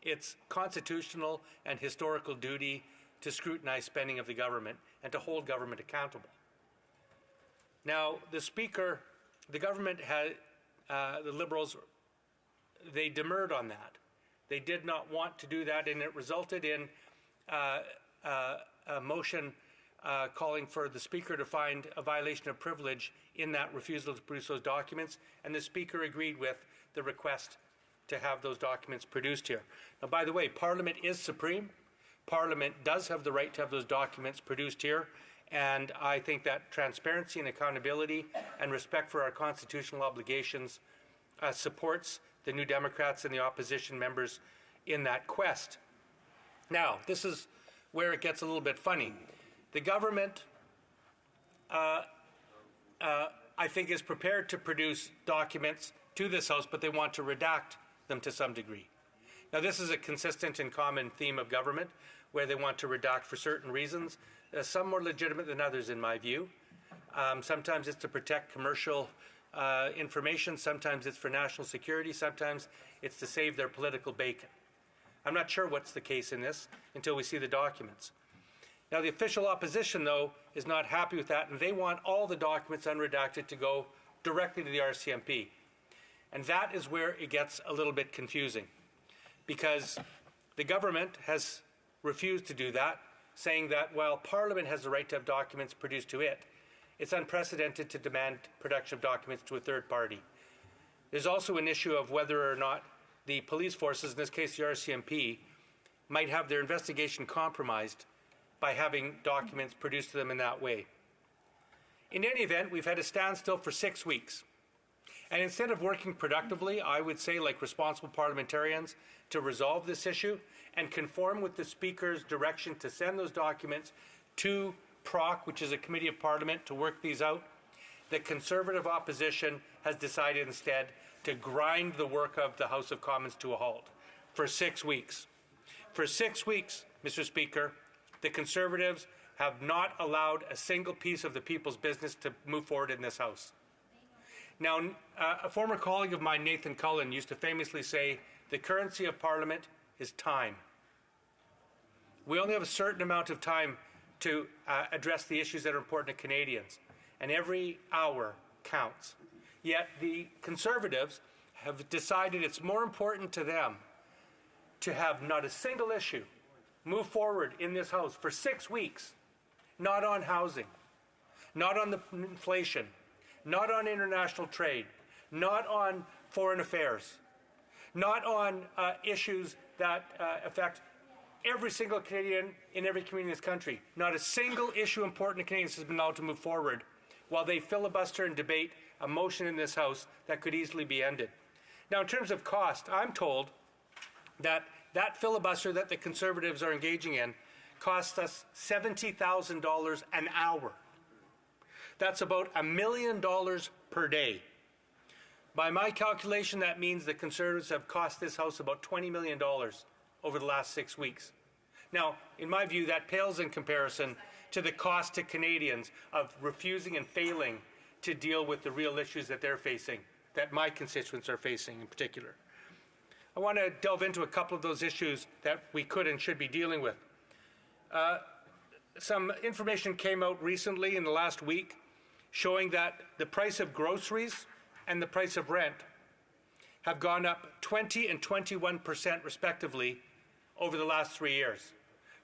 its constitutional and historical duty to scrutinize spending of the government and to hold government accountable. Now, the Speaker, the government had, the Liberals, they demurred on that. They did not want to do that, and it resulted in a motion calling for the Speaker to find a violation of privilege in that refusal to produce those documents, and the Speaker agreed with the request to have those documents produced here. Now, by the way, Parliament is supreme. Parliament does have the right to have those documents produced here, and I think that transparency and accountability and respect for our constitutional obligations supports the New Democrats and the opposition members in that quest. Now, this is where it gets a little bit funny. The government, I think, is prepared to produce documents to this House, but they want to redact them to some degree. Now, this is a consistent and common theme of government, where they want to redact for certain reasons, some more legitimate than others, in my view. Sometimes it's to protect commercial information, sometimes it's for national security, sometimes it's to save their political bacon. I'm not sure what's the case in this until we see the documents. Now, the official opposition, though, is not happy with that, and they want all the documents unredacted to go directly to the RCMP. And that is where it gets a little bit confusing, because the government has refused to do that, saying that while Parliament has the right to have documents produced to it, it's unprecedented to demand production of documents to a third party. There's also an issue of whether or not the police forces, in this case the RCMP, might have their investigation compromised by having documents produced to them in that way. In any event, we've had a standstill for 6 weeks. And instead of working productively, I would say, like responsible parliamentarians, to resolve this issue and conform with the Speaker's direction to send those documents to PROC, which is a committee of Parliament, to work these out, the Conservative opposition has decided instead to grind the work of the House of Commons to a halt for 6 weeks. For 6 weeks, Mr. Speaker, the Conservatives have not allowed a single piece of the people's business to move forward in this House. Now, a former colleague of mine, Nathan Cullen, used to famously say, the currency of Parliament is time. We only have a certain amount of time to address the issues that are important to Canadians, and every hour counts. Yet the Conservatives have decided it's more important to them to have not a single issue move forward in this House for 6 weeks, not on housing, not on the inflation, not on international trade, not on foreign affairs, not on issues that affect every single Canadian in every community in this country. Not a single issue important to Canadians has been allowed to move forward while they filibuster and debate a motion in this House that could easily be ended. Now, in terms of cost, I'm told that that filibuster that the Conservatives are engaging in costs us $70,000 an hour. That's about $1 million per day. By my calculation, that means the Conservatives have cost this House about $20 million over the last 6 weeks. Now, in my view, that pales in comparison to the cost to Canadians of refusing and failing to deal with the real issues that they're facing, that my constituents are facing in particular. I want to delve into a couple of those issues that we could and should be dealing with. Some information came out recently in the last week showing that the price of groceries and the price of rent have gone up 20 and 21% respectively over the last 3 years.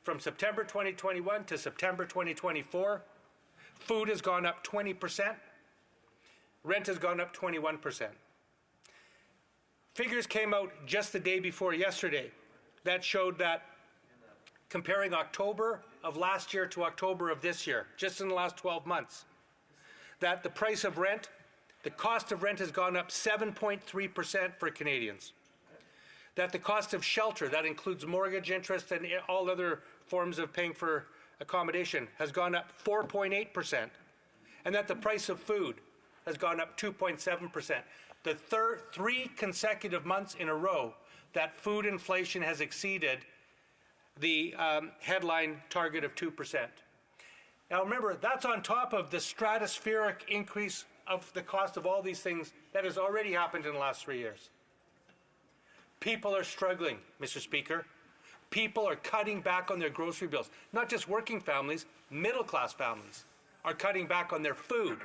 From September 2021 to September 2024, food has gone up 20%, rent has gone up 21%. Figures came out just the day before yesterday that showed that comparing October of last year to October of this year, just in the last 12 months, that the price of rent, the cost of rent has gone up 7.3% for Canadians. That the cost of shelter, that includes mortgage interest and all other forms of paying for accommodation, has gone up 4.8%. And that the price of food has gone up 2.7%. The three consecutive months in a row that food inflation has exceeded the headline target of 2%. Now remember, that's on top of the stratospheric increase of the cost of all these things that has already happened in the last 3 years. People are struggling, Mr. Speaker. People are cutting back on their grocery bills. Not just working families, middle-class families are cutting back on their food.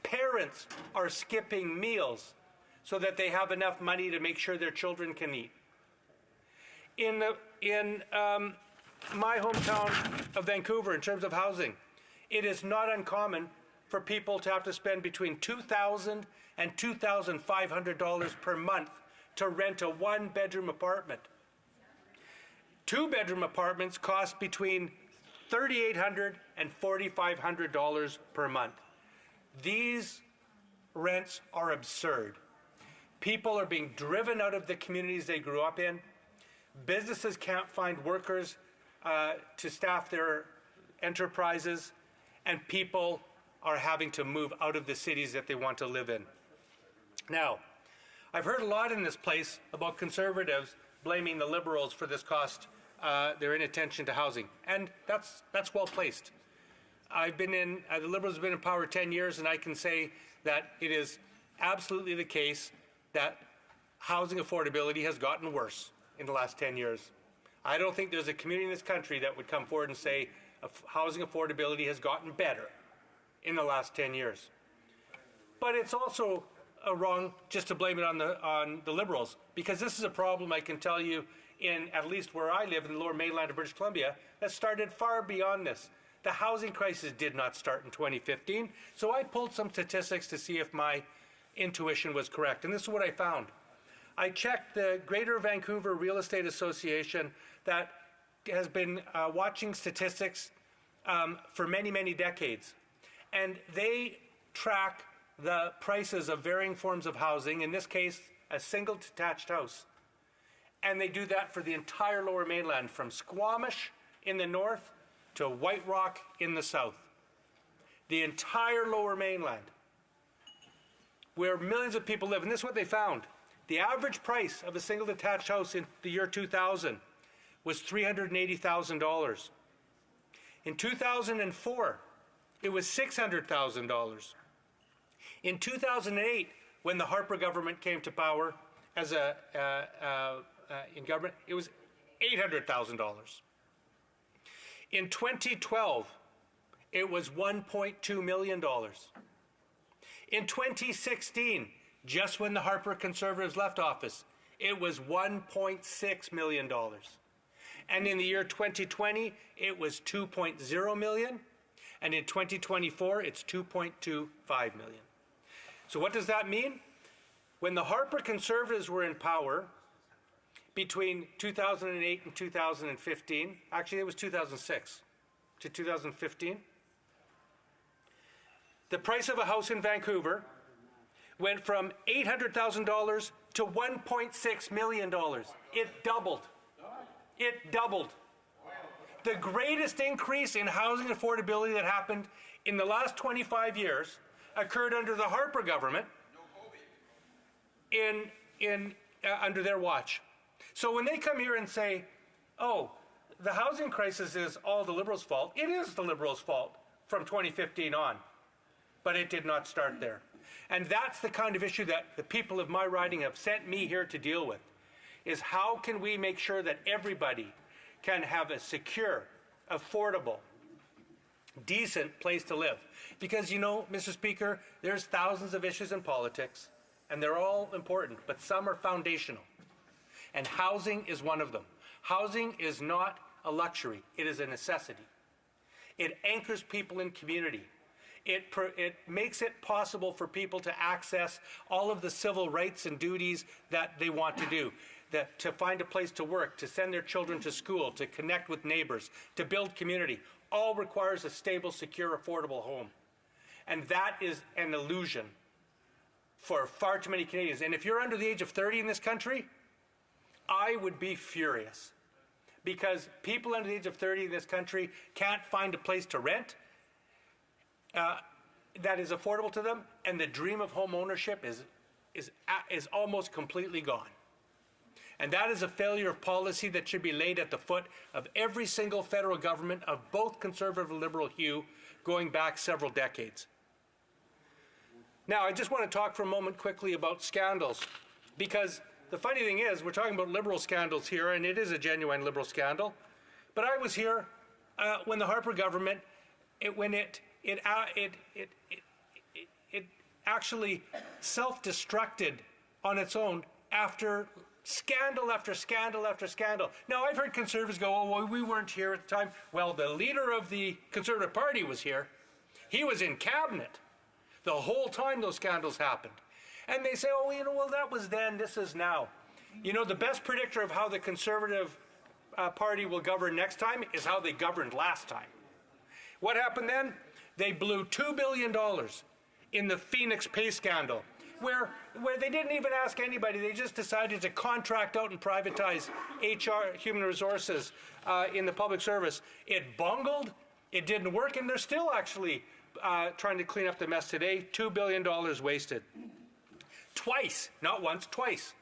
Parents are skipping meals so that they have enough money to make sure their children can eat. In my hometown of Vancouver, in terms of housing, it is not uncommon for people to have to spend between $2,000 and $2,500 per month to rent a one-bedroom apartment. Two-bedroom apartments cost between $3,800 and $4,500 per month. These rents are absurd. People are being driven out of the communities they grew up in. Businesses can't find workers to staff their enterprises, and people are having to move out of the cities that they want to live in. Now, I've heard a lot in this place about Conservatives blaming the Liberals for this cost, their inattention to housing. And that's well placed. The Liberals have been in power 10 years, and I can say that it is absolutely the case that housing affordability has gotten worse in the last 10 years. I don't think there's a community in this country that would come forward and say housing affordability has gotten better in the last 10 years. But it's also wrong just to blame it on the Liberals, because this is a problem, I can tell you, in at least where I live in the Lower Mainland of British Columbia, that started far beyond this. The housing crisis did not start in 2015, so I pulled some statistics to see if my intuition was correct, and this is what I found. I checked the Greater Vancouver Real Estate Association that has been watching statistics for many, many decades, and they track the prices of varying forms of housing, in this case, a single detached house. And they do that for the entire Lower Mainland, from Squamish in the north to White Rock in the south. The entire Lower Mainland, where millions of people live. And this is what they found. The average price of a single detached house in the year 2000 was $380,000. In 2004, it was $600,000. In 2008, when the Harper government came to power in government, it was $800,000. In 2012, it was $1.2 million. In 2016, just when the Harper Conservatives left office, it was $1.6 million. And in the year 2020, it was $2.0 million. And in 2024, it's $2.25 million. So what does that mean? When the Harper Conservatives were in power between 2008 and 2015, actually it was 2006 to 2015, the price of a house in Vancouver went from $800,000 to $1.6 million. It doubled. It doubled. The greatest increase in housing affordability that happened in the last 25 years occurred under the Harper government under their watch. So when they come here and say, oh, the housing crisis is all the Liberals' fault, it is the Liberals' fault from 2015 on. But it did not start there. And that's the kind of issue that the people of my riding have sent me here to deal with, is how can we make sure that everybody can have a secure, affordable, decent place to live. Because, you know, Mr. Speaker, there's thousands of issues in politics, and they're all important, but some are foundational. And housing is one of them. Housing is not a luxury. It is a necessity. It anchors people in community. It makes it possible for people to access all of the civil rights and duties that they want to do. To find a place to work, to send their children to school, to connect with neighbors, to build community, all requires a stable, secure, affordable home. And that is an illusion for far too many Canadians. And if you're under the age of 30 in this country, I would be furious, because people under the age of 30 in this country can't find a place to rent that is affordable to them, and the dream of home ownership is almost completely gone. And that is a failure of policy that should be laid at the foot of every single federal government of both Conservative and Liberal hue going back several decades. Now, I just want to talk for a moment quickly about scandals, because the funny thing is, we're talking about Liberal scandals here, and it is a genuine Liberal scandal. But I was here when the Harper government, it actually self-destructed on its own after scandal after scandal after scandal. Now, I've heard Conservatives go, oh, well, we weren't here at the time. Well, the leader of the Conservative Party was here. He was in cabinet the whole time those scandals happened. And they say, oh, you know, well, that was then, this is now. You know, the best predictor of how the Conservative Party will govern next time is how they governed last time. What happened then? They blew $2 billion in the Phoenix pay scandal, where they didn't even ask anybody. They just decided to contract out and privatize HR, human resources, in the public service. It bungled. It didn't work, and they're still actually trying to clean up the mess today. $2 billion wasted. Twice, not once, twice.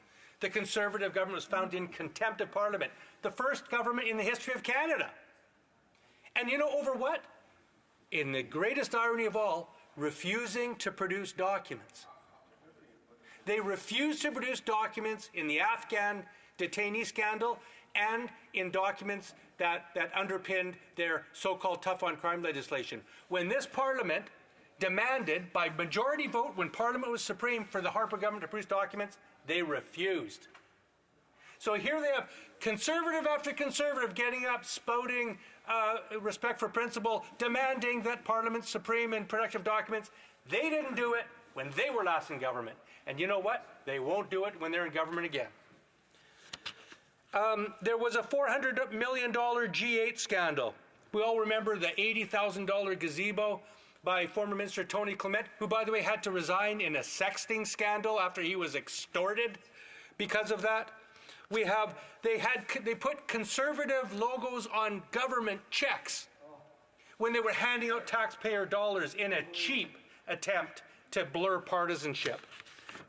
The Conservative government was found in contempt of Parliament. The first government in the history of Canada. And you know over what? In the greatest irony of all, refusing to produce documents. They refused to produce documents in the Afghan detainee scandal and in documents that underpinned their so-called tough-on-crime legislation. When this Parliament demanded, by majority vote, when Parliament was supreme, for the Harper government to produce documents, they refused. So here they have Conservative after Conservative getting up, spouting respect for principle, demanding that Parliament's supreme in production of documents. They didn't do it when they were last in government. And you know what? They won't do it when they're in government again. There was a $400 million G8 scandal. We all remember the $80,000 gazebo by former Minister Tony Clement, who, by the way, had to resign in a sexting scandal after he was extorted because of that. They put Conservative logos on government checks when they were handing out taxpayer dollars in a cheap attempt to blur partisanship.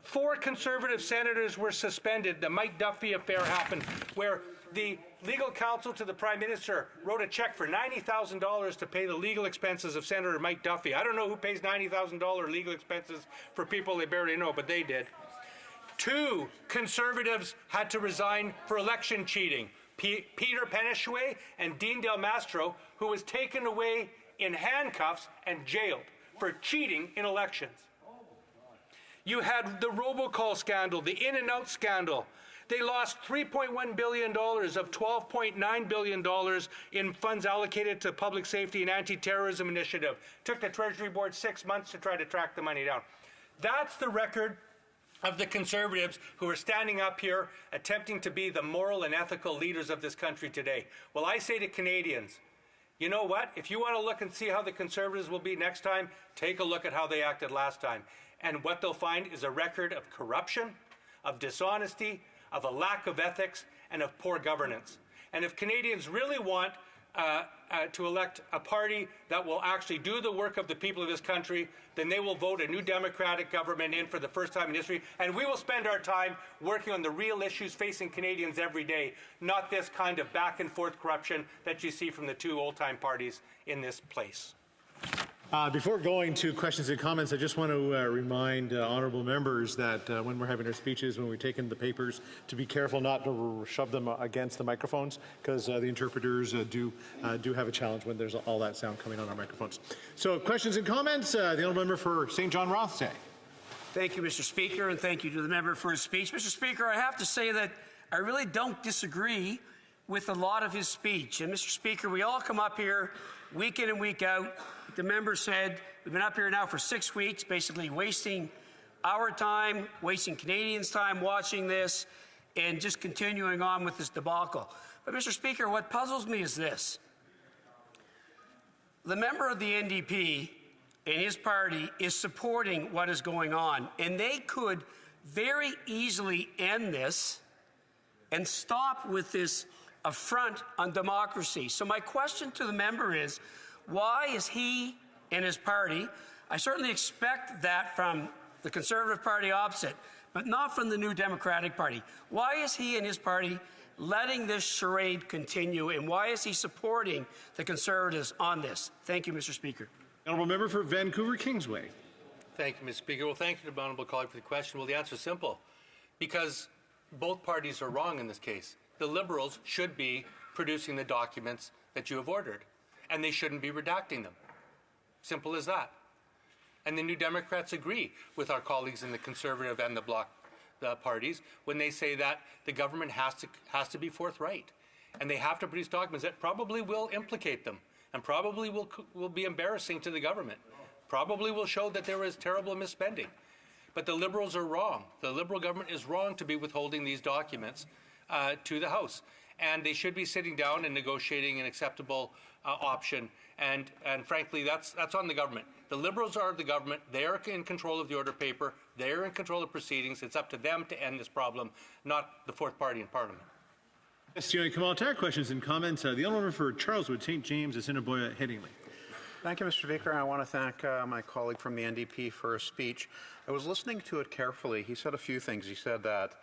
4 Conservative senators were suspended. The Mike Duffy affair happened, where the legal counsel to the Prime Minister wrote a check for $90,000 to pay the legal expenses of Senator Mike Duffy. I don't know who pays $90,000 legal expenses for people they barely know, but they did. 2 Conservatives had to resign for election cheating. Peter Peneshue and Dean Del Mastro, who was taken away in handcuffs and jailed for cheating in elections. You had the robocall scandal, the In-N-Out scandal. They lost $3.1 billion of $12.9 billion in funds allocated to public safety and anti-terrorism initiative. Took the Treasury Board 6 months to try to track the money down. That's the record of the Conservatives who are standing up here attempting to be the moral and ethical leaders of this country today. Well, I say to Canadians, you know what? If you want to look and see how the Conservatives will be next time, take a look at how they acted last time. And what they'll find is a record of corruption, of dishonesty, of a lack of ethics, and of poor governance. And if Canadians really want to elect a party that will actually do the work of the people of this country, then they will vote a new Democratic government in for the first time in history, and we will spend our time working on the real issues facing Canadians every day, not this kind of back-and-forth corruption that you see from the 2 old-time parties in this place. Before going to questions and comments, I just want to remind honourable members that when we're having our speeches, when we're taking the papers, to be careful not to shove them against the microphones, because the interpreters do have a challenge when there's all that sound coming on our microphones. So questions and comments, the honourable member for St. John Rothsay. Thank you, Mr. Speaker, and thank you to the member for his speech. Mr. Speaker, I have to say that I really don't disagree with a lot of his speech. And Mr. Speaker, we all come up here week in and week out. The member said we've been up here now for 6 weeks, basically wasting our time, wasting Canadians' time watching this, and just continuing on with this debacle. But, Mr. Speaker, what puzzles me is this. The member of the NDP and his party is supporting what is going on, and they could very easily end this and stop with this affront on democracy. So my question to the member is, why is he and his party, I certainly expect that from the Conservative Party opposite, but not from the New Democratic Party. Why is he and his party letting this charade continue, and why is he supporting the Conservatives on this? Thank you, Mr. Speaker. Honourable member for Vancouver Kingsway. Thank you, Mr. Speaker. Well, thank you to the honourable colleague for the question. Well, the answer is simple. Because both parties are wrong in this case. The Liberals should be producing the documents that you have ordered, and they shouldn't be redacting them. Simple as that. And the New Democrats agree with our colleagues in the Conservative and the Bloc parties when they say that the government has to be forthright, and they have to produce documents that probably will implicate them and probably will be embarrassing to the government, probably will show that there is terrible misspending. But the Liberals are wrong. The Liberal government is wrong to be withholding these documents to the House. And they should be sitting down and negotiating an acceptable option. And frankly, that's on the government. The Liberals are the government. They are in control of the order paper. They are in control of proceedings. It's up to them to end this problem, not the fourth party in Parliament. Questions and comments. The honourable member for Charleswood, St. James, Assiniboia, Headingley. Thank you, Mr. Speaker. I want to thank my colleague from the NDP for his speech. I was listening to it carefully. He said a few things. He said that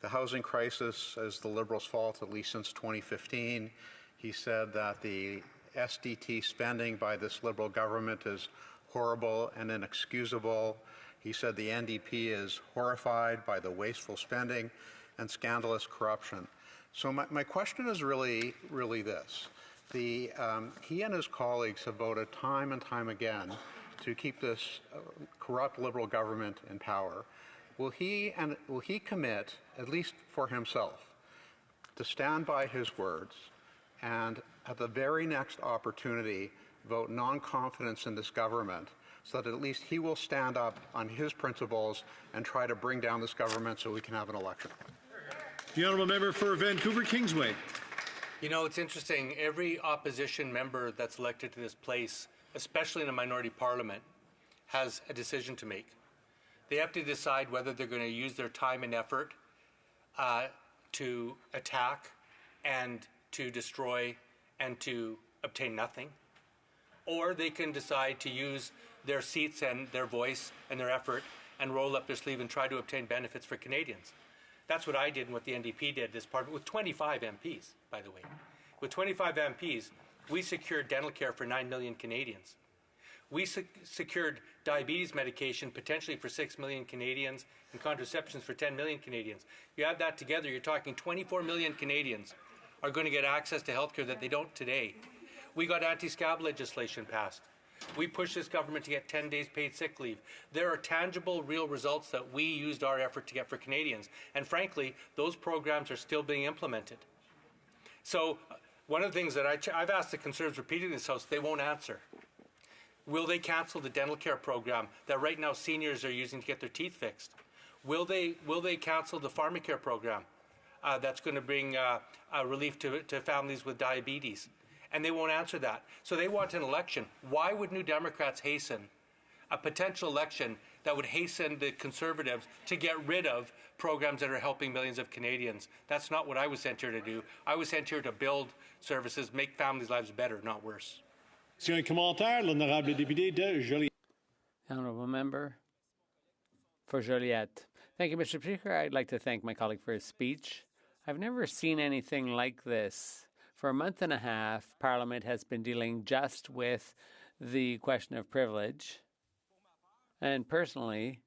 the housing crisis is the Liberals' fault, at least since 2015. He said that the SDT spending by this Liberal government is horrible and inexcusable. He said the NDP is horrified by the wasteful spending and scandalous corruption. So my question is really this. He and his colleagues have voted time and time again to keep this corrupt Liberal government in power. Will he commit, at least for himself, to stand by his words and at the very next opportunity vote non-confidence in this government so that at least he will stand up on his principles and try to bring down this government so we can have an election? The honourable member for Vancouver Kingsway. You know, it's interesting. Every opposition member that's elected to this place, especially in a minority parliament, has a decision to make. They have to decide whether they're going to use their time and effort to attack and to destroy and to obtain nothing. Or they can decide to use their seats and their voice and their effort and roll up their sleeve and try to obtain benefits for Canadians. That's what I did and what the NDP did this part with 25 MPs, by the way. With 25 MPs, we secured dental care for 9 million Canadians. We secured diabetes medication potentially for 6 million Canadians and contraceptions for 10 million Canadians. You add that together, you're talking 24 million Canadians are going to get access to health care that they don't today. We got anti-scab legislation passed. We pushed this government to get 10 days paid sick leave. There are tangible, real results that we used our effort to get for Canadians. And frankly, those programs are still being implemented. So one of the things that I've asked the Conservatives repeatedly in this House, they won't answer. Will they cancel the dental care program that right now seniors are using to get their teeth fixed? Will they cancel the pharmacare program that's going to bring relief to families with diabetes? And they won't answer that. So they want an election. Why would New Democrats hasten a potential election that would hasten the Conservatives to get rid of programs that are helping millions of Canadians? That's not what I was sent here to do. I was sent here to build services, make families' lives better, not worse. C'est un commentaire, l'honorable député de Joliette. Honourable member for Joliette. Thank you, Mr. Speaker. I'd like to thank my colleague for his speech. I've never seen anything like this. For a month and a half, Parliament has been dealing just with the question of privilege. And personally,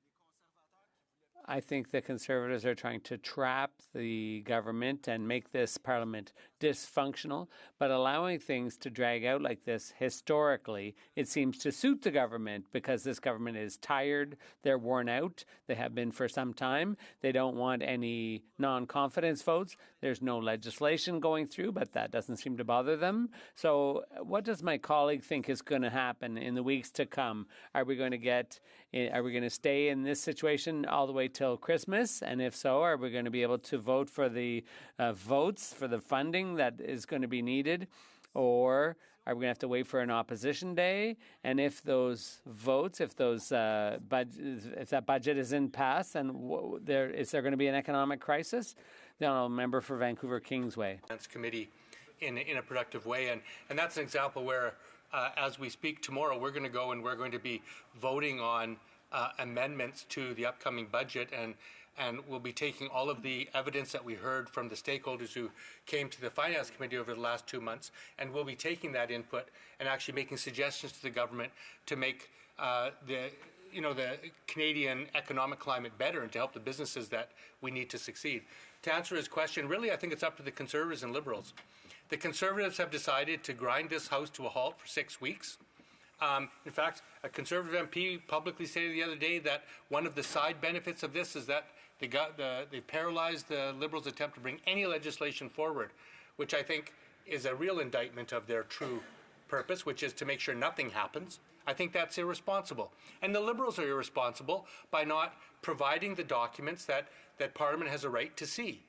I think the Conservatives are trying to trap the government and make this Parliament dysfunctional, but allowing things to drag out like this historically, it seems to suit the government because this government is tired, they're worn out, they have been for some time, they don't want any non-confidence votes, there's no legislation going through, but that doesn't seem to bother them. So what does my colleague think is going to happen in the weeks to come? Are we going to stay in this situation all the way till Christmas? And if so, are we going to be able to vote for the votes for the funding that is going to be needed? Or are we going to have to wait for an opposition day? And if those votes, if that budget isn't passed, then is there going to be an economic crisis? The honourable member for Vancouver Kingsway. Committee in a productive way, and that's an example where, as we speak tomorrow, we're going to go and we're going to be voting on amendments to the upcoming budget, and we'll be taking all of the evidence that we heard from the stakeholders who came to the Finance Committee over the last 2 months, and we'll be taking that input and actually making suggestions to the government to make the Canadian economic climate better and to help the businesses that we need to succeed. To answer his question, really, I think it's up to the Conservatives and Liberals. The Conservatives have decided to grind this House to a halt for 6 weeks. In fact, a Conservative MP publicly stated the other day that one of the side benefits of this is that they paralyzed the Liberals' attempt to bring any legislation forward, which I think is a real indictment of their true purpose, which is to make sure nothing happens. I think that's irresponsible. And the Liberals are irresponsible by not providing the documents that Parliament has a right to see.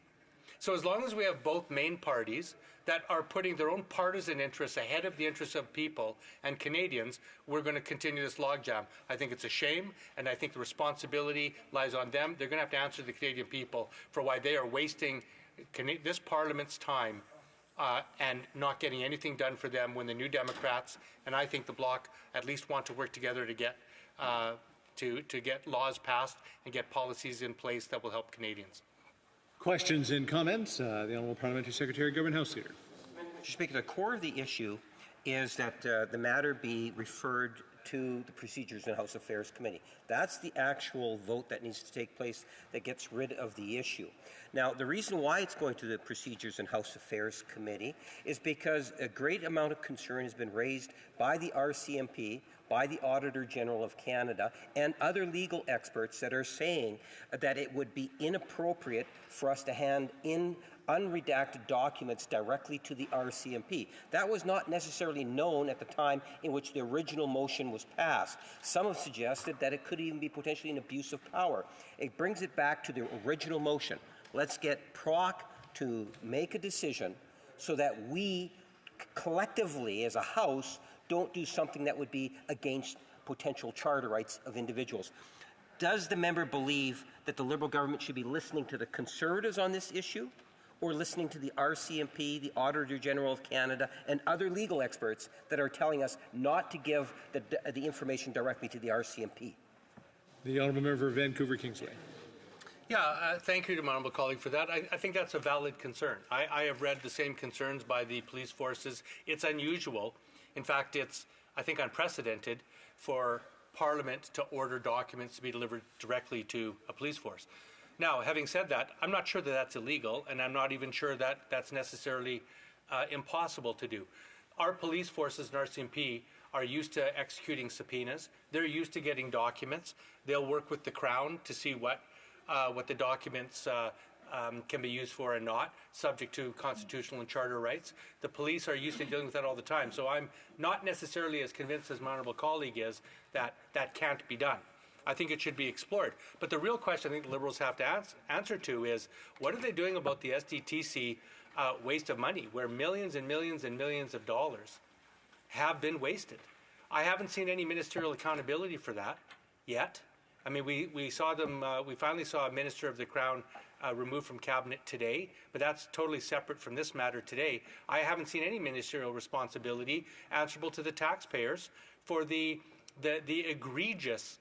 So as long as we have both main parties that are putting their own partisan interests ahead of the interests of people and Canadians, we're going to continue this logjam. I think it's a shame, and I think the responsibility lies on them. They're going to have to answer the Canadian people for why they are wasting this Parliament's time and not getting anything done for them when the New Democrats, and I think the Bloc, at least want to work together to get to get laws passed and get policies in place that will help Canadians. Questions and comments? The Honourable Parliamentary Secretary, Government House Leader. Mr. Speaker, the core of the issue is that the matter be referred to the Procedures and House Affairs Committee. That's the actual vote that needs to take place that gets rid of the issue. Now, the reason why it's going to the Procedures and House Affairs Committee is because a great amount of concern has been raised by the RCMP, by the Auditor General of Canada, and other legal experts that are saying that it would be inappropriate for us to hand in unredacted documents directly to the RCMP. That was not necessarily known at the time in which the original motion was passed. Some have suggested that it could even be potentially an abuse of power. It brings it back to the original motion. Let's get PROC to make a decision so that we collectively as a House don't do something that would be against potential charter rights of individuals. Does the member believe that the Liberal government should be listening to the Conservatives on this issue, or listening to the RCMP, the Auditor General of Canada, and other legal experts that are telling us not to give the information directly to the RCMP? The Honourable Member for Vancouver Kingsway. Yeah, thank you to my honourable colleague for that. I think that's a valid concern. I have read the same concerns by the police forces. It's unusual. In fact, it's, I think, unprecedented for Parliament to order documents to be delivered directly to a police force. Now, having said that, I'm not sure that that's illegal, and I'm not even sure that that's necessarily impossible to do. Our police forces and RCMP are used to executing subpoenas. They're used to getting documents. They'll work with the Crown to see what the documents can be used for and not, subject to constitutional and charter rights. The police are used to dealing with that all the time. So I'm not necessarily as convinced as my honourable colleague is that that can't be done. I think it should be explored. But the real question I think the Liberals have to answer to is, what are they doing about the SDTC waste of money, where millions and millions and millions of dollars have been wasted? I haven't seen any ministerial accountability for that yet. I mean, we saw them, we finally saw a Minister of the Crown removed from Cabinet today, but that's totally separate from this matter today. I haven't seen any ministerial responsibility answerable to the taxpayers for the egregious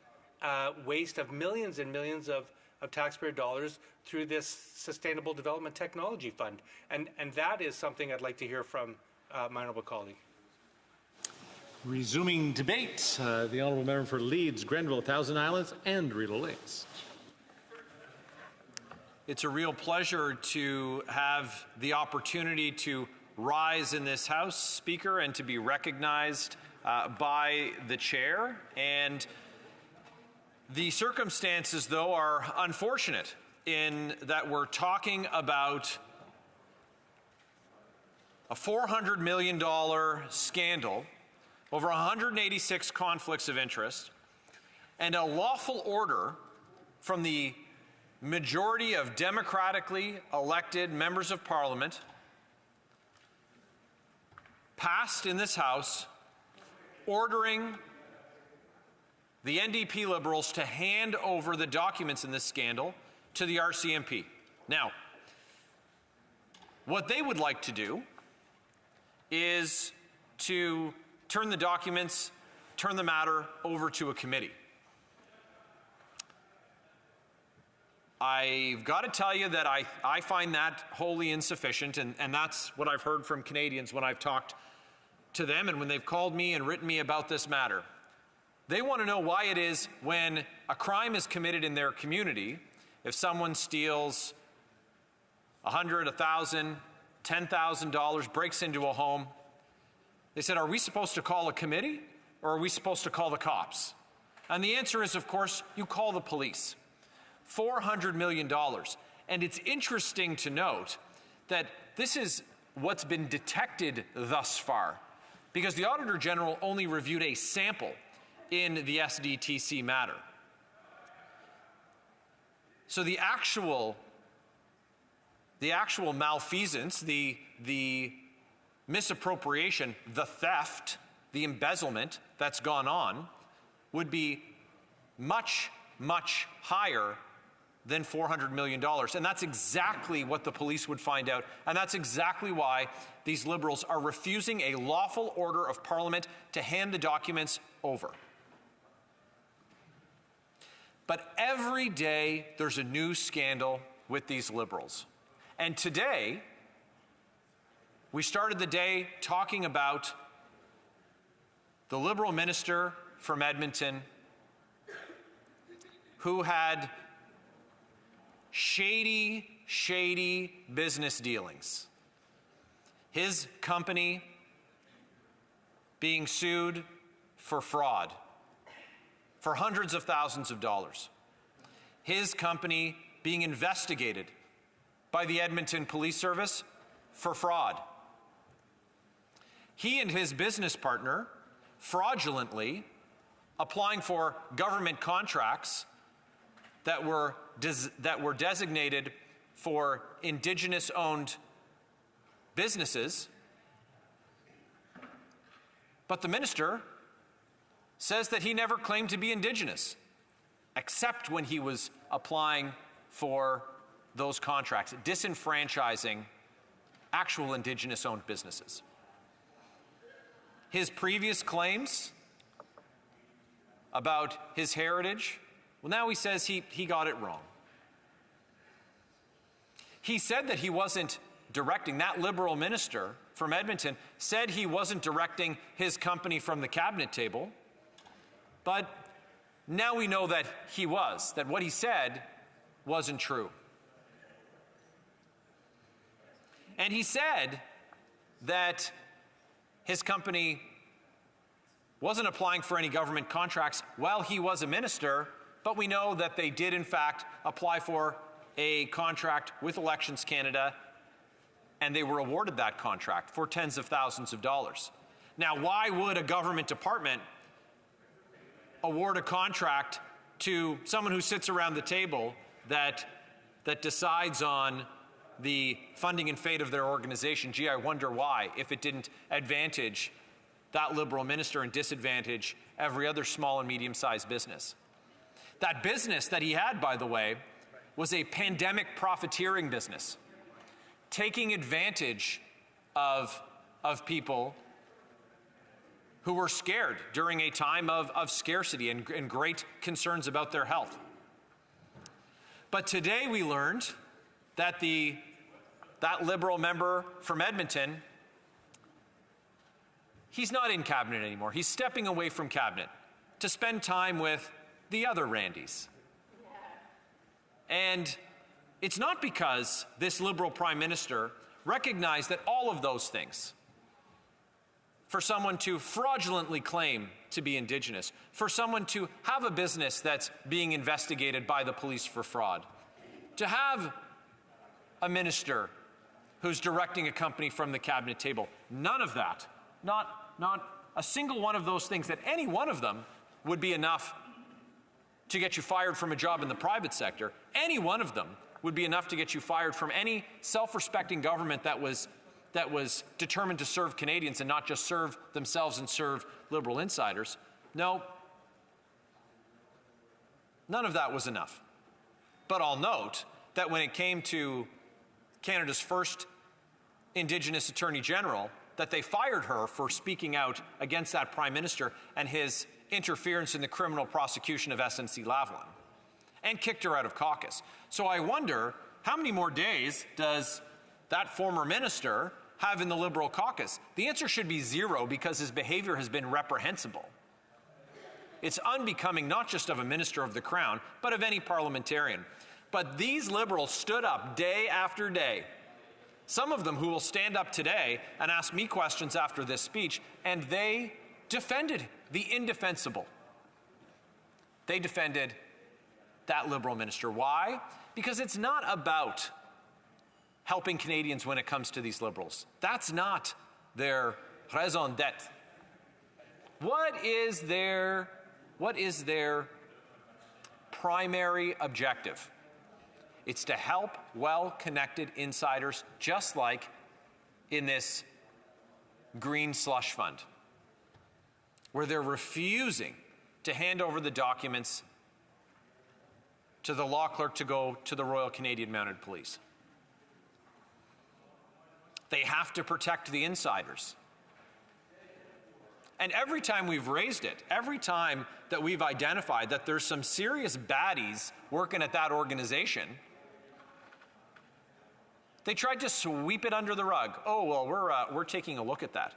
waste of millions and millions of taxpayer dollars through this Sustainable Development Technology Fund. And that is something I'd like to hear from my honourable colleague. Resuming debate, the Honourable Member for Leeds, Grenville, Thousand Islands and Rideau Lakes. It's a real pleasure to have the opportunity to rise in this House, Speaker, and to be recognized by the Chair. And the circumstances, though, are unfortunate in that we're talking about a $400 million scandal, over 186 conflicts of interest, and a lawful order from the majority of democratically elected members of Parliament passed in this House ordering the NDP Liberals to hand over the documents in this scandal to the RCMP. Now, what they would like to do is to turn the documents, turn the matter over to a committee. I've got to tell you that I find that wholly insufficient, and that's what I've heard from Canadians when I've talked to them and when they've called me and written me about this matter. They want to know why it is when a crime is committed in their community, if someone steals $100, $1,000, $10,000, breaks into a home, they said, are we supposed to call a committee or are we supposed to call the cops? And the answer is, of course, you call the police. $400 million. And it's interesting to note that this is what's been detected thus far, because the Auditor General only reviewed a sample in the SDTC matter. So the actual malfeasance, the misappropriation, the theft, the embezzlement that's gone on would be much, much higher than $400 million. And that's exactly what the police would find out. And that's exactly why these Liberals are refusing a lawful order of Parliament to hand the documents over. But every day there's a new scandal with these Liberals. And today, we started the day talking about the Liberal minister from Edmonton who had shady business dealings. His company being sued for fraud for hundreds of thousands of dollars. His company being investigated by the Edmonton Police Service for fraud. He and his business partner fraudulently applying for government contracts that were designated for Indigenous-owned businesses. But the minister says that he never claimed to be Indigenous, except when he was applying for those contracts, disenfranchising actual Indigenous-owned businesses. His previous claims about his heritage, well, now he says he got it wrong. He said that he wasn't directing, that Liberal minister from Edmonton said he wasn't directing his company from the cabinet table, but now we know that he was, that what he said wasn't true. And he said that his company wasn't applying for any government contracts while he was a minister, but we know that they did in fact apply for a contract with Elections Canada, and they were awarded that contract for tens of thousands of dollars. Now, why would a government department award a contract to someone who sits around the table that decides on the funding and fate of their organization? Gee, I wonder why, if it didn't advantage that Liberal minister and disadvantage every other small and medium-sized business. That business that he had, by the way, was a pandemic profiteering business, taking advantage of people who were scared during a time of scarcity and great concerns about their health. But today we learned that that Liberal member from Edmonton, he's not in cabinet anymore. He's stepping away from cabinet to spend time with the other Randys. And it's not because this Liberal Prime Minister recognized that all of those things, for someone to fraudulently claim to be Indigenous, for someone to have a business that's being investigated by the police for fraud, to have a minister who's directing a company from the cabinet table, none of that, not a single one of those things, that any one of them would be enough to get you fired from a job in the private sector. Any one of them would be enough to get you fired from any self-respecting government that was determined to serve Canadians and not just serve themselves and serve Liberal insiders. No, none of that was enough. But I'll note that when it came to Canada's first Indigenous Attorney General, that they fired her for speaking out against that Prime Minister and his interference in the criminal prosecution of SNC-Lavalin, and kicked her out of caucus. So I wonder, how many more days does that former minister have in the Liberal caucus? The answer should be 0, because his behavior has been reprehensible. It's unbecoming not just of a minister of the Crown, but of any parliamentarian. But these Liberals stood up day after day, some of them who will stand up today and ask me questions after this speech, and they defended the indefensible. They defended that Liberal minister. Why? Because it's not about helping Canadians when it comes to these Liberals. That's not their raison d'etre. What is their primary objective? It's to help well-connected insiders, just like in this green slush fund, where they're refusing to hand over the documents to the law clerk to go to the Royal Canadian Mounted Police. They have to protect the insiders. And every time we've raised it, every time that we've identified that there's some serious baddies working at that organization, They tried to sweep it under the rug. Oh, well, we're taking a look at that.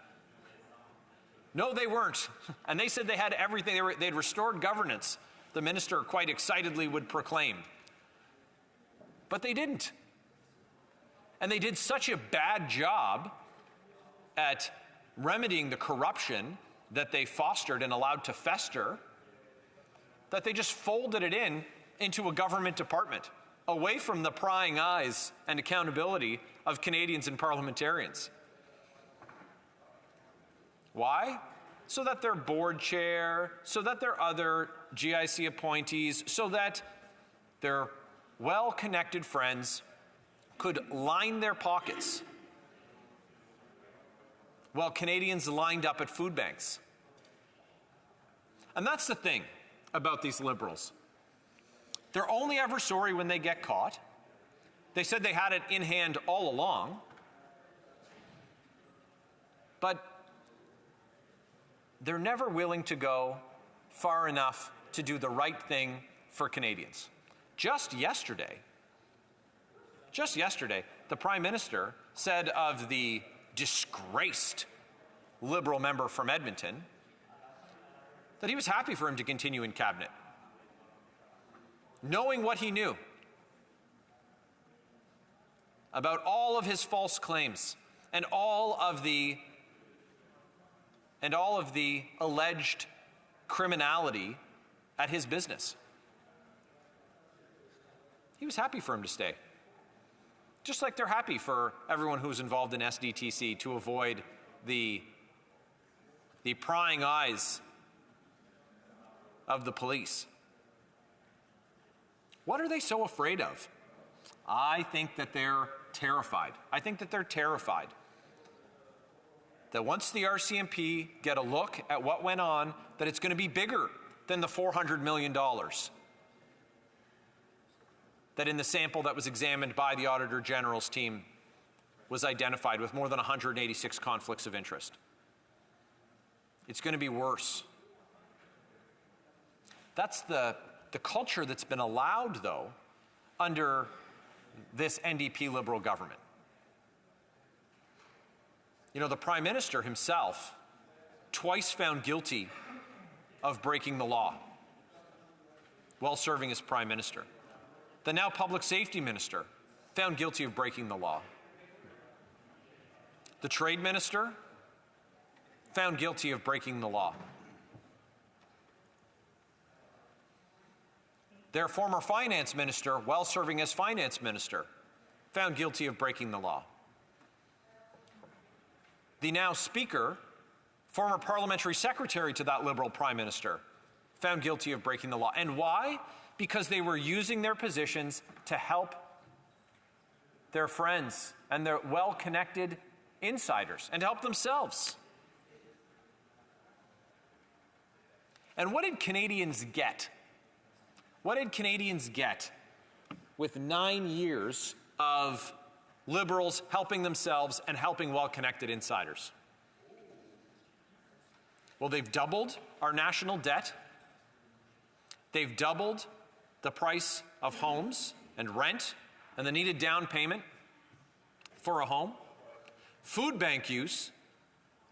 No, they weren't. And they said they had everything. They'd restored governance, the minister quite excitedly would proclaim. But they didn't. And they did such a bad job at remedying the corruption that they fostered and allowed to fester that they just folded it into a government department, away from the prying eyes and accountability of Canadians and parliamentarians. Why? So that their board chair, so that their other GIC appointees, so that their well-connected friends could line their pockets while Canadians lined up at food banks. And that's the thing about these Liberals. They're only ever sorry when they get caught. They said they had it in hand all along. But they're never willing to go far enough to do the right thing for Canadians. Just yesterday, the Prime Minister said of the disgraced Liberal member from Edmonton that he was happy for him to continue in cabinet, knowing what he knew about all of his false claims and all of the alleged criminality at his business. He was happy for him to stay. Just like they're happy for everyone who's involved in SDTC to avoid the prying eyes of the police. What are they so afraid of? I think that they're terrified. That once the RCMP get a look at what went on, that it's going to be bigger than the $400 million that in the sample that was examined by the Auditor General's team was identified with more than 186 conflicts of interest. It's going to be worse. That's the culture that's been allowed, though, under this NDP Liberal government. You know, the Prime Minister himself, twice found guilty of breaking the law while serving as Prime Minister. The now Public Safety Minister, found guilty of breaking the law. The Trade Minister, found guilty of breaking the law. Their former Finance Minister, while serving as Finance Minister, found guilty of breaking the law. The now Speaker, former Parliamentary Secretary to that Liberal Prime Minister, found guilty of breaking the law. And why? Because they were using their positions to help their friends and their well-connected insiders and to help themselves. And what did Canadians get? What did Canadians get with 9 years of Liberals helping themselves and helping well-connected insiders? Well, they've doubled our national debt. They've doubled the price of homes and rent and the needed down payment for a home. Food bank use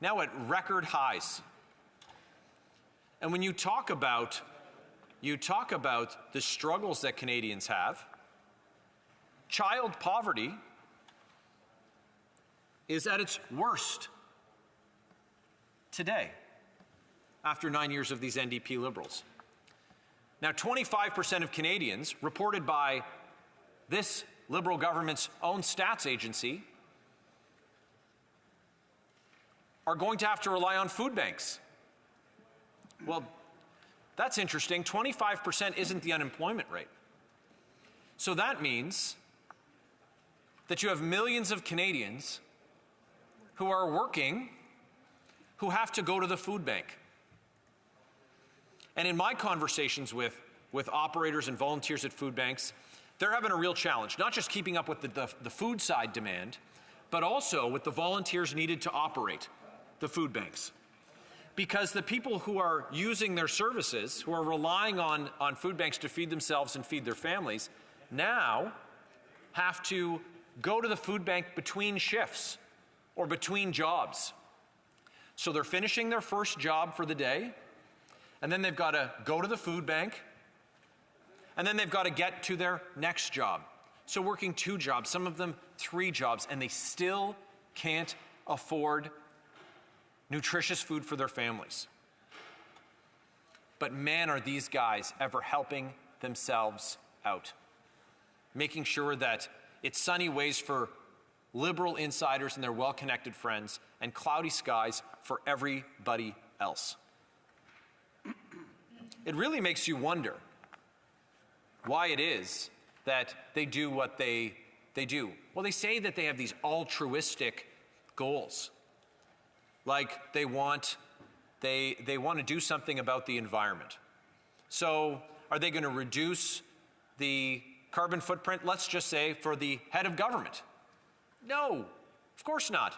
now at record highs. And when you talk about the struggles that Canadians have, child poverty is at its worst today after 9 years of these NDP Liberals. Now, 25% of Canadians, reported by this Liberal government's own stats agency, are going to have to rely on food banks. Well, that's interesting. 25% isn't the unemployment rate. So that means that you have millions of Canadians who are working who have to go to the food bank. And in my conversations with operators and volunteers at food banks, they're having a real challenge, not just keeping up with the food side demand, but also with the volunteers needed to operate the food banks. Because the people who are using their services, who are relying on food banks to feed themselves and feed their families, now have to go to the food bank between shifts or between jobs. So they're finishing their first job for the day, and then they've got to go to the food bank, and then they've got to get to their next job. So working 2 jobs, some of them 3 jobs, and they still can't afford nutritious food for their families. But man, are these guys ever helping themselves out, making sure that it's sunny ways for Liberal insiders and their well-connected friends, and cloudy skies for everybody else. It really makes you wonder why it is that they do what they do. Well, they say that they have these altruistic goals, like they want to do something about the environment. So are they going to reduce the carbon footprint, let's just say, for the head of government? No, of course not.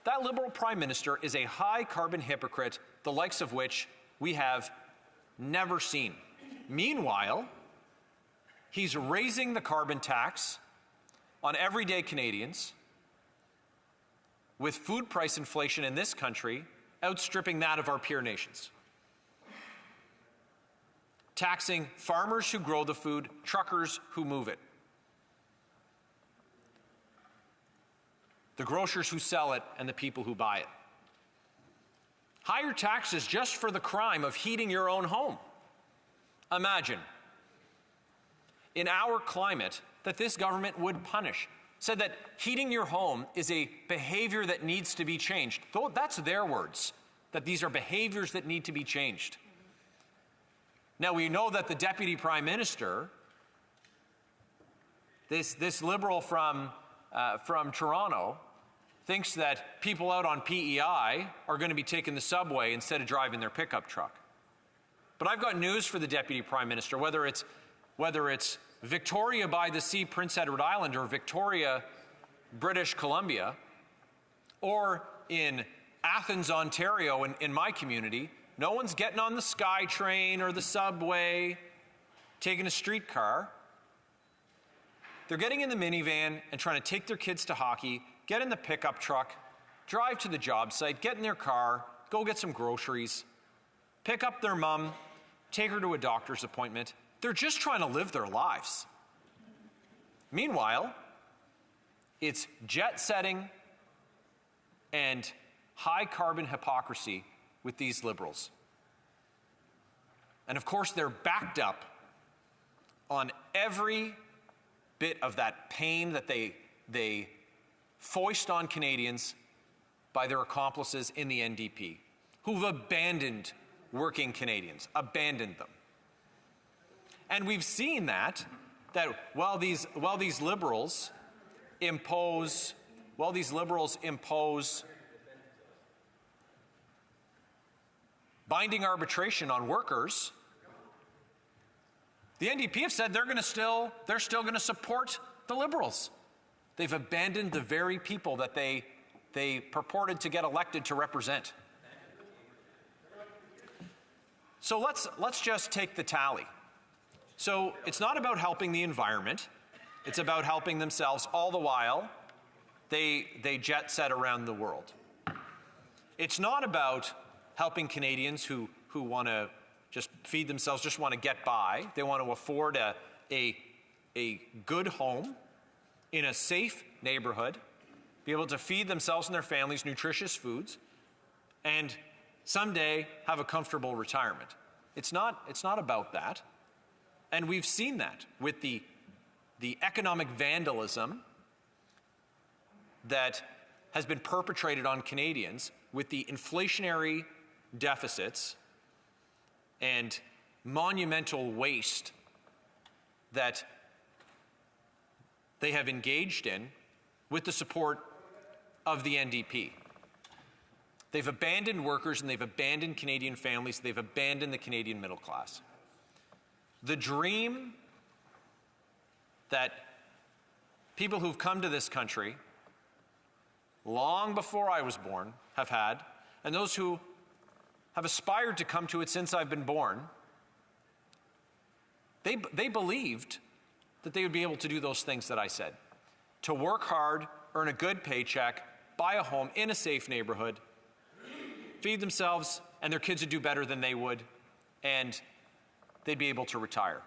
That Liberal Prime Minister is a high carbon hypocrite, the likes of which we have never seen. Meanwhile, he's raising the carbon tax on everyday Canadians, with food price inflation in this country outstripping that of our peer nations. Taxing farmers who grow the food, truckers who move it, the grocers who sell it, and the people who buy it. Higher taxes just for the crime of heating your own home. Imagine, in our climate, that this government would punish, said that heating your home is a behavior that needs to be changed. Though that's their words, that these are behaviors that need to be changed. Now, we know that the Deputy Prime Minister, this Liberal from Toronto, thinks that people out on PEI are going to be taking the subway instead of driving their pickup truck. But I've got news for the Deputy Prime Minister, whether it's Victoria by the Sea, Prince Edward Island, or Victoria, British Columbia, or in Athens, Ontario, in my community, no one's getting on the SkyTrain or the subway, taking a streetcar. They're getting in the minivan and trying to take their kids to hockey, get in the pickup truck, drive to the job site, get in their car, go get some groceries, pick up their mom, take her to a doctor's appointment. They're just trying to live their lives. Meanwhile, it's jet setting and high carbon hypocrisy with these Liberals. And of course, they're backed up on every bit of that pain that they foist on Canadians by their accomplices in the NDP, who've abandoned working Canadians, abandoned them. And we've seen that while these liberals impose binding arbitration on workers, the NDP have said they're still going to support the Liberals. They've abandoned the very people that they purported to get elected to represent. So let's just take the tally. So it's not about helping the environment. It's about helping themselves, all the while they jet set around the world. It's not about helping Canadians who want to just feed themselves, just want to get by. They want to afford a good home in a safe neighborhood, be able to feed themselves and their families nutritious foods, and someday have a comfortable retirement. It's not about that. And we've seen that with the economic vandalism that has been perpetrated on Canadians with the inflationary deficits and monumental waste that they have engaged in with the support of the NDP. They've abandoned workers and they've abandoned Canadian families. They've abandoned the Canadian middle class. The dream that people who've come to this country long before I was born have had, and those who have aspired to come to it since I've been born, they believed that they would be able to do those things that I said. to work hard, earn a good paycheck, buy a home in a safe neighborhood, feed themselves, and their kids would do better than they would, and they'd be able to retire.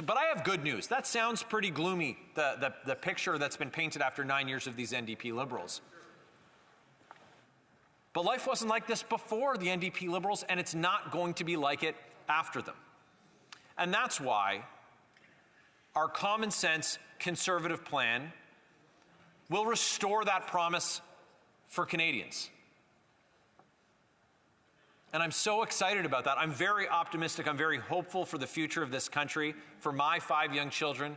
But I have good news. That sounds pretty gloomy, the picture that's been painted after 9 years of these NDP Liberals. But life wasn't like this before the NDP Liberals, and it's not going to be like it after them. And that's why our common sense Conservative plan will restore that promise for Canadians. And I'm so excited about that. I'm very optimistic. I'm very hopeful for the future of this country, for my 5 young children,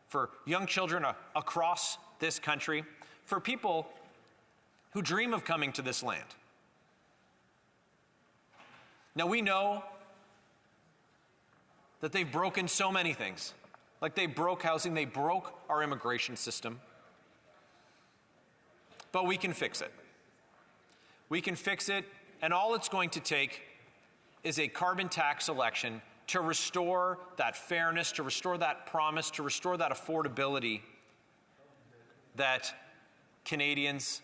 for young children across this country, for people who dream of coming to this land. Now, we know that they've broken so many things. Like they broke housing, they broke our immigration system. But we can fix it. We can fix it, and all it's going to take is a carbon tax election to restore that fairness, to restore that promise, to restore that affordability that Canadians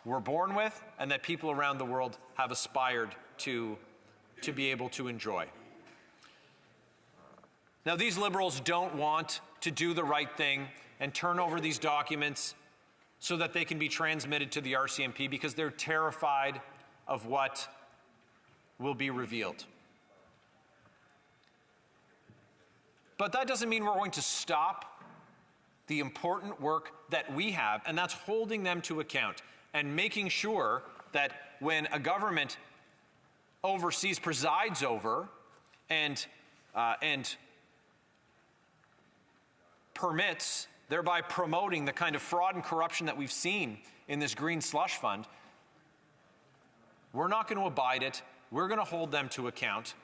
were born with and that people around the world have aspired to be able to enjoy. Now, these Liberals don't want to do the right thing and turn over these documents so that they can be transmitted to the RCMP because they're terrified of what will be revealed. But that doesn't mean we're going to stop the important work that we have, and that's holding them to account and making sure that when a government oversees, presides over, and permits, thereby promoting the kind of fraud and corruption that we've seen in this green slush fund, we're not going to abide it. We're going to hold them to account.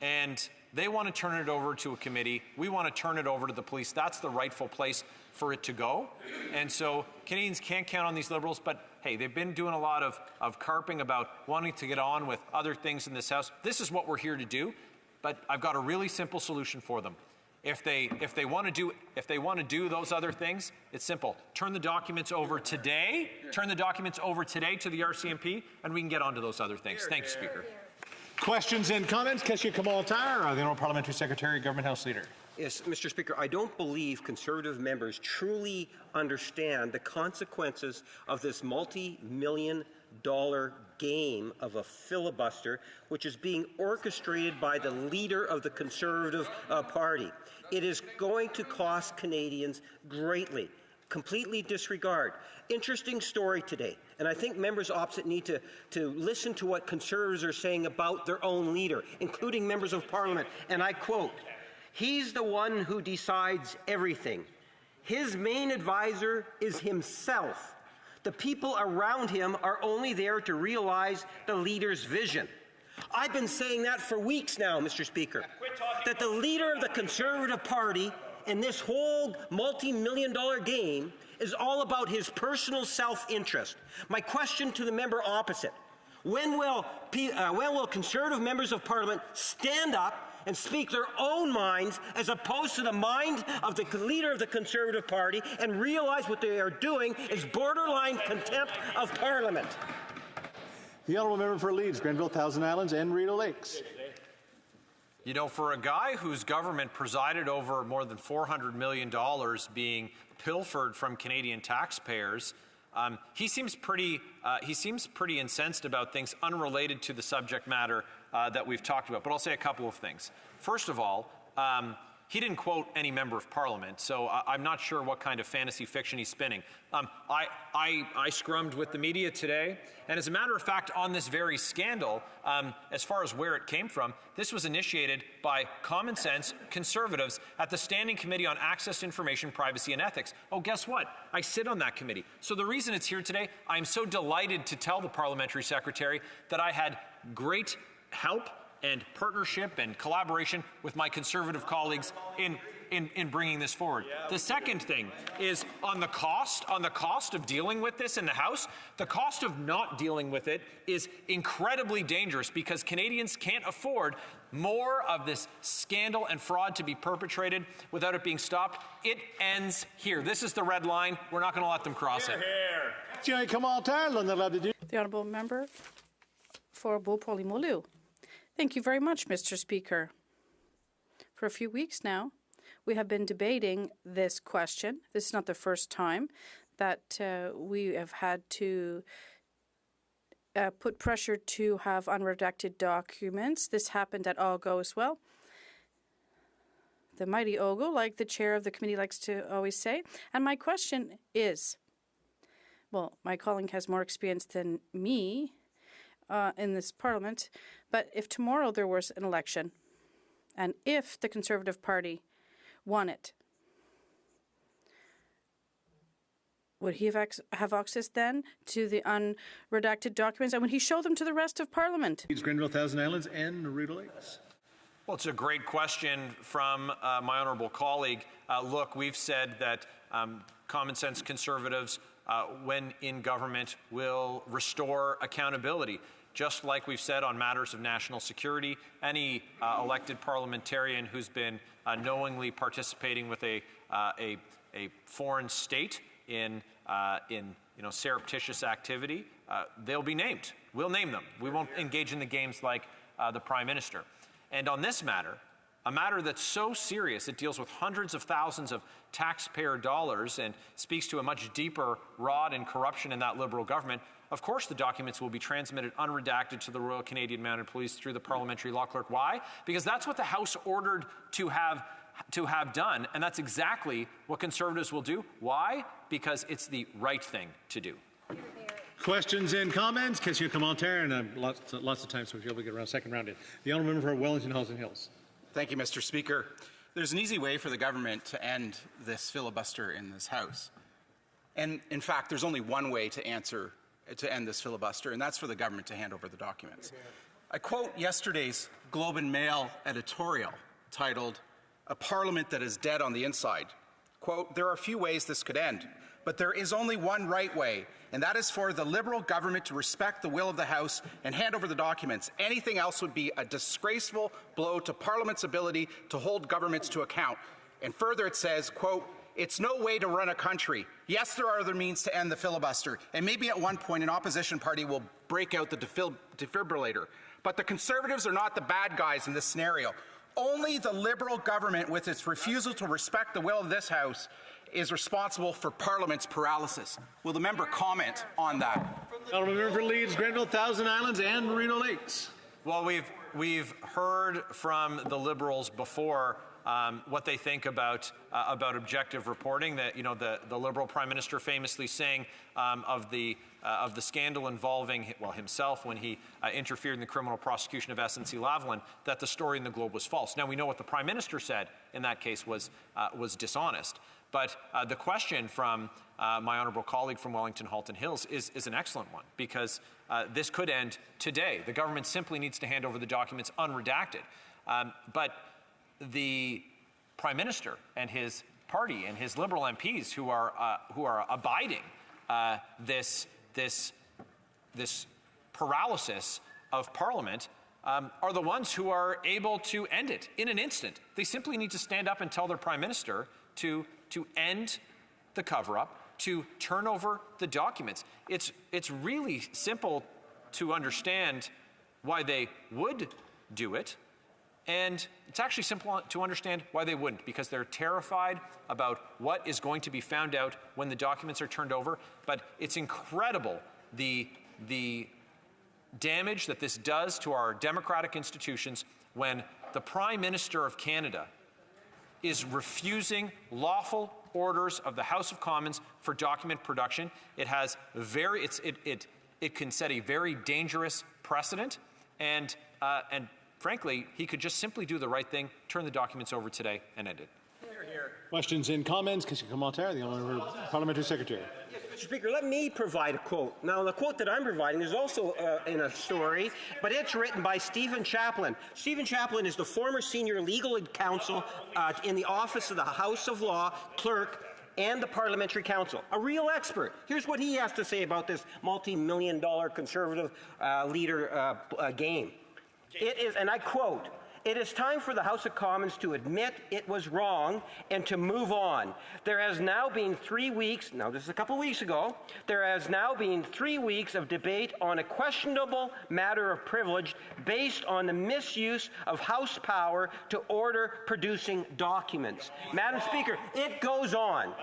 And they want to turn it over to a committee. We want to turn it over to the police. That's the rightful place for it to go. And so Canadians can't count on these Liberals, but hey, they've been doing a lot of carping about wanting to get on with other things in this House. This is what we're here to do, but I've got a really simple solution for them. If they want to do those other things, it's simple. Turn the documents over today. Turn the documents over today to the RCMP, and we can get on to those other things. Thank you, Speaker. Questions and comments. Keshia Kamal-Taher, the Honourable Parliamentary Secretary, Government House Leader. Yes, Mr. Speaker, I don't believe Conservative members truly understand the consequences of this multi-million-dollar game of a filibuster, which is being orchestrated by the leader of the Conservative Party. It is going to cost Canadians greatly. Completely disregard. Interesting story today, and I think members opposite need to listen to what Conservatives are saying about their own leader, including members of Parliament, and I quote, "He's the one who decides everything. His main advisor is himself. The people around him are only there to realize the leader's vision." I've been saying that for weeks now, Mr. Speaker, that the leader of the Conservative Party in this whole multi-million-dollar game is all about his personal self-interest. My question to the member opposite, when will Conservative members of Parliament stand up and speak their own minds as opposed to the mind of the leader of the Conservative Party and realize what they are doing is borderline contempt of Parliament? The Honourable Member for Leeds, Grenville, Thousand Islands and Rideau Lakes. You know, for a guy whose government presided over more than $400 million being pilfered from Canadian taxpayers, he seems pretty incensed about things unrelated to the subject matter that we've talked about. But I'll say a couple of things. First of all, he didn't quote any member of Parliament, so I'm not sure what kind of fantasy fiction he's spinning. I scrummed with the media today, and as a matter of fact, on this very scandal, as far as where it came from, this was initiated by common sense Conservatives at the Standing Committee on Access to Information, Privacy and Ethics. Oh, guess what? I sit on that committee. So the reason it's here today, I'm so delighted to tell the Parliamentary Secretary that I had great help and partnership and collaboration with my Conservative colleagues in in bringing this forward. The second thing is on the cost of dealing with this in the House. The cost of not dealing with it is incredibly dangerous because Canadians can't afford more of this scandal and fraud to be perpetrated without it being stopped. It ends here. This is the red line. We're not going to let them cross it. The Honourable Member for Beauport-Limoilou. Thank you very much, Mr. Speaker. For a few weeks now, we have been debating this question. This is not the first time that we have had to put pressure to have unredacted documents. This happened at Ogo as well. The mighty Ogo, like the chair of the committee likes to always say. And my question is, well, my colleague has more experience than me in this parliament, but if tomorrow there was an election and if the Conservative Party won it, would he have access then to the unredacted documents, and would he show them to the rest of Parliament? Grenville, Thousand Islands, and Rideau Lakes. Well, it's a great question from my honourable colleague. Look, we've said that common sense Conservatives, when in government, will restore accountability. Just like we've said on matters of national security, any elected parliamentarian who's been knowingly participating with a foreign state in surreptitious activity, they'll be named. We'll name them. We won't engage in the games like the Prime Minister. And on this matter, a matter that's so serious, it deals with hundreds of thousands of taxpayer dollars and speaks to a much deeper rot and corruption in that Liberal government. Of course, the documents will be transmitted unredacted to the Royal Canadian Mounted Police through the Parliamentary Law Clerk. Why? Because that's what the House ordered to have done, and that's exactly what Conservatives will do. Why? Because it's the right thing to do. Questions and comments? Question commentaire, and lots of time, so we'll be able to get around second round in. The honourable member for Wellington Halton Hills. Thank you, Mr. Speaker. There's an easy way for the government to end this filibuster in this House. And in fact, there's only one way to end this filibuster, and that's for the government to hand over the documents. I quote yesterday's Globe and Mail editorial titled, "A Parliament That is Dead on the Inside." Quote, "There are a few ways this could end, but there is only one right way, and that is for the Liberal government to respect the will of the House and hand over the documents. Anything else would be a disgraceful blow to Parliament's ability to hold governments to account." And further it says, quote, "It's no way to run a country. Yes, there are other means to end the filibuster, and maybe at one point an opposition party will break out the defibrillator. But the Conservatives are not the bad guys in this scenario. Only the Liberal government, with its refusal to respect the will of this House, is responsible for Parliament's paralysis." Will the member comment on that? Honourable member for Leeds, Grenville, Thousand Islands, and Rideau Lakes. Well, we've heard from the Liberals before what they think about objective reporting. That the Liberal Prime Minister famously saying of the scandal involving himself when he interfered in the criminal prosecution of SNC-Lavalin, that the story in the Globe was false. Now we know what the Prime Minister said in that case was dishonest. But the question from my honourable colleague from Wellington Halton Hills is an excellent one, because this could end today. The government simply needs to hand over the documents unredacted. But the Prime Minister and his party and his Liberal MPs who are abiding this paralysis of Parliament are the ones who are able to end it in an instant. They simply need to stand up and tell their Prime Minister to end the cover-up, to turn over the documents. It's really simple to understand why they would do it, and it's actually simple to understand why they wouldn't, because they're terrified about what is going to be found out when the documents are turned over. But it's incredible the damage that this does to our democratic institutions when the Prime Minister of Canada is refusing lawful orders of the House of Commons for document production. It has it can set a very dangerous precedent, and frankly, he could just simply do the right thing, turn the documents over today, and end it. Questions and comments? Question commentaire. The Honourable Parliamentary Secretary. Mr. Speaker, let me provide a quote. Now, the quote that I'm providing is also in a story, but it's written by Stephen Chaplin. Stephen Chaplin is the former senior legal counsel in the Office of the House of Law Clerk and the Parliamentary Council, a real expert. Here's what he has to say about this multi-million-dollar conservative leader game. It is, and I quote, "It is time for the House of Commons to admit it was wrong and to move on. There has now been 3 weeks, now this is a couple weeks ago, there has now been 3 weeks of debate on a questionable matter of privilege based on the misuse of House power to order producing documents." Madam Speaker, it goes on.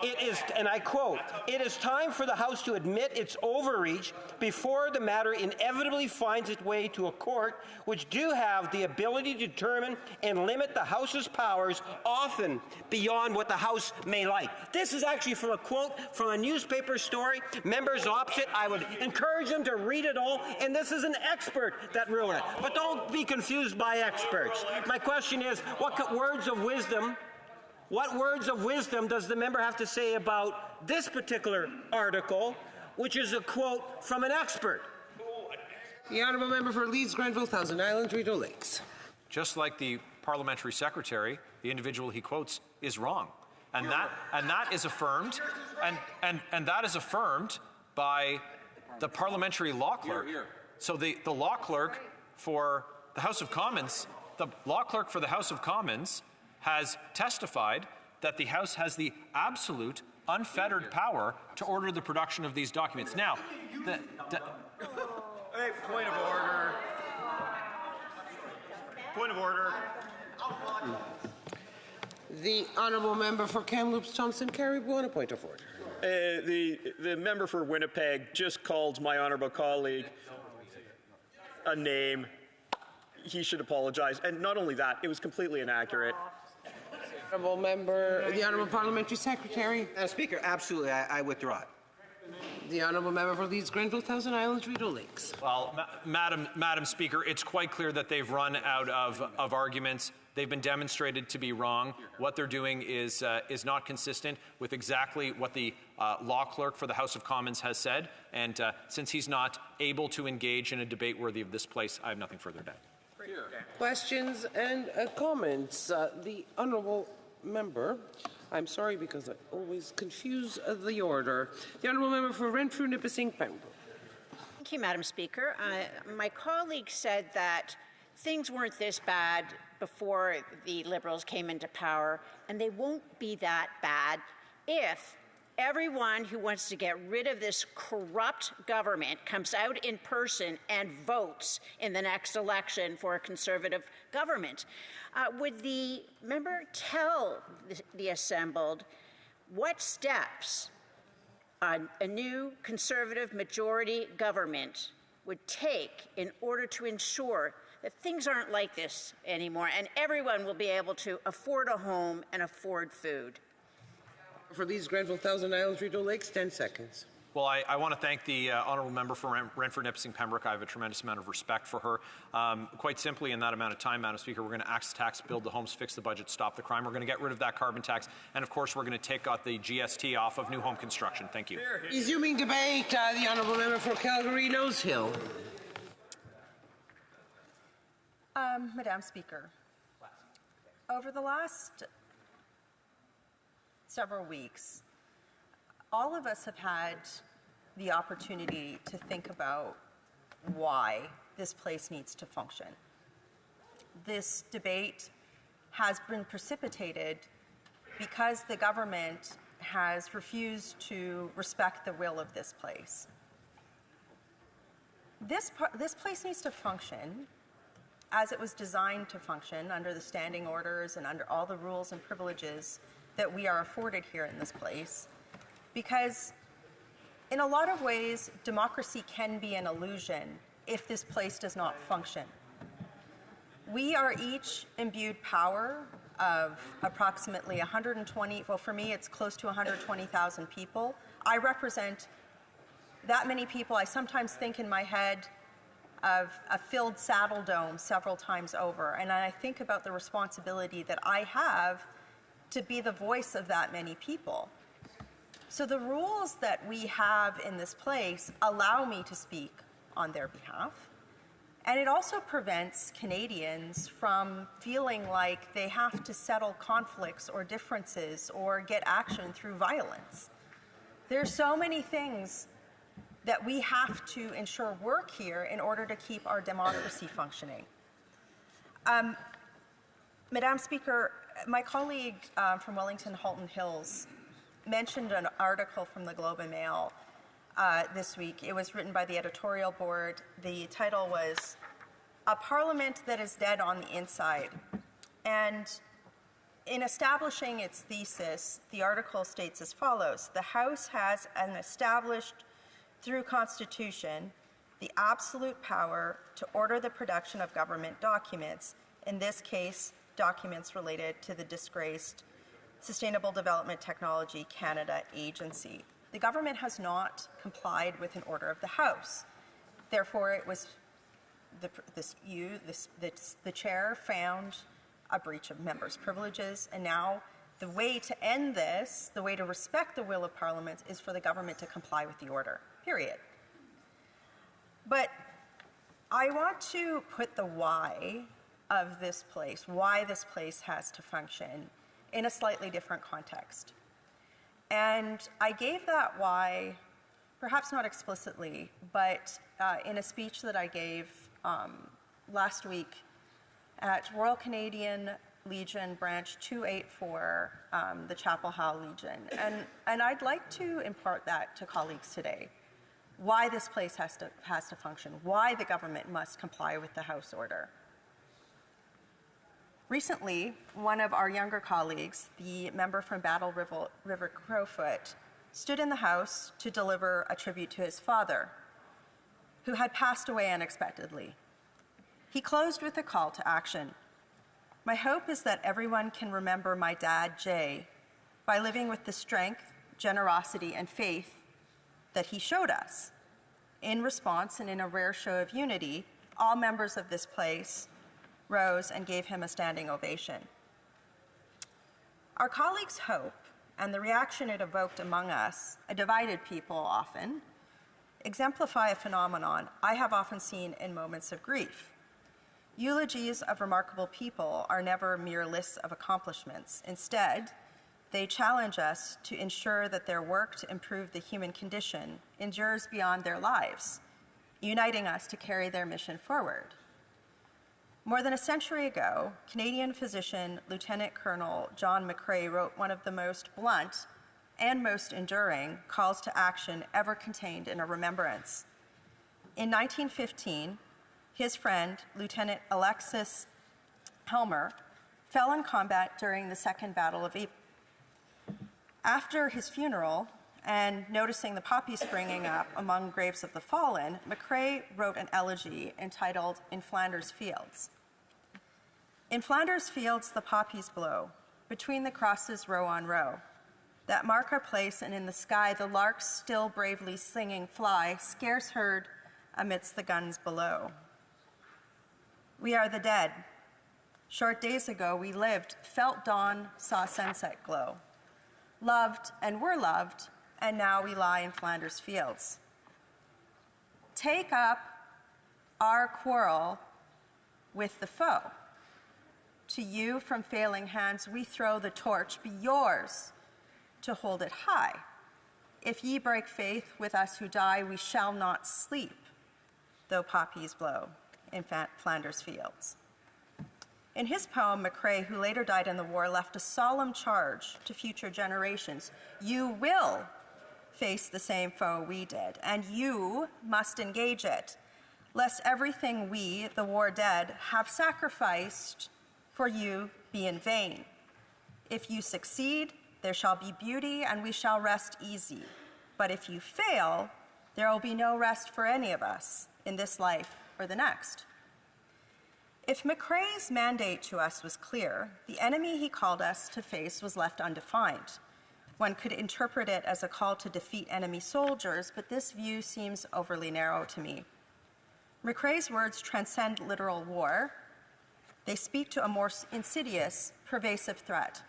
It is, and I quote, "It is time for the House to admit its overreach before the matter inevitably finds its way to a court which do have the ability to determine and limit the House's powers, often beyond what the House may like." This is actually from a quote from a newspaper story. Members opposite, I would encourage them to read it all, and this is an expert that wrote it. But don't be confused by experts. My question is, what words of wisdom does the member have to say about this particular article, which is a quote from an expert? The honourable member for Leeds, Grenville, Thousand Islands, Rideau Lakes. Just like the parliamentary secretary, the individual he quotes is wrong. And that is affirmed, and that is affirmed by the parliamentary law clerk. So the law clerk for the House of Commons, has testified that the House has the absolute unfettered power to order the production of these documents. Now, Hey, point of order. Point of order. The honourable member for Kamloops, Thompson, Caribou, on a point of order. The member for Winnipeg just called my honourable colleague a name. He should apologize. And not only that, it was completely inaccurate. Honourable member, the honourable parliamentary secretary. Madam Speaker, absolutely, I withdraw it. The honourable member for Leeds, Grenville, Thousand Islands, Rideau Lakes. Well, Madam Speaker, it's quite clear that they've run out of arguments. They've been demonstrated to be wrong. What they're doing is not consistent with exactly what the law clerk for the House of Commons has said. And since he's not able to engage in a debate worthy of this place, I have nothing further to add. Questions and comments. The honourable member. I'm sorry because I always confuse the order. The honourable member for Renfrew, Nipissing, Pembroke. Thank you, Madam Speaker. My colleague said that things weren't this bad before the Liberals came into power, and they won't be that bad if everyone who wants to get rid of this corrupt government comes out in person and votes in the next election for a Conservative government. Would the member tell the assembled what steps a new Conservative majority government would take in order to ensure that things aren't like this anymore and everyone will be able to afford a home and afford food? For Leeds, Grenville, Thousand Islands, Rideau Lakes, 10 seconds. Well, I want to thank the honourable member for Renfrew, Nipissing, Pembroke. I have a tremendous amount of respect for her. Quite simply, in that amount of time, Madam Speaker, we're going to axe tax, build the homes, fix the budget, stop the crime. We're going to get rid of that carbon tax. And, of course, we're going to take out the GST off of new home construction. Thank you. Resuming debate, the honourable member for Calgary, Nose Hill. Madam Speaker, over the last several weeks, all of us have had the opportunity to think about why this place needs to function. This debate has been precipitated because the government has refused to respect the will of this place. This place needs to function as it was designed to function under the standing orders and under all the rules and privileges that we are afforded here in this place, because in a lot of ways, democracy can be an illusion if this place does not function. We are each imbued power of approximately 120, well, for me, it's close to 120,000 people. I represent that many people. I sometimes think in my head of a filled Saddle Dome several times over, and I think about the responsibility that I have to be the voice of that many people. So the rules that we have in this place allow me to speak on their behalf. And it also prevents Canadians from feeling like they have to settle conflicts or differences or get action through violence. There's so many things that we have to ensure work here in order to keep our democracy functioning. Madam Speaker, my colleague from Wellington Halton Hills mentioned an article from the Globe and Mail this week. It was written by the editorial board. The title was "A Parliament That Is Dead on the Inside." And in establishing its thesis, the article states as follows: the House has an established through Constitution the absolute power to order the production of government documents, in this case, documents related to the disgraced Sustainable Development Technology Canada Agency. The government has not complied with an order of the House. Therefore, it was the chair found a breach of members' privileges, and now the way to end this, the way to respect the will of Parliament, is for the government to comply with the order, period. But I want to put the why of this place, why this place has to function, in a slightly different context. And I gave that why, perhaps not explicitly, but in a speech that I gave last week at Royal Canadian Legion Branch 284, the Chapel Hill Legion. And I'd like to impart that to colleagues today. Why this place has to function, why the government must comply with the House order. Recently, one of our younger colleagues, the member from Battle River Crowfoot, stood in the House to deliver a tribute to his father, who had passed away unexpectedly. He closed with a call to action. My hope is that everyone can remember my dad, Jay, by living with the strength, generosity, and faith that he showed us. In response, and in a rare show of unity, all members of this place rose and gave him a standing ovation. Our colleagues' hope and the reaction it evoked among us, a divided people often, exemplify a phenomenon I have often seen in moments of grief. Eulogies of remarkable people are never mere lists of accomplishments. Instead, they challenge us to ensure that their work to improve the human condition endures beyond their lives, uniting us to carry their mission forward. More than a century ago, Canadian physician Lieutenant Colonel John McCrae wrote one of the most blunt and most enduring calls to action ever contained in a remembrance. In 1915, his friend, Lieutenant Alexis Helmer, fell in combat during the Second Battle of Ypres. After his funeral, and noticing the poppies springing up among graves of the fallen, McCrae wrote an elegy entitled "In Flanders Fields." In Flanders Fields the poppies blow, between the crosses row on row, that mark our place, and in the sky the larks still bravely singing fly, scarce heard amidst the guns below. We are the dead. Short days ago we lived, felt dawn, saw sunset glow, loved and were loved, and now we lie in Flanders Fields. Take up our quarrel with the foe. To you from failing hands we throw the torch, be yours to hold it high. If ye break faith with us who die, we shall not sleep, though poppies blow in Flanders Fields. In his poem, McCrae, who later died in the war, left a solemn charge to future generations. You will face the same foe we did, and you must engage it, lest everything we, the war dead, have sacrificed for you be in vain. If you succeed, there shall be beauty, and we shall rest easy. But if you fail, there will be no rest for any of us in this life or the next. If McCrae's mandate to us was clear, the enemy he called us to face was left undefined. One could interpret it as a call to defeat enemy soldiers, but this view seems overly narrow to me. McCrae's words transcend literal war. They speak to a more insidious, pervasive threat.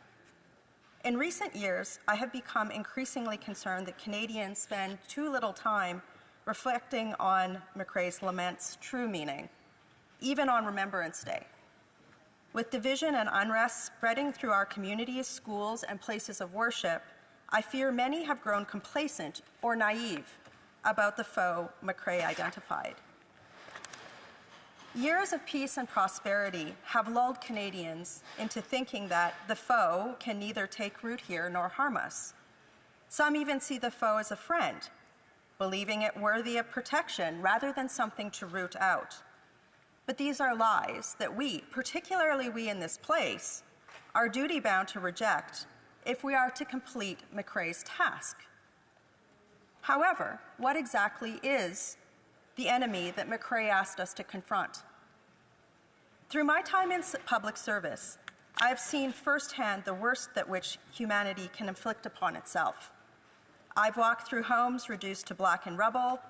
In recent years, I have become increasingly concerned that Canadians spend too little time reflecting on McCrae's lament's true meaning, even on Remembrance Day. With division and unrest spreading through our communities, schools, and places of worship, I fear many have grown complacent or naive about the foe McCrae identified. Years of peace and prosperity have lulled Canadians into thinking that the foe can neither take root here nor harm us. Some even see the foe as a friend, believing it worthy of protection rather than something to root out. But these are lies that we, particularly we in this place, are duty-bound to reject if we are to complete McCrae's task. However, what exactly is the enemy that McCrae asked us to confront? Through my time in public service, I have seen firsthand the worst that which humanity can inflict upon itself. I've walked through homes reduced to blackened rubble,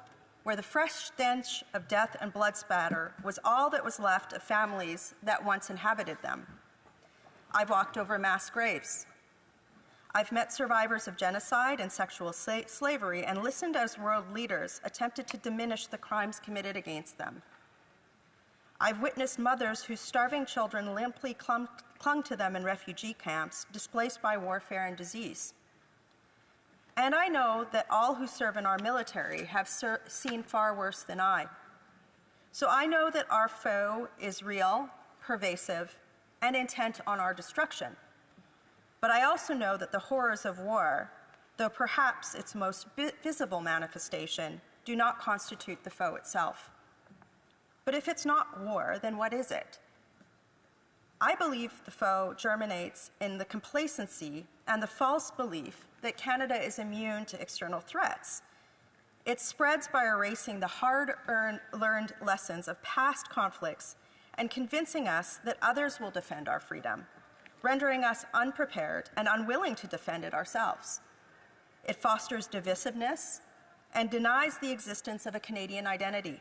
where the fresh stench of death and blood spatter was all that was left of families that once inhabited them. I've walked over mass graves. I've met survivors of genocide and sexual slavery and listened as world leaders attempted to diminish the crimes committed against them. I've witnessed mothers whose starving children limply clung to them in refugee camps, displaced by warfare and disease. And I know that all who serve in our military have seen far worse than I. So I know that our foe is real, pervasive, and intent on our destruction. But I also know that the horrors of war, though perhaps its most visible manifestation, do not constitute the foe itself. But if it's not war, then what is it? I believe the foe germinates in the complacency and the false belief that Canada is immune to external threats. It spreads by erasing the hard-learned lessons of past conflicts and convincing us that others will defend our freedom, rendering us unprepared and unwilling to defend it ourselves. It fosters divisiveness and denies the existence of a Canadian identity.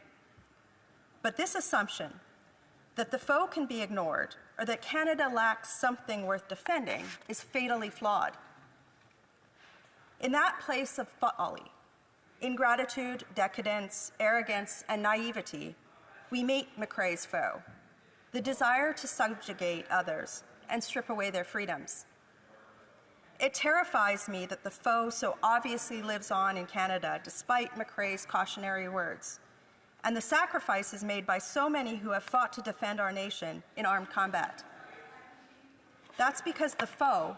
But this assumption that the foe can be ignored or that Canada lacks something worth defending is fatally flawed. In that place of folly, ingratitude, decadence, arrogance, and naivety, we meet McCrae's foe, the desire to subjugate others and strip away their freedoms. It terrifies me that the foe so obviously lives on in Canada despite McCrae's cautionary words, and the sacrifices made by so many who have fought to defend our nation in armed combat. That's because the foe,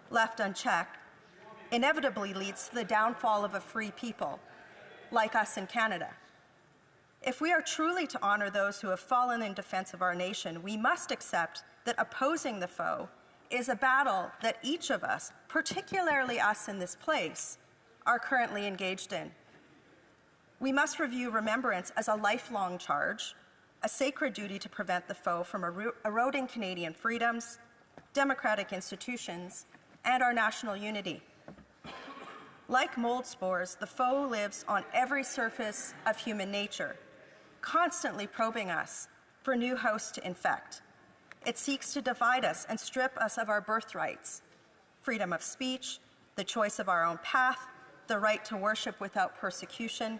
left unchecked, inevitably leads to the downfall of a free people, like us in Canada. If we are truly to honor those who have fallen in defense of our nation, we must accept that opposing the foe is a battle that each of us, particularly us in this place, are currently engaged in. We must review remembrance as a lifelong charge, a sacred duty to prevent the foe from eroding Canadian freedoms, democratic institutions, and our national unity. Like mold spores, the foe lives on every surface of human nature, constantly probing us for new hosts to infect. It seeks to divide us and strip us of our birthrights, freedom of speech, the choice of our own path, the right to worship without persecution,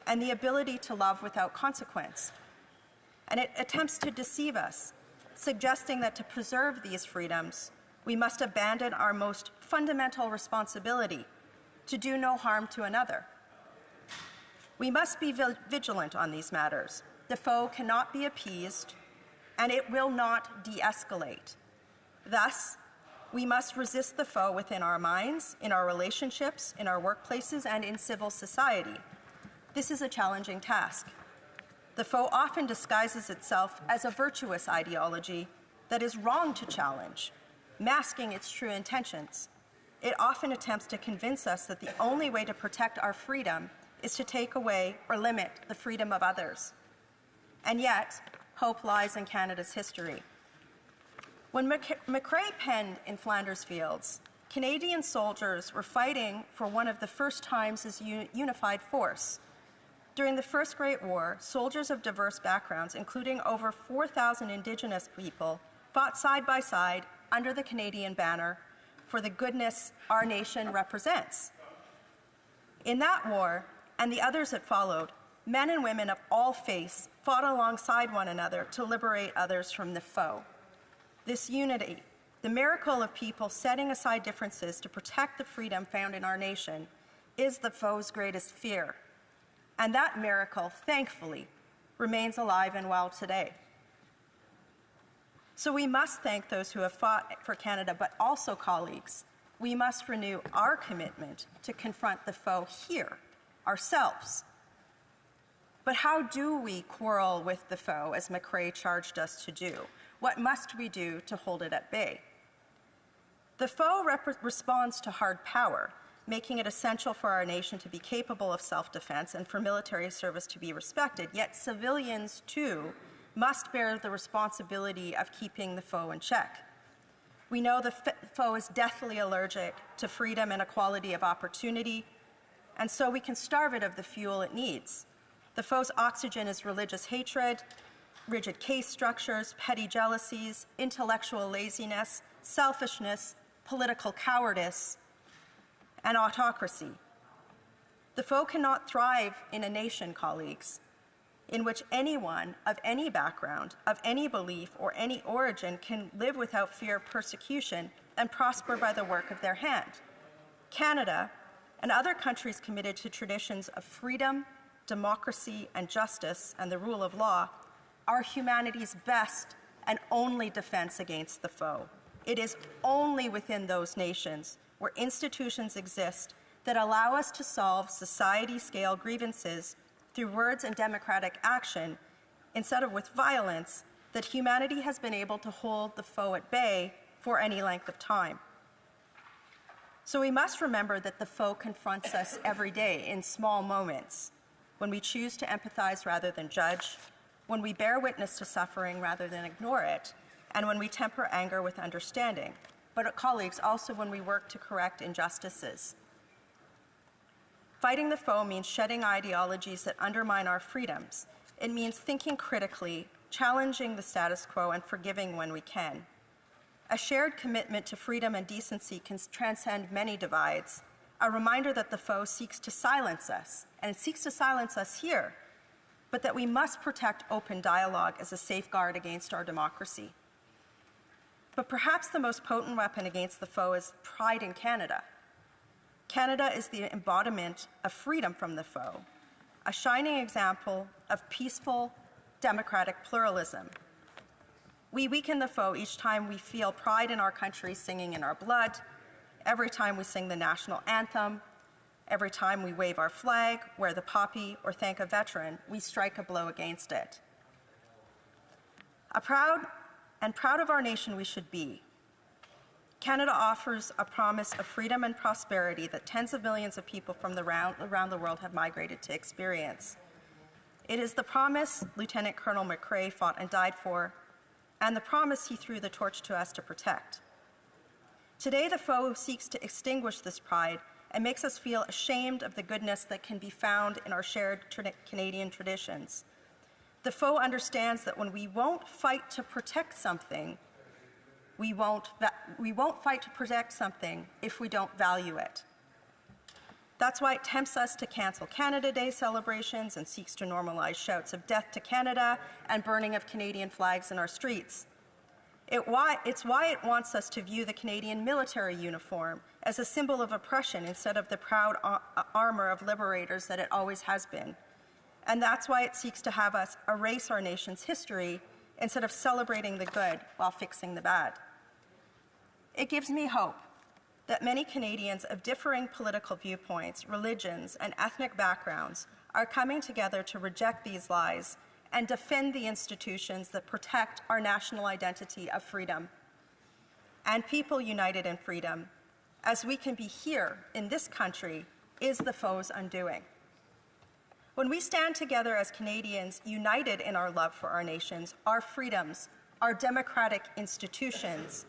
and the ability to love without consequence. And it attempts to deceive us, suggesting that to preserve these freedoms, we must abandon our most fundamental responsibility to do no harm to another. We must be vigilant on these matters. The foe cannot be appeased, and it will not de-escalate. Thus, we must resist the foe within our minds, in our relationships, in our workplaces, and in civil society. This is a challenging task. The foe often disguises itself as a virtuous ideology that is wrong to challenge, masking its true intentions. It often attempts to convince us that the only way to protect our freedom is to take away or limit the freedom of others. And yet, hope lies in Canada's history. When McCrae penned in Flanders Fields, Canadian soldiers were fighting for one of the first times as a unified force. During the First Great War, soldiers of diverse backgrounds, including over 4,000 Indigenous people, fought side by side under the Canadian banner for the goodness our nation represents. In that war, and the others that followed, men and women of all faiths fought alongside one another to liberate others from the foe. This unity, the miracle of people setting aside differences to protect the freedom found in our nation, is the foe's greatest fear. And that miracle, thankfully, remains alive and well today. So we must thank those who have fought for Canada, but also, colleagues, we must renew our commitment to confront the foe here, ourselves. But how do we quarrel with the foe, as McRae charged us to do? What must we do to hold it at bay? The foe responds to hard power, making it essential for our nation to be capable of self-defense and for military service to be respected. Yet civilians, too, must bear the responsibility of keeping the foe in check. We know the foe is deathly allergic to freedom and equality of opportunity, and so we can starve it of the fuel it needs. The foe's oxygen is religious hatred, rigid case structures, petty jealousies, intellectual laziness, selfishness, political cowardice, and autocracy. The foe cannot thrive in a nation, colleagues, in which anyone of any background, of any belief, or any origin can live without fear of persecution and prosper by the work of their hand. Canada and other countries committed to traditions of freedom, democracy, and justice, and the rule of law are humanity's best and only defense against the foe. It is only within those nations where institutions exist that allow us to solve society-scale grievances through words and democratic action instead of with violence that humanity has been able to hold the foe at bay for any length of time. So we must remember that the foe confronts us every day in small moments, when we choose to empathize rather than judge, when we bear witness to suffering rather than ignore it, and when we temper anger with understanding. But, colleagues, also when we work to correct injustices. Fighting the foe means shedding ideologies that undermine our freedoms. It means thinking critically, challenging the status quo, and forgiving when we can. A shared commitment to freedom and decency can transcend many divides, a reminder that the foe seeks to silence us, and it seeks to silence us here, but that we must protect open dialogue as a safeguard against our democracy. But perhaps the most potent weapon against the foe is pride in Canada. Canada is the embodiment of freedom from the foe, a shining example of peaceful, democratic pluralism. We weaken the foe each time we feel pride in our country singing in our blood, every time we sing the national anthem, every time we wave our flag, wear the poppy, or thank a veteran, we strike a blow against it. Proud of our nation we should be. Canada offers a promise of freedom and prosperity that tens of millions of people from around the world have migrated to experience. It is the promise Lieutenant Colonel McRae fought and died for, and the promise he threw the torch to us to protect. Today, the foe seeks to extinguish this pride and makes us feel ashamed of the goodness that can be found in our shared Canadian traditions. The foe understands that when we won't fight to protect something, we won't fight to protect something if we don't value it. That's why it tempts us to cancel Canada Day celebrations and seeks to normalize shouts of death to Canada and burning of Canadian flags in our streets. It's why it wants us to view the Canadian military uniform as a symbol of oppression instead of the proud armor of liberators that it always has been. And that's why it seeks to have us erase our nation's history instead of celebrating the good while fixing the bad. It gives me hope that many Canadians of differing political viewpoints, religions, and ethnic backgrounds are coming together to reject these lies and defend the institutions that protect our national identity of freedom. And people united in freedom, as we can be here in this country, is the foe's undoing. When we stand together as Canadians, united in our love for our nations, our freedoms, our democratic institutions,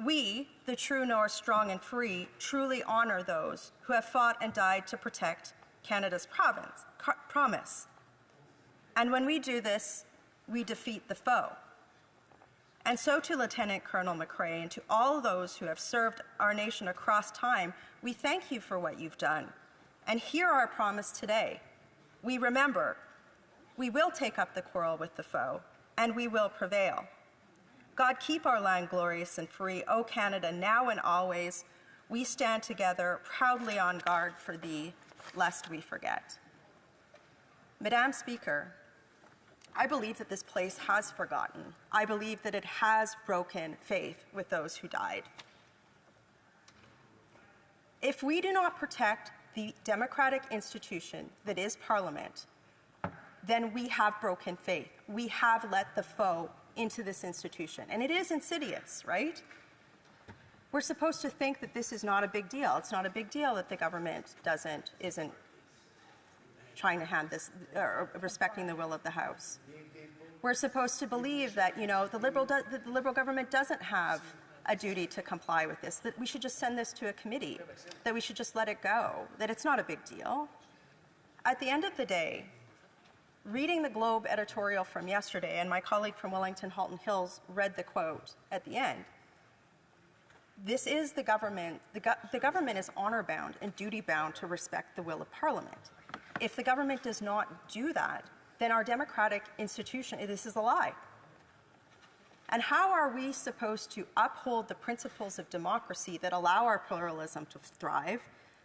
we, the true North, strong and free, truly honor those who have fought and died to protect Canada's promise. And when we do this, we defeat the foe. And so to Lieutenant Colonel McRae and to all those who have served our nation across time, we thank you for what you've done. And hear our promise today. We remember, we will take up the quarrel with the foe, and we will prevail. God, keep our land glorious and free. O Canada, now and always, we stand together, proudly on guard for thee, lest we forget. Madam Speaker, I believe that this place has forgotten. I believe that it has broken faith with those who died. If we do not protect the democratic institution that is Parliament, then we have broken faith. We have let the foe into this institution. And it is insidious, right? We're supposed to think that this is not a big deal. It's not a big deal that the government isn't trying to hand this, or respecting the will of the House. We're supposed to believe that, the Liberal government doesn't have a duty to comply with this, that we should just send this to a committee, that we should just let it go, that it's not a big deal. At the end of the day, reading the Globe editorial from yesterday, and my colleague from Wellington Halton Hills read the quote at the end, this is the government. The government is honor-bound and duty-bound to respect the will of Parliament. If the government does not do that, then our democratic institution, this is a lie. And how are we supposed to uphold the principles of democracy that allow our pluralism to thrive,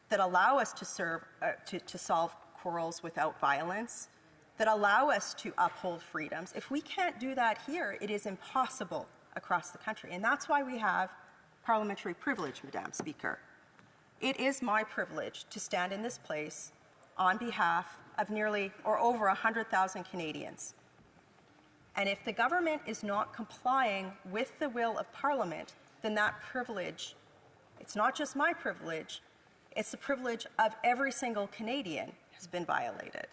that allow us to solve quarrels without violence, that allow us to uphold freedoms? If we can't do that here, it is impossible across the country. And that's why we have parliamentary privilege, Madam Speaker. It is my privilege to stand in this place on behalf of nearly or over 100,000 Canadians. And if the government is not complying with the will of Parliament, then that privilege, it's not just my privilege, it's the privilege of every single Canadian, has been violated.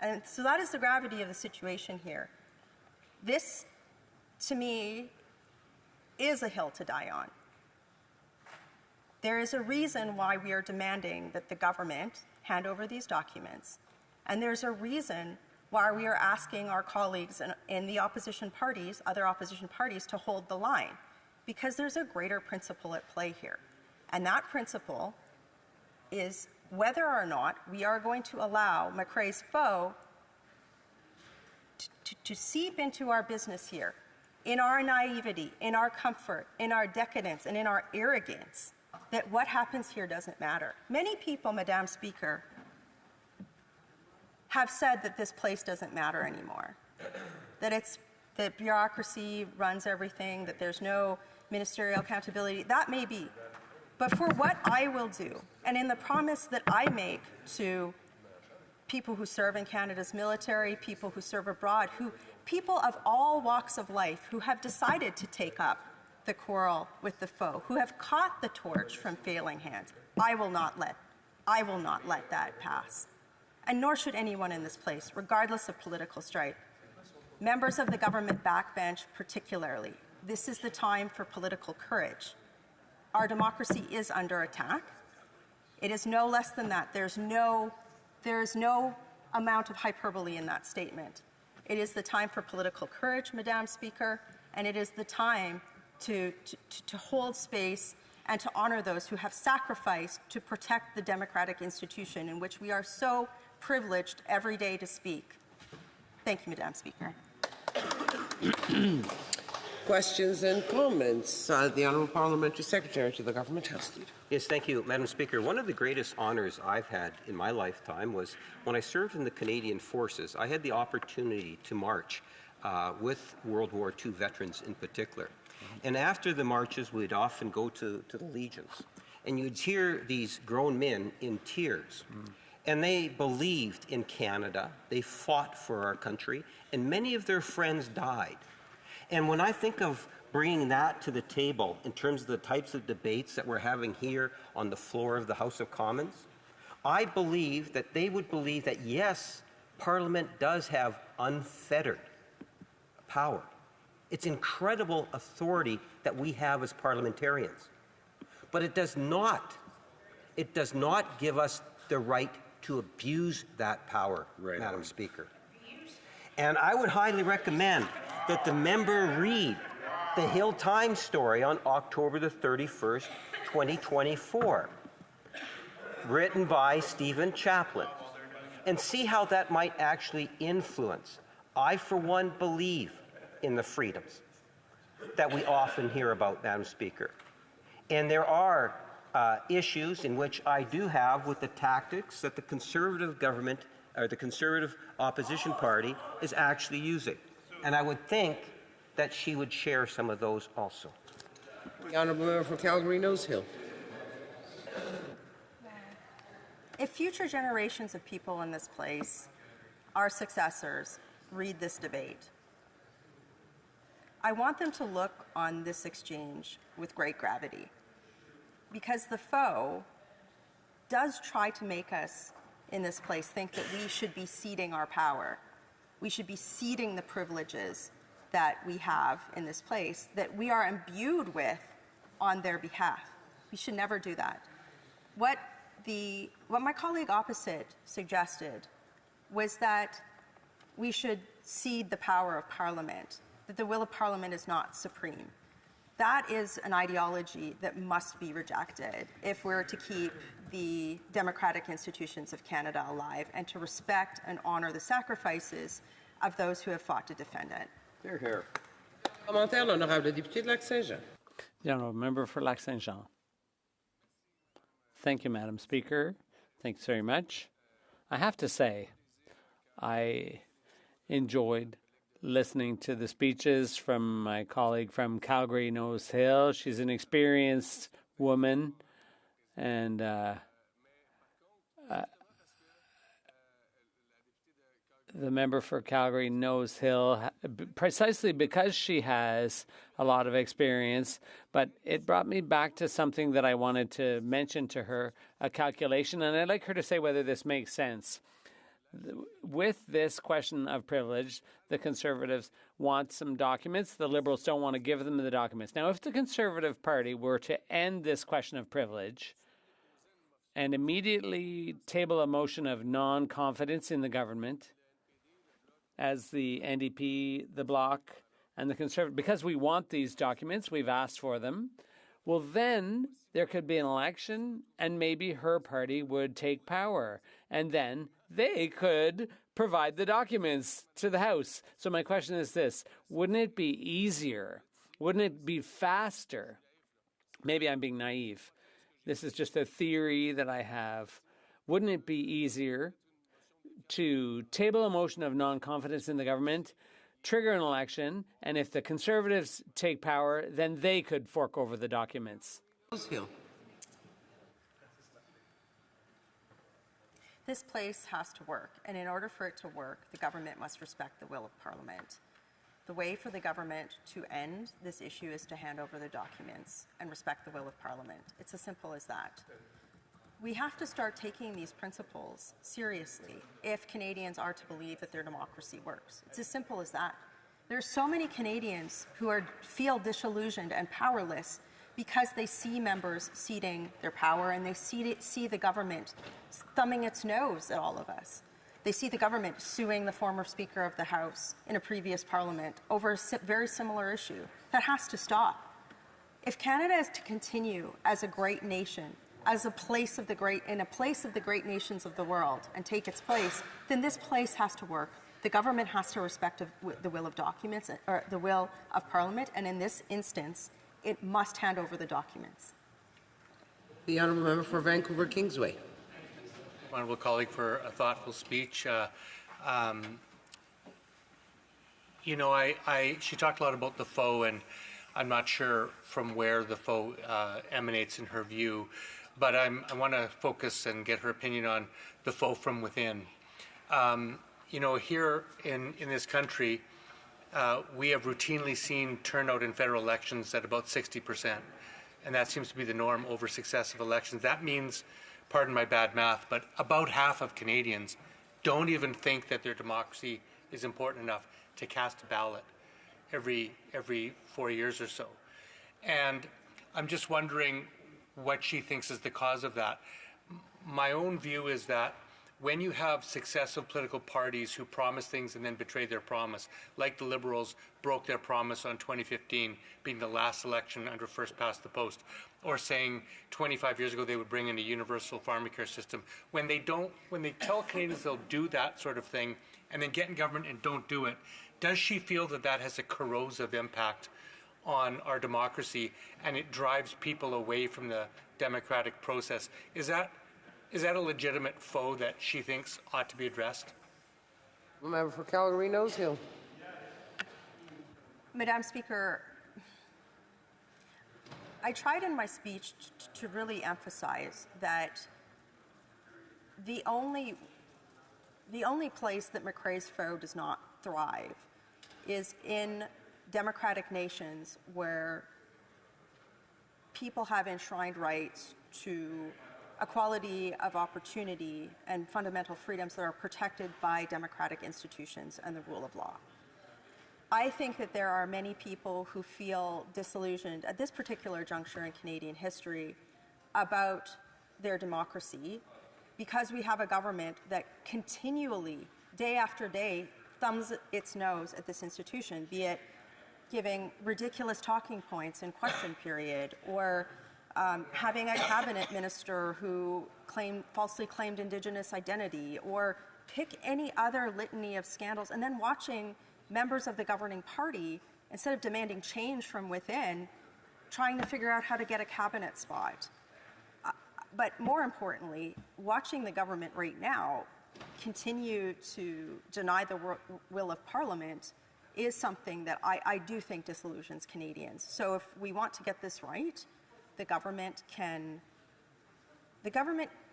And so that is the gravity of the situation here. This, to me, is a hill to die on. There is a reason why we are demanding that the government hand over these documents, and there's a reason why we are asking our colleagues in the opposition parties, other opposition parties, to hold the line, because there's a greater principle at play here. And that principle is whether or not we are going to allow McRae's foe to seep into our business here, in our naivety, in our comfort, in our decadence, and in our arrogance, that what happens here doesn't matter. Many people, Madam Speaker, have said that this place doesn't matter anymore, that bureaucracy runs everything, that there's no ministerial accountability. That may be. But for what I will do, and in the promise that I make to people who serve in Canada's military, people who serve abroad, people of all walks of life who have decided to take up the quarrel with the foe, who have caught the torch from failing hands, I will not let that pass. And nor should anyone in this place, regardless of political stripe. Members of the government backbench particularly, this is the time for political courage. Our democracy is under attack. It is no less than that. There is no amount of hyperbole in that statement. It is the time for political courage, Madam Speaker, and it is the time to hold space and to honor those who have sacrificed to protect the democratic institution in which we are so privileged every day to speak. Thank you, Madam Speaker. Questions and comments? The Honourable Parliamentary Secretary to the Government House Leader. Yes, thank you, Madam Speaker. One of the greatest honours I've had in my lifetime was when I served in the Canadian Forces. I had the opportunity to march with World War II veterans in particular. And after the marches, we'd often go to the Legions. And you'd hear these grown men in tears. And they believed in Canada. They fought for our country. And many of their friends died. And when I think of bringing that to the table in terms of the types of debates that we're having here on the floor of the House of Commons, I believe that they would believe that, yes, Parliament does have unfettered power. It's incredible authority that we have as parliamentarians. But it does not give us the right to abuse that power, Madam Speaker. And I would highly recommend that the member read the Hill Times story on October the 31st, 2024, written by Stephen Chaplin, and see how that might actually influence. I, for one, believe in the freedoms that we often hear about, Madam Speaker. And there are issues in which I do have with the tactics that the Conservative government or the Conservative opposition party is actually using. And I would think that she would share some of those also. The Honourable Member for Calgary Nose Hill. If future generations of people in this place, our successors, read this debate, I want them to look on this exchange with great gravity, because the foe does try to make us in this place think that we should be ceding our power. We should be ceding the privileges that we have in this place, that we are imbued with on their behalf. We should never do that. What my colleague opposite suggested was that we should cede the power of Parliament, that the will of Parliament is not supreme. That is an ideology that must be rejected if we're to keep the democratic institutions of Canada alive and to respect and honor the sacrifices of those who have fought to defend it. Hear, hear. Commentaire, l'honorable député de Lac-Saint-Jean. The Honourable Member for Lac-Saint-Jean. Thank you, Madam Speaker. Thanks very much. I have to say, I enjoyed listening to the speeches from my colleague from Calgary Nose Hill. She's an experienced woman, and the member for Calgary Nose Hill, precisely because she has a lot of experience, but it brought me back to something that I wanted to mention to her, a calculation, and I'd like her to say whether this makes sense. With this question of privilege, the Conservatives want some documents. The Liberals don't want to give them the documents. Now, if the Conservative Party were to end this question of privilege and immediately table a motion of non-confidence in the government, as the NDP, the Bloc, and the Conservative, because we want these documents, we've asked for them, well, then there could be an election and maybe her party would take power. And then they could provide the documents to the House. So my question is this: wouldn't it be easier? Wouldn't it be faster? Maybe I'm being naive. This is just a theory that I have. Wouldn't it be easier to table a motion of non-confidence in the government, trigger an election, and if the Conservatives take power, then they could fork over the documents? This place has to work, and in order for it to work, the government must respect the will of Parliament. The way for the government to end this issue is to hand over the documents and respect the will of Parliament. It's as simple as that. We have to start taking these principles seriously if Canadians are to believe that their democracy works. It's as simple as that. There are so many Canadians who feel disillusioned and powerless because they see members ceding their power and they see the government thumbing its nose at all of us. They see the government suing the former Speaker of the House in a previous Parliament over a very similar issue. That has to stop. If Canada is to continue as a great nation, as a place of the great nations of the world and take its place, then this place has to work. The government has to respect the will of documents or the will of Parliament, and in this instance, it must hand over the documents. The Honourable Member for Vancouver Kingsway. Honourable colleague for a thoughtful speech. She talked a lot about the foe, and I'm not sure from where the foe emanates in her view, but I want to focus and get her opinion on the foe from within. Here in this country, we have routinely seen turnout in federal elections at about 60%, and that seems to be the norm over successive elections. That means, pardon my bad math, but about half of Canadians don't even think that their democracy is important enough to cast a ballot every 4 years or so. And I'm just wondering what she thinks is the cause of that. My own view is that when you have successive political parties who promise things and then betray their promise, like the Liberals broke their promise on 2015 being the last election under first past the post, or saying 25 years ago they would bring in a universal pharmacare system, when they tell Canadians they'll do that sort of thing and then get in government and don't do it, does she feel that that has a corrosive impact on our democracy and it drives people away from the democratic process? Is that a legitimate foe that she thinks ought to be addressed? Member for Calgary Nose Hill. Madam Speaker, I tried in my speech to really emphasize that the only place that McRae's foe does not thrive is in democratic nations where people have enshrined rights to equality of opportunity and fundamental freedoms that are protected by democratic institutions and the rule of law. I think that there are many people who feel disillusioned at this particular juncture in Canadian history about their democracy because we have a government that continually, day after day, thumbs its nose at this institution, be it giving ridiculous talking points in question period, or having a cabinet minister who falsely claimed Indigenous identity, or pick any other litany of scandals, and then watching members of the governing party, instead of demanding change from within, trying to figure out how to get a cabinet spot. But more importantly, watching the government right now continue to deny the will of Parliament is something that I do think disillusions Canadians. So if we want to get this right, the government,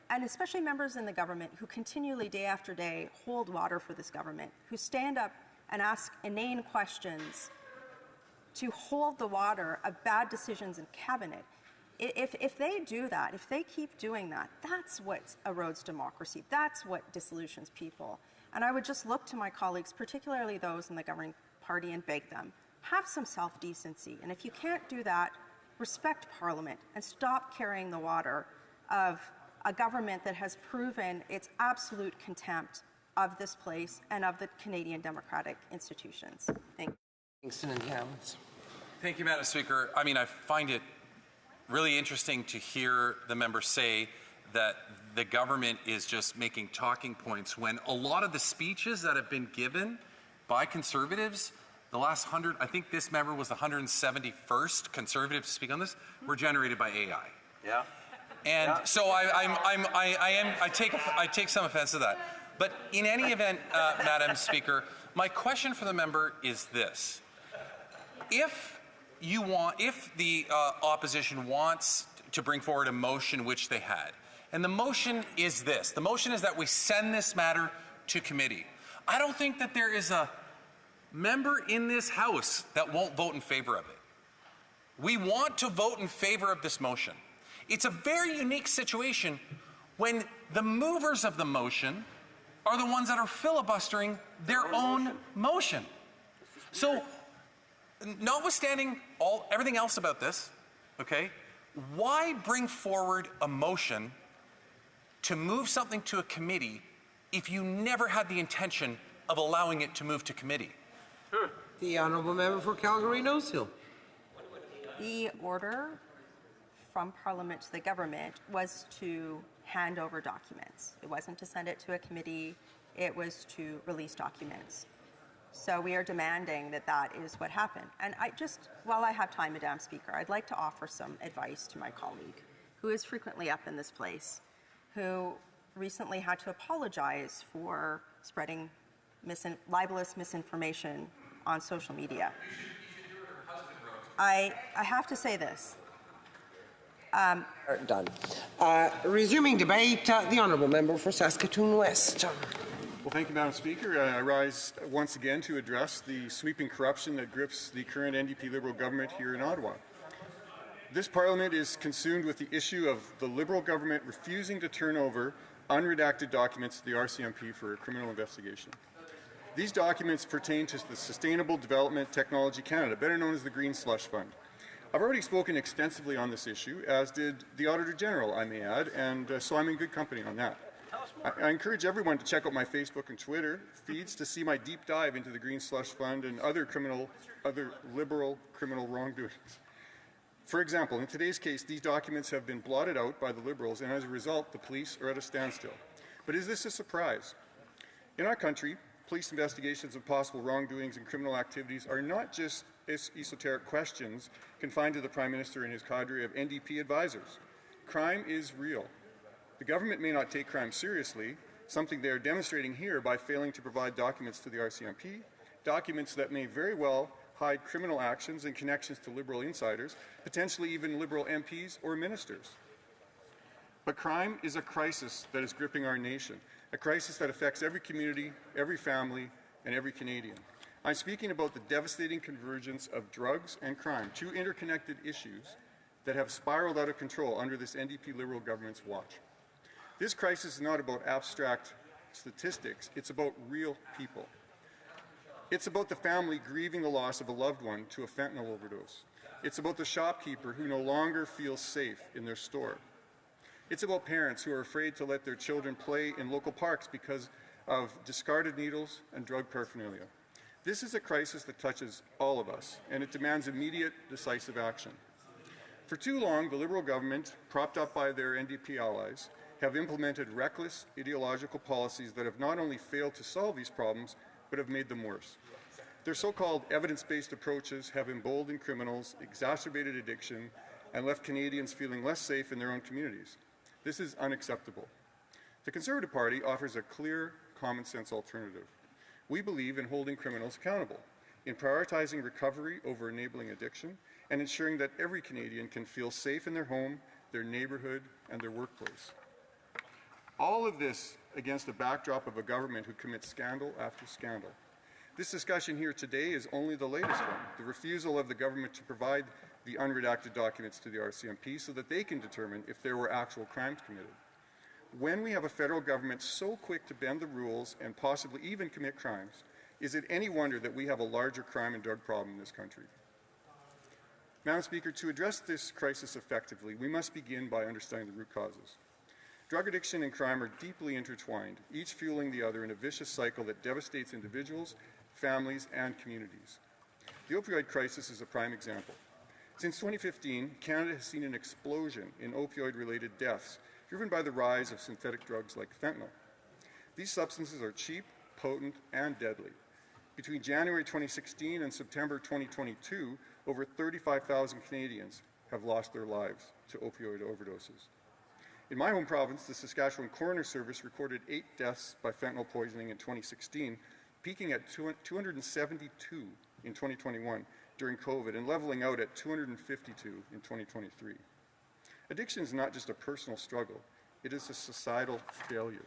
and especially members in the government who continually, day after day, hold water for this government, who stand up and ask inane questions to hold the water of bad decisions in cabinet, if they do that, if they keep doing that, that's what erodes democracy. That's what disillusions people. And I would just look to my colleagues, particularly those in the governing party, and beg them, have some self-decency. And if you can't do that, respect Parliament and stop carrying the water of a government that has proven its absolute contempt of this place and of the Canadian democratic institutions. Thank you. Kingston and Hammonds. Thank you, Madam Speaker. I mean, I find it really interesting to hear the member say that the government is just making talking points when a lot of the speeches that have been given by Conservatives, the last 100, I think this member was the 171st Conservative to speak on this, were generated by AI. Yeah. And so I take some offense to that. But in any event, Madam Speaker, my question for the member is this: if the opposition wants to bring forward a motion, which they had, and the motion is this: the motion is that we send this matter to committee. I don't think that there is a member in this House that won't vote in favor of it. We want to vote in favor of this motion. It's a very unique situation when the movers of the motion are the ones that are filibustering their own motion. So, notwithstanding everything else about this, okay, why bring forward a motion to move something to a committee if you never had the intention of allowing it to move to committee? The honourable member for Calgary Nose Hill. The order from Parliament to the government was to hand over documents. It wasn't to send it to a committee, it was to release documents. So we are demanding that that is what happened. And while I have time, Madam Speaker, I'd like to offer some advice to my colleague, who is frequently up in this place, who recently had to apologize for spreading libelous misinformation on social media. I have to say this. Done. Resuming debate, the honourable member for Saskatoon West. Well, thank you, Madam Speaker. I rise once again to address the sweeping corruption that grips the current NDP Liberal government here in Ottawa. This Parliament is consumed with the issue of the Liberal government refusing to turn over unredacted documents to the RCMP for a criminal investigation. These documents pertain to the Sustainable Development Technology Canada, better known as the Green Slush Fund. I've already spoken extensively on this issue, as did the Auditor General, I may add, and so I'm in good company on that. I encourage everyone to check out my Facebook and Twitter feeds to see my deep dive into the Green Slush Fund and other Liberal criminal wrongdoings. For example, in today's case, these documents have been blotted out by the Liberals, and as a result, the police are at a standstill. But is this a surprise? In our country, police investigations of possible wrongdoings and criminal activities are not just esoteric questions confined to the Prime Minister and his cadre of NDP advisors. Crime is real. The government may not take crime seriously, something they are demonstrating here by failing to provide documents to the RCMP, documents that may very well hide criminal actions and connections to Liberal insiders, potentially even Liberal MPs or ministers. But crime is a crisis that is gripping our nation, a crisis that affects every community, every family, and every Canadian. I'm speaking about the devastating convergence of drugs and crime, two interconnected issues that have spiraled out of control under this NDP Liberal government's watch. This crisis is not about abstract statistics, it's about real people. It's about the family grieving the loss of a loved one to a fentanyl overdose. It's about the shopkeeper who no longer feels safe in their store. It's about parents who are afraid to let their children play in local parks because of discarded needles and drug paraphernalia. This is a crisis that touches all of us, and it demands immediate, decisive action. For too long, the Liberal government, propped up by their NDP allies, have implemented reckless ideological policies that have not only failed to solve these problems, but have made them worse. Their so-called evidence-based approaches have emboldened criminals, exacerbated addiction, and left Canadians feeling less safe in their own communities. This is unacceptable. The Conservative Party offers a clear, common-sense alternative. We believe in holding criminals accountable, in prioritizing recovery over enabling addiction, and ensuring that every Canadian can feel safe in their home, their neighbourhood, and their workplace. All of this against the backdrop of a government who commits scandal after scandal. This discussion here today is only the latest one, the refusal of the government to provide the unredacted documents to the RCMP so that they can determine if there were actual crimes committed. When we have a federal government so quick to bend the rules and possibly even commit crimes, is it any wonder that we have a larger crime and drug problem in this country? Madam Speaker, to address this crisis effectively, we must begin by understanding the root causes. Drug addiction and crime are deeply intertwined, each fueling the other in a vicious cycle that devastates individuals, families, and communities. The opioid crisis is a prime example. Since 2015, Canada has seen an explosion in opioid-related deaths, driven by the rise of synthetic drugs like fentanyl. These substances are cheap, potent, and deadly. Between January 2016 and September 2022, over 35,000 Canadians have lost their lives to opioid overdoses. In my home province, the Saskatchewan Coroner Service recorded 8 deaths by fentanyl poisoning in 2016, peaking at 272 in 2021 during COVID and leveling out at 252 in 2023. Addiction is not just a personal struggle, it is a societal failure.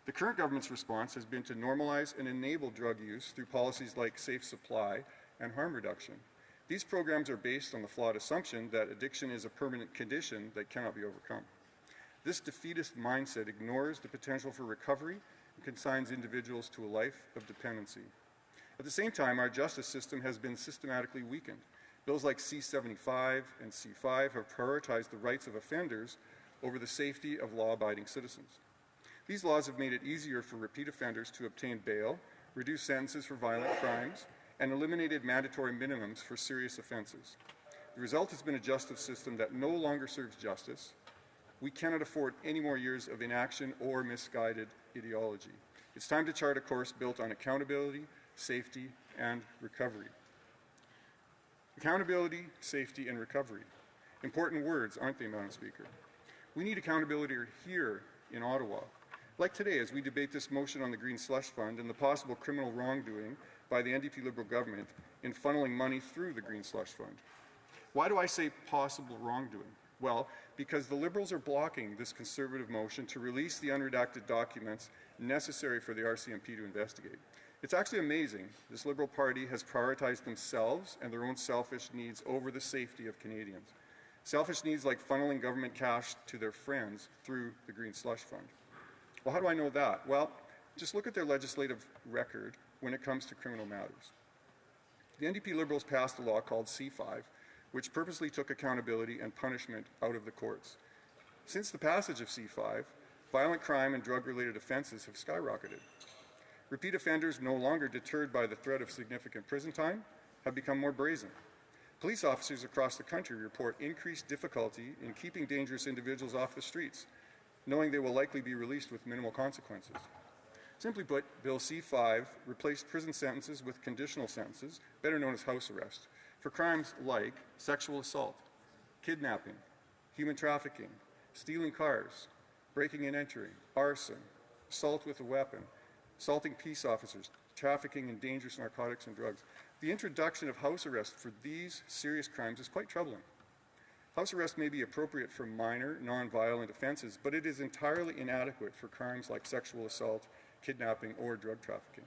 The current government's response has been to normalize and enable drug use through policies like safe supply and harm reduction. These programs are based on the flawed assumption that addiction is a permanent condition that cannot be overcome. This defeatist mindset ignores the potential for recovery and consigns individuals to a life of dependency. At the same time, our justice system has been systematically weakened. Bills like C-75 and C-5 have prioritized the rights of offenders over the safety of law-abiding citizens. These laws have made it easier for repeat offenders to obtain bail, reduced sentences for violent crimes, and eliminated mandatory minimums for serious offenses. The result has been a justice system that no longer serves justice. We cannot afford any more years of inaction or misguided ideology. It's time to chart a course built on accountability, safety, and recovery. Accountability, safety, and recovery. Important words, aren't they, Madam Speaker? We need accountability here in Ottawa. Like today, as we debate this motion on the Green Slush Fund and the possible criminal wrongdoing by the NDP Liberal government in funneling money through the Green Slush Fund. Why do I say possible wrongdoing? Well, because the Liberals are blocking this Conservative motion to release the unredacted documents necessary for the RCMP to investigate. It's actually amazing this Liberal Party has prioritized themselves and their own selfish needs over the safety of Canadians. Selfish needs like funneling government cash to their friends through the Green Slush Fund. Well, how do I know that? Well, just look at their legislative record when it comes to criminal matters. The NDP Liberals passed a law called C-5, which purposely took accountability and punishment out of the courts. Since the passage of C-5, violent crime and drug-related offenses have skyrocketed. Repeat offenders, no longer deterred by the threat of significant prison time, have become more brazen. Police officers across the country report increased difficulty in keeping dangerous individuals off the streets, knowing they will likely be released with minimal consequences. Simply put, Bill C-5 replaced prison sentences with conditional sentences, better known as house arrest, for crimes like sexual assault, kidnapping, human trafficking, stealing cars, breaking and entering, arson, assault with a weapon, assaulting peace officers, trafficking in dangerous narcotics and drugs. The introduction of house arrest for these serious crimes is quite troubling. House arrest may be appropriate for minor, non-violent offenses, but it is entirely inadequate for crimes like sexual assault, kidnapping, or drug trafficking.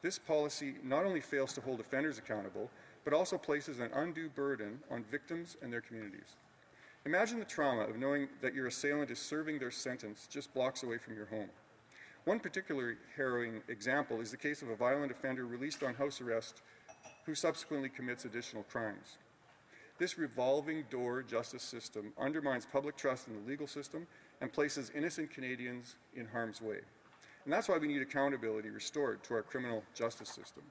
This policy not only fails to hold offenders accountable, but also places an undue burden on victims and their communities. Imagine the trauma of knowing that your assailant is serving their sentence just blocks away from your home. One particularly harrowing example is the case of a violent offender released on house arrest who subsequently commits additional crimes. This revolving door justice system undermines public trust in the legal system and places innocent Canadians in harm's way. And that's why we need accountability restored to our criminal justice system.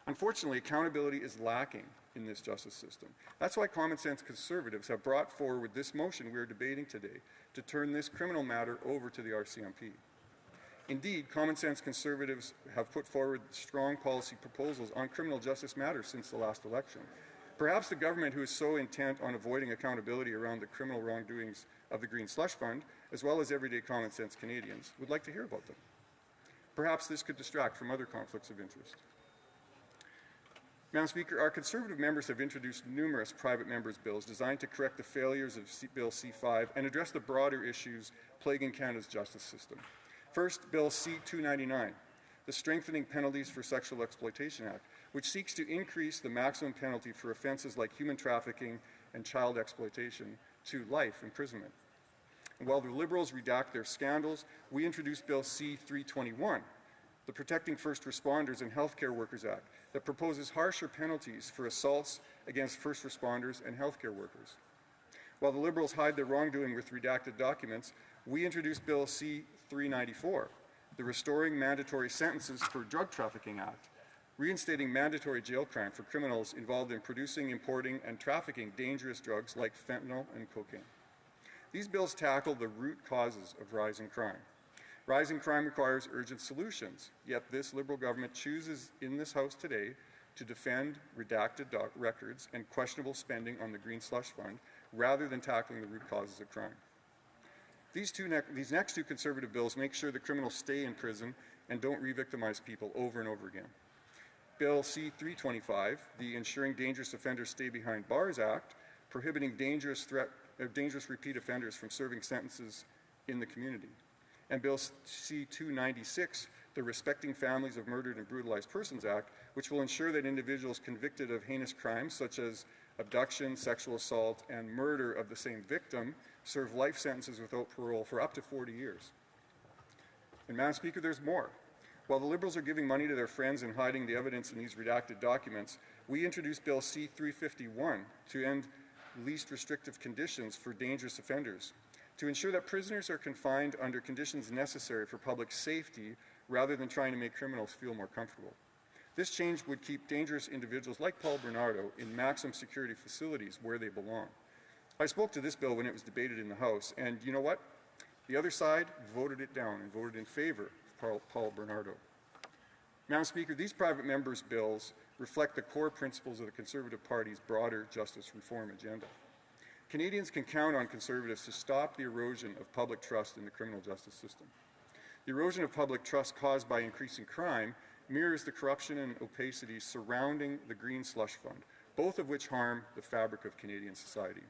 Unfortunately, accountability is lacking in this justice system. That's why Common Sense Conservatives have brought forward this motion we are debating today to turn this criminal matter over to the RCMP. Indeed, Common Sense Conservatives have put forward strong policy proposals on criminal justice matters since the last election. Perhaps the government, who is so intent on avoiding accountability around the criminal wrongdoings of the Green Slush Fund, as well as everyday common sense Canadians, would like to hear about them. Perhaps this could distract from other conflicts of interest. Madam Speaker, our Conservative members have introduced numerous private members' bills designed to correct the failures of Bill C-5 and address the broader issues plaguing Canada's justice system. First, Bill C-299, the Strengthening Penalties for Sexual Exploitation Act, which seeks to increase the maximum penalty for offenses like human trafficking and child exploitation to life imprisonment. And while the Liberals redact their scandals, we introduced Bill C-321, the Protecting First Responders and Healthcare Workers Act, that proposes harsher penalties for assaults against first responders and healthcare workers. While the Liberals hide their wrongdoing with redacted documents, we introduced Bill C-394, the Restoring Mandatory Sentences for Drug Trafficking Act, reinstating mandatory jail time for criminals involved in producing, importing, and trafficking dangerous drugs like fentanyl and cocaine. These bills tackle the root causes of rising crime. Rising crime requires urgent solutions, yet this Liberal government chooses in this House today to defend redacted records and questionable spending on the Green Slush Fund rather than tackling the root causes of crime. These next two Conservative bills make sure the criminals stay in prison and don't re-victimize people over and over again. Bill C-325, the Ensuring Dangerous Offenders Stay Behind Bars Act, prohibiting dangerous repeat offenders from serving sentences in the community. And Bill C-296, the Respecting Families of Murdered and Brutalized Persons Act, which will ensure that individuals convicted of heinous crimes such as abduction, sexual assault, and murder of the same victim serve life sentences without parole for up to 40 years. And Madam Speaker, there's more. While the Liberals are giving money to their friends and hiding the evidence in these redacted documents, we introduced Bill C-351 to end least restrictive conditions for dangerous offenders, to ensure that prisoners are confined under conditions necessary for public safety rather than trying to make criminals feel more comfortable. This change would keep dangerous individuals like Paul Bernardo in maximum security facilities where they belong. I spoke to this bill when it was debated in the House, and you know what? The other side voted it down and voted in favor of Paul Bernardo. Madam Speaker, these private members' bills reflect the core principles of the Conservative Party's broader justice reform agenda. Canadians can count on Conservatives to stop the erosion of public trust in the criminal justice system. The erosion of public trust caused by increasing crime mirrors the corruption and opacity surrounding the Green Slush Fund, both of which harm the fabric of Canadian society.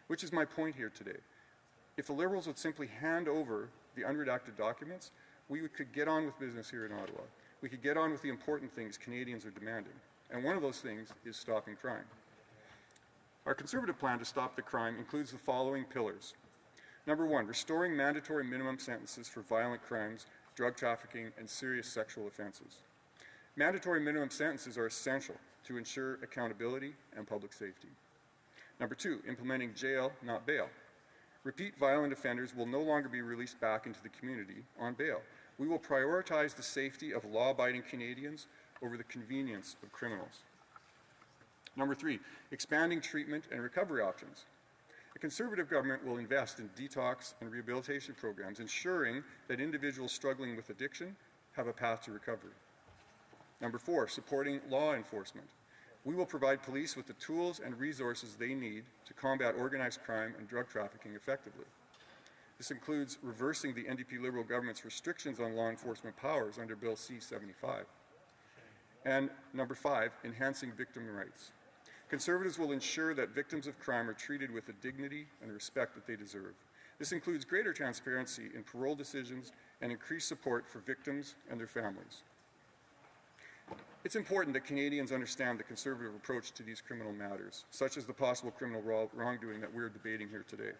Which is my point here today. If the Liberals would simply hand over the unredacted documents, we could get on with business here in Ottawa. We could get on with the important things Canadians are demanding. And one of those things is stopping crime. Our Conservative plan to stop the crime includes the following pillars. Number one, restoring mandatory minimum sentences for violent crimes, drug trafficking, and serious sexual offenses. Mandatory minimum sentences are essential to ensure accountability and public safety. Number two, implementing jail, not bail. Repeat violent offenders will no longer be released back into the community on bail. We will prioritize the safety of law-abiding Canadians over the convenience of criminals. Number 3, expanding treatment and recovery options. A Conservative government will invest in detox and rehabilitation programs, ensuring that individuals struggling with addiction have a path to recovery. Number 4, supporting law enforcement. We will provide police with the tools and resources they need to combat organized crime and drug trafficking effectively. This includes reversing the NDP Liberal government's restrictions on law enforcement powers under Bill C-75. And number 5, enhancing victim rights. Conservatives will ensure that victims of crime are treated with the dignity and respect that they deserve. This includes greater transparency in parole decisions and increased support for victims and their families. It's important that Canadians understand the Conservative approach to these criminal matters, such as the possible criminal wrongdoing that we're debating here today.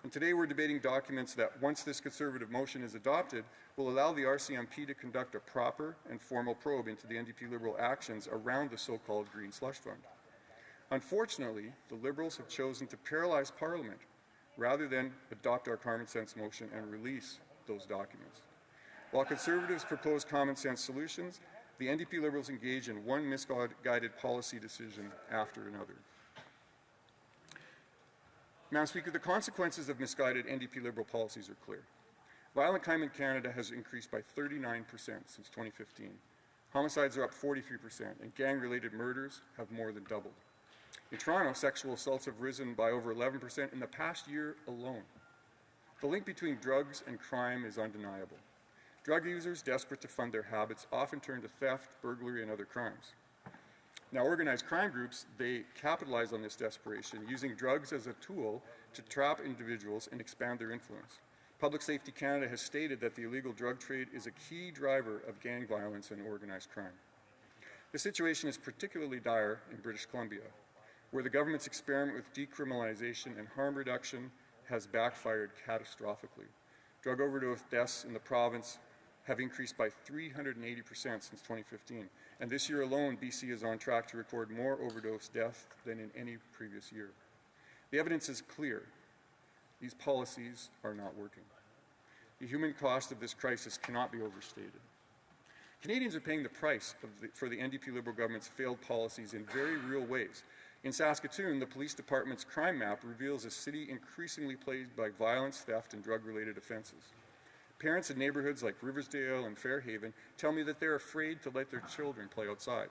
And today we're debating documents that, once this Conservative motion is adopted, will allow the RCMP to conduct a proper and formal probe into the NDP Liberal actions around the so-called Green Slush Fund. Unfortunately, the Liberals have chosen to paralyze Parliament rather than adopt our common sense motion and release those documents. While Conservatives propose common sense solutions, the NDP Liberals engage in one misguided policy decision after another. Madam Speaker, the consequences of misguided NDP Liberal policies are clear. Violent crime in Canada has increased by 39% since 2015. Homicides are up 43%, and gang-related murders have more than doubled. In Toronto, sexual assaults have risen by over 11% in the past year alone. The link between drugs and crime is undeniable. Drug users, desperate to fund their habits, often turn to theft, burglary, and other crimes. Now, organized crime groups, they capitalize on this desperation, using drugs as a tool to trap individuals and expand their influence. Public Safety Canada has stated that the illegal drug trade is a key driver of gang violence and organized crime. The situation is particularly dire in British Columbia, where the government's experiment with decriminalization and harm reduction has backfired catastrophically. Drug overdose deaths in the province have increased by 380% since 2015. And this year alone, BC is on track to record more overdose deaths than in any previous year. The evidence is clear. These policies are not working. The human cost of this crisis cannot be overstated. Canadians are paying the price for the NDP Liberal government's failed policies in very real ways. In Saskatoon, the police department's crime map reveals a city increasingly plagued by violence, theft, and drug-related offenses. Parents in neighborhoods like Riversdale and Fairhaven tell me that they're afraid to let their children play outside.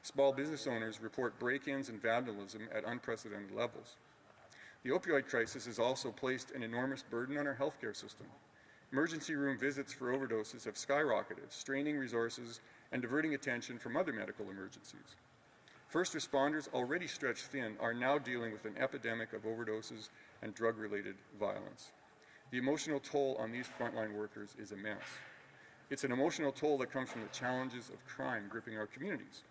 Small business owners report break-ins and vandalism at unprecedented levels. The opioid crisis has also placed an enormous burden on our healthcare system. Emergency room visits for overdoses have skyrocketed, straining resources and diverting attention from other medical emergencies. First responders, already stretched thin, are now dealing with an epidemic of overdoses and drug-related violence. The emotional toll on these frontline workers is immense. It's an emotional toll that comes from the challenges of crime gripping our communities.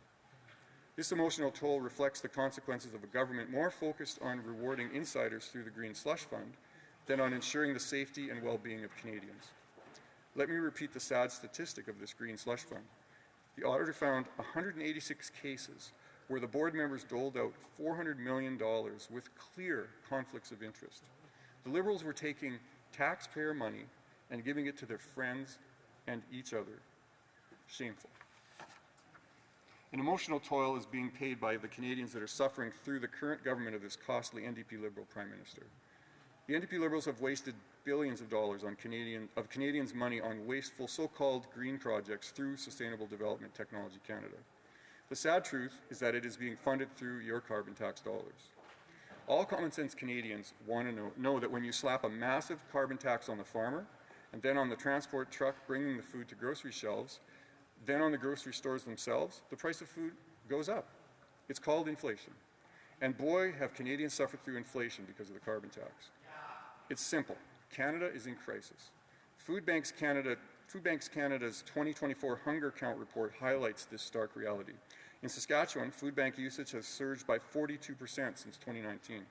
This emotional toll reflects the consequences of a government more focused on rewarding insiders through the Green Slush Fund than on ensuring the safety and well-being of Canadians. Let me repeat the sad statistic of this Green Slush Fund. The auditor found 186 cases where the board members doled out $400 million with clear conflicts of interest. The Liberals were taking taxpayer money and giving it to their friends and each other. Shameful. An emotional toll is being paid by the Canadians that are suffering through the current government of this costly NDP Liberal Prime Minister. The NDP Liberals have wasted billions of dollars on Canadians' money on wasteful so-called green projects through Sustainable Development Technology Canada. The sad truth is that it is being funded through your carbon tax dollars. All common sense Canadians want to know that when you slap a massive carbon tax on the farmer, and then on the transport truck bringing the food to grocery shelves, then on the grocery stores themselves, the price of food goes up. It's called inflation. And boy, have Canadians suffered through inflation because of the carbon tax. It's simple. Canada is in crisis. Food Banks Canada's 2024 Hunger Count report highlights this stark reality. In Saskatchewan, food bank usage has surged by 42% since 2019.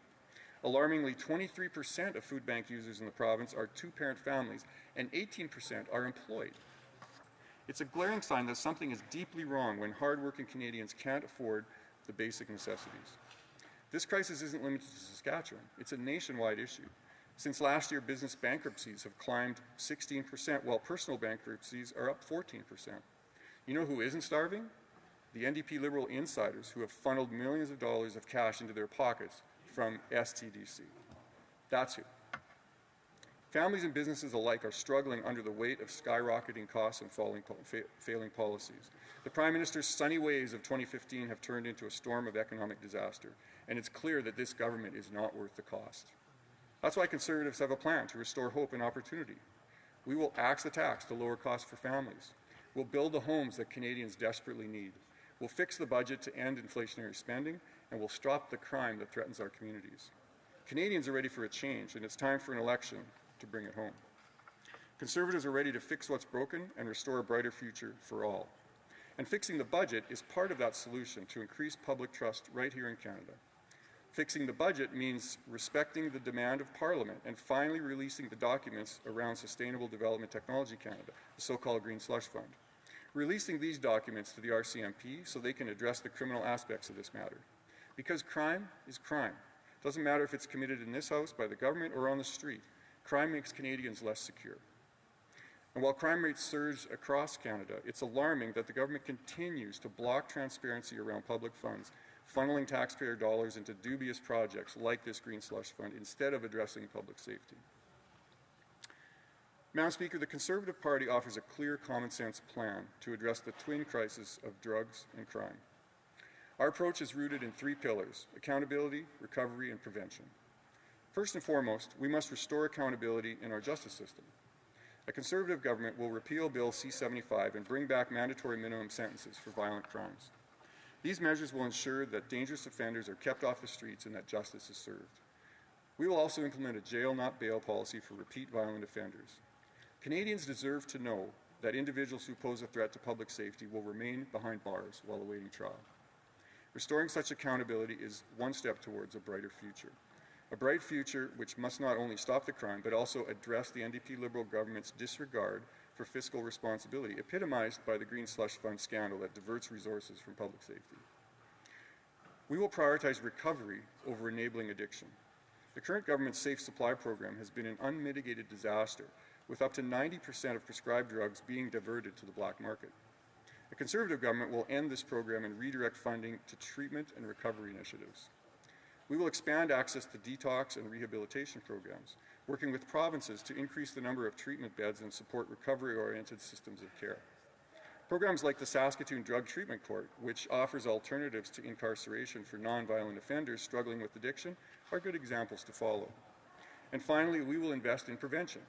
Alarmingly, 23% of food bank users in the province are two-parent families, and 18% are employed. It's a glaring sign that something is deeply wrong when hardworking Canadians can't afford the basic necessities. This crisis isn't limited to Saskatchewan. It's a nationwide issue. Since last year, business bankruptcies have climbed 16%, while personal bankruptcies are up 14%. You know who isn't starving? The NDP Liberal insiders who have funneled millions of dollars of cash into their pockets from STDC. That's who. Families and businesses alike are struggling under the weight of skyrocketing costs and failing policies. The Prime Minister's sunny ways of 2015 have turned into a storm of economic disaster, and it's clear that this government is not worth the cost. That's why Conservatives have a plan to restore hope and opportunity. We will axe the tax to lower costs for families. We'll build the homes that Canadians desperately need. We'll fix the budget to end inflationary spending, and we'll stop the crime that threatens our communities. Canadians are ready for a change, and it's time for an election to bring it home. Conservatives are ready to fix what's broken and restore a brighter future for all. And fixing the budget is part of that solution to increase public trust right here in Canada. Fixing the budget means respecting the demand of Parliament and finally releasing the documents around Sustainable Development Technology Canada, the so-called Green Slush Fund. Releasing these documents to the RCMP so they can address the criminal aspects of this matter. Because crime is crime. It doesn't matter if it's committed in this House, by the government, or on the street. Crime makes Canadians less secure. And while crime rates surge across Canada, it's alarming that the government continues to block transparency around public funds, funneling taxpayer dollars into dubious projects like this Green Slush Fund instead of addressing public safety. Madam Speaker, the Conservative Party offers a clear common sense plan to address the twin crises of drugs and crime. Our approach is rooted in three pillars: accountability, recovery, and prevention. First and foremost, we must restore accountability in our justice system. A Conservative government will repeal Bill C-75 and bring back mandatory minimum sentences for violent crimes. These measures will ensure that dangerous offenders are kept off the streets and that justice is served. We will also implement a jail not bail policy for repeat violent offenders. Canadians deserve to know that individuals who pose a threat to public safety will remain behind bars while awaiting trial. Restoring such accountability is one step towards a brighter future. A bright future which must not only stop the crime, but also address the NDP Liberal government's disregard for fiscal responsibility, epitomized by the Green Slush Fund scandal that diverts resources from public safety. We will prioritize recovery over enabling addiction. The current government's Safe Supply program has been an unmitigated disaster, with up to 90% of prescribed drugs being diverted to the black market. A Conservative government will end this program and redirect funding to treatment and recovery initiatives. We will expand access to detox and rehabilitation programs, working with provinces to increase the number of treatment beds and support recovery-oriented systems of care. Programs like the Saskatoon Drug Treatment Court, which offers alternatives to incarceration for non-violent offenders struggling with addiction, are good examples to follow. And finally, we will invest in prevention.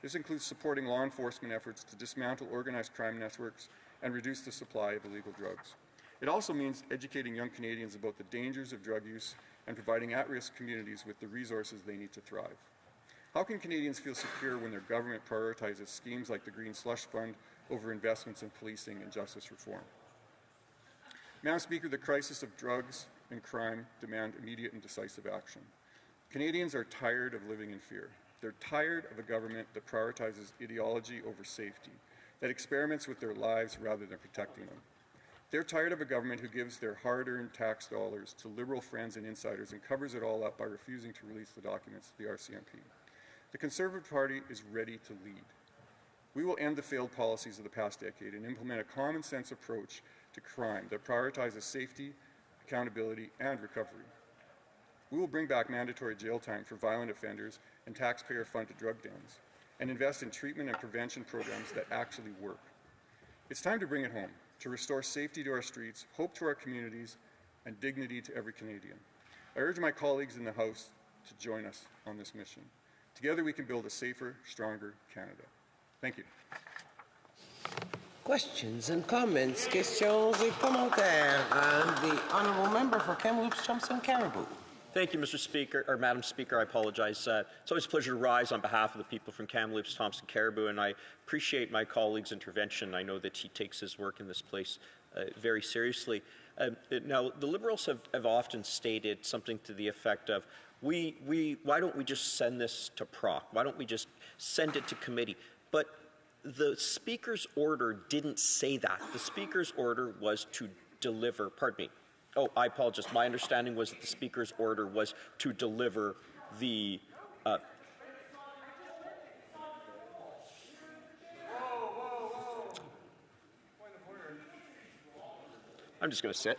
This includes supporting law enforcement efforts to dismantle organized crime networks and reduce the supply of illegal drugs. It also means educating young Canadians about the dangers of drug use and providing at-risk communities with the resources they need to thrive. How can Canadians feel secure when their government prioritizes schemes like the Green Slush Fund over investments in policing and justice reform? Madam Speaker, the crisis of drugs and crime demand immediate and decisive action. Canadians are tired of living in fear. They're tired of a government that prioritizes ideology over safety, that experiments with their lives rather than protecting them. They're tired of a government who gives their hard-earned tax dollars to Liberal friends and insiders and covers it all up by refusing to release the documents to the RCMP. The Conservative Party is ready to lead. We will end the failed policies of the past decade and implement a common-sense approach to crime that prioritizes safety, accountability, and recovery. We will bring back mandatory jail time for violent offenders and taxpayer-funded drug dens, and invest in treatment and prevention programs that actually work. It's time to bring it home, to restore safety to our streets, hope to our communities, and dignity to every Canadian. I urge my colleagues in the House to join us on this mission. Together we can build a safer, stronger Canada. Thank you. Questions and comments, questions et commentaires. The Honourable Member for Kamloops, Thompson Caribou. Thank you, Mr. Speaker, or Madam Speaker, I apologize. It's always a pleasure to rise on behalf of the people from Kamloops, Thompson Caribou, and I appreciate my colleague's intervention. I know that he takes his work in this place very seriously. Now, the Liberals have often stated something to the effect of, why don't we just send this to PROC? Why don't we just send it to committee? But the Speaker's order didn't say that. The Speaker's order was to deliver, pardon me, oh, I apologize. My understanding was that the Speaker's order was to deliver the I'm just going to sit.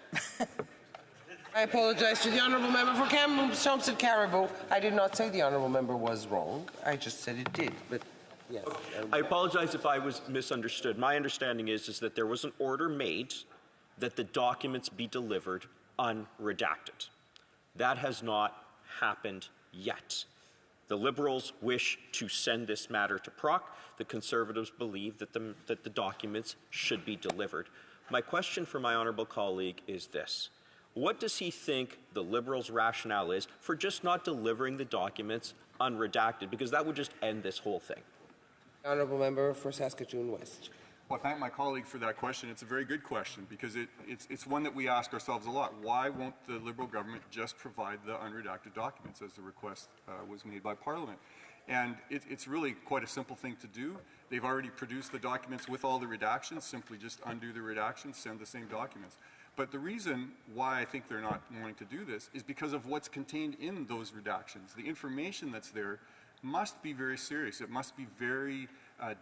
I apologize to the honourable member for Kamloops Thompson Caribou. I did not say the honourable member was wrong. I just said it did. But yes. I apologize if I was misunderstood. My understanding is that there was an order made that the documents be delivered unredacted. That has not happened yet. The Liberals wish to send this matter to Proc. The Conservatives believe that the documents should be delivered. My question for my honourable colleague is this. What does he think the Liberals' rationale is for just not delivering the documents unredacted? Because that would just end this whole thing. Honourable member for Saskatoon West. Well, I thank my colleague for that question. It's a very good question because it's one that we ask ourselves a lot. Why won't the Liberal government just provide the unredacted documents as the request was made by Parliament? And it's really quite a simple thing to do. They've already produced the documents with all the redactions. Simply just undo the redactions, send the same documents. But the reason why I think they're not wanting to do this is because of what's contained in those redactions. The information that's there must be very serious. It must be very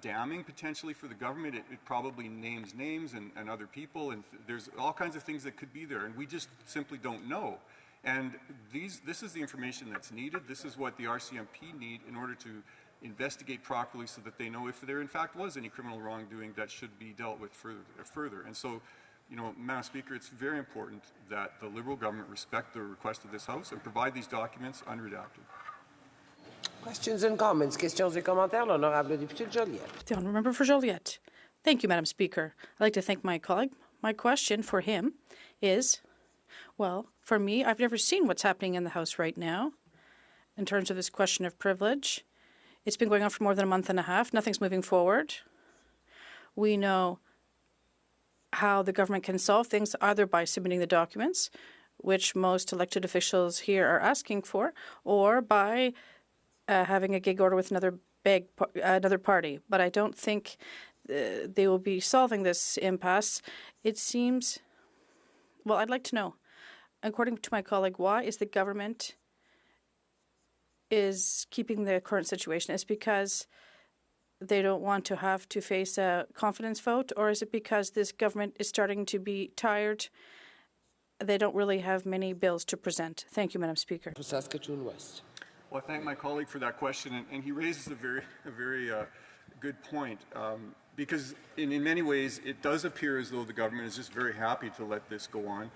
damning potentially for the government. It probably names names and other people, and there's all kinds of things that could be there, and we just simply don't know. And this is the information that's needed. This is what the RCMP need in order to investigate properly so that they know if there in fact was any criminal wrongdoing that should be dealt with further. And so, you know, Madam Speaker, it's very important that the Liberal government respect the request of this House and provide these documents unredacted. Questions and comments? Questions et commentaires? L'honorable député Joliette. The honourable member for Joliette. Thank you, Madam Speaker. I'd like to thank my colleague. My question for him is, well, for me, I've never seen what's happening in the House right now in terms of this question of privilege. It's been going on for more than a month and a half. Nothing's moving forward. We know how the government can solve things either by submitting the documents, which most elected officials here are asking for, or by having a gig order with another party. But I don't think they will be solving this impasse. It seems, well, I'd like to know, according to my colleague, why is the government is keeping the current situation? Is it because they don't want to have to face a confidence vote, or is it because this government is starting to be tired? They don't really have many bills to present. Thank you, Madam Speaker. Saskatoon West. Well, I thank my colleague for that question, and he raises a very good point, because in many ways it does appear as though the government is just very happy to let this go on.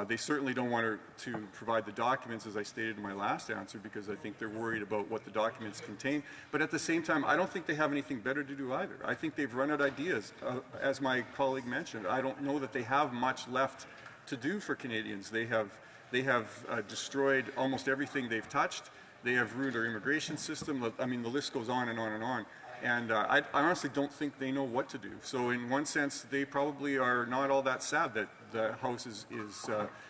They certainly don't want to provide the documents, as I stated in my last answer, because I think they're worried about what the documents contain. But at the same time, I don't think they have anything better to do either. I think they've run out of ideas, as my colleague mentioned. I don't know that they have much left to do for Canadians. They have destroyed almost everything they've touched. They have ruined our immigration system. I mean, the list goes on and on and on. And I honestly don't think they know what to do. So in one sense, they probably are not all that sad that the House is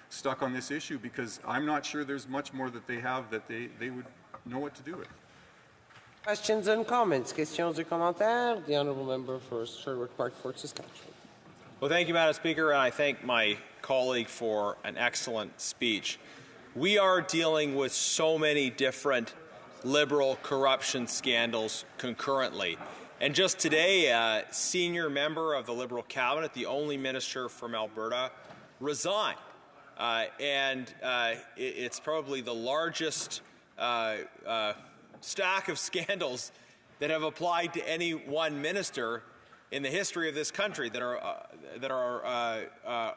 stuck on this issue, because I'm not sure there's much more that they have that they would know what to do with. Questions and comments? Questions et commentaires? The honourable member for Sherwood Park, Fort Saskatchewan. Well, thank you, Madam Speaker, and I thank my colleague for an excellent speech. We are dealing with so many different Liberal corruption scandals concurrently. And just today, a senior member of the Liberal cabinet, the only minister from Alberta, resigned. It's probably the largest stack of scandals that have applied to any one minister in the history of this country that are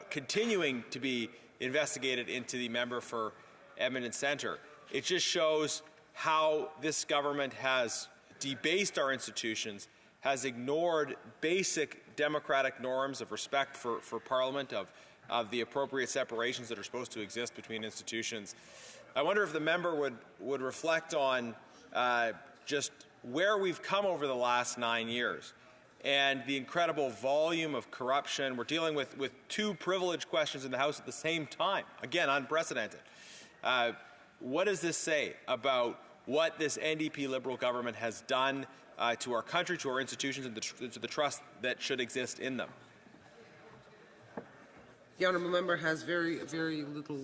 continuing to be investigated into the member for Edmonton Centre. It just shows how this government has debased our institutions, has ignored basic democratic norms of respect for Parliament, of the appropriate separations that are supposed to exist between institutions. I wonder if the member would reflect on just where we've come over the last 9 years and the incredible volume of corruption. We're dealing with two privilege questions in the House at the same time. Again, unprecedented. What does this say about what this NDP Liberal government has done to our country, to our institutions, and to the trust that should exist in them? The honourable member has very little,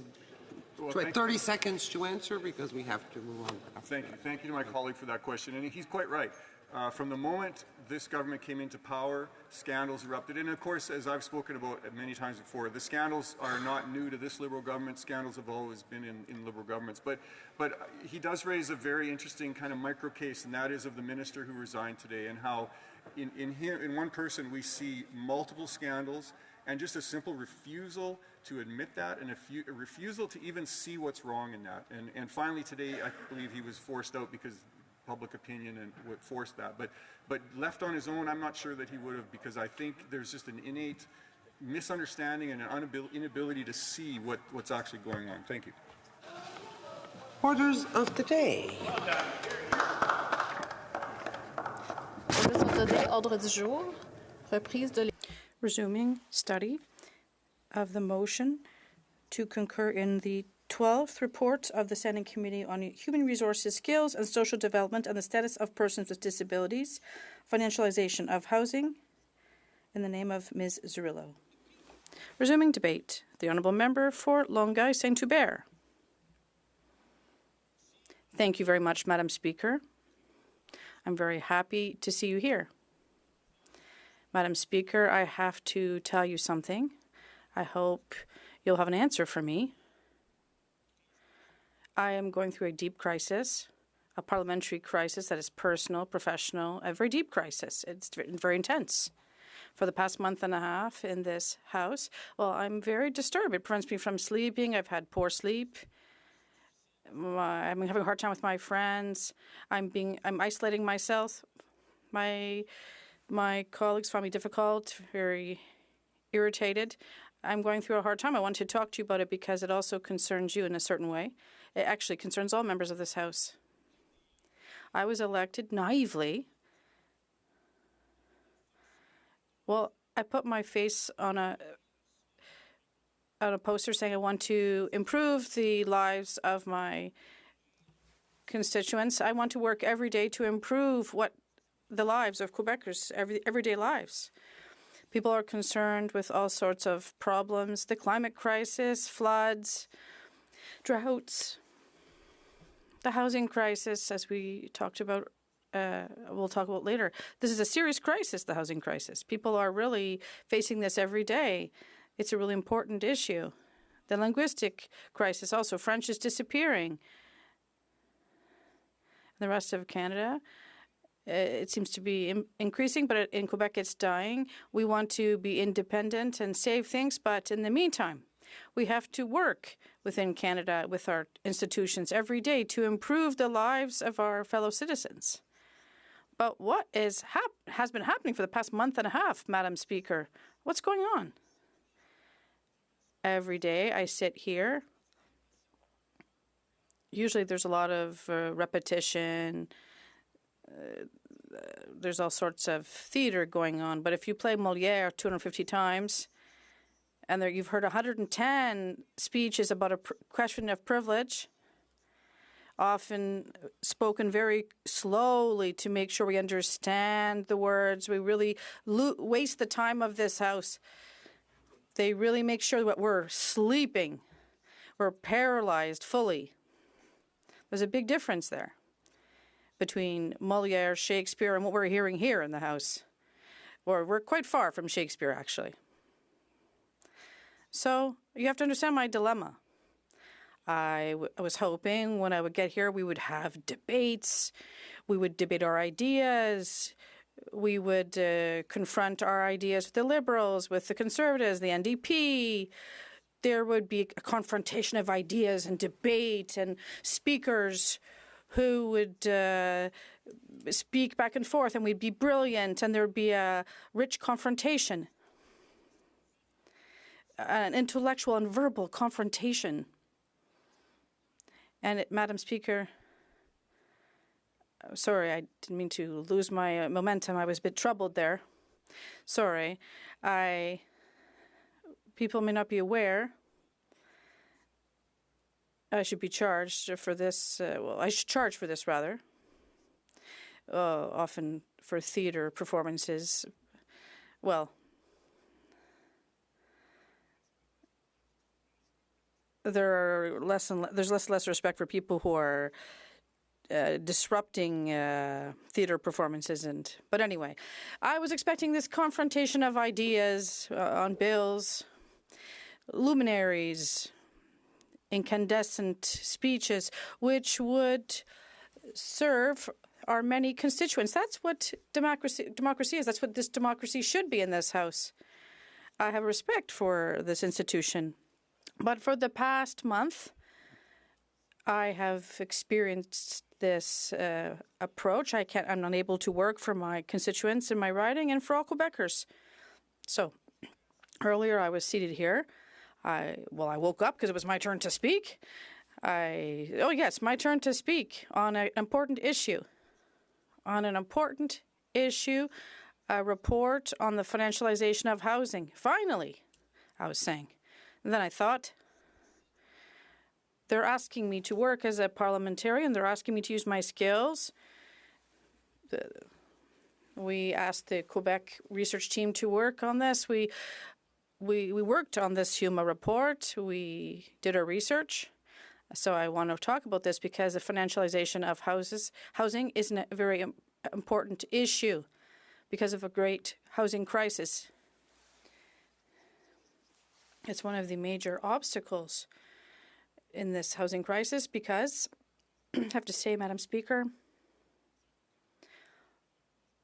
30 seconds to answer, because we have to move on. Thank you to my colleague for that question, and he's quite right. From the moment this government came into power, scandals erupted. And of course, as I've spoken about many times before, the scandals are not new to this Liberal government. Scandals have always been in Liberal governments. But he does raise a very interesting kind of micro case, and that is of the minister who resigned today, and how in one person we see multiple scandals and just a simple refusal to admit that, and a refusal to even see what's wrong in that. And finally today, I believe he was forced out because public opinion and what forced that. But left on his own, I'm not sure that he would have, because I think there's just an innate misunderstanding and an inability to see what's actually going on. Thank you. Orders of the day. Orders of the day, ordre du jour, reprise de... Resuming study of the motion to concur in the 12th report of the Standing Committee on Human Resources, Skills and Social Development and the Status of Persons with Disabilities, Financialization of Housing, in the name of Ms. Zurillo. Resuming debate, the Honourable Member for Longueuil Saint-Hubert. Thank you very much, Madam Speaker. I'm very happy to see you here. Madam Speaker, I have to tell you something. I hope you'll have an answer for me. I am going through a deep crisis, a parliamentary crisis that is personal, professional, a very deep crisis. It's very intense. For the past month and a half in this house, well, I'm very disturbed. It prevents me from sleeping. I've had poor sleep. I'm having a hard time with my friends. I'm isolating myself. My colleagues find me difficult, very irritated. I'm going through a hard time. I want to talk to you about it because it also concerns you in a certain way. It actually concerns all members of this House. I was elected naively. Well, I put my face on a poster saying I want to improve the lives of my constituents. I want to work every day to improve the lives of Quebecers, everyday lives. People are concerned with all sorts of problems, the climate crisis, floods, droughts, the housing crisis, as we talked about, we'll talk about later. This is a serious crisis, the housing crisis. People are really facing this every day. It's a really important issue. The linguistic crisis also. French is disappearing. In the rest of Canada, it seems to be increasing, but in Quebec it's dying. We want to be independent and save things, but in the meantime, we have to work within Canada with our institutions every day to improve the lives of our fellow citizens. But what has been happening for the past month and a half, Madam Speaker? What's going on? Every day I sit here. Usually there's a lot of repetition. There's all sorts of theater going on. But if you play Molière 250 times, and you've heard 110 speeches about a question of privilege, often spoken very slowly to make sure we understand the words, we really waste the time of this House. They really make sure that we're sleeping. We're paralyzed fully. There's a big difference there between Molière, Shakespeare, and what we're hearing here in the House. Or we're quite far from Shakespeare, actually. So you have to understand my dilemma. I was hoping when I would get here we would have debates, we would debate our ideas, we would confront our ideas with the Liberals, with the Conservatives, the NDP. There would be a confrontation of ideas and debate and speakers who would speak back and forth, and we'd be brilliant, and there would be a rich confrontation, an intellectual and verbal confrontation. And Madam Speaker, sorry, I didn't mean to lose my momentum. I was a bit troubled there. Sorry. People may not be aware. I should be charged for this. I should charge for this, rather. Often for theater performances. Well, there's less and less respect for people who are disrupting theater performances. But anyway, I was expecting this confrontation of ideas on bills, luminaries, incandescent speeches, which would serve our many constituents. That's what democracy is. That's what this democracy should be in this House. I have respect for this institution. But for the past month, I have experienced this approach. I'm not able to work for my constituents in my riding and for all Quebecers. So earlier I was seated here. I woke up because it was my turn to speak. My turn to speak on an important issue. On an important issue, a report on the financialization of housing. Finally, I was saying. And then I thought, they're asking me to work as a parliamentarian. They're asking me to use my skills. We asked the Quebec research team to work on this. We worked on this HUMA report. We did our research. So I want to talk about this because the financialization of housing is a very important issue because of a great housing crisis. It's one of the major obstacles in this housing crisis because, I have to say, Madam Speaker,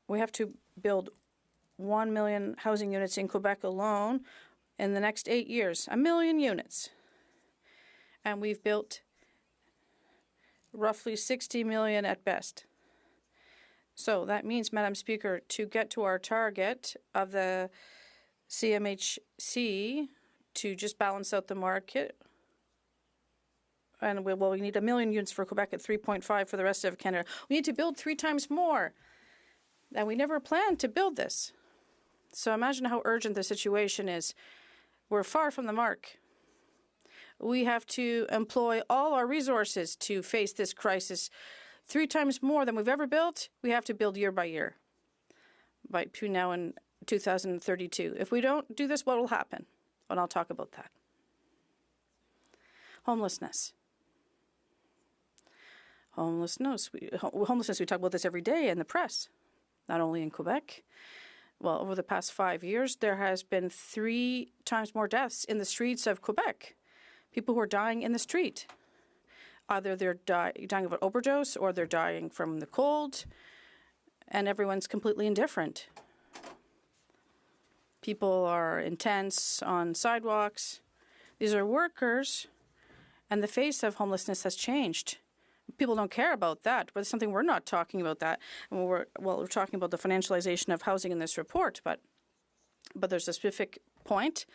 we have to build 1 million housing units in Quebec alone in the next 8 years. 1 million units. And we've built roughly 60 million at best. So that means, Madam Speaker, to get to our target of the CMHC to just balance out the market, and we need 1 million units for Quebec at 3.5 for the rest of Canada. We need to build 3 times more. And we never planned to build this. So imagine how urgent the situation is. We're far from the mark. We have to employ all our resources to face this crisis. 3 times more than we've ever built, we have to build year by year, between now and 2032. If we don't do this, what will happen? And I'll talk about that. Homelessness. Homelessness, we talk about this every day in the press, not only in Quebec. Well, over the past 5 years, there has been 3 times more deaths in the streets of Quebec. People who are dying in the street. Either they're dying of an overdose or they're dying from the cold, and everyone's completely indifferent. People are intense on sidewalks. These are workers, and the face of homelessness has changed. People don't care about that, but it's something we're not talking about that. And we're talking about the financialization of housing in this report, but there's a specific point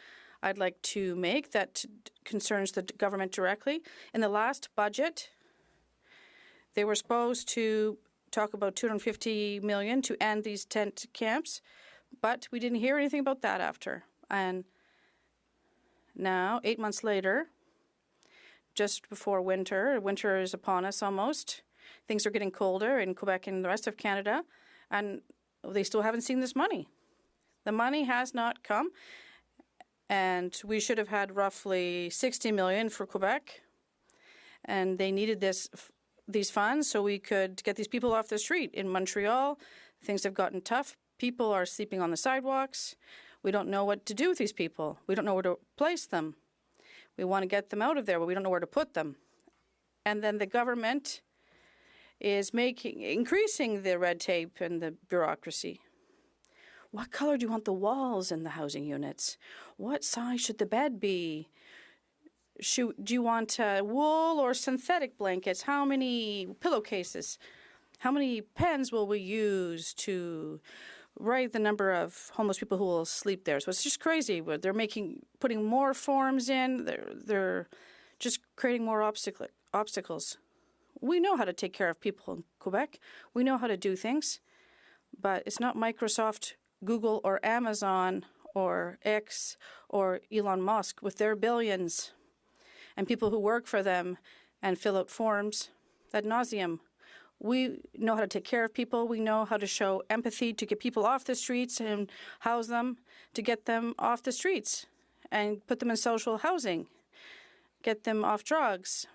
I'd like to make that concerns the government directly. In the last budget, they were supposed to talk about $250 million to end these tent camps, but we didn't hear anything about that after. And now, 8 months later, just before winter is upon us almost. Things are getting colder in Quebec and the rest of Canada, and they still haven't seen this money. The money has not come, and we should have had roughly $60 million for Quebec, and they needed these funds so we could get these people off the street. In Montreal, things have gotten tough. People are sleeping on the sidewalks. We don't know what to do with these people. We don't know where to place them. We want to get them out of there, but we don't know where to put them. And then the government is increasing the red tape and the bureaucracy. What color do you want the walls in the housing units? What size should the bed be? Do you want wool or synthetic blankets? How many pillowcases? How many pens will we use to write the number of homeless people who will sleep there? So it's just crazy. They're putting more forms in. They're just creating more obstacles. We know how to take care of people in Quebec. We know how to do things, but it's not Microsoft, Google, or Amazon, or X, or Elon Musk with their billions, and people who work for them and fill out forms ad nauseum. We know how to take care of people. We know how to show empathy to get people off the streets and house them, to get them off the streets and put them in social housing, get them off drugs,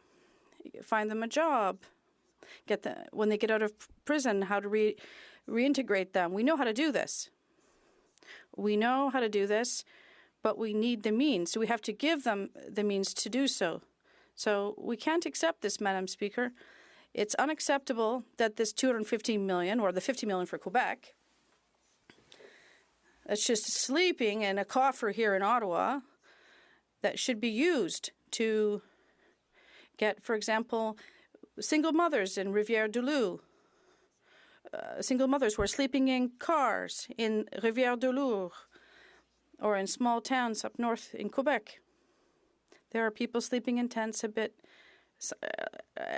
find them a job, when they get out of prison, how to reintegrate them. We know how to do this. We know how to do this, but we need the means. So we have to give them the means to do so. So we can't accept this, Madam Speaker. It's unacceptable that this $215 million, or the $50 million for Quebec, that's just sleeping in a coffer here in Ottawa, that should be used to get, for example, single mothers in Rivière-du-Loup, single mothers who are sleeping in cars in Rivière-du-Loup or in small towns up north in Quebec. There are people sleeping in tents a bit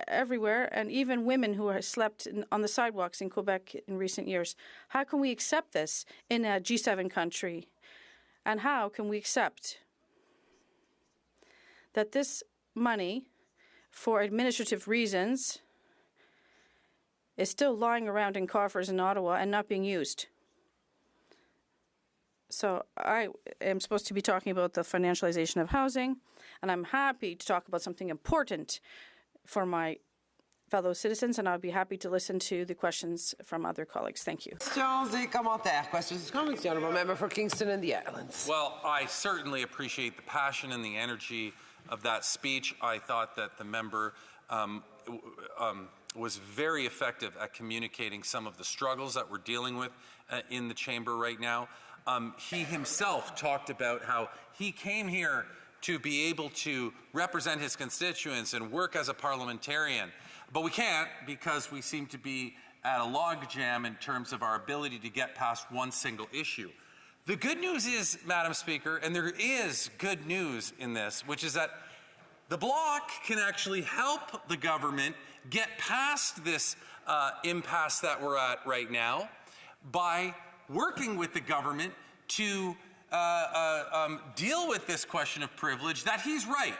everywhere, and even women who have slept on the sidewalks in Quebec in recent years. How can we accept this in a G7 country? And how can we accept that this money, for administrative reasons, is still lying around in coffers in Ottawa and not being used? So I am supposed to be talking about the financialization of housing, and I'm happy to talk about something important for my fellow citizens, and I'll be happy to listen to the questions from other colleagues. Thank you. Questions et commentaires. Questions and comments. The Honourable Member for Kingston and the Islands. Well, I certainly appreciate the passion and the energy of that speech. I thought that the member was very effective at communicating some of the struggles that we're dealing with in the chamber right now. He himself talked about how he came here to be able to represent his constituents and work as a parliamentarian. But we can't, because we seem to be at a logjam in terms of our ability to get past one single issue. The good news is, Madam Speaker, and there is good news in this, which is that the Bloc can actually help the government get past this impasse that we're at right now by working with the government to deal with this question of privilege, that he's right.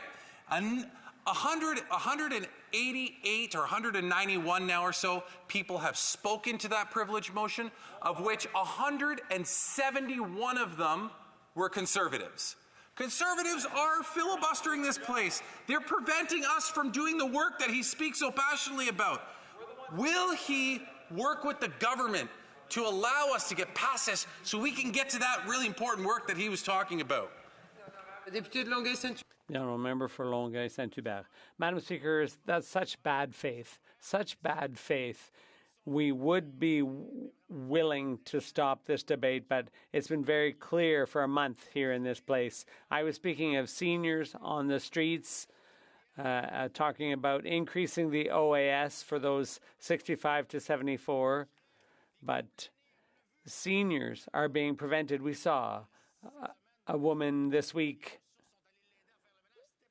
188 or 191 now or so people have spoken to that privilege motion, of which 171 of them were Conservatives. Conservatives are filibustering this place. They're preventing us from doing the work that he speaks so passionately about. Will he work with the government to allow us to get past this so we can get to that really important work that he was talking about? The Honourable Member for Longueuil Saint-Hubert. Madam Speaker, that's such bad faith. Such bad faith. We would be willing to stop this debate, but it's been very clear for a month here in this place. I was speaking of seniors on the streets, talking about increasing the OAS for those 65 to 74, but seniors are being prevented. We saw a woman this week,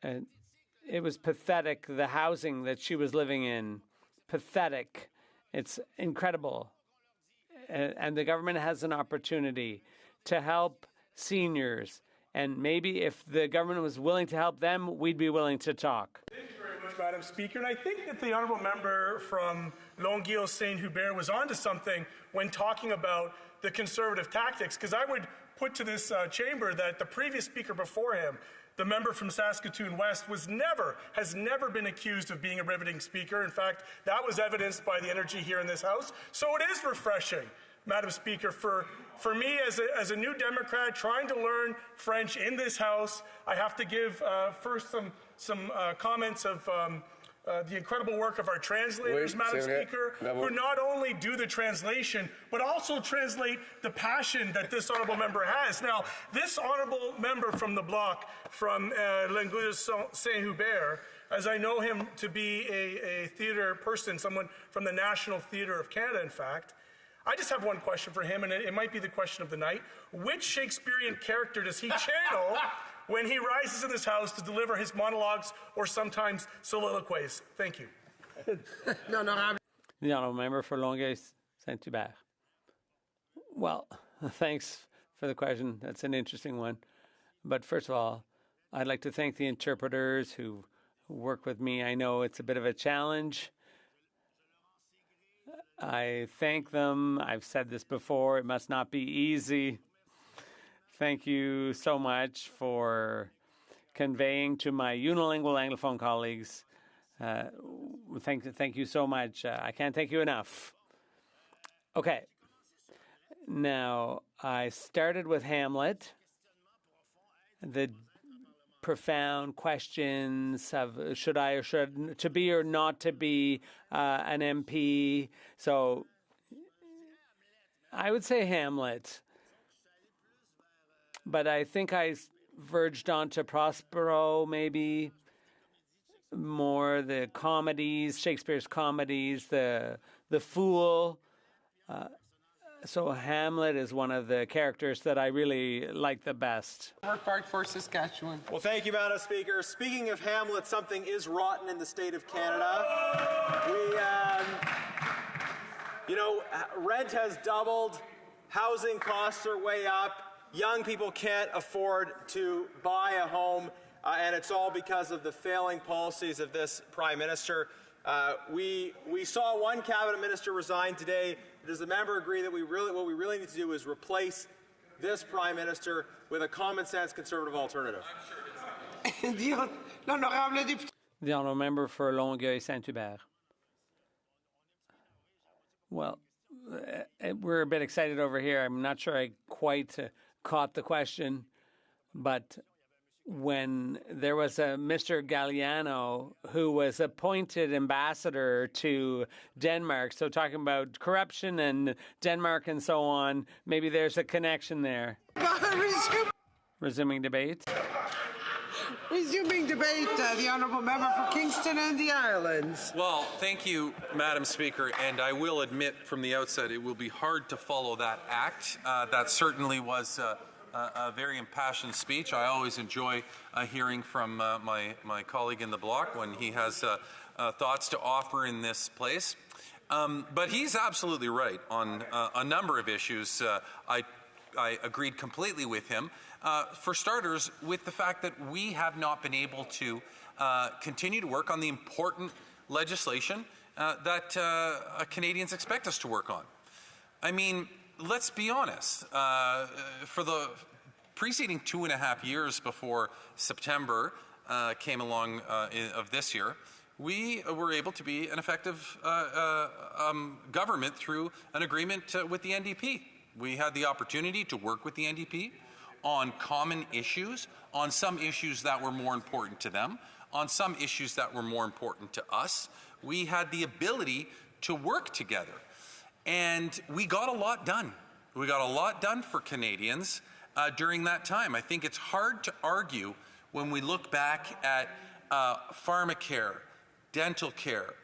and it was pathetic, the housing that she was living in. Pathetic. It's incredible. And the government has an opportunity to help seniors. And maybe if the government was willing to help them, we'd be willing to talk. Thank you very much, Madam Speaker. And I think that the Honourable Member from Longueuil Saint-Hubert was onto something when talking about the Conservative tactics, because I would put to this chamber that the previous speaker before him, the member from Saskatoon West, has never been accused of being a riveting speaker. In fact, that was evidenced by the energy here in this House. So it is refreshing, Madam Speaker, for me as a new Democrat trying to learn French in this House. I have to give first some comments of the incredible work of our translators, Madam Speaker, who not only do the translation, but also translate the passion that this honourable member has. Now, this honourable member from the Bloc, from Longueuil Saint-Hubert, as I know him to be a theatre person, someone from the National Theatre of Canada, in fact, I just have one question for him, and it might be the question of the night. Which Shakespearean character does he channel when he rises in this House to deliver his monologues or sometimes soliloquies? Thank you. The Honourable Member for Longueuil Saint-Hubert. Well, thanks for the question. That's an interesting one. But first of all, I'd like to thank the interpreters who work with me. I know it's a bit of a challenge. I thank them. I've said this before. It must not be easy. Thank you so much for conveying to my unilingual Anglophone colleagues thank you so much. I can't thank you enough. Okay. Now, I started with Hamlet. The profound questions of should I or should to be or not to be an MP. So I would say Hamlet. But I think I verged onto Prospero, maybe more the comedies, Shakespeare's comedies, the Fool. So Hamlet is one of the characters that I really like the best. Park for Saskatchewan. Well, thank you, Madam Speaker. Speaking of Hamlet, something is rotten in the state of Canada. Rent has doubled, housing costs are way up, young people can't afford to buy a home, and it's all because of the failing policies of this Prime Minister. We saw one cabinet minister resign today. Does the member agree that what we really need to do is replace this Prime Minister with a common-sense Conservative alternative? The honourable member for Longueuil-Saint-Hubert. Well, we're a bit excited over here. I'm not sure I quite caught the question, but when there was a Mr. Galliano who was appointed ambassador to Denmark, so talking about corruption and Denmark and so on, maybe there's a connection there. Resuming debate. Resuming debate, the honourable member for Kingston and the Islands. Well, thank you, Madam Speaker, and I will admit from the outset it will be hard to follow that act. That certainly was a very impassioned speech. I always enjoy hearing from my colleague in the bloc when he has thoughts to offer in this place. But he's absolutely right on a number of issues. I agreed completely with him. For starters, with the fact that we have not been able to continue to work on the important legislation that Canadians expect us to work on. I mean, let's be honest. For the preceding 2.5 years before September came along of this year, we were able to be an effective government through an agreement with the NDP. We had the opportunity to work with the NDP on common issues, on some issues that were more important to them, on some issues that were more important to us. We had the ability to work together. And we got a lot done. We got a lot done for Canadians during that time. I think it's hard to argue when we look back at pharmacare, dental care,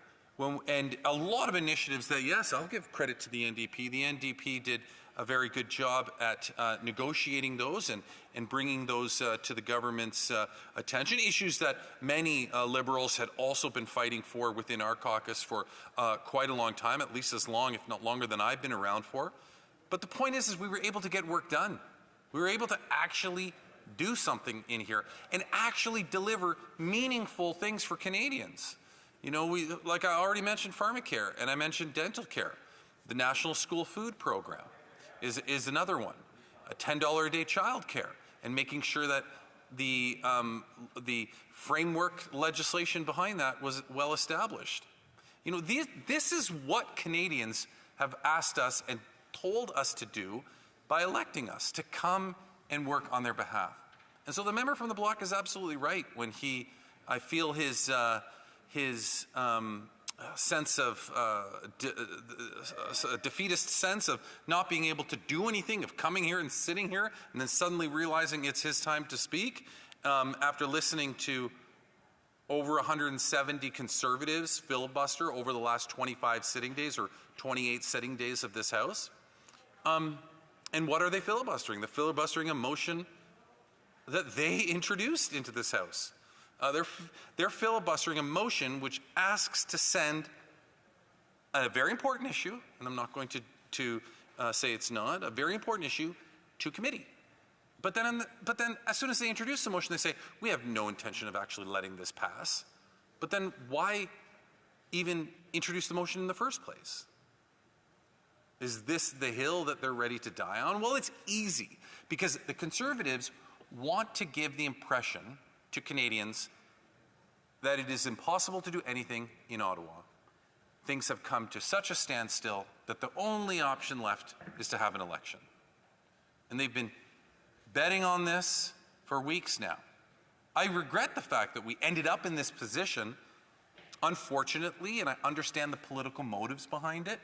and a lot of initiatives that, yes, I'll give credit to the NDP. The NDP did a very good job at negotiating those and bringing those to the government's attention. Issues that many Liberals had also been fighting for within our caucus for quite a long time, at least as long, if not longer, than I've been around for. But the point is we were able to get work done. We were able to actually do something in here and actually deliver meaningful things for Canadians. You know, like I already mentioned pharmacare, and I mentioned dental care. The National School Food Program is another one. A $10 a day child care, and making sure that the framework legislation behind that was well established. You know, this is what Canadians have asked us and told us to do by electing us, to come and work on their behalf. And so the member from the bloc is absolutely right when I feel his sense of a defeatist sense of not being able to do anything, of coming here and sitting here and then suddenly realizing it's his time to speak after listening to over 170 Conservatives filibuster over the last 25 sitting days or 28 sitting days of this House. And what are they filibustering? They're filibustering a motion that they introduced into this House. They're filibustering a motion which asks to send a very important issue, and I'm not going to say it's not, a very important issue to committee. But then as soon as they introduce the motion, they say, we have no intention of actually letting this pass. But then why even introduce the motion in the first place? Is this the hill that they're ready to die on? Well, it's easy, because the Conservatives want to give the impression to Canadians that it is impossible to do anything in Ottawa. Things have come to such a standstill that the only option left is to have an election. And they've been betting on this for weeks now. I regret the fact that we ended up in this position, unfortunately, and I understand the political motives behind it,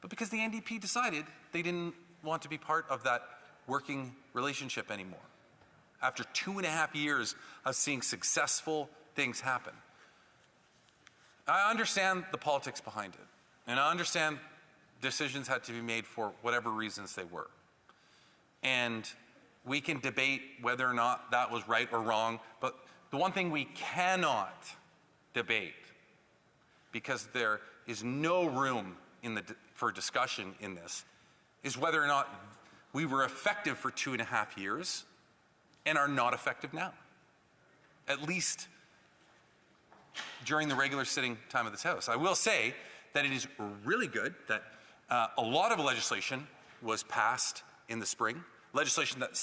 but because the NDP decided they didn't want to be part of that working relationship anymore. After 2.5 years of seeing successful things happen. I understand the politics behind it, and I understand decisions had to be made for whatever reasons they were. And we can debate whether or not that was right or wrong, but the one thing we cannot debate, because there is no room for discussion in this, is whether or not we were effective for 2.5 years and are not effective now. At least during the regular sitting time of this House. I will say that it is really good that a lot of legislation was passed in the spring, legislation that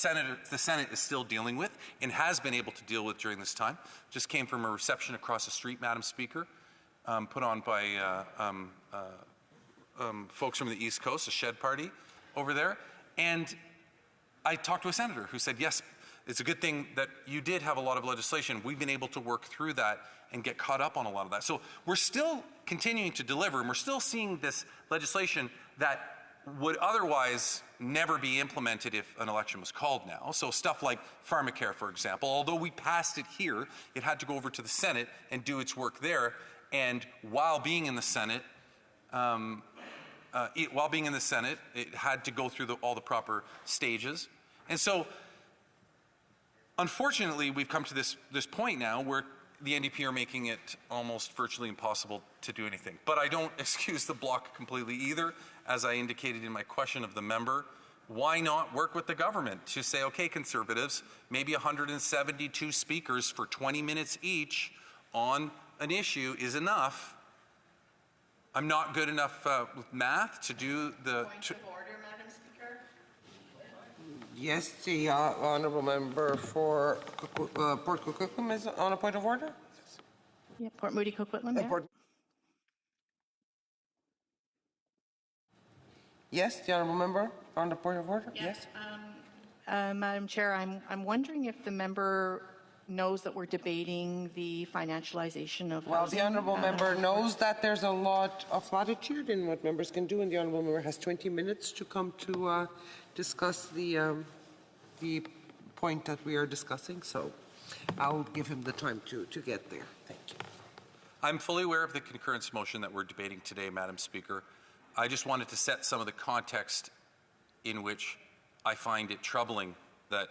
the Senate is still dealing with and has been able to deal with during this time. Just came from a reception across the street, Madam Speaker, put on by folks from the East Coast, a shed party over there. And I talked to a senator who said, yes, it's a good thing that you did have a lot of legislation. We've been able to work through that and get caught up on a lot of that. So we're still continuing to deliver, and we're still seeing this legislation that would otherwise never be implemented if an election was called now. So stuff like pharmacare, for example, although we passed it here, it had to go over to the Senate and do its work there. And while being in the Senate, it had to go through all the proper stages. And so, unfortunately, we've come to this point now where the NDP are making it almost virtually impossible to do anything. But I don't excuse the Bloc completely either. As I indicated in my question of the member, why not work with the government to say, okay, Conservatives, maybe 172 speakers for 20 minutes each on an issue is enough. I'm not good enough with math to do the... Point of order, Madam Speaker. Yes, the honourable member for Port Coquitlam is on a point of order. Yeah, Port Moody Coquitlam. Yeah. Yes, the honourable member on the point of order. Yes. Madam Chair, I'm wondering if the member knows that we're debating the financialization of Well, housing. the honourable member knows that there's a lot of latitude in what members can do, and the honourable member has 20 minutes to come to discuss the point that we are discussing. So I'll give him the time to get there. Thank you. I'm fully aware of the concurrence motion that we're debating today, Madam Speaker. I just wanted to set some of the context in which I find it troubling that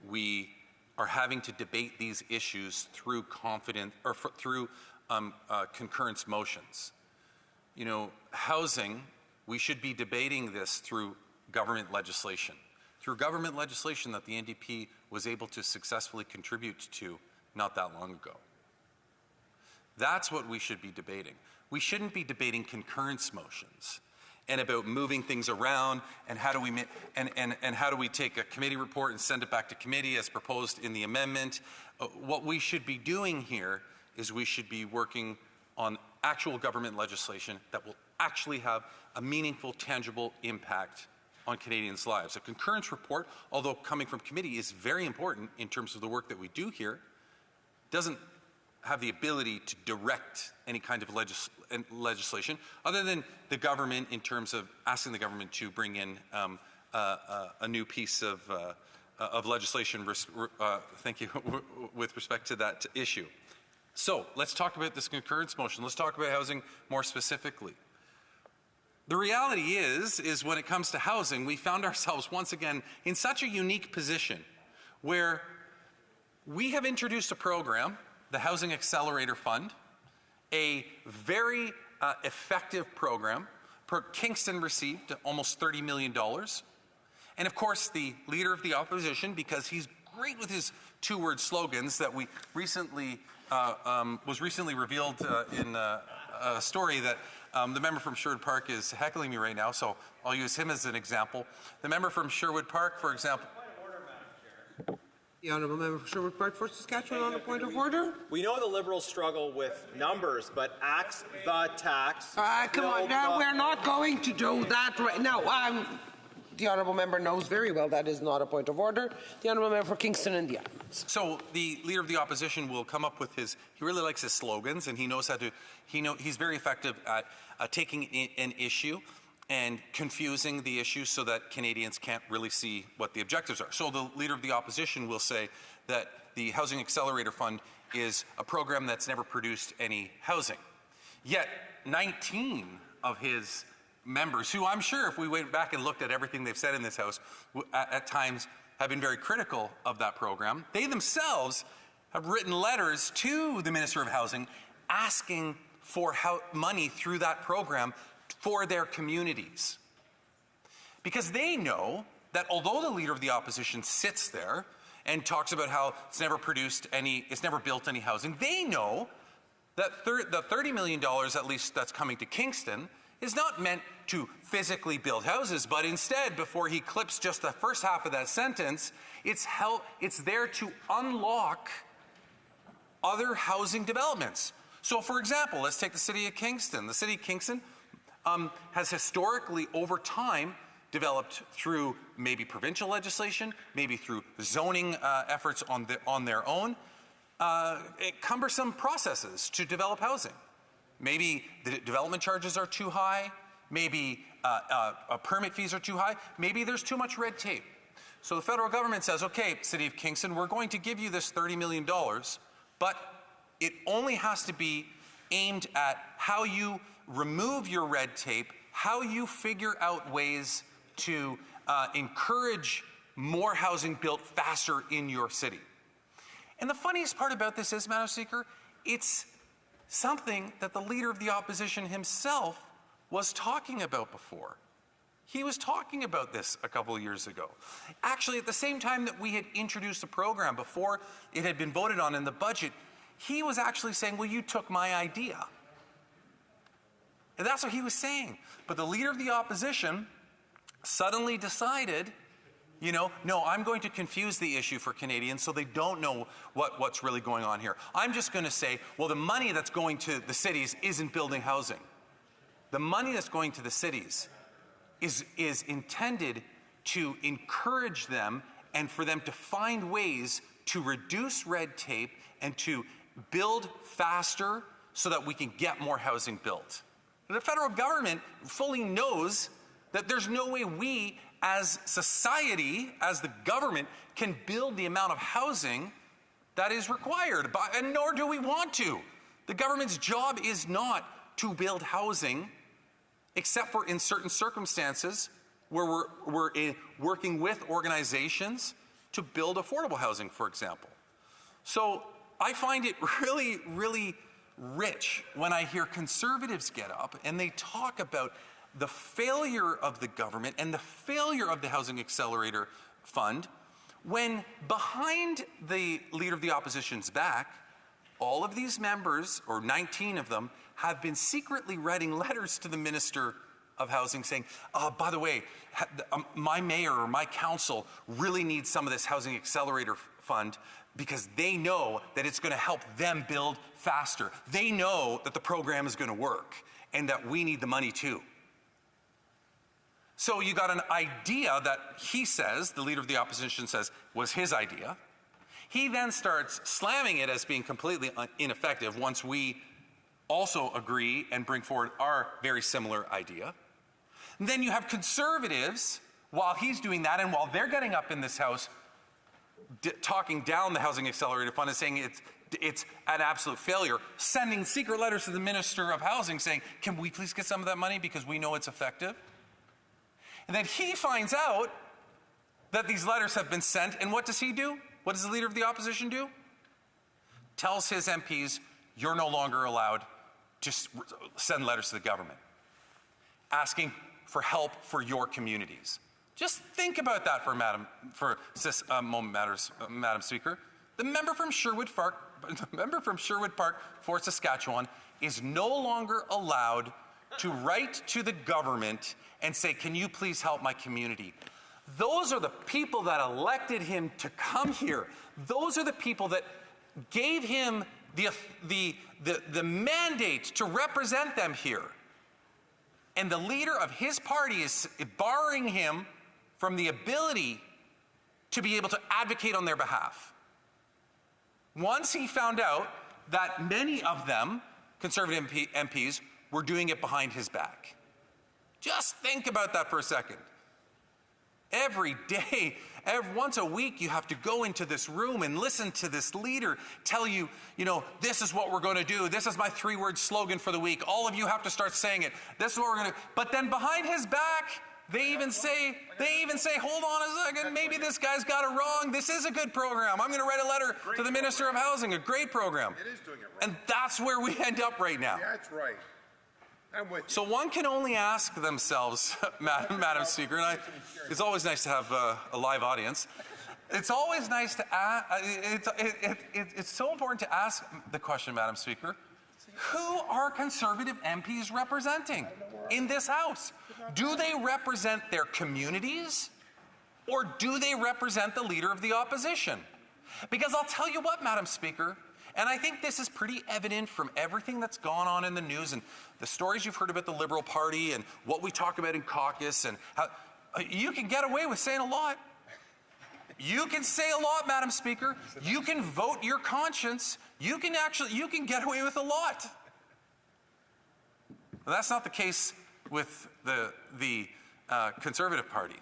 we are having to debate these issues through concurrence motions. You know, housing, we should be debating this through government legislation. Through government legislation that the NDP was able to successfully contribute to not that long ago. That's what we should be debating. We shouldn't be debating concurrence motions and about moving things around and how do we and how do we take a committee report and send it back to committee as proposed in the amendment. What we should be doing here is we should be working on actual government legislation that will actually have a meaningful, tangible impact on Canadians' lives. A concurrence report, although coming from committee, is very important in terms of the work that we do here, doesn't have the ability to direct any kind of legislation other than the government in terms of asking the government to bring in a new piece of legislation, thank you, with respect to that issue. So let's talk about this concurrence motion. Let's talk about housing more specifically. The reality is when it comes to housing, we found ourselves once again in such a unique position where we have introduced a program, the Housing Accelerator Fund, a very effective program. Kingston received almost $30 million. And of course, the leader of the opposition, because he's great with his two-word slogans that we recently, was recently revealed in a story that the member from Sherwood Park is heckling me right now, so I'll use him as an example. The member from Sherwood Park, for example. The The Honourable Member for Sherwood Park for Saskatchewan on a point of order. We know the Liberals struggle with numbers, but axe the tax. Come on, now we're not going to do that right now. The Honourable Member knows very well that is not a point of order. The Honourable Member for Kingston and the Islands. So the Leader of the Opposition will come up with he really likes his slogans, and he knows how to, he's very effective at taking an issue and confusing the issue so that Canadians can't really see what the objectives are. So the Leader of the Opposition will say that the Housing Accelerator Fund is a program that's never produced any housing. Yet 19 of his members, who I'm sure if we went back and looked at everything they've said in this House, at times have been very critical of that program. They themselves have written letters to the Minister of Housing asking for money through that program for their communities. Because they know that although the Leader of the Opposition sits there and talks about how it's never built any housing, they know that the $30 million, at least that's coming to Kingston, is not meant to physically build houses, but instead, before he clips just the first half of that sentence, it's there to unlock other housing developments. So for example, let's take the City of Kingston. The City of Kingston has historically, over time, developed through maybe provincial legislation, maybe through zoning efforts on their own, cumbersome processes to develop housing. Maybe the development charges are too high, maybe permit fees are too high, maybe there's too much red tape. So the federal government says, okay, City of Kingston, we're going to give you this $30 million, but it only has to be aimed at how you remove your red tape, how you figure out ways to encourage more housing built faster in your city. And the funniest part about this is, Madam Speaker, it's something that the Leader of the Opposition himself was talking about before. He was talking about this a couple of years ago. Actually, at the same time that we had introduced the program, before it had been voted on in the budget, he was actually saying, well, you took my idea. And that's what he was saying. But the Leader of the Opposition suddenly decided, no, I'm going to confuse the issue for Canadians so they don't know what's really going on here. I'm just going to say, well, the money that's going to the cities isn't building housing. The money that's going to the cities is intended to encourage them and for them to find ways to reduce red tape and to build faster so that we can get more housing built. The federal government fully knows that there's no way we as society, as the government, can build the amount of housing that is required, and nor do we want to. The government's job is not to build housing, except for in certain circumstances where we're working with organizations to build affordable housing, for example. So I find it really, really rich when I hear Conservatives get up and they talk about the failure of the government and the failure of the Housing Accelerator Fund, when behind the Leader of the Opposition's back, all of these members, or 19 of them, have been secretly writing letters to the Minister of Housing saying, by the way, my mayor or my council really needs some of this Housing Accelerator Fund because they know that it's going to help them build faster. They know that the program is going to work and that we need the money too. So you got an idea that he says, the Leader of the Opposition says, was his idea. He then starts slamming it as being completely ineffective once we also agree and bring forward our very similar idea. And then you have Conservatives, while he's doing that and while they're getting up in this House talking down the Housing Accelerator Fund and saying it's an absolute failure, sending secret letters to the Minister of Housing saying, can we please get some of that money because we know it's effective? And then he finds out that these letters have been sent, and what does he do? What does the Leader of the Opposition do? Tells his MPs, you're no longer allowed to send letters to the government, asking for help for your communities. Just think about that for a moment, Madam Speaker. The member from Sherwood Park for Saskatchewan is no longer allowed to write to the government and say, can you please help my community? Those are the people that elected him to come here. Those are the people that gave him the mandate to represent them here. And the leader of his party is barring him from the ability to be able to advocate on their behalf. Once he found out that many of them, Conservative MPs, were doing it behind his back. Just think about that for a second. Every day, once a week, you have to go into this room and listen to this leader tell you, this is what we're going to do. This is my 3-word slogan for the week. All of you have to start saying it. This is what we're going to. But then behind his back, they even say, hold on a second, maybe this guy's got it wrong. This is a good program. I'm going to write a letter to the Minister of Housing, a great program. It is doing it right. And that's where we end up right now. Yeah, that's right. I'm with you. So one can only ask themselves, Madam Speaker, and it's always nice to have a live audience. It's always nice to ask, it's so important to ask the question, Madam Speaker, who are Conservative MPs representing in this House? Do they represent their communities, or do they represent the Leader of the Opposition? Because I'll tell you what, Madam Speaker, and I think this is pretty evident from everything that's gone on in the news and the stories you've heard about the Liberal Party and what we talk about in caucus, and how you can get away with saying a lot. You can say a lot, Madam Speaker. You can vote your conscience. You can get away with a lot. But that's not the case with the Conservative Party.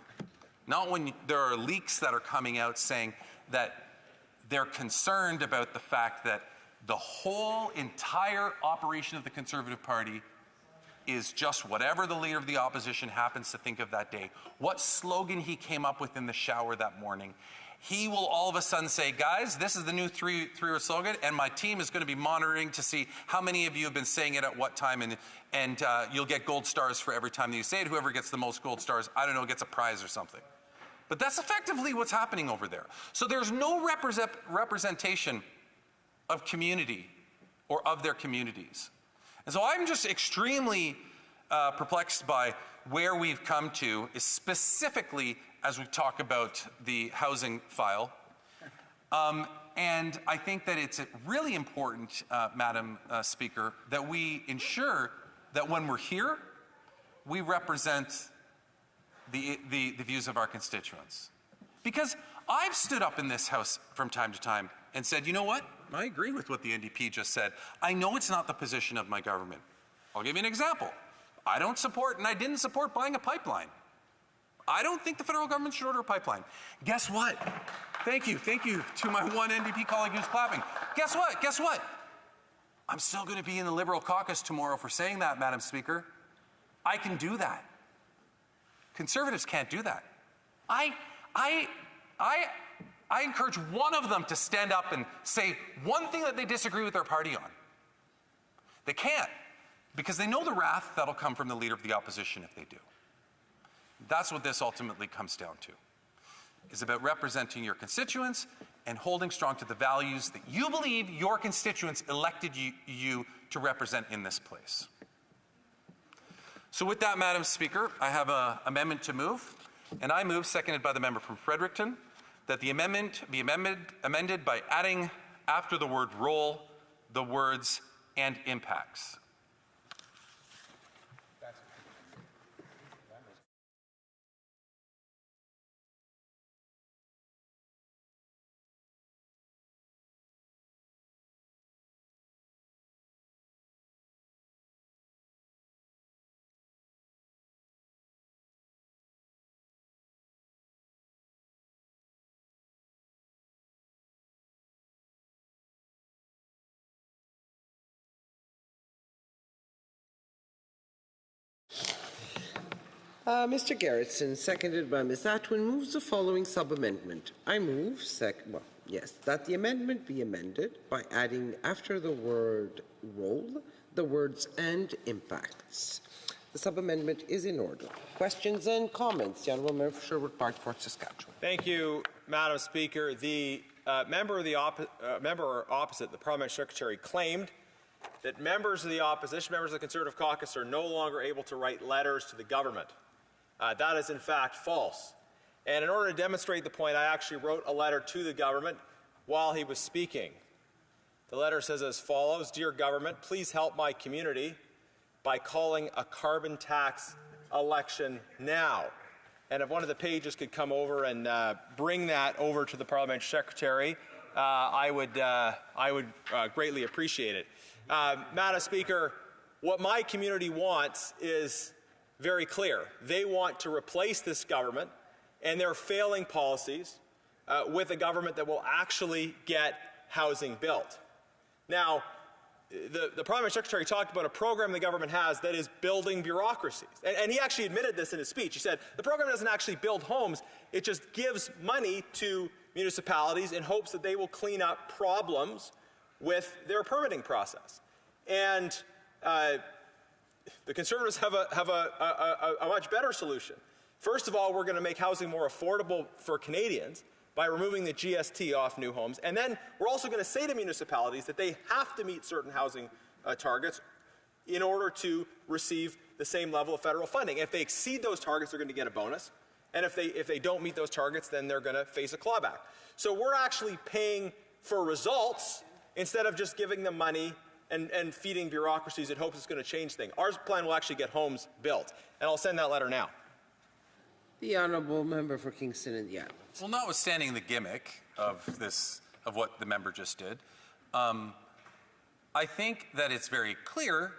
Not when there are leaks that are coming out saying that they're concerned about the fact that the whole entire operation of the Conservative Party is just whatever the Leader of the Opposition happens to think of that day. What slogan he came up with in the shower that morning. He will all of a sudden say, guys, this is the new three-word slogan, and my team is going to be monitoring to see how many of you have been saying it at what time, and you'll get gold stars for every time that you say it. Whoever gets the most gold stars, I don't know, gets a prize or something. But that's effectively what's happening over there. So there's no representation of community or of their communities. And so I'm just extremely perplexed by where we've come to, is specifically as we talk about the housing file. And I think that it's really important, Madam Speaker, that we ensure that when we're here, we represent the views of our constituents. Because I've stood up in this House from time to time and said, you know what? I agree with what the NDP just said. I know it's not the position of my government. I'll give you an example. I don't support, and I didn't support buying a pipeline. I don't think the federal government should order a pipeline. Guess what? Thank you to my one NDP colleague who's clapping. Guess what? I'm still going to be in the Liberal caucus tomorrow for saying that, Madam Speaker. I can do that. Conservatives can't do that. I encourage one of them to stand up and say one thing that they disagree with their party on. They can't, because they know the wrath that'll come from the Leader of the Opposition if they do. That's what this ultimately comes down to. It's about representing your constituents and holding strong to the values that you believe your constituents elected you to represent in this place. So with that, Madam Speaker, I have an amendment to move, and I move, seconded by the member from Fredericton, that the amendment be amended by adding after the word role the words and impacts. Mr. Garrison, seconded by Ms. Atwin, moves the following sub-amendment. I move that the amendment be amended by adding after the word role the words and impacts. The sub-amendment is in order. Questions and comments? The Honourable Member for Sherwood Park, Fort Saskatchewan. Thank you, Madam Speaker. The member opposite, the Parliamentary Secretary, claimed that members of the opposition, members of the Conservative caucus, are no longer able to write letters to the government. That is in fact false. And in order to demonstrate the point, I actually wrote a letter to the government while he was speaking. The letter says as follows: Dear government, please help my community by calling a carbon tax election now. And if one of the pages could come over and bring that over to the parliamentary secretary, I would greatly appreciate it. Madam Speaker, what my community wants is very clear. They want to replace this government and their failing policies with a government that will actually get housing built. Now, the Parliament Secretary talked about a program the government has that is building bureaucracies. And he actually admitted this in his speech. He said, the program doesn't actually build homes, it just gives money to municipalities in hopes that they will clean up problems with their permitting process. And the Conservatives have a much better solution. First of all, we're going to make housing more affordable for Canadians by removing the GST off new homes. And then we're also going to say to municipalities that they have to meet certain housing targets in order to receive the same level of federal funding. If they exceed those targets, they're going to get a bonus. And if they don't meet those targets, then they're going to face a clawback. So we're actually paying for results instead of just giving them money and feeding bureaucracies in hopes it's going to change things. Our plan will actually get homes built. And I'll send that letter now. The honourable member for Kingston and Yonge. Well, notwithstanding the gimmick of what the member just did, I think that it's very clear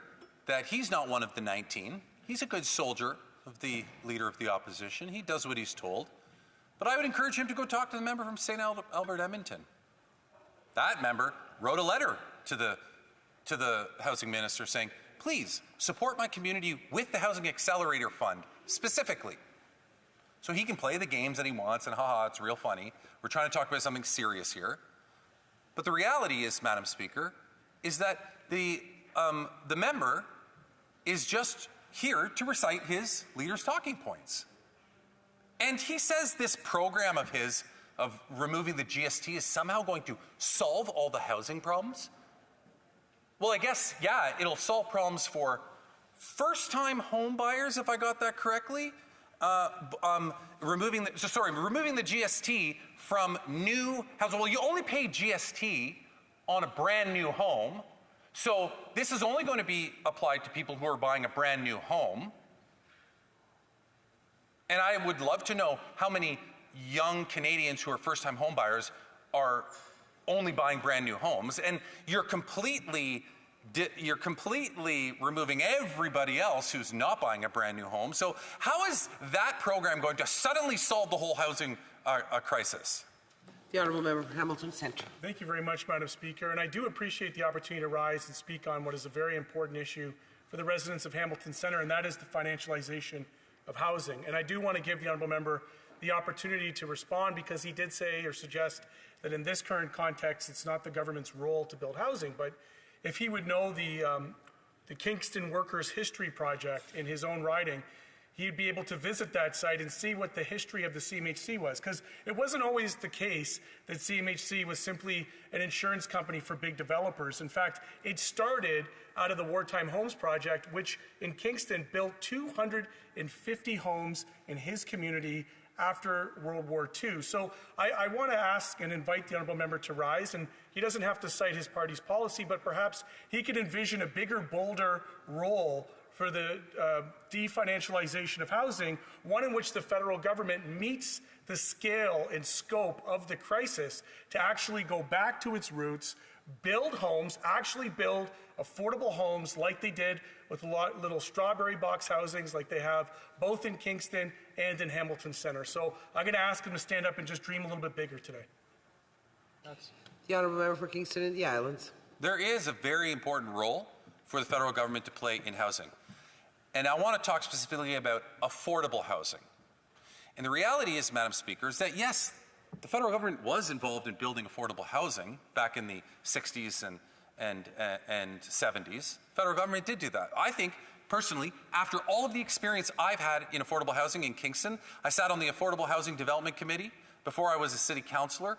that he's not one of the 19. He's a good soldier of the leader of the opposition. He does what he's told. But I would encourage him to go talk to the member from St. Albert Edmonton. That member wrote a letter to the housing minister saying, please support my community with the Housing Accelerator Fund specifically. So he can play the games that he wants, and haha, it's real funny. We're trying to talk about something serious here. But the reality is, Madam Speaker, is that the member is just here to recite his leader's talking points. And he says this program of his, of removing the GST, is somehow going to solve all the housing problems. Well, I guess, yeah, it'll solve problems for first-time home buyers, if I got that correctly. Removing the GST from new houses. Well, you only pay GST on a brand new home. So this is only going to be applied to people who are buying a brand new home. And I would love to know how many young Canadians who are first-time home buyers are only buying brand new homes. And you're completely removing everybody else who's not buying a brand new home. So how is that program going to suddenly solve the whole housing crisis? The honourable member for Hamilton Centre. Thank you very much, Madam Speaker. And I do appreciate the opportunity to rise and speak on what is a very important issue for the residents of Hamilton Centre, and that is the financialization of housing. And I do want to give the honourable member the opportunity to respond, because he did say or suggest that in this current context, it's not the government's role to build housing. But if he would know the Kingston Workers History Project in his own riding, he'd be able to visit that site and see what the history of the CMHC was. Because it wasn't always the case that CMHC was simply an insurance company for big developers. In fact, it started out of the Wartime Homes Project, which in Kingston built 250 homes in his community after World War II. So I want to ask and invite the honourable member to rise, and he doesn't have to cite his party's policy, but perhaps he could envision a bigger, bolder role for the definancialization of housing, one in which the federal government meets the scale and scope of the crisis to actually go back to its roots, build homes, actually build affordable homes like they did with little strawberry box housings like they have both in Kingston and in Hamilton Centre. So I'm going to ask him to stand up and just dream a little bit bigger today. The honourable member for Kingston and the Islands. There is a very important role for the federal government to play in housing. And I want to talk specifically about affordable housing. And the reality is, Madam Speaker, is that yes, the federal government was involved in building affordable housing back in the 60s and 70s. Federal government did do that. I think, personally, after all of the experience I've had in affordable housing in Kingston, I sat on the Affordable Housing Development Committee before I was a city councillor.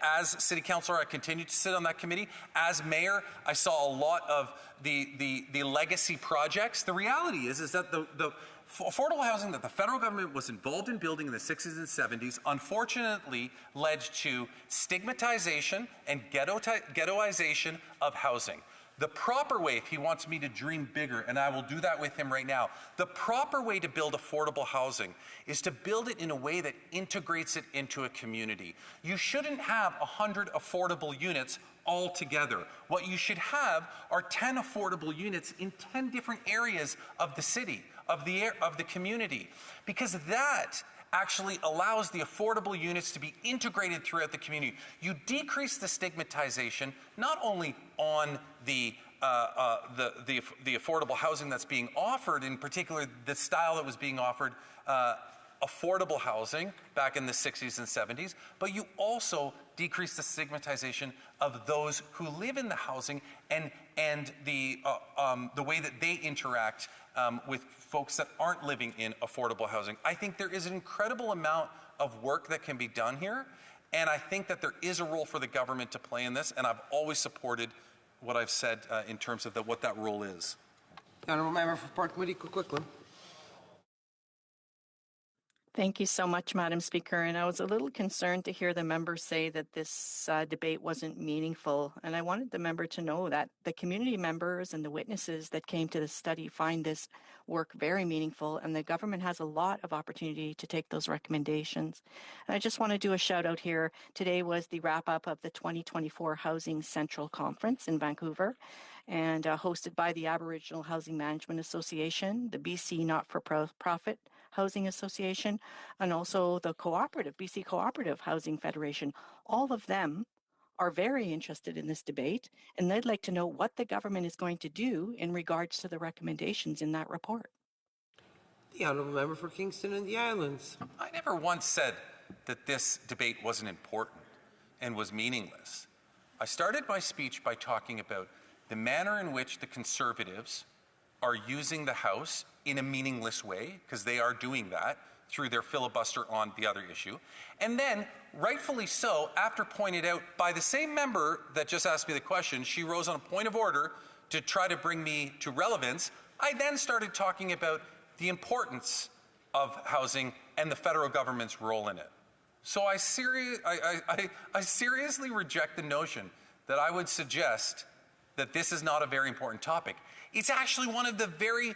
As city councillor, I continued to sit on that committee. As mayor, I saw a lot of the legacy projects. The reality is that the affordable housing that the federal government was involved in building in the 60s and 70s unfortunately led to stigmatization and ghettoization of housing. The proper way, if he wants me to dream bigger, and I will do that with him right now, the proper way to build affordable housing is to build it in a way that integrates it into a community. You shouldn't have 100 affordable units all together. What you should have are 10 affordable units in 10 different areas of the city, of the community, because that actually allows the affordable units to be integrated throughout the community. You decrease the stigmatization not only on the affordable housing that's being offered, in particular the style that was being offered, affordable housing back in the 60s and 70s, but you also decrease the stigmatization of those who live in the housing and the way that they interact with folks that aren't living in affordable housing. I think there is an incredible amount of work that can be done here, and I think that there is a role for the government to play in this, and I've always supported what I've said in terms of what that role is. The Honourable Member for Port Moody, Coquitlam. Thank you so much, Madam Speaker. And I was a little concerned to hear the member say that this debate wasn't meaningful. And I wanted the member to know that the community members and the witnesses that came to the study find this work very meaningful, and the government has a lot of opportunity to take those recommendations. And I just want to do a shout out here. Today was the wrap up of the 2024 Housing Central Conference in Vancouver, and hosted by the Aboriginal Housing Management Association, the BC Not-for-Profit Housing Association, and also the cooperative, BC Cooperative Housing Federation. All of them are very interested in this debate, and they'd like to know what the government is going to do in regards to the recommendations in that report. The Honourable Member for Kingston and the Islands. I never once said that this debate wasn't important and was meaningless. I started my speech by talking about the manner in which the Conservatives are using the House in a meaningless way, because they are doing that through their filibuster on the other issue. And then, rightfully so, after pointed out by the same member that just asked me the question, she rose on a point of order to try to bring me to relevance. I then started talking about the importance of housing and the federal government's role in it. So I seriously reject the notion that I would suggest that this is not a very important topic. It's actually one of the very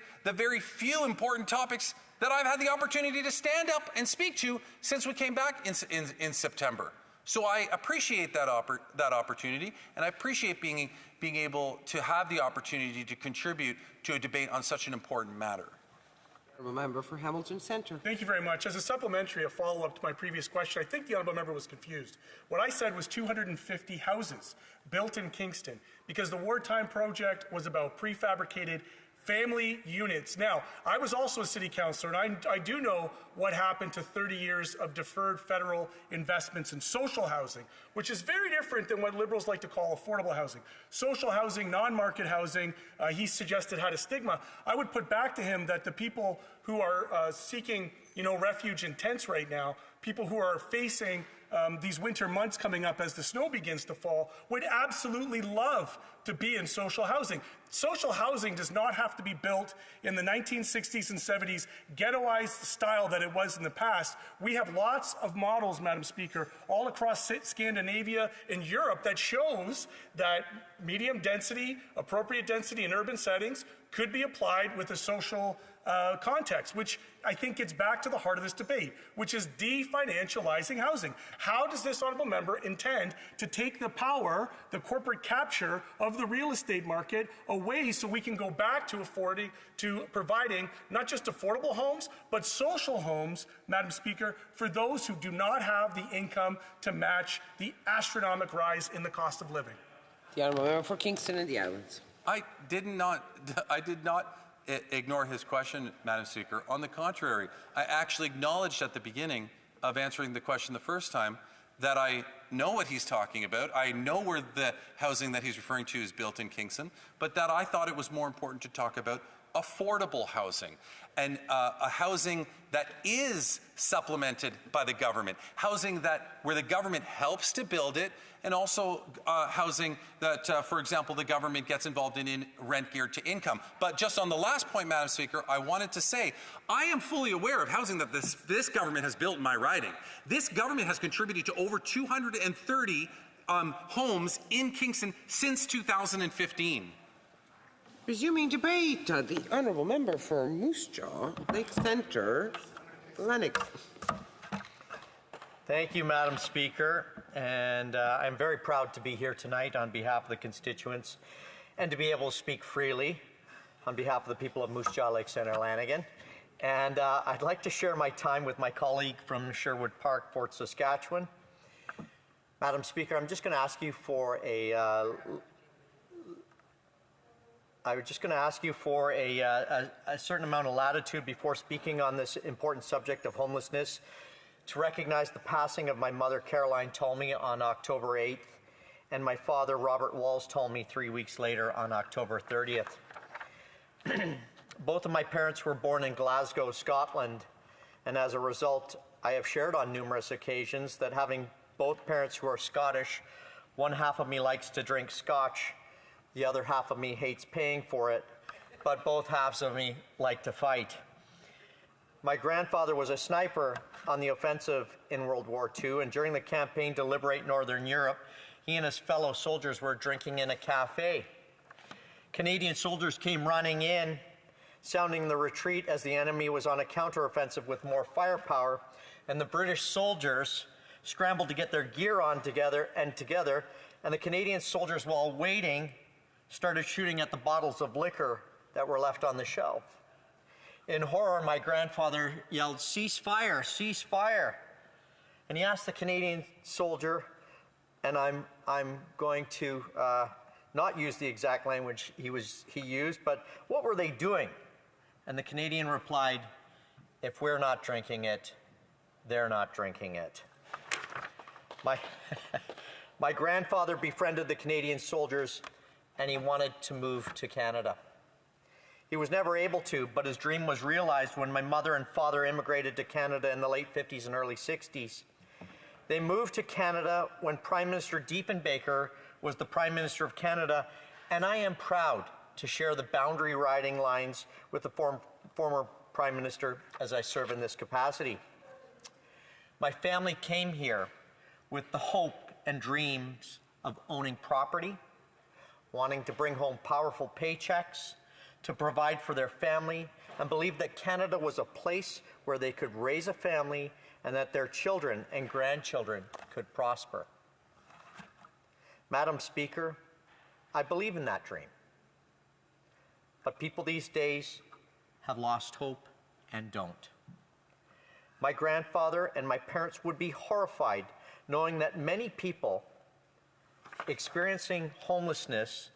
few important topics that I've had the opportunity to stand up and speak to since we came back in September. So I appreciate that opportunity, and I appreciate being able to have the opportunity to contribute to a debate on such an important matter. Honourable Member for Hamilton Centre. Thank you very much. As a supplementary, a follow-up to my previous question, I think the Honourable Member was confused. What I said was 250 houses built in Kingston, because the Wartime Project was about prefabricated family units. Now, I was also a city councillor, and I do know what happened to 30 years of deferred federal investments in social housing, which is very different than what Liberals like to call affordable housing. Social housing, non-market housing, he suggested had a stigma. I would put back to him that the people who are seeking, refuge in tents right now, people who are facing these winter months coming up as the snow begins to fall, would absolutely love to be in social housing. Social housing does not have to be built in the 1960s and 70s ghettoized style that it was in the past. We have lots of models, Madam Speaker, all across Scandinavia and Europe that shows that medium density, appropriate density in urban settings could be applied with a social context, which I think gets back to the heart of this debate, which is definancializing housing. How does this honourable member intend to take the power, the corporate capture of the real estate market away so we can go back to providing not just affordable homes, but social homes, Madam Speaker, for those who do not have the income to match the astronomical rise in the cost of living? The Honourable Member for Kingston and the Islands. I did not ignore his question, Madam Speaker. On the contrary, I actually acknowledged at the beginning of answering the question the first time that I know what he's talking about. I know where the housing that he's referring to is built in Kingston, but but that I thought it was more important to talk about affordable housing, and a housing that is supplemented by the government, housing that where the government helps to build it, and also housing that, for example, the government gets involved in rent geared to income. But just on the last point, Madam Speaker, I wanted to say, I am fully aware of housing that this government has built in my riding. This government has contributed to over 230 homes in Kingston since 2015. Resuming debate, the Honourable Member for Moose Jaw, Lake Centre, Lennox. Thank you, Madam Speaker, and I'm very proud to be here tonight on behalf of the constituents and to be able to speak freely on behalf of the people of Moose Jaw, Lake Centre, Lanigan. And I'd like to share my time with my colleague from Sherwood Park, Fort Saskatchewan. Madam Speaker, I'm just going to ask you for a certain amount of latitude before speaking on this important subject of homelessness, to recognize the passing of my mother, Caroline Tolmie, on October 8th, and my father, Robert Walls Tolmie, 3 weeks later on October 30th. Both of my parents were born in Glasgow, Scotland, and as a result, I have shared on numerous occasions that having both parents who are Scottish, one half of me likes to drink scotch, the other half of me hates paying for it, but both halves of me like to fight. My grandfather was a sniper on the offensive in World War II, and during the campaign to liberate Northern Europe, he and his fellow soldiers were drinking in a cafe. Canadian soldiers came running in, sounding the retreat as the enemy was on a counteroffensive with more firepower, and the British soldiers scrambled to get their gear on together, and the Canadian soldiers, while waiting, started shooting at the bottles of liquor that were left on the shelf. In horror, my grandfather yelled, "Cease fire, cease fire." And he asked the Canadian soldier, and I'm going to not use the exact language he used, but what were they doing? And the Canadian replied, "If we're not drinking it, they're not drinking it." My grandfather befriended the Canadian soldiers, and he wanted to move to Canada. He was never able to, but his dream was realized when my mother and father immigrated to Canada in the late 50s and early 60s. They moved to Canada when Prime Minister Diefenbaker was the Prime Minister of Canada, and I am proud to share the boundary riding lines with the former Prime Minister as I serve in this capacity. My family came here with the hope and dreams of owning property, wanting to bring home powerful paychecks, to provide for their family, and believed that Canada was a place where they could raise a family and that their children and grandchildren could prosper. Madam Speaker, I believe in that dream. But people these days have lost hope and don't. My grandfather and my parents would be horrified knowing that many people experiencing homelessness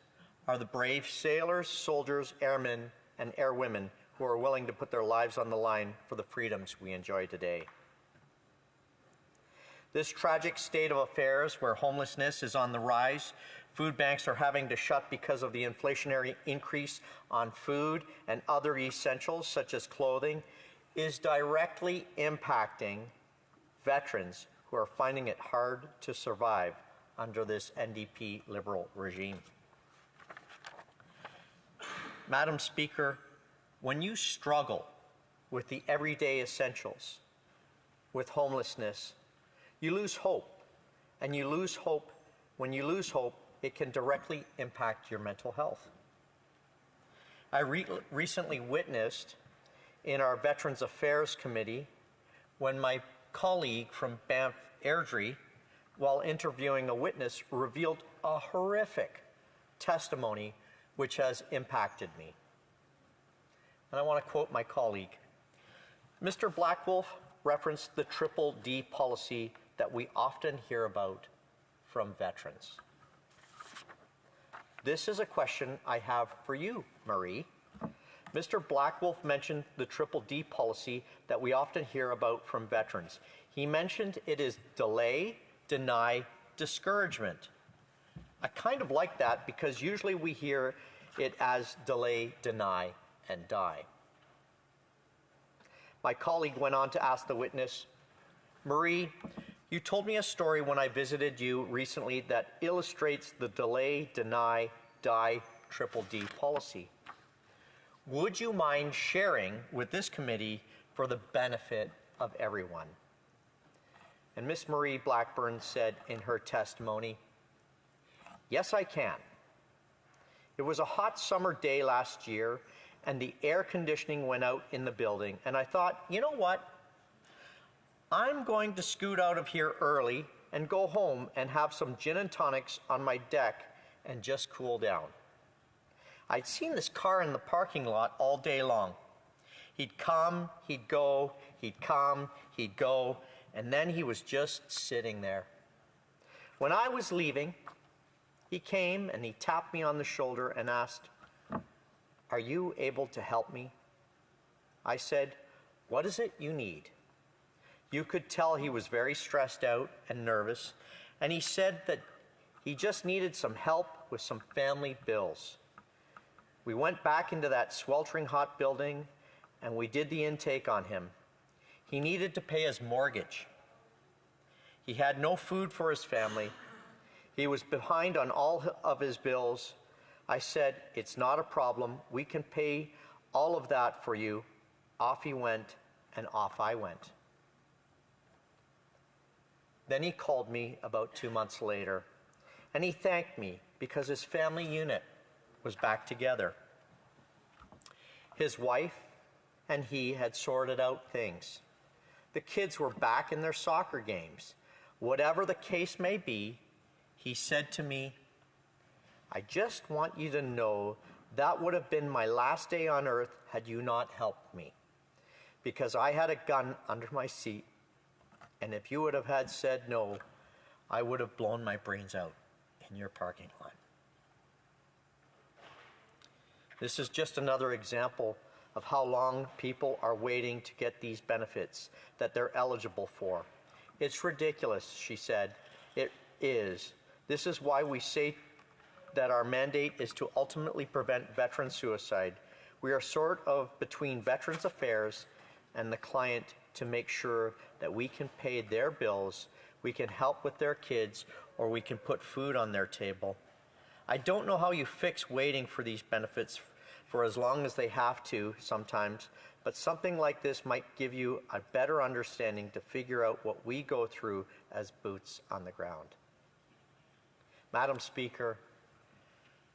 are the brave sailors, soldiers, airmen, and airwomen who are willing to put their lives on the line for the freedoms we enjoy today. This tragic state of affairs where homelessness is on the rise, food banks are having to shut because of the inflationary increase on food and other essentials such as clothing, is directly impacting veterans who are finding it hard to survive under this NDP Liberal regime. Madam Speaker, when you struggle with the everyday essentials, with homelessness, you lose hope. And you lose hope. When you lose hope, it can directly impact your mental health. I recently witnessed in our Veterans Affairs Committee when my colleague from Banff Airdrie, while interviewing a witness, revealed a horrific testimony which has impacted me. And I want to quote my colleague. Mr. Blackwolf referenced the Triple D policy that we often hear about from veterans. This is a question I have for you, Marie. Mr. Blackwolf mentioned the Triple D policy that we often hear about from veterans. He mentioned it is delay, deny, discouragement. I kind of like that because usually we hear it as delay, deny, and die. My colleague went on to ask the witness, Marie, you told me a story when I visited you recently that illustrates the delay, deny, die, triple D policy. Would you mind sharing with this committee for the benefit of everyone? And Miss Marie Blackburn said in her testimony, yes, I can. It was a hot summer day last year, and the air conditioning went out in the building, and I thought, you know what? I'm going to scoot out of here early and go home and have some gin and tonics on my deck and just cool down. I'd seen this car in the parking lot all day long. He'd come, he'd go, he'd come, he'd go, and then he was just sitting there. When I was leaving, he came and he tapped me on the shoulder and asked, are you able to help me? I said, what is it you need? You could tell he was very stressed out and nervous, and he said that he just needed some help with some family bills. We went back into that sweltering hot building, and we did the intake on him. He needed to pay his mortgage. He had no food for his family. He was behind on all of his bills. I said, it's not a problem. We can pay all of that for you. Off he went, and off I went. Then he called me about 2 months later, and he thanked me because his family unit was back together. His wife and he had sorted out things. The kids were back in their soccer games. Whatever the case may be, he said to me, I just want you to know that would have been my last day on earth had you not helped me, because I had a gun under my seat, and if you would have had said no, I would have blown my brains out in your parking lot. This is just another example of how long people are waiting to get these benefits that they're eligible for. It's ridiculous, she said. It is. This is why we say that our mandate is to ultimately prevent veteran suicide. We are sort of between Veterans Affairs and the client to make sure that we can pay their bills, we can help with their kids, or we can put food on their table. I don't know how you fix waiting for these benefits for as long as they have to sometimes, but something like this might give you a better understanding to figure out what we go through as boots on the ground. Madam Speaker,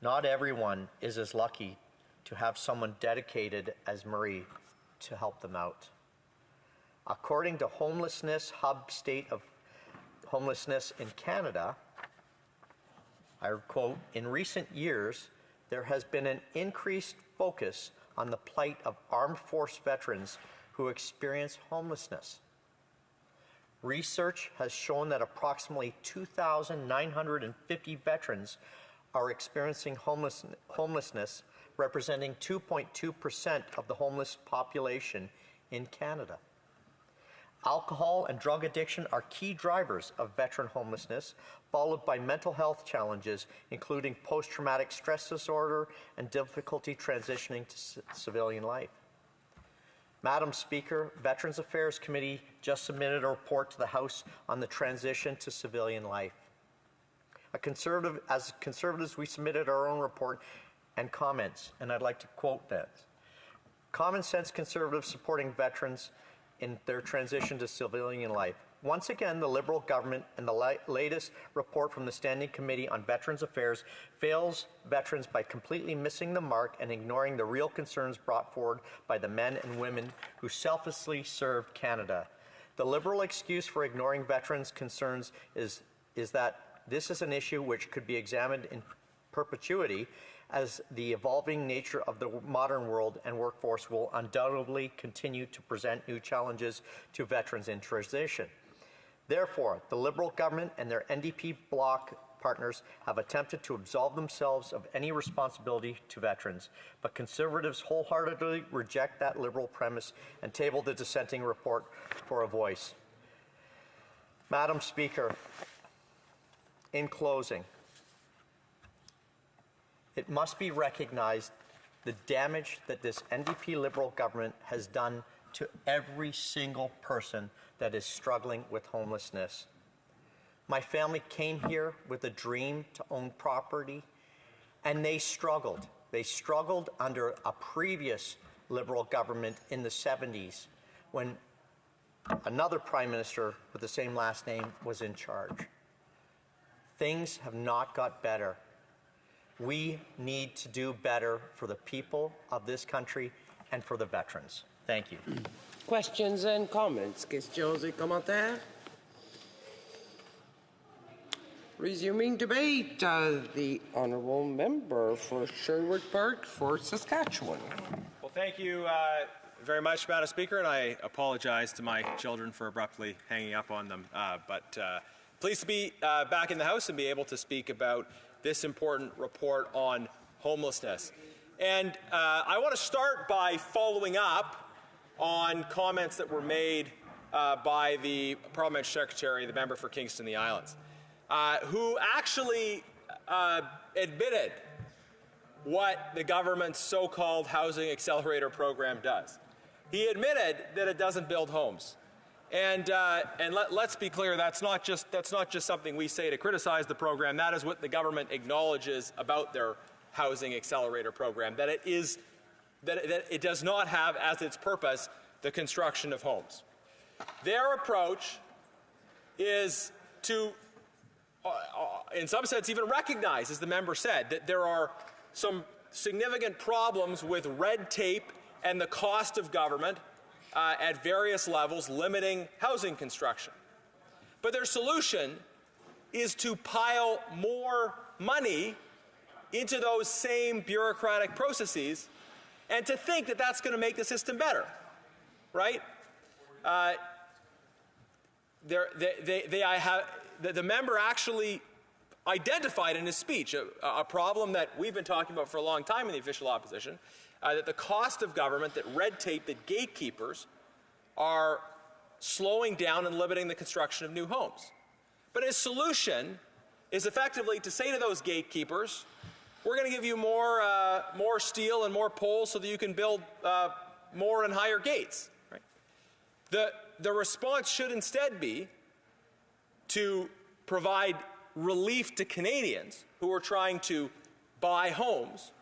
not everyone is as lucky to have someone dedicated as Marie to help them out. According to Homelessness Hub State of Homelessness in Canada, I quote, in recent years, there has been an increased focus on the plight of armed force veterans who experience homelessness. Research has shown that approximately 2,950 veterans are experiencing homelessness, representing 2.2% of the homeless population in Canada. Alcohol and drug addiction are key drivers of veteran homelessness, followed by mental health challenges, including post-traumatic stress disorder and difficulty transitioning to civilian life. Madam Speaker, Veterans Affairs Committee just submitted a report to the House on the transition to civilian life. As conservatives, we submitted our own report and comments, and I'd like to quote that. Common sense conservatives supporting veterans in their transition to civilian life. Once again, the Liberal government and the latest report from the Standing Committee on Veterans Affairs fails veterans by completely missing the mark and ignoring the real concerns brought forward by the men and women who selflessly served Canada. The Liberal excuse for ignoring veterans' concerns is that this is an issue which could be examined in perpetuity, as the evolving nature of the modern world and workforce will undoubtedly continue to present new challenges to veterans in transition. Therefore, the Liberal government and their NDP bloc partners have attempted to absolve themselves of any responsibility to veterans, but Conservatives wholeheartedly reject that Liberal premise and table the dissenting report for a voice. Madam Speaker, in closing, it must be recognized the damage that this NDP Liberal government has done to every single person that is struggling with homelessness. My family came here with a dream to own property, and they struggled. They struggled under a previous Liberal government in the 70s when another Prime Minister with the same last name was in charge. Things have not got better. We need to do better for the people of this country and for the veterans. Thank you. Questions and comments? Questions et commentaires? Resuming debate, the honourable member for Sherwood Park for Saskatchewan. Well, thank you very much, Madam Speaker, and I apologize to my children for abruptly hanging up on them. But pleased to be back in the House and be able to speak about this important report on homelessness. And I want to start by following up on comments that were made by the Parliamentary Secretary, the member for Kingston the Islands, who actually admitted what the government's so-called Housing Accelerator program does. He admitted that it doesn't build homes. And let's be clear, that's not just something we say to criticize the program. That is what the government acknowledges about their Housing Accelerator program, that it does not have as its purpose the construction of homes. Their approach is to, in some sense, even recognize, as the member said, that there are some significant problems with red tape and the cost of government at various levels limiting housing construction. But their solution is to pile more money into those same bureaucratic processes and to think that that's going to make the system better, right? The member actually identified in his speech a problem that we've been talking about for a long time in the official opposition, that the cost of government, that red tape, that gatekeepers are slowing down and limiting the construction of new homes. But his solution is effectively to say to those gatekeepers, we're going to give you more steel and more poles so that you can build more and higher gates. Right? The response should instead be to provide relief to Canadians who are trying to buy homes,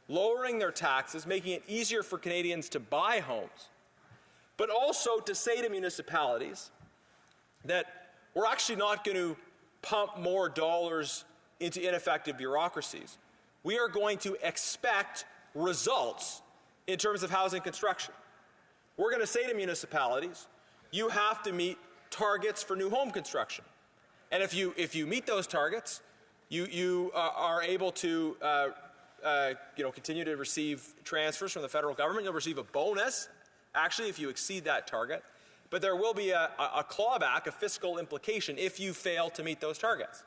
lowering their taxes, making it easier for Canadians to buy homes, but also to say to municipalities that we're actually not going to pump more dollars into ineffective bureaucracies. We are going to expect results in terms of housing construction. We're going to say to municipalities, you have to meet targets for new home construction. And if you meet those targets, you are able to continue to receive transfers from the federal government. You'll receive a bonus, actually, if you exceed that target. But there will be a clawback, a fiscal implication, if you fail to meet those targets.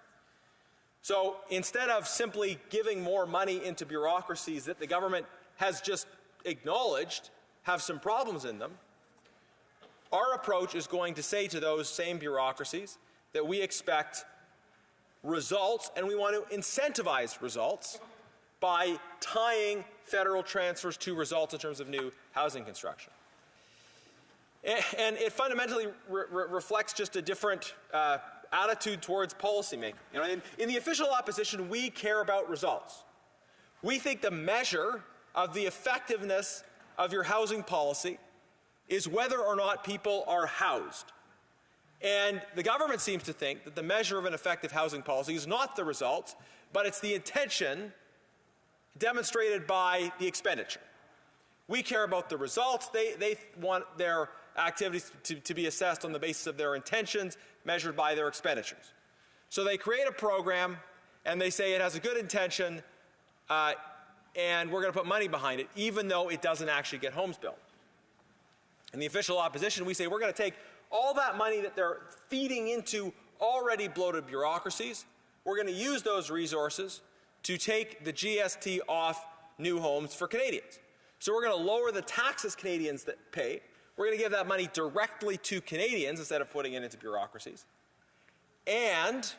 So instead of simply giving more money into bureaucracies that the government has just acknowledged have some problems in them, our approach is going to say to those same bureaucracies that we expect results and we want to incentivize results by tying federal transfers to results in terms of new housing construction. And it fundamentally reflects just a different attitude towards policymaking. You know, in the official opposition, we care about results. We think the measure of the effectiveness of your housing policy is whether or not people are housed. And the government seems to think that the measure of an effective housing policy is not the results, but it's the intention demonstrated by the expenditure. We care about the results. They want their activities to be assessed on the basis of their intentions, measured by their expenditures. So they create a program, and they say it has a good intention, and we're going to put money behind it, even though it doesn't actually get homes built. In the official opposition, we say we're going to take all that money that they're feeding into already bloated bureaucracies, we're going to use those resources to take the GST off new homes for Canadians. So we're going to lower the taxes Canadians that pay. We're going to give that money directly to Canadians instead of putting it into bureaucracies. And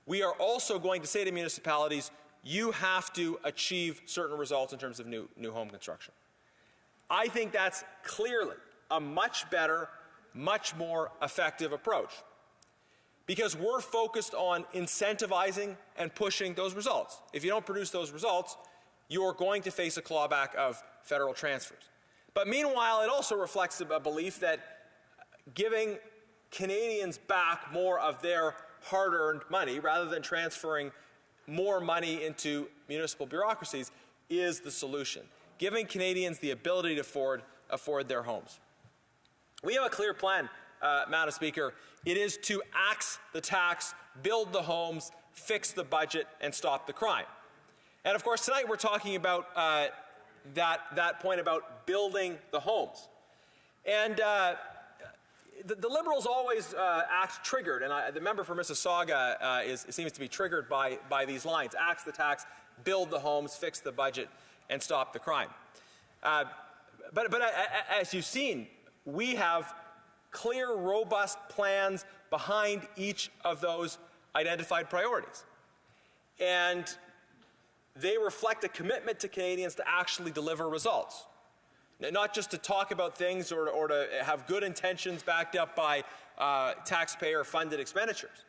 we are also going to say to municipalities, you have to achieve certain results in terms of new home construction. I think that's clearly a much better, much more effective approach, because we're focused on incentivizing and pushing those results. If you don't produce those results, you're going to face a clawback of federal transfers. But meanwhile, it also reflects a belief that giving Canadians back more of their hard-earned money rather than transferring more money into municipal bureaucracies is the solution. Giving Canadians the ability to afford their homes. We have a clear plan, Madam Speaker. It is to axe the tax, build the homes, fix the budget, and stop the crime. And of course, tonight we're talking about that point about building the homes. And the Liberals always act triggered, and the member for Mississauga seems to be triggered by these lines: axe the tax, build the homes, fix the budget, and stop the crime. But as you've seen, we have clear, robust plans behind each of those identified priorities. And they reflect a commitment to Canadians to actually deliver results. Not just to talk about things or to have good intentions backed up by taxpayer-funded expenditures.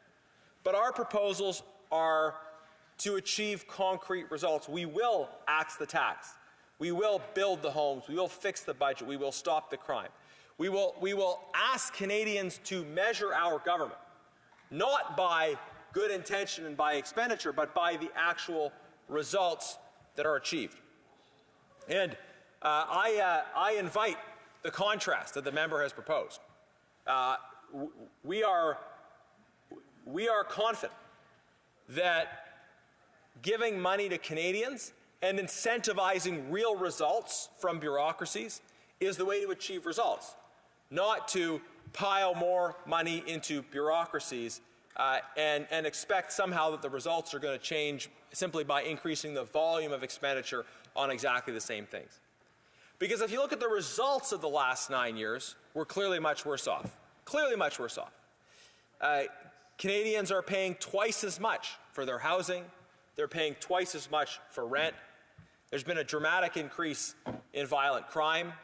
But our proposals are to achieve concrete results. We will axe the tax. We will build the homes. We will fix the budget. We will stop the crime. We will ask Canadians to measure our government, not by good intention and by expenditure, but by the actual results that are achieved. And I invite the contrast that the member has proposed. We are confident that giving money to Canadians and incentivizing real results from bureaucracies is the way to achieve results, not to pile more money into bureaucracies and expect somehow that the results are going to change simply by increasing the volume of expenditure on exactly the same things. Because if you look at the results of the last 9 years, we're clearly much worse off. Clearly much worse off. Canadians are paying twice as much for their housing. They're paying twice as much for rent. There's been a dramatic increase in violent crime.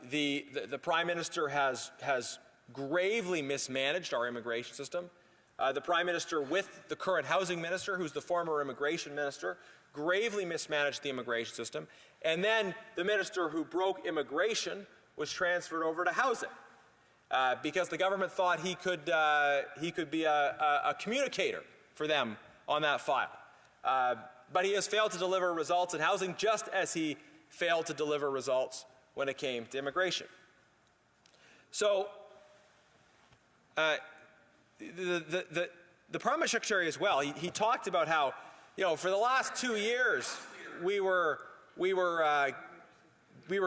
The Prime Minister has gravely mismanaged our immigration system. The Prime Minister, with the current Housing Minister, who's the former Immigration Minister, gravely mismanaged the immigration system. And then the minister who broke immigration was transferred over to housing because the government thought he could be a communicator for them on that file. But he has failed to deliver results in housing, just as he failed to deliver results when it came to immigration. So the Prime Secretary as well, he talked about how, for the last 2 years we were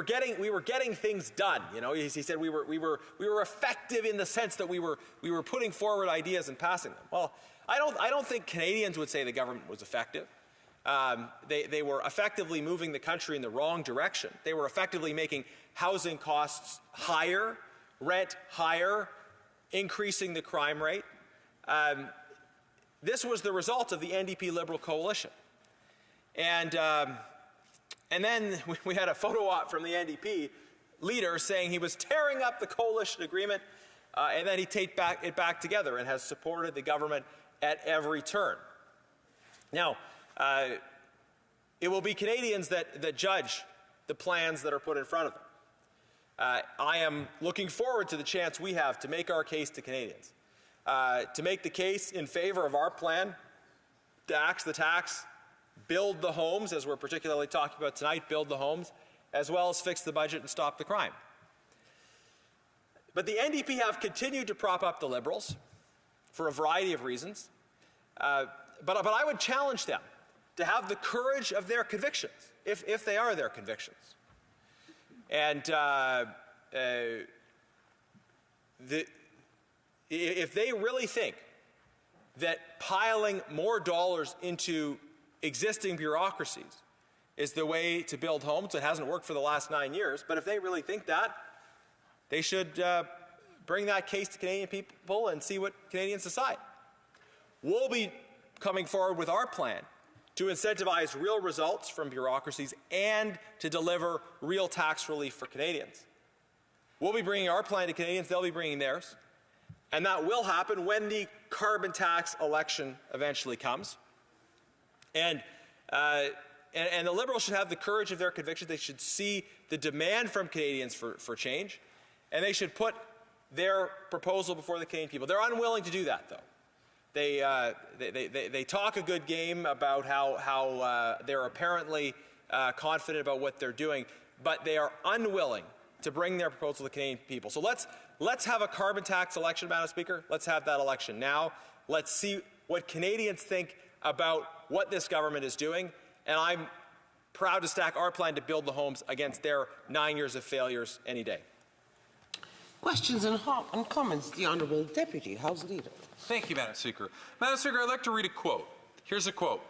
getting things done. He said we were effective in the sense that we were putting forward ideas and passing them. Well, I don't think Canadians would say the government was effective. They were effectively moving the country in the wrong direction. They were effectively making housing costs higher, rent higher, increasing the crime rate. This was the result of the NDP Liberal coalition. And then we had a photo op from the NDP leader saying he was tearing up the coalition agreement, and then he taped it back together and has supported the government at every turn. Now, it will be Canadians that judge the plans that are put in front of them. I am looking forward to the chance we have to make our case to Canadians, to make the case in favor of our plan to axe the tax, build the homes, as we're particularly talking about tonight, build the homes, as well as fix the budget and stop the crime. But the NDP have continued to prop up the Liberals for a variety of reasons. But I would challenge them to have the courage of their convictions, if they are their convictions. And if they really think that piling more dollars into existing bureaucracies is the way to build homes, it hasn't worked for the last 9 years, but if they really think that, they should bring that case to Canadian people and see what Canadians decide. We'll be coming forward with our plan to incentivize real results from bureaucracies and to deliver real tax relief for Canadians. We'll be bringing our plan to Canadians, they'll be bringing theirs. And that will happen when the carbon tax election eventually comes. And the Liberals should have the courage of their convictions. They should see the demand from Canadians for change, and they should put their proposal before the Canadian people. They're unwilling to do that, though. They talk a good game about how they're apparently confident about what they're doing, but they are unwilling to bring their proposal to the Canadian people. So let's have a carbon tax election, Madam Speaker. Let's have that election now. Let's see what Canadians think about what this government is doing, and I'm proud to stack our plan to build the homes against their 9 years of failures any day. Questions and comments. The Honourable Deputy House Leader. Thank you, Madam Speaker. Madam Speaker, I'd like to read a quote. Here's a quote.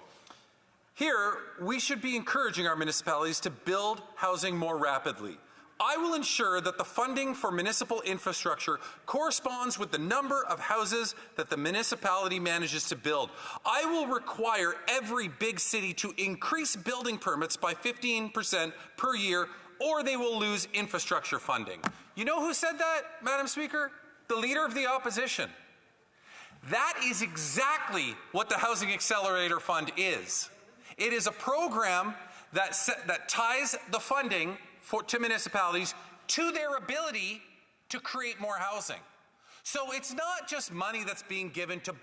Here, we should be encouraging our municipalities to build housing more rapidly. I will ensure that the funding for municipal infrastructure corresponds with the number of houses that the municipality manages to build. I will require every big city to increase building permits by 15% per year, or they will lose infrastructure funding. You know who said that, Madam Speaker? The Leader of the Opposition. That is exactly what the Housing Accelerator Fund is. It is a program that ties the funding to municipalities to their ability to create more housing. So it's not just money that's being given to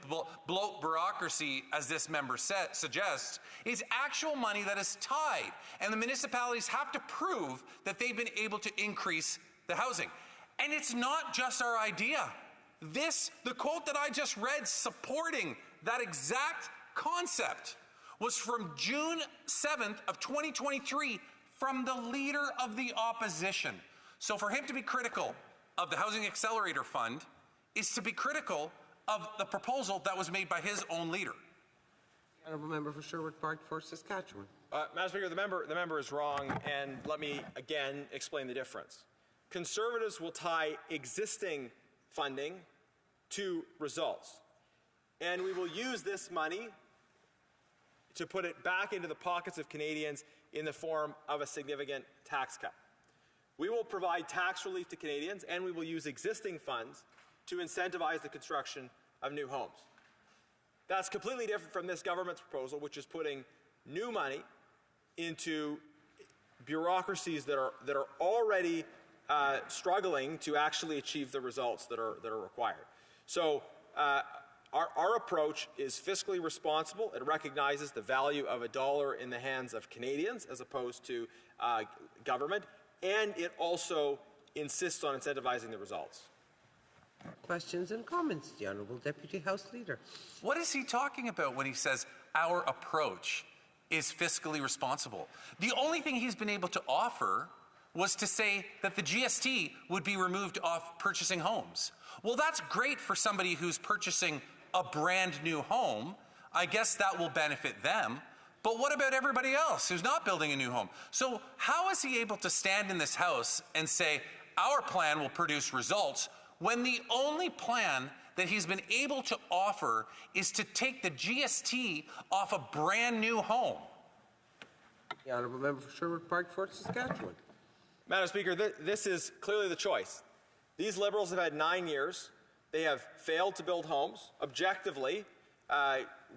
bloat bureaucracy, as this member suggests. It's actual money that is tied, and the municipalities have to prove that they've been able to increase the housing. And it's not just our idea. The quote that I just read supporting that exact concept was from June 7th of 2023 from the Leader of the Opposition. So for him to be critical of the Housing Accelerator Fund is to be critical of the proposal that was made by his own leader. Honourable Member for Sherwood Park for Saskatchewan. Madam Speaker, the member is wrong, and let me again explain the difference. Conservatives will tie existing funding to results, and we will use this money to put it back into the pockets of Canadians in the form of a significant tax cut. We will provide tax relief to Canadians, and we will use existing funds to incentivize the construction of new homes. That's completely different from this government's proposal, which is putting new money into bureaucracies that are already struggling to actually achieve the results that are required. So our approach is fiscally responsible. It recognizes the value of a dollar in the hands of Canadians as opposed to government, and it also insists on incentivizing the results. Questions and comments. The Honourable Deputy House Leader. What is he talking about when he says our approach is fiscally responsible? The only thing he's been able to offer was to say that the GST would be removed off purchasing homes. Well, that's great for somebody who's purchasing a brand new home. I guess that will benefit them. But what about everybody else who's not building a new home? So how is he able to stand in this House and say our plan will produce results when the only plan that he's been able to offer is to take the GST off a brand new home? The Honourable Member for Sherwood Park for Saskatchewan. Madam Speaker, this is clearly the choice. These Liberals have had 9 years. They have failed to build homes. Objectively,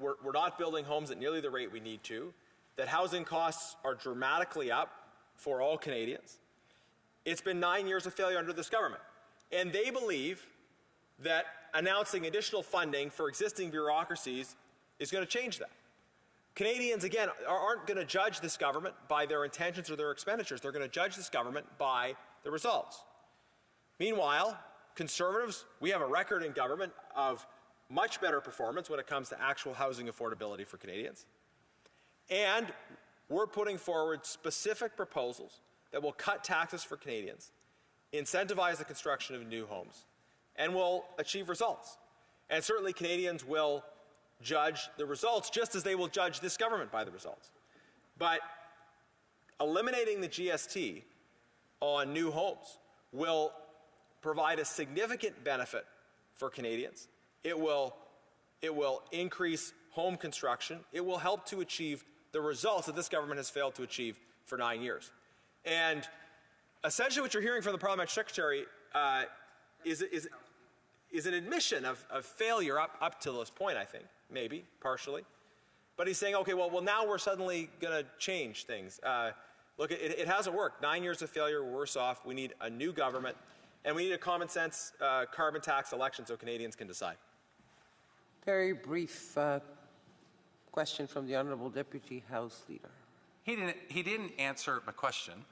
we're not building homes at nearly the rate we need to. That housing costs are dramatically up for all Canadians. It's been 9 years of failure under this government. And they believe that announcing additional funding for existing bureaucracies is going to change that. Canadians, again, aren't going to judge this government by their intentions or their expenditures. They're going to judge this government by the results. Meanwhile, Conservatives, we have a record in government of much better performance when it comes to actual housing affordability for Canadians. And we're putting forward specific proposals that will cut taxes for Canadians, incentivize the construction of new homes, and will achieve results. And certainly Canadians will judge the results just as they will judge this government by the results. But eliminating the GST on new homes will provide a significant benefit for Canadians. It will increase home construction. It will help to achieve the results that this government has failed to achieve for 9 years. And essentially what you're hearing from the parliamentary secretary is an admission of failure up to this point, I think, maybe, partially. But he's saying, okay, well now we're suddenly going to change things. Look, it hasn't worked. 9 years of failure, we're worse off. We need a new government, and we need a common sense carbon tax election so Canadians can decide. Very brief question from the Honourable Deputy House Leader. He didn't answer my question,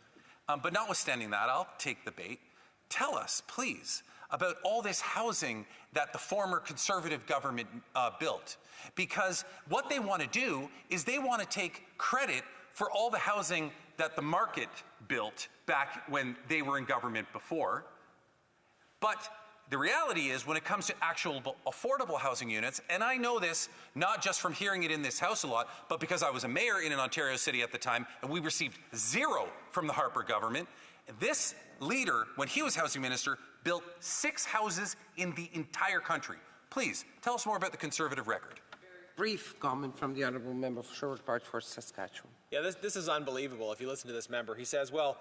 but notwithstanding that, I'll take the bait. Tell us, please, about all this housing that the former Conservative government built. Because what they want to do is they want to take credit for all the housing that the market built back when they were in government before. But the reality is, when it comes to actual affordable housing units, and I know this not just from hearing it in this House a lot, but because I was a mayor in an Ontario city at the time, and we received zero from the Harper government, this leader, when he was housing minister, built 6 houses in the entire country. Please, tell us more about the Conservative record. Brief comment from the Honourable Member for Sherwood Park for Saskatchewan. Yeah, this is unbelievable if you listen to this member. He says, well,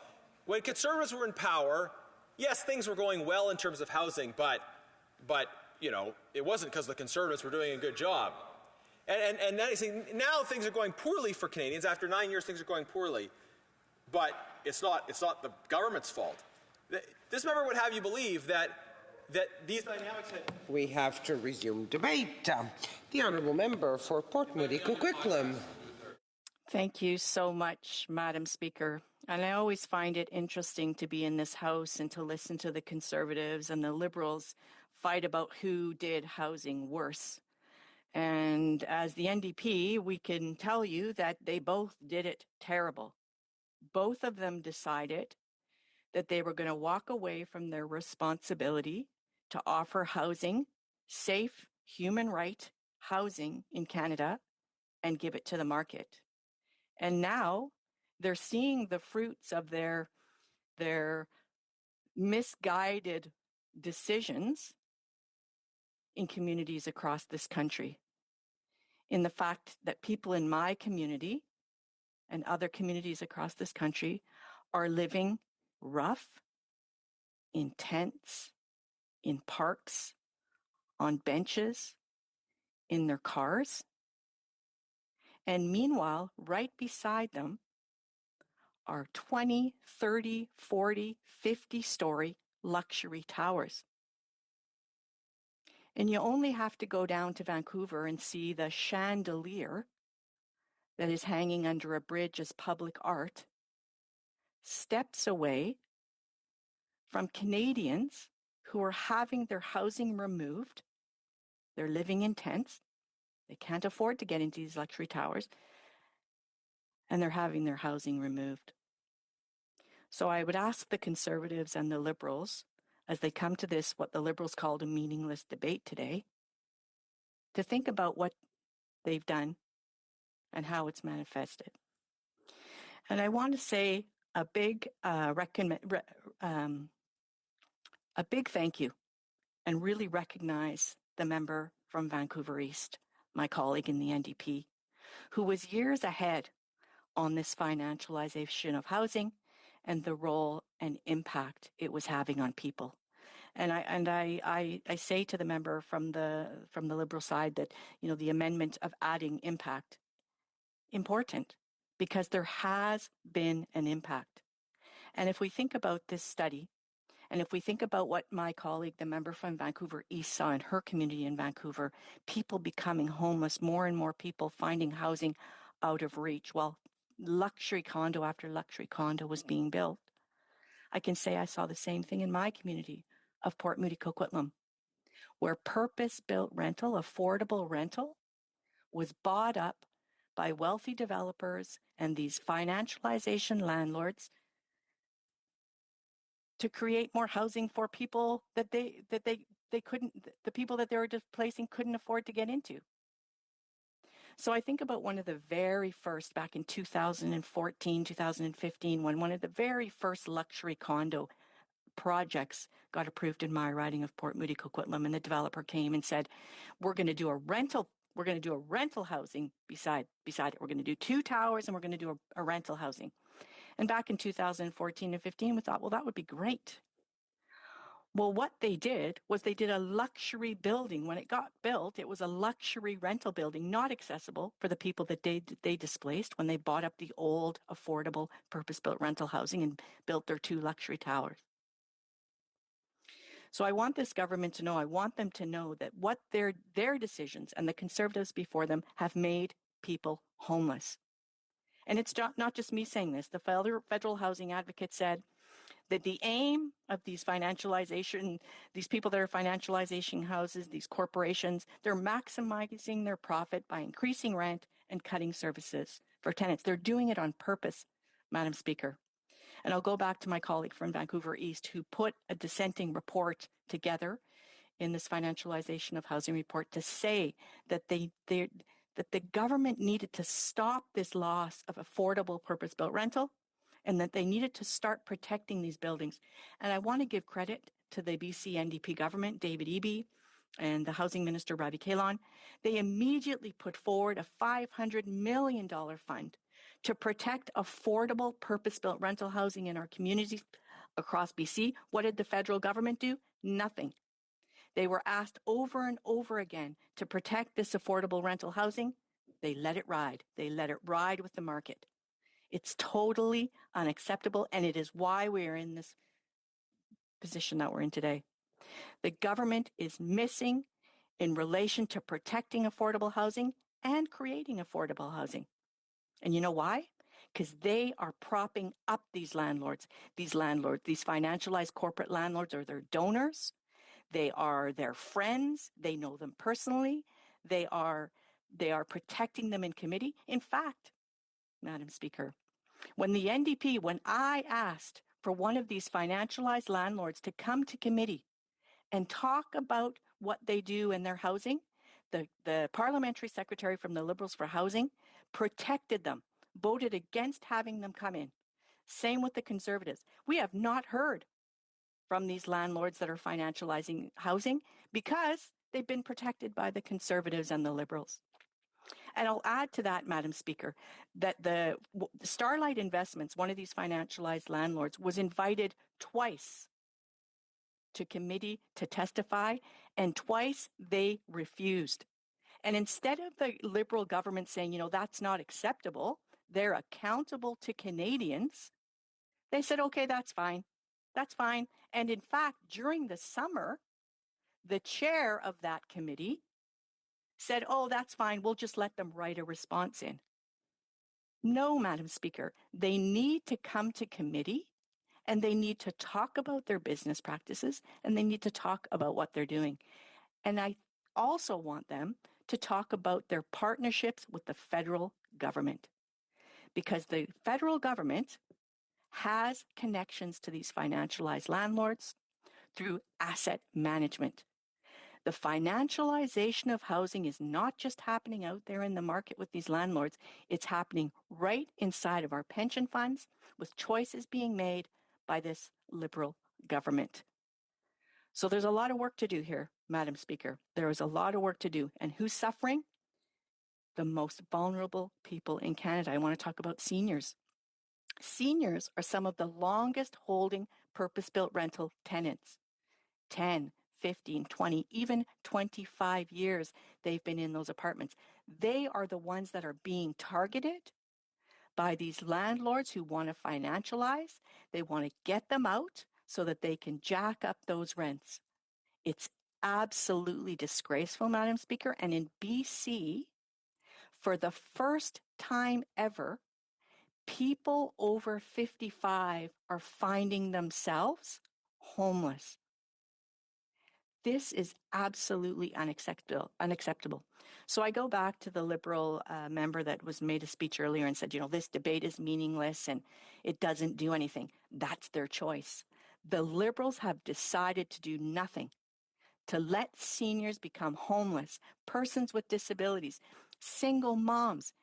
when Conservatives were in power, yes, things were going well in terms of housing, but you know, it wasn't because the Conservatives were doing a good job. And then he's saying, now things are going poorly for Canadians. After 9 years, things are going poorly. But it's not the government's fault. This member would have you believe that these dynamics had... We have to resume debate. The Honourable Member for Port Moody Coquitlam. Thank you so much, Madam Speaker. And I always find it interesting to be in this House and to listen to the Conservatives and the Liberals fight about who did housing worse. And as the NDP, we can tell you that they both did it terrible. Both of them decided that they were going to walk away from their responsibility to offer housing, safe, human right housing in Canada, and give it to the market. And now they're seeing the fruits of their misguided decisions in communities across this country. In the fact that people in my community and other communities across this country are living rough, in tents, in parks, on benches, in their cars. And meanwhile, right beside them are 20, 30, 40, 50-story luxury towers. And you only have to go down to Vancouver and see the chandelier that is hanging under a bridge as public art, steps away from Canadians who are having their housing removed. They're living in tents. They can't afford to get into these luxury towers, and they're having their housing removed. So I would ask the Conservatives and the Liberals, as they come to this, what the Liberals called a meaningless debate today, to think about what they've done and how it's manifested. And I want to say a big thank you and really recognize the member from Vancouver East, my colleague in the NDP, who was years ahead on this financialization of housing and the role and impact it was having on people. And I say to the member from the Liberal side that, you know, the amendment of adding impact, important, because there has been an impact. And if we think about this study, and if we think about what my colleague, the member from Vancouver East, saw in her community in Vancouver, people becoming homeless, more and more people finding housing out of reach, while luxury condo after luxury condo was being built. I can say I saw the same thing in my community of Port Moody Coquitlam, where purpose-built rental, affordable rental, was bought up by wealthy developers and these financialization landlords to create more housing for people that they couldn't, the people that they were displacing couldn't afford to get into. So I think about one of the very first, back in 2014, 2015, when one of the very first luxury condo projects got approved in my riding of Port Moody Coquitlam, and the developer came and said, we're going to do a rental we're going to do a rental housing beside it. We're going to do 2 towers and we're going to do a rental housing. And back in 2014 and 15, we thought, well, that would be great. Well, what they did was they did a luxury building. When it got built, it was a luxury rental building, not accessible for the people that they displaced when they bought up the old, affordable, purpose-built rental housing and built their 2 luxury towers. So I want this government to know, I want them to know that what their decisions and the Conservatives before them have made people homeless. And it's not just me saying this. The Federal Housing Advocate said that the aim of these people that are financializing houses, these corporations, they're maximizing their profit by increasing rent and cutting services for tenants. They're doing it on purpose, Madam Speaker. And I'll go back to my colleague from Vancouver East who put a dissenting report together in this financialization of housing report to say that that the government needed to stop this loss of affordable purpose-built rental and that they needed to start protecting these buildings. And I want to give credit to the BC NDP government, David Eby, and the Housing Minister, Ravi Kahlon. They immediately put forward a $500 million fund to protect affordable purpose-built rental housing in our communities across BC. What did the federal government do? Nothing. They were asked over and over again to protect this affordable rental housing. They let it ride. They let it ride with the market. It's totally unacceptable, and it is why we are in this position that we're in today. The government is missing in relation to protecting affordable housing and creating affordable housing. And you know why? Because they are propping up these landlords. These financialized corporate landlords are their donors. They are their friends. They know them personally. They are protecting them in committee. In fact, Madam Speaker, when I asked for one of these financialized landlords to come to committee and talk about what they do in their housing, the parliamentary secretary from the Liberals for Housing protected them, voted against having them come in. Same with the Conservatives. We have not heard from these landlords that are financializing housing because they've been protected by the Conservatives and the Liberals. And I'll add to that, Madam Speaker, that the Starlight Investments, one of these financialized landlords, was invited twice to committee to testify, and twice they refused. And instead of the Liberal government saying, that's not acceptable, they're accountable to Canadians, they said, okay, that's fine. That's fine. And in fact, during the summer, the chair of that committee said, oh, that's fine. We'll just let them write a response in. No, Madam Speaker, they need to come to committee and they need to talk about their business practices and they need to talk about what they're doing. And I also want them to talk about their partnerships with the federal government, because the federal government has connections to these financialized landlords through asset management. The financialization of housing is not just happening out there in the market with these landlords, it's happening right inside of our pension funds with choices being made by this Liberal government. So there's a lot of work to do here, Madam Speaker. There is a lot of work to do. And who's suffering? The most vulnerable people in Canada. I want to talk about seniors. Seniors are some of the longest holding purpose-built rental tenants. 10, 15, 20, even 25 years they've been in those apartments. They are the ones that are being targeted by these landlords who want to financialize. They want to get them out so that they can jack up those rents. It's absolutely disgraceful, Madam Speaker. And in BC, for the first time ever, people over 55 are finding themselves homeless. This is absolutely unacceptable. So I go back to the Liberal member that was made a speech earlier and said, this debate is meaningless and it doesn't do anything. That's their choice. The Liberals have decided to do nothing to let seniors become homeless, persons with disabilities, single moms,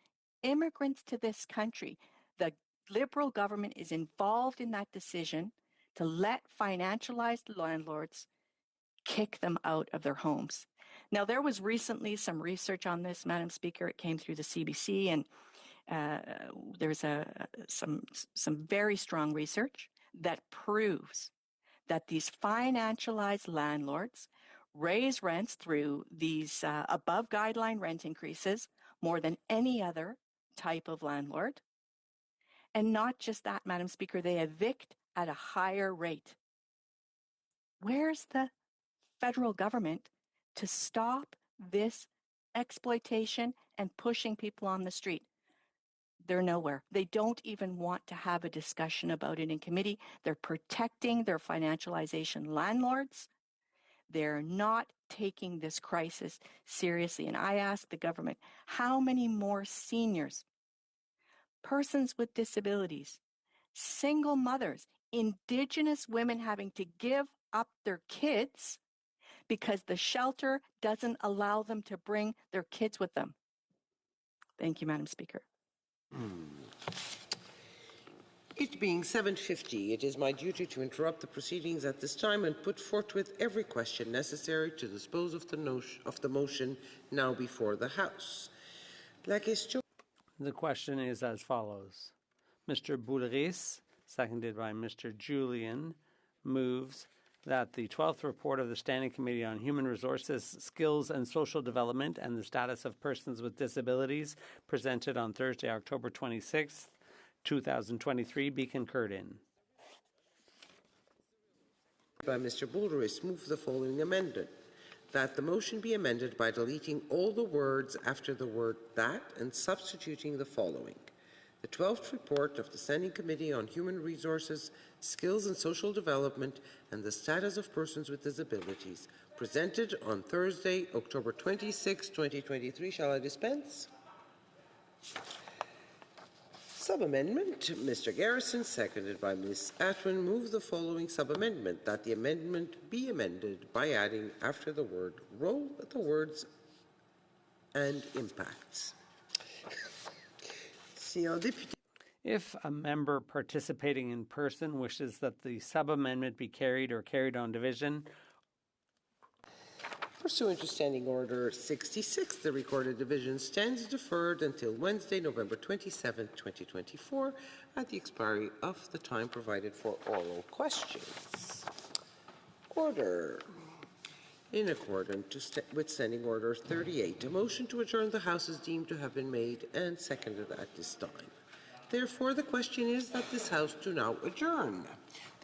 immigrants to this country. The Liberal government is involved in that decision to let financialized landlords kick them out of their homes. Now, there was recently some research on this, Madam Speaker. It came through the CBC, and there's some very strong research that proves that these financialized landlords raise rents through these above guideline rent increases more than any other type of landlord. And not just that, Madam Speaker, they evict at a higher rate. Where's the federal government to stop this exploitation and pushing people on the street? They're nowhere. They don't even want to have a discussion about it in committee. They're protecting their financialization landlords. They're not taking this crisis seriously. And I ask the government, how many more seniors, persons with disabilities, single mothers, Indigenous women having to give up their kids because the shelter doesn't allow them to bring their kids with them? Thank you, Madam Speaker. It being 7:50, it is my duty to interrupt the proceedings at this time and put forthwith every question necessary to dispose of the motion now before the House. The question is as follows. Mr. Boulris, seconded by Mr. Julian, moves that the 12th report of the Standing Committee on Human Resources, Skills and Social Development and the Status of Persons with Disabilities, presented on Thursday, October 26th, 2023, be concurred in. By Mr. Boulris, move the following amendment. That the motion be amended by deleting all the words after the word that and substituting the following. The 12th report of the Standing Committee on Human Resources, Skills and Social Development and the Status of Persons with Disabilities, presented on Thursday, October 26, 2023. Shall I dispense? Sub-amendment. Mr. Garrison, seconded by Ms. Atwin, move the following sub-amendment, that the amendment be amended by adding after the word role the words and impacts. If a member participating in person wishes that the sub-amendment be carried or carried on division, pursuant to Standing Order 66, the recorded division stands deferred until Wednesday, November 27, 2024, at the expiry of the time provided for oral questions. Order. In accordance with Standing Order 38, a motion to adjourn the House is deemed to have been made and seconded at this time. Therefore, the question is that this House do now adjourn.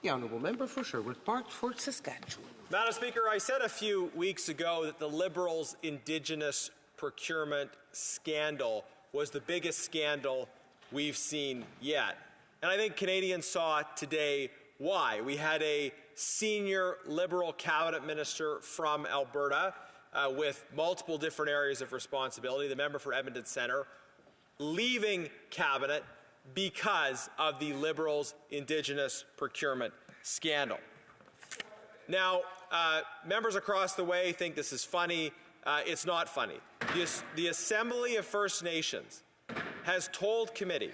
The Honourable Member for Sherwood Park, Fort Saskatchewan. Madam Speaker, I said a few weeks ago that the Liberals' Indigenous procurement scandal was the biggest scandal we've seen yet. And I think Canadians saw today why. We had a senior Liberal cabinet minister from Alberta with multiple different areas of responsibility, the member for Edmonton Centre, leaving cabinet because of the Liberals' Indigenous procurement scandal. Now, members across the way think this is funny. It's not funny. The Assembly of First Nations has told committee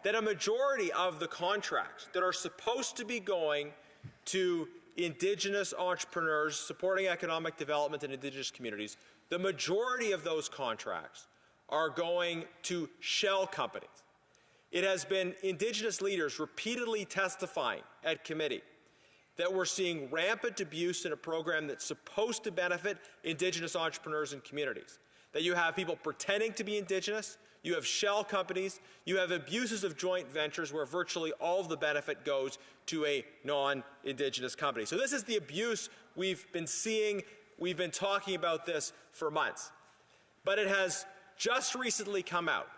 that a majority of the contracts that are supposed to be going to Indigenous entrepreneurs supporting economic development in Indigenous communities, the majority of those contracts are going to shell companies. It has been Indigenous leaders repeatedly testifying at committee that we're seeing rampant abuse in a program that's supposed to benefit Indigenous entrepreneurs and communities. That you have people pretending to be Indigenous, you have shell companies, you have abuses of joint ventures where virtually all of the benefit goes to a non-Indigenous company. So this is the abuse we've been seeing. We've been talking about this for months. But it has just recently come out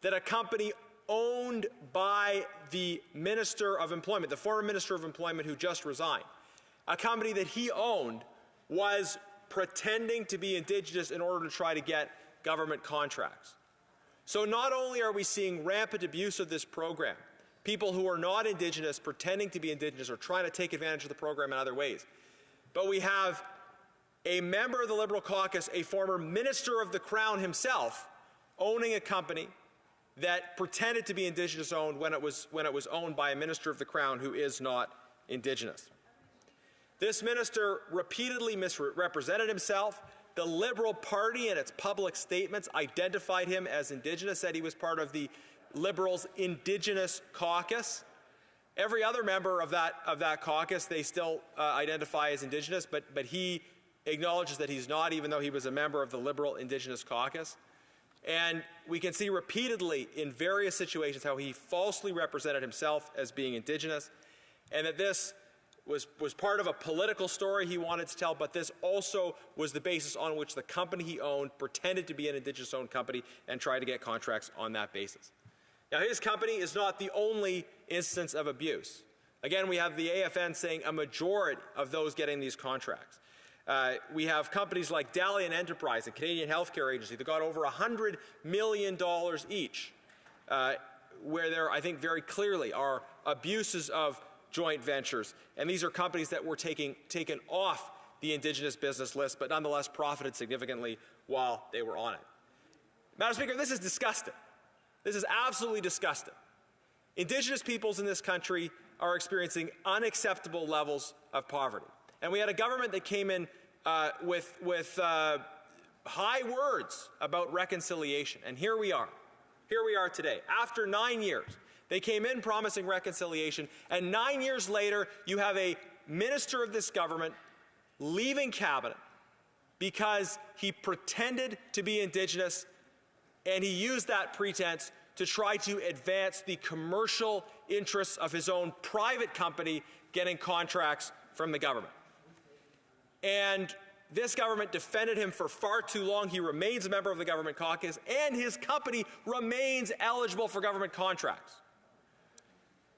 that a company owned by the Minister of Employment, the former Minister of Employment who just resigned, a company that he owned was pretending to be Indigenous in order to try to get government contracts. So not only are we seeing rampant abuse of this program, people who are not Indigenous pretending to be Indigenous or trying to take advantage of the program in other ways, but we have a member of the Liberal caucus, a former Minister of the Crown himself, owning a company that pretended to be Indigenous owned when it was owned by a Minister of the Crown who is not Indigenous. This minister repeatedly misrepresented himself, The Liberal Party in its public statements identified him as Indigenous, said he was part of the Liberals' Indigenous Caucus. Every other member of that caucus, they still identify as Indigenous, but he acknowledges that he's not, even though he was a member of the Liberal Indigenous Caucus. And we can see repeatedly in various situations how he falsely represented himself as being Indigenous, and that this was part of a political story he wanted to tell, but this also was the basis on which the company he owned pretended to be an Indigenous-owned company and tried to get contracts on that basis. Now, his company is not the only instance of abuse. Again, we have the AFN saying a majority of those getting these contracts. We have companies like Dalian Enterprise, a Canadian healthcare agency, that got over $100 million each, where there, I think, very clearly are abuses of joint ventures. And these are companies that were taken off the Indigenous business list, but nonetheless profited significantly while they were on it. Madam Speaker, this is disgusting. This is absolutely disgusting. Indigenous peoples in this country are experiencing unacceptable levels of poverty. And we had a government that came in with high words about reconciliation. And here we are. Here we are today. After 9 years, they came in promising reconciliation, and 9 years later, you have a minister of this government leaving cabinet because he pretended to be Indigenous, and he used that pretense to try to advance the commercial interests of his own private company getting contracts from the government. And this government defended him for far too long. He remains a member of the government caucus, and his company remains eligible for government contracts.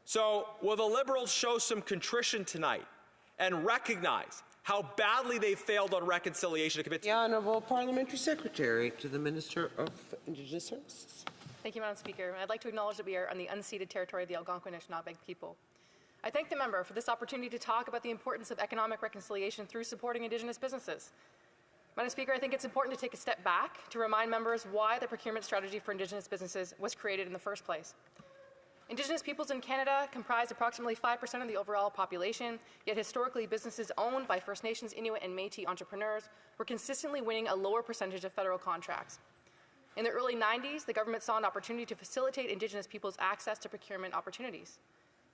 So will the Liberals show some contrition tonight and recognize how badly they failed on reconciliation? The Honourable Parliamentary Secretary to the Minister of Indigenous Services. Thank you, Madam Speaker. I'd like to acknowledge that we are on the unceded territory of the Algonquin and Anishinaabe people. I thank the member for this opportunity to talk about the importance of economic reconciliation through supporting Indigenous businesses. Madam Speaker, I think it's important to take a step back to remind members why the procurement strategy for Indigenous businesses was created in the first place. Indigenous peoples in Canada comprise approximately 5% of the overall population, yet historically businesses owned by First Nations, Inuit, and Métis entrepreneurs were consistently winning a lower percentage of federal contracts. In the early 90s, the government saw an opportunity to facilitate Indigenous peoples' access to procurement opportunities.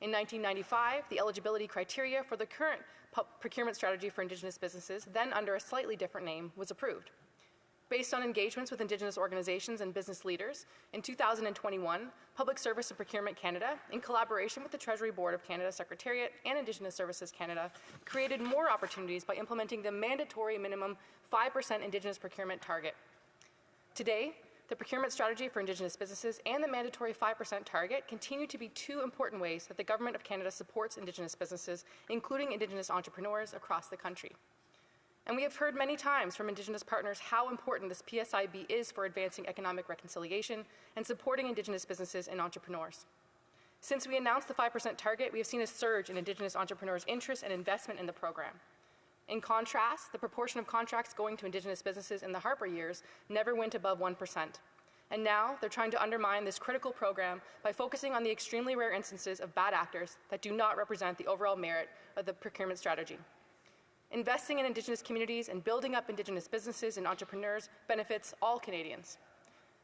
In 1995, the eligibility criteria for the current procurement strategy for Indigenous businesses, then under a slightly different name, was approved. Based on engagements with Indigenous organizations and business leaders, in 2021, Public Service and Procurement Canada, in collaboration with the Treasury Board of Canada Secretariat and Indigenous Services Canada, created more opportunities by implementing the mandatory minimum 5% Indigenous procurement target. Today, the procurement strategy for Indigenous businesses and the mandatory 5% target continue to be two important ways that the Government of Canada supports Indigenous businesses, including Indigenous entrepreneurs across the country. And we have heard many times from Indigenous partners how important this PSIB is for advancing economic reconciliation and supporting Indigenous businesses and entrepreneurs. Since we announced the 5% target, we have seen a surge in Indigenous entrepreneurs' interest and investment in the program. In contrast, the proportion of contracts going to Indigenous businesses in the Harper years never went above 1%. And now they're trying to undermine this critical program by focusing on the extremely rare instances of bad actors that do not represent the overall merit of the procurement strategy. Investing in Indigenous communities and building up Indigenous businesses and entrepreneurs benefits all Canadians.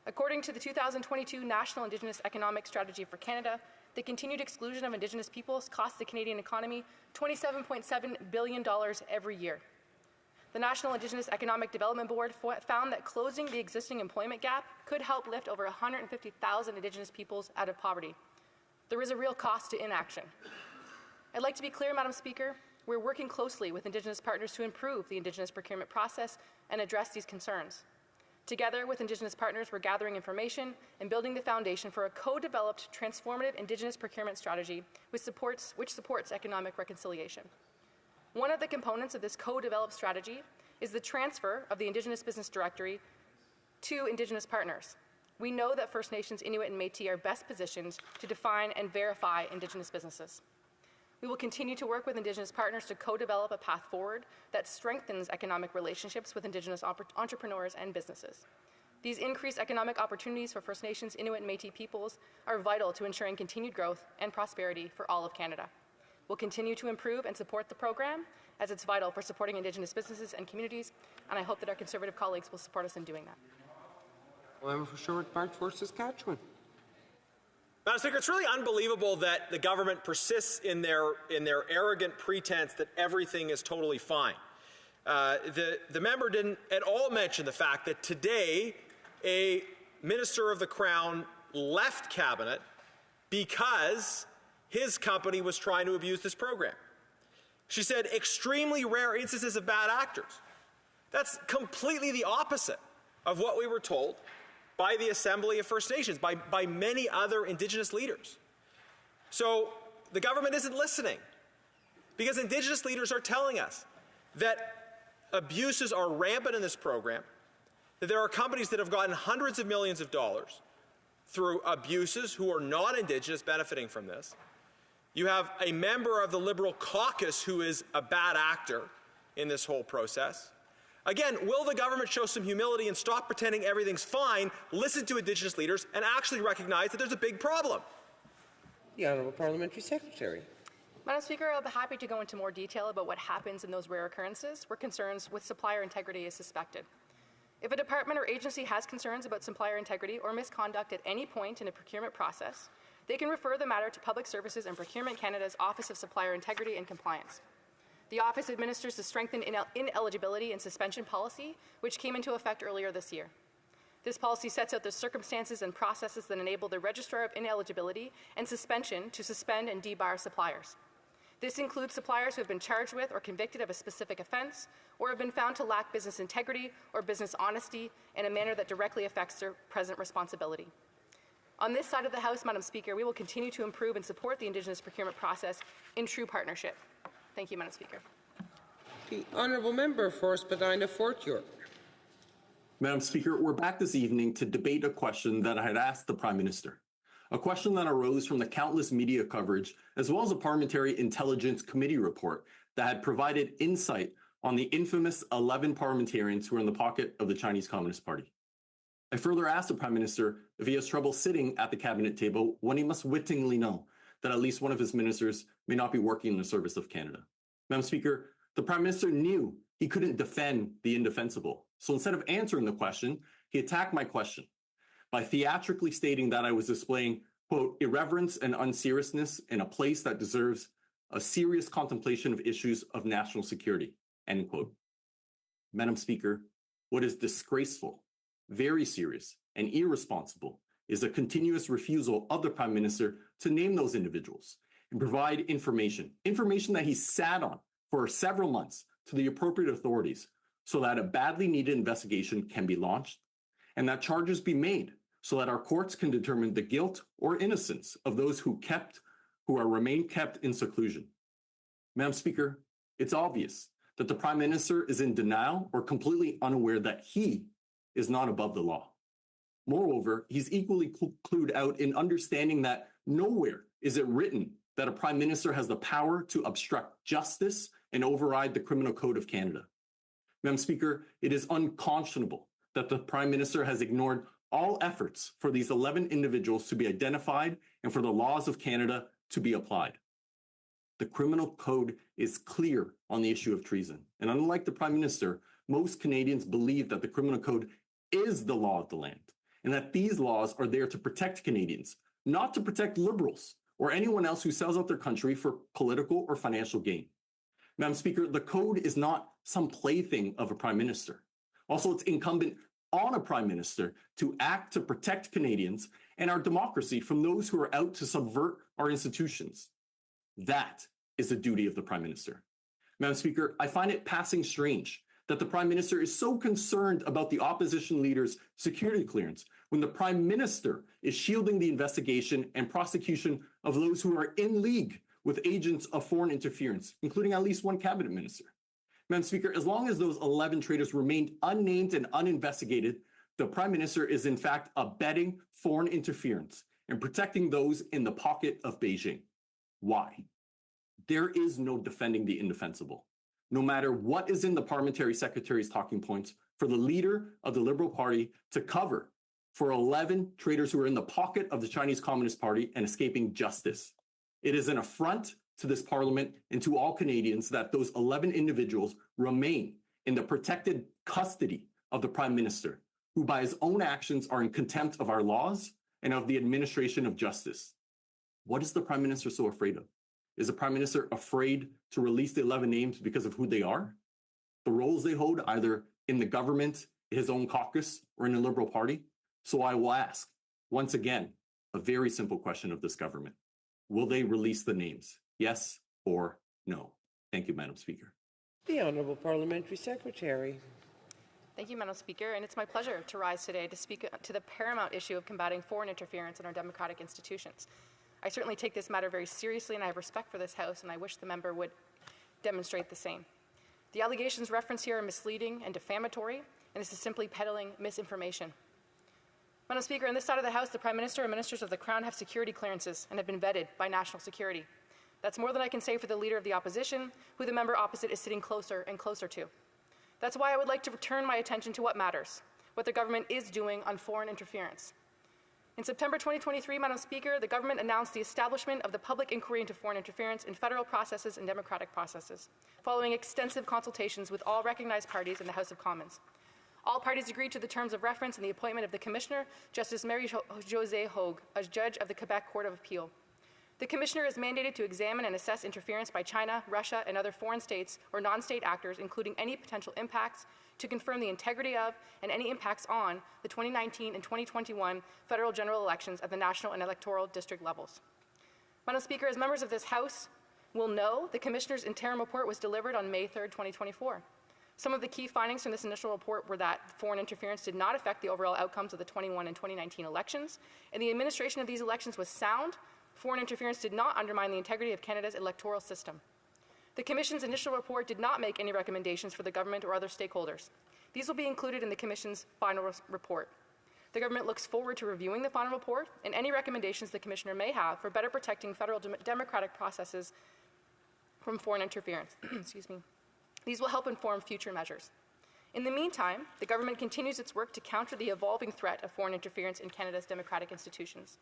According to the 2022 National Indigenous Economic Strategy for Canada, the continued exclusion of Indigenous peoples costs the Canadian economy $27.7 billion every year. The National Indigenous Economic Development Board found that closing the existing employment gap could help lift over 150,000 Indigenous peoples out of poverty. There is a real cost to inaction. I'd like to be clear, Madam Speaker, we're working closely with Indigenous partners to improve the Indigenous procurement process and address these concerns. Together with Indigenous partners, we're gathering information and building the foundation for a co-developed, transformative Indigenous procurement strategy which supports economic reconciliation. One of the components of this co-developed strategy is the transfer of the Indigenous Business Directory to Indigenous partners. We know that First Nations, Inuit, and Métis are best positioned to define and verify Indigenous businesses. We will continue to work with Indigenous partners to co-develop a path forward that strengthens economic relationships with Indigenous entrepreneurs and businesses. These increased economic opportunities for First Nations, Inuit, and Métis peoples are vital to ensuring continued growth and prosperity for all of Canada. will continue to improve and support the program, as it's vital for supporting Indigenous businesses and communities, and I hope that our Conservative colleagues will support us in doing that. Member for Sherwood Park, Saskatchewan. Madam Speaker, it's really unbelievable that the government persists in their arrogant pretense that everything is totally fine. The member didn't at all mention the fact that today a Minister of the Crown left Cabinet because his company was trying to abuse this program. She said extremely rare instances of bad actors. That's completely the opposite of what we were told by the Assembly of First Nations, by many other Indigenous leaders. So the government isn't listening because Indigenous leaders are telling us that abuses are rampant in this program, that there are companies that have gotten hundreds of millions of dollars through abuses who are not Indigenous benefiting from this. You have a member of the Liberal caucus who is a bad actor in this whole process. Again, will the government show some humility and stop pretending everything's fine, listen to Indigenous leaders, and actually recognize that there's a big problem? The Honourable Parliamentary Secretary. Madam Speaker, I'll be happy to go into more detail about what happens in those rare occurrences where concerns with supplier integrity is suspected. If a department or agency has concerns about supplier integrity or misconduct at any point in a procurement process, they can refer the matter to Public Services and Procurement Canada's Office of Supplier Integrity and Compliance. The office administers the strengthened ineligibility and suspension policy, which came into effect earlier this year. This policy sets out the circumstances and processes that enable the Registrar of Ineligibility and Suspension to suspend and debar suppliers. This includes suppliers who have been charged with or convicted of a specific offence or have been found to lack business integrity or business honesty in a manner that directly affects their present responsibility. On this side of the House, Madam Speaker, we will continue to improve and support the Indigenous procurement process in true partnership. Thank you, Madam Speaker. The Honourable Member for Spadina Fort York. Madam Speaker, we're back this evening to debate a question that I had asked the Prime Minister. A question that arose from the countless media coverage, as well as a Parliamentary Intelligence Committee report that had provided insight on the infamous 11 parliamentarians who were in the pocket of the Chinese Communist Party. I further asked the Prime Minister if he has trouble sitting at the cabinet table when he must wittingly know that at least one of his ministers may not be working in the service of Canada. Madam Speaker, the Prime Minister knew he couldn't defend the indefensible. So instead of answering the question, he attacked my question by theatrically stating that I was displaying, quote, irreverence and unseriousness in a place that deserves a serious contemplation of issues of national security, end quote. Madam Speaker, what is disgraceful, very serious, and irresponsible is a continuous refusal of the Prime Minister to name those individuals and provide information that he sat on for several months to the appropriate authorities so that a badly needed investigation can be launched and that charges be made so that our courts can determine the guilt or innocence of those who remain kept in seclusion. Madam Speaker, it's obvious that the Prime Minister is in denial or completely unaware that he is not above the law. Moreover, he's equally clued out in understanding that nowhere is it written that a Prime Minister has the power to obstruct justice and override the Criminal Code of Canada. Madam Speaker, it is unconscionable that the Prime Minister has ignored all efforts for these 11 individuals to be identified and for the laws of Canada to be applied. The Criminal Code is clear on the issue of treason. And unlike the Prime Minister, most Canadians believe that the Criminal Code is the law of the land and that these laws are there to protect Canadians, not to protect Liberals or anyone else who sells out their country for political or financial gain. Madam Speaker, the Code is not some plaything of a Prime Minister. Also, it's incumbent on a Prime Minister to act to protect Canadians and our democracy from those who are out to subvert our institutions. That is the duty of the Prime Minister. Madam Speaker, I find it passing strange that the Prime Minister is so concerned about the opposition leader's security clearance when the Prime Minister is shielding the investigation and prosecution of those who are in league with agents of foreign interference, including at least one cabinet minister. Madam Speaker, as long as those 11 traitors remained unnamed and uninvestigated, the Prime Minister is in fact abetting foreign interference and protecting those in the pocket of Beijing. Why? There is no defending the indefensible. No matter what is in the Parliamentary Secretary's talking points, for the leader of the Liberal Party to cover for 11 traitors who are in the pocket of the Chinese Communist Party and escaping justice. It is an affront to this Parliament and to all Canadians that those 11 individuals remain in the protected custody of the Prime Minister, who by his own actions are in contempt of our laws and of the administration of justice. What is the Prime Minister so afraid of? Is the Prime Minister afraid to release the 11 names because of who they are? The roles they hold either in the government, his own caucus, or in the Liberal Party? So I will ask, once again, a very simple question of this government. Will they release the names? Yes or no? Thank you, Madam Speaker. The Honourable Parliamentary Secretary. Thank you, Madam Speaker, and it's my pleasure to rise today to speak to the paramount issue of combating foreign interference in our democratic institutions. I certainly take this matter very seriously, and I have respect for this House, and I wish the member would demonstrate the same. The allegations referenced here are misleading and defamatory, and this is simply peddling misinformation. Madam Speaker, on this side of the House, the Prime Minister and Ministers of the Crown have security clearances and have been vetted by national security. That's more than I can say for the Leader of the Opposition, who the member opposite is sitting closer and closer to. That's why I would like to turn my attention to what matters, what the government is doing on foreign interference. In September 2023, Madam Speaker, the government announced the establishment of the Public Inquiry into Foreign Interference in federal processes and democratic processes, following extensive consultations with all recognized parties in the House of Commons. All parties agreed to the terms of reference in the appointment of the Commissioner, Justice Mary-Josée Hogue, as Judge of the Quebec Court of Appeal. The Commissioner is mandated to examine and assess interference by China, Russia, and other foreign states or non-state actors, including any potential impacts, to confirm the integrity of and any impacts on the 2019 and 2021 federal general elections at the national and electoral district levels. Madam Speaker, as members of this House will know, the Commissioner's interim report was delivered on May 3, 2024. Some of the key findings from this initial report were that foreign interference did not affect the overall outcomes of the 2021 and 2019 elections, and the administration of these elections was sound. Foreign interference did not undermine the integrity of Canada's electoral system. The Commission's initial report did not make any recommendations for the government or other stakeholders. These will be included in the Commission's final report. The government looks forward to reviewing the final report and any recommendations the Commissioner may have for better protecting federal democratic processes from foreign interference. Excuse me. These will help inform future measures. In the meantime, the government continues its work to counter the evolving threat of foreign interference in Canada's democratic institutions.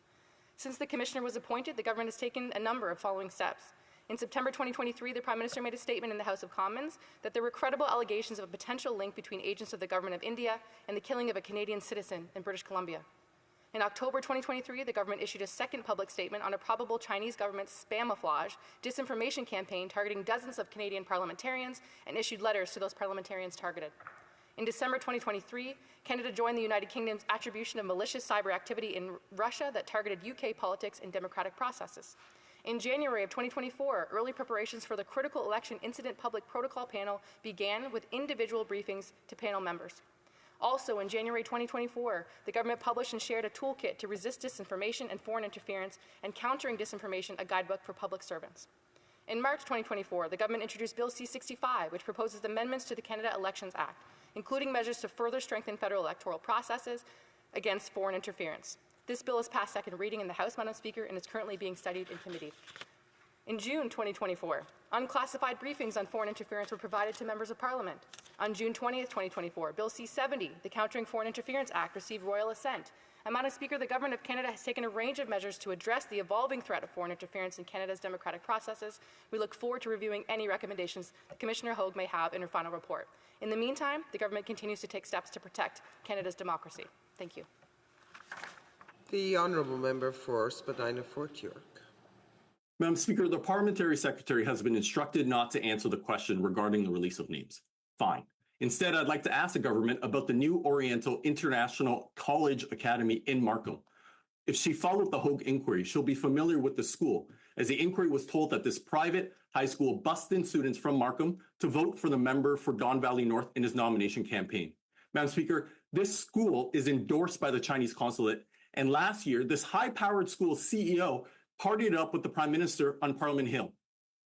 Since the Commissioner was appointed, the government has taken a number of following steps. In September 2023, the Prime Minister made a statement in the House of Commons that there were credible allegations of a potential link between agents of the Government of India and the killing of a Canadian citizen in British Columbia. In October 2023, the government issued a second public statement on a probable Chinese government spamouflage disinformation campaign targeting dozens of Canadian parliamentarians and issued letters to those parliamentarians targeted. In December 2023, Canada joined the United Kingdom's attribution of malicious cyber activity in Russia that targeted UK politics and democratic processes. In January of 2024, early preparations for the Critical Election Incident Public Protocol Panel began with individual briefings to panel members. Also, in January 2024, the government published and shared a toolkit to resist disinformation and foreign interference and countering disinformation, a guidebook for public servants. In March 2024, the government introduced Bill C-65, which proposes amendments to the Canada Elections Act, including measures to further strengthen federal electoral processes against foreign interference. This bill has passed second reading in the House, Madam Speaker, and is currently being studied in committee. In June 2024, unclassified briefings on foreign interference were provided to members of Parliament. On June 20, 2024, Bill C-70, the Countering Foreign Interference Act, received royal assent. And Madam Speaker, the Government of Canada has taken a range of measures to address the evolving threat of foreign interference in Canada's democratic processes. We look forward to reviewing any recommendations that Commissioner Hogue may have in her final report. In the meantime, the government continues to take steps to protect Canada's democracy. Thank you. The Honourable Member for Spadina Fort York. Madam Speaker, the Parliamentary Secretary has been instructed not to answer the question regarding the release of names. Fine. Instead, I'd like to ask the government about the new Oriental International College Academy in Markham. If she followed the Hogue inquiry, she'll be familiar with the school, as the inquiry was told that this private high school bussed in students from Markham to vote for the member for Don Valley North in his nomination campaign. Madam Speaker, this school is endorsed by the Chinese consulate, and last year, this high-powered school's CEO partied up with the Prime Minister on Parliament Hill.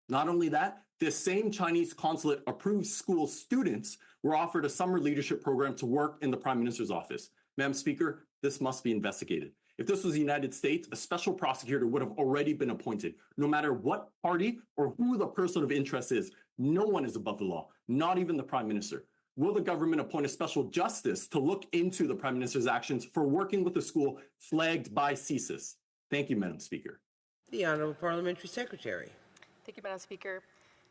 Not only that, this same Chinese consulate-approved school students were offered a summer leadership program to work in the Prime Minister's office. Madam Speaker, this must be investigated. If this was the United States, a special prosecutor would have already been appointed. No matter what party or who the person of interest is, no one is above the law, not even the Prime Minister. Will the government appoint a special justice to look into the Prime Minister's actions for working with a school flagged by CSIS? Thank you, Madam Speaker. The Honourable Parliamentary Secretary. Thank you, Madam Speaker.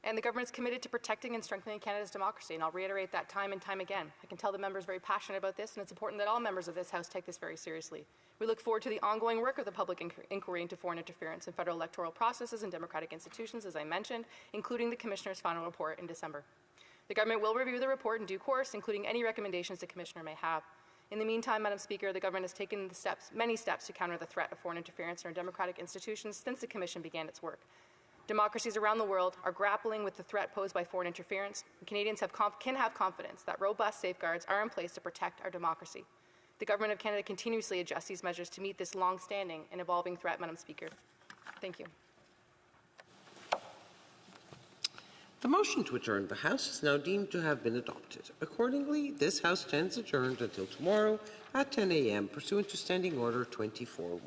And the government is committed to protecting and strengthening Canada's democracy, and I'll reiterate that time and time again. I can tell the member is very passionate about this, and it's important that all members of this House take this very seriously. We look forward to the ongoing work of the public inquiry into foreign interference in federal electoral processes and democratic institutions, as I mentioned, including the Commissioner's final report in December. The government will review the report in due course, including any recommendations the Commissioner may have. In the meantime, Madam Speaker, the government has taken many steps to counter the threat of foreign interference in our democratic institutions since the Commission began its work. Democracies around the world are grappling with the threat posed by foreign interference, and Canadians can have confidence that robust safeguards are in place to protect our democracy. The Government of Canada continuously adjusts these measures to meet this long-standing and evolving threat, Madam Speaker. Thank you. The motion to adjourn the House is now deemed to have been adopted. Accordingly, this House stands adjourned until tomorrow at 10 a.m. pursuant to Standing Order 24-1.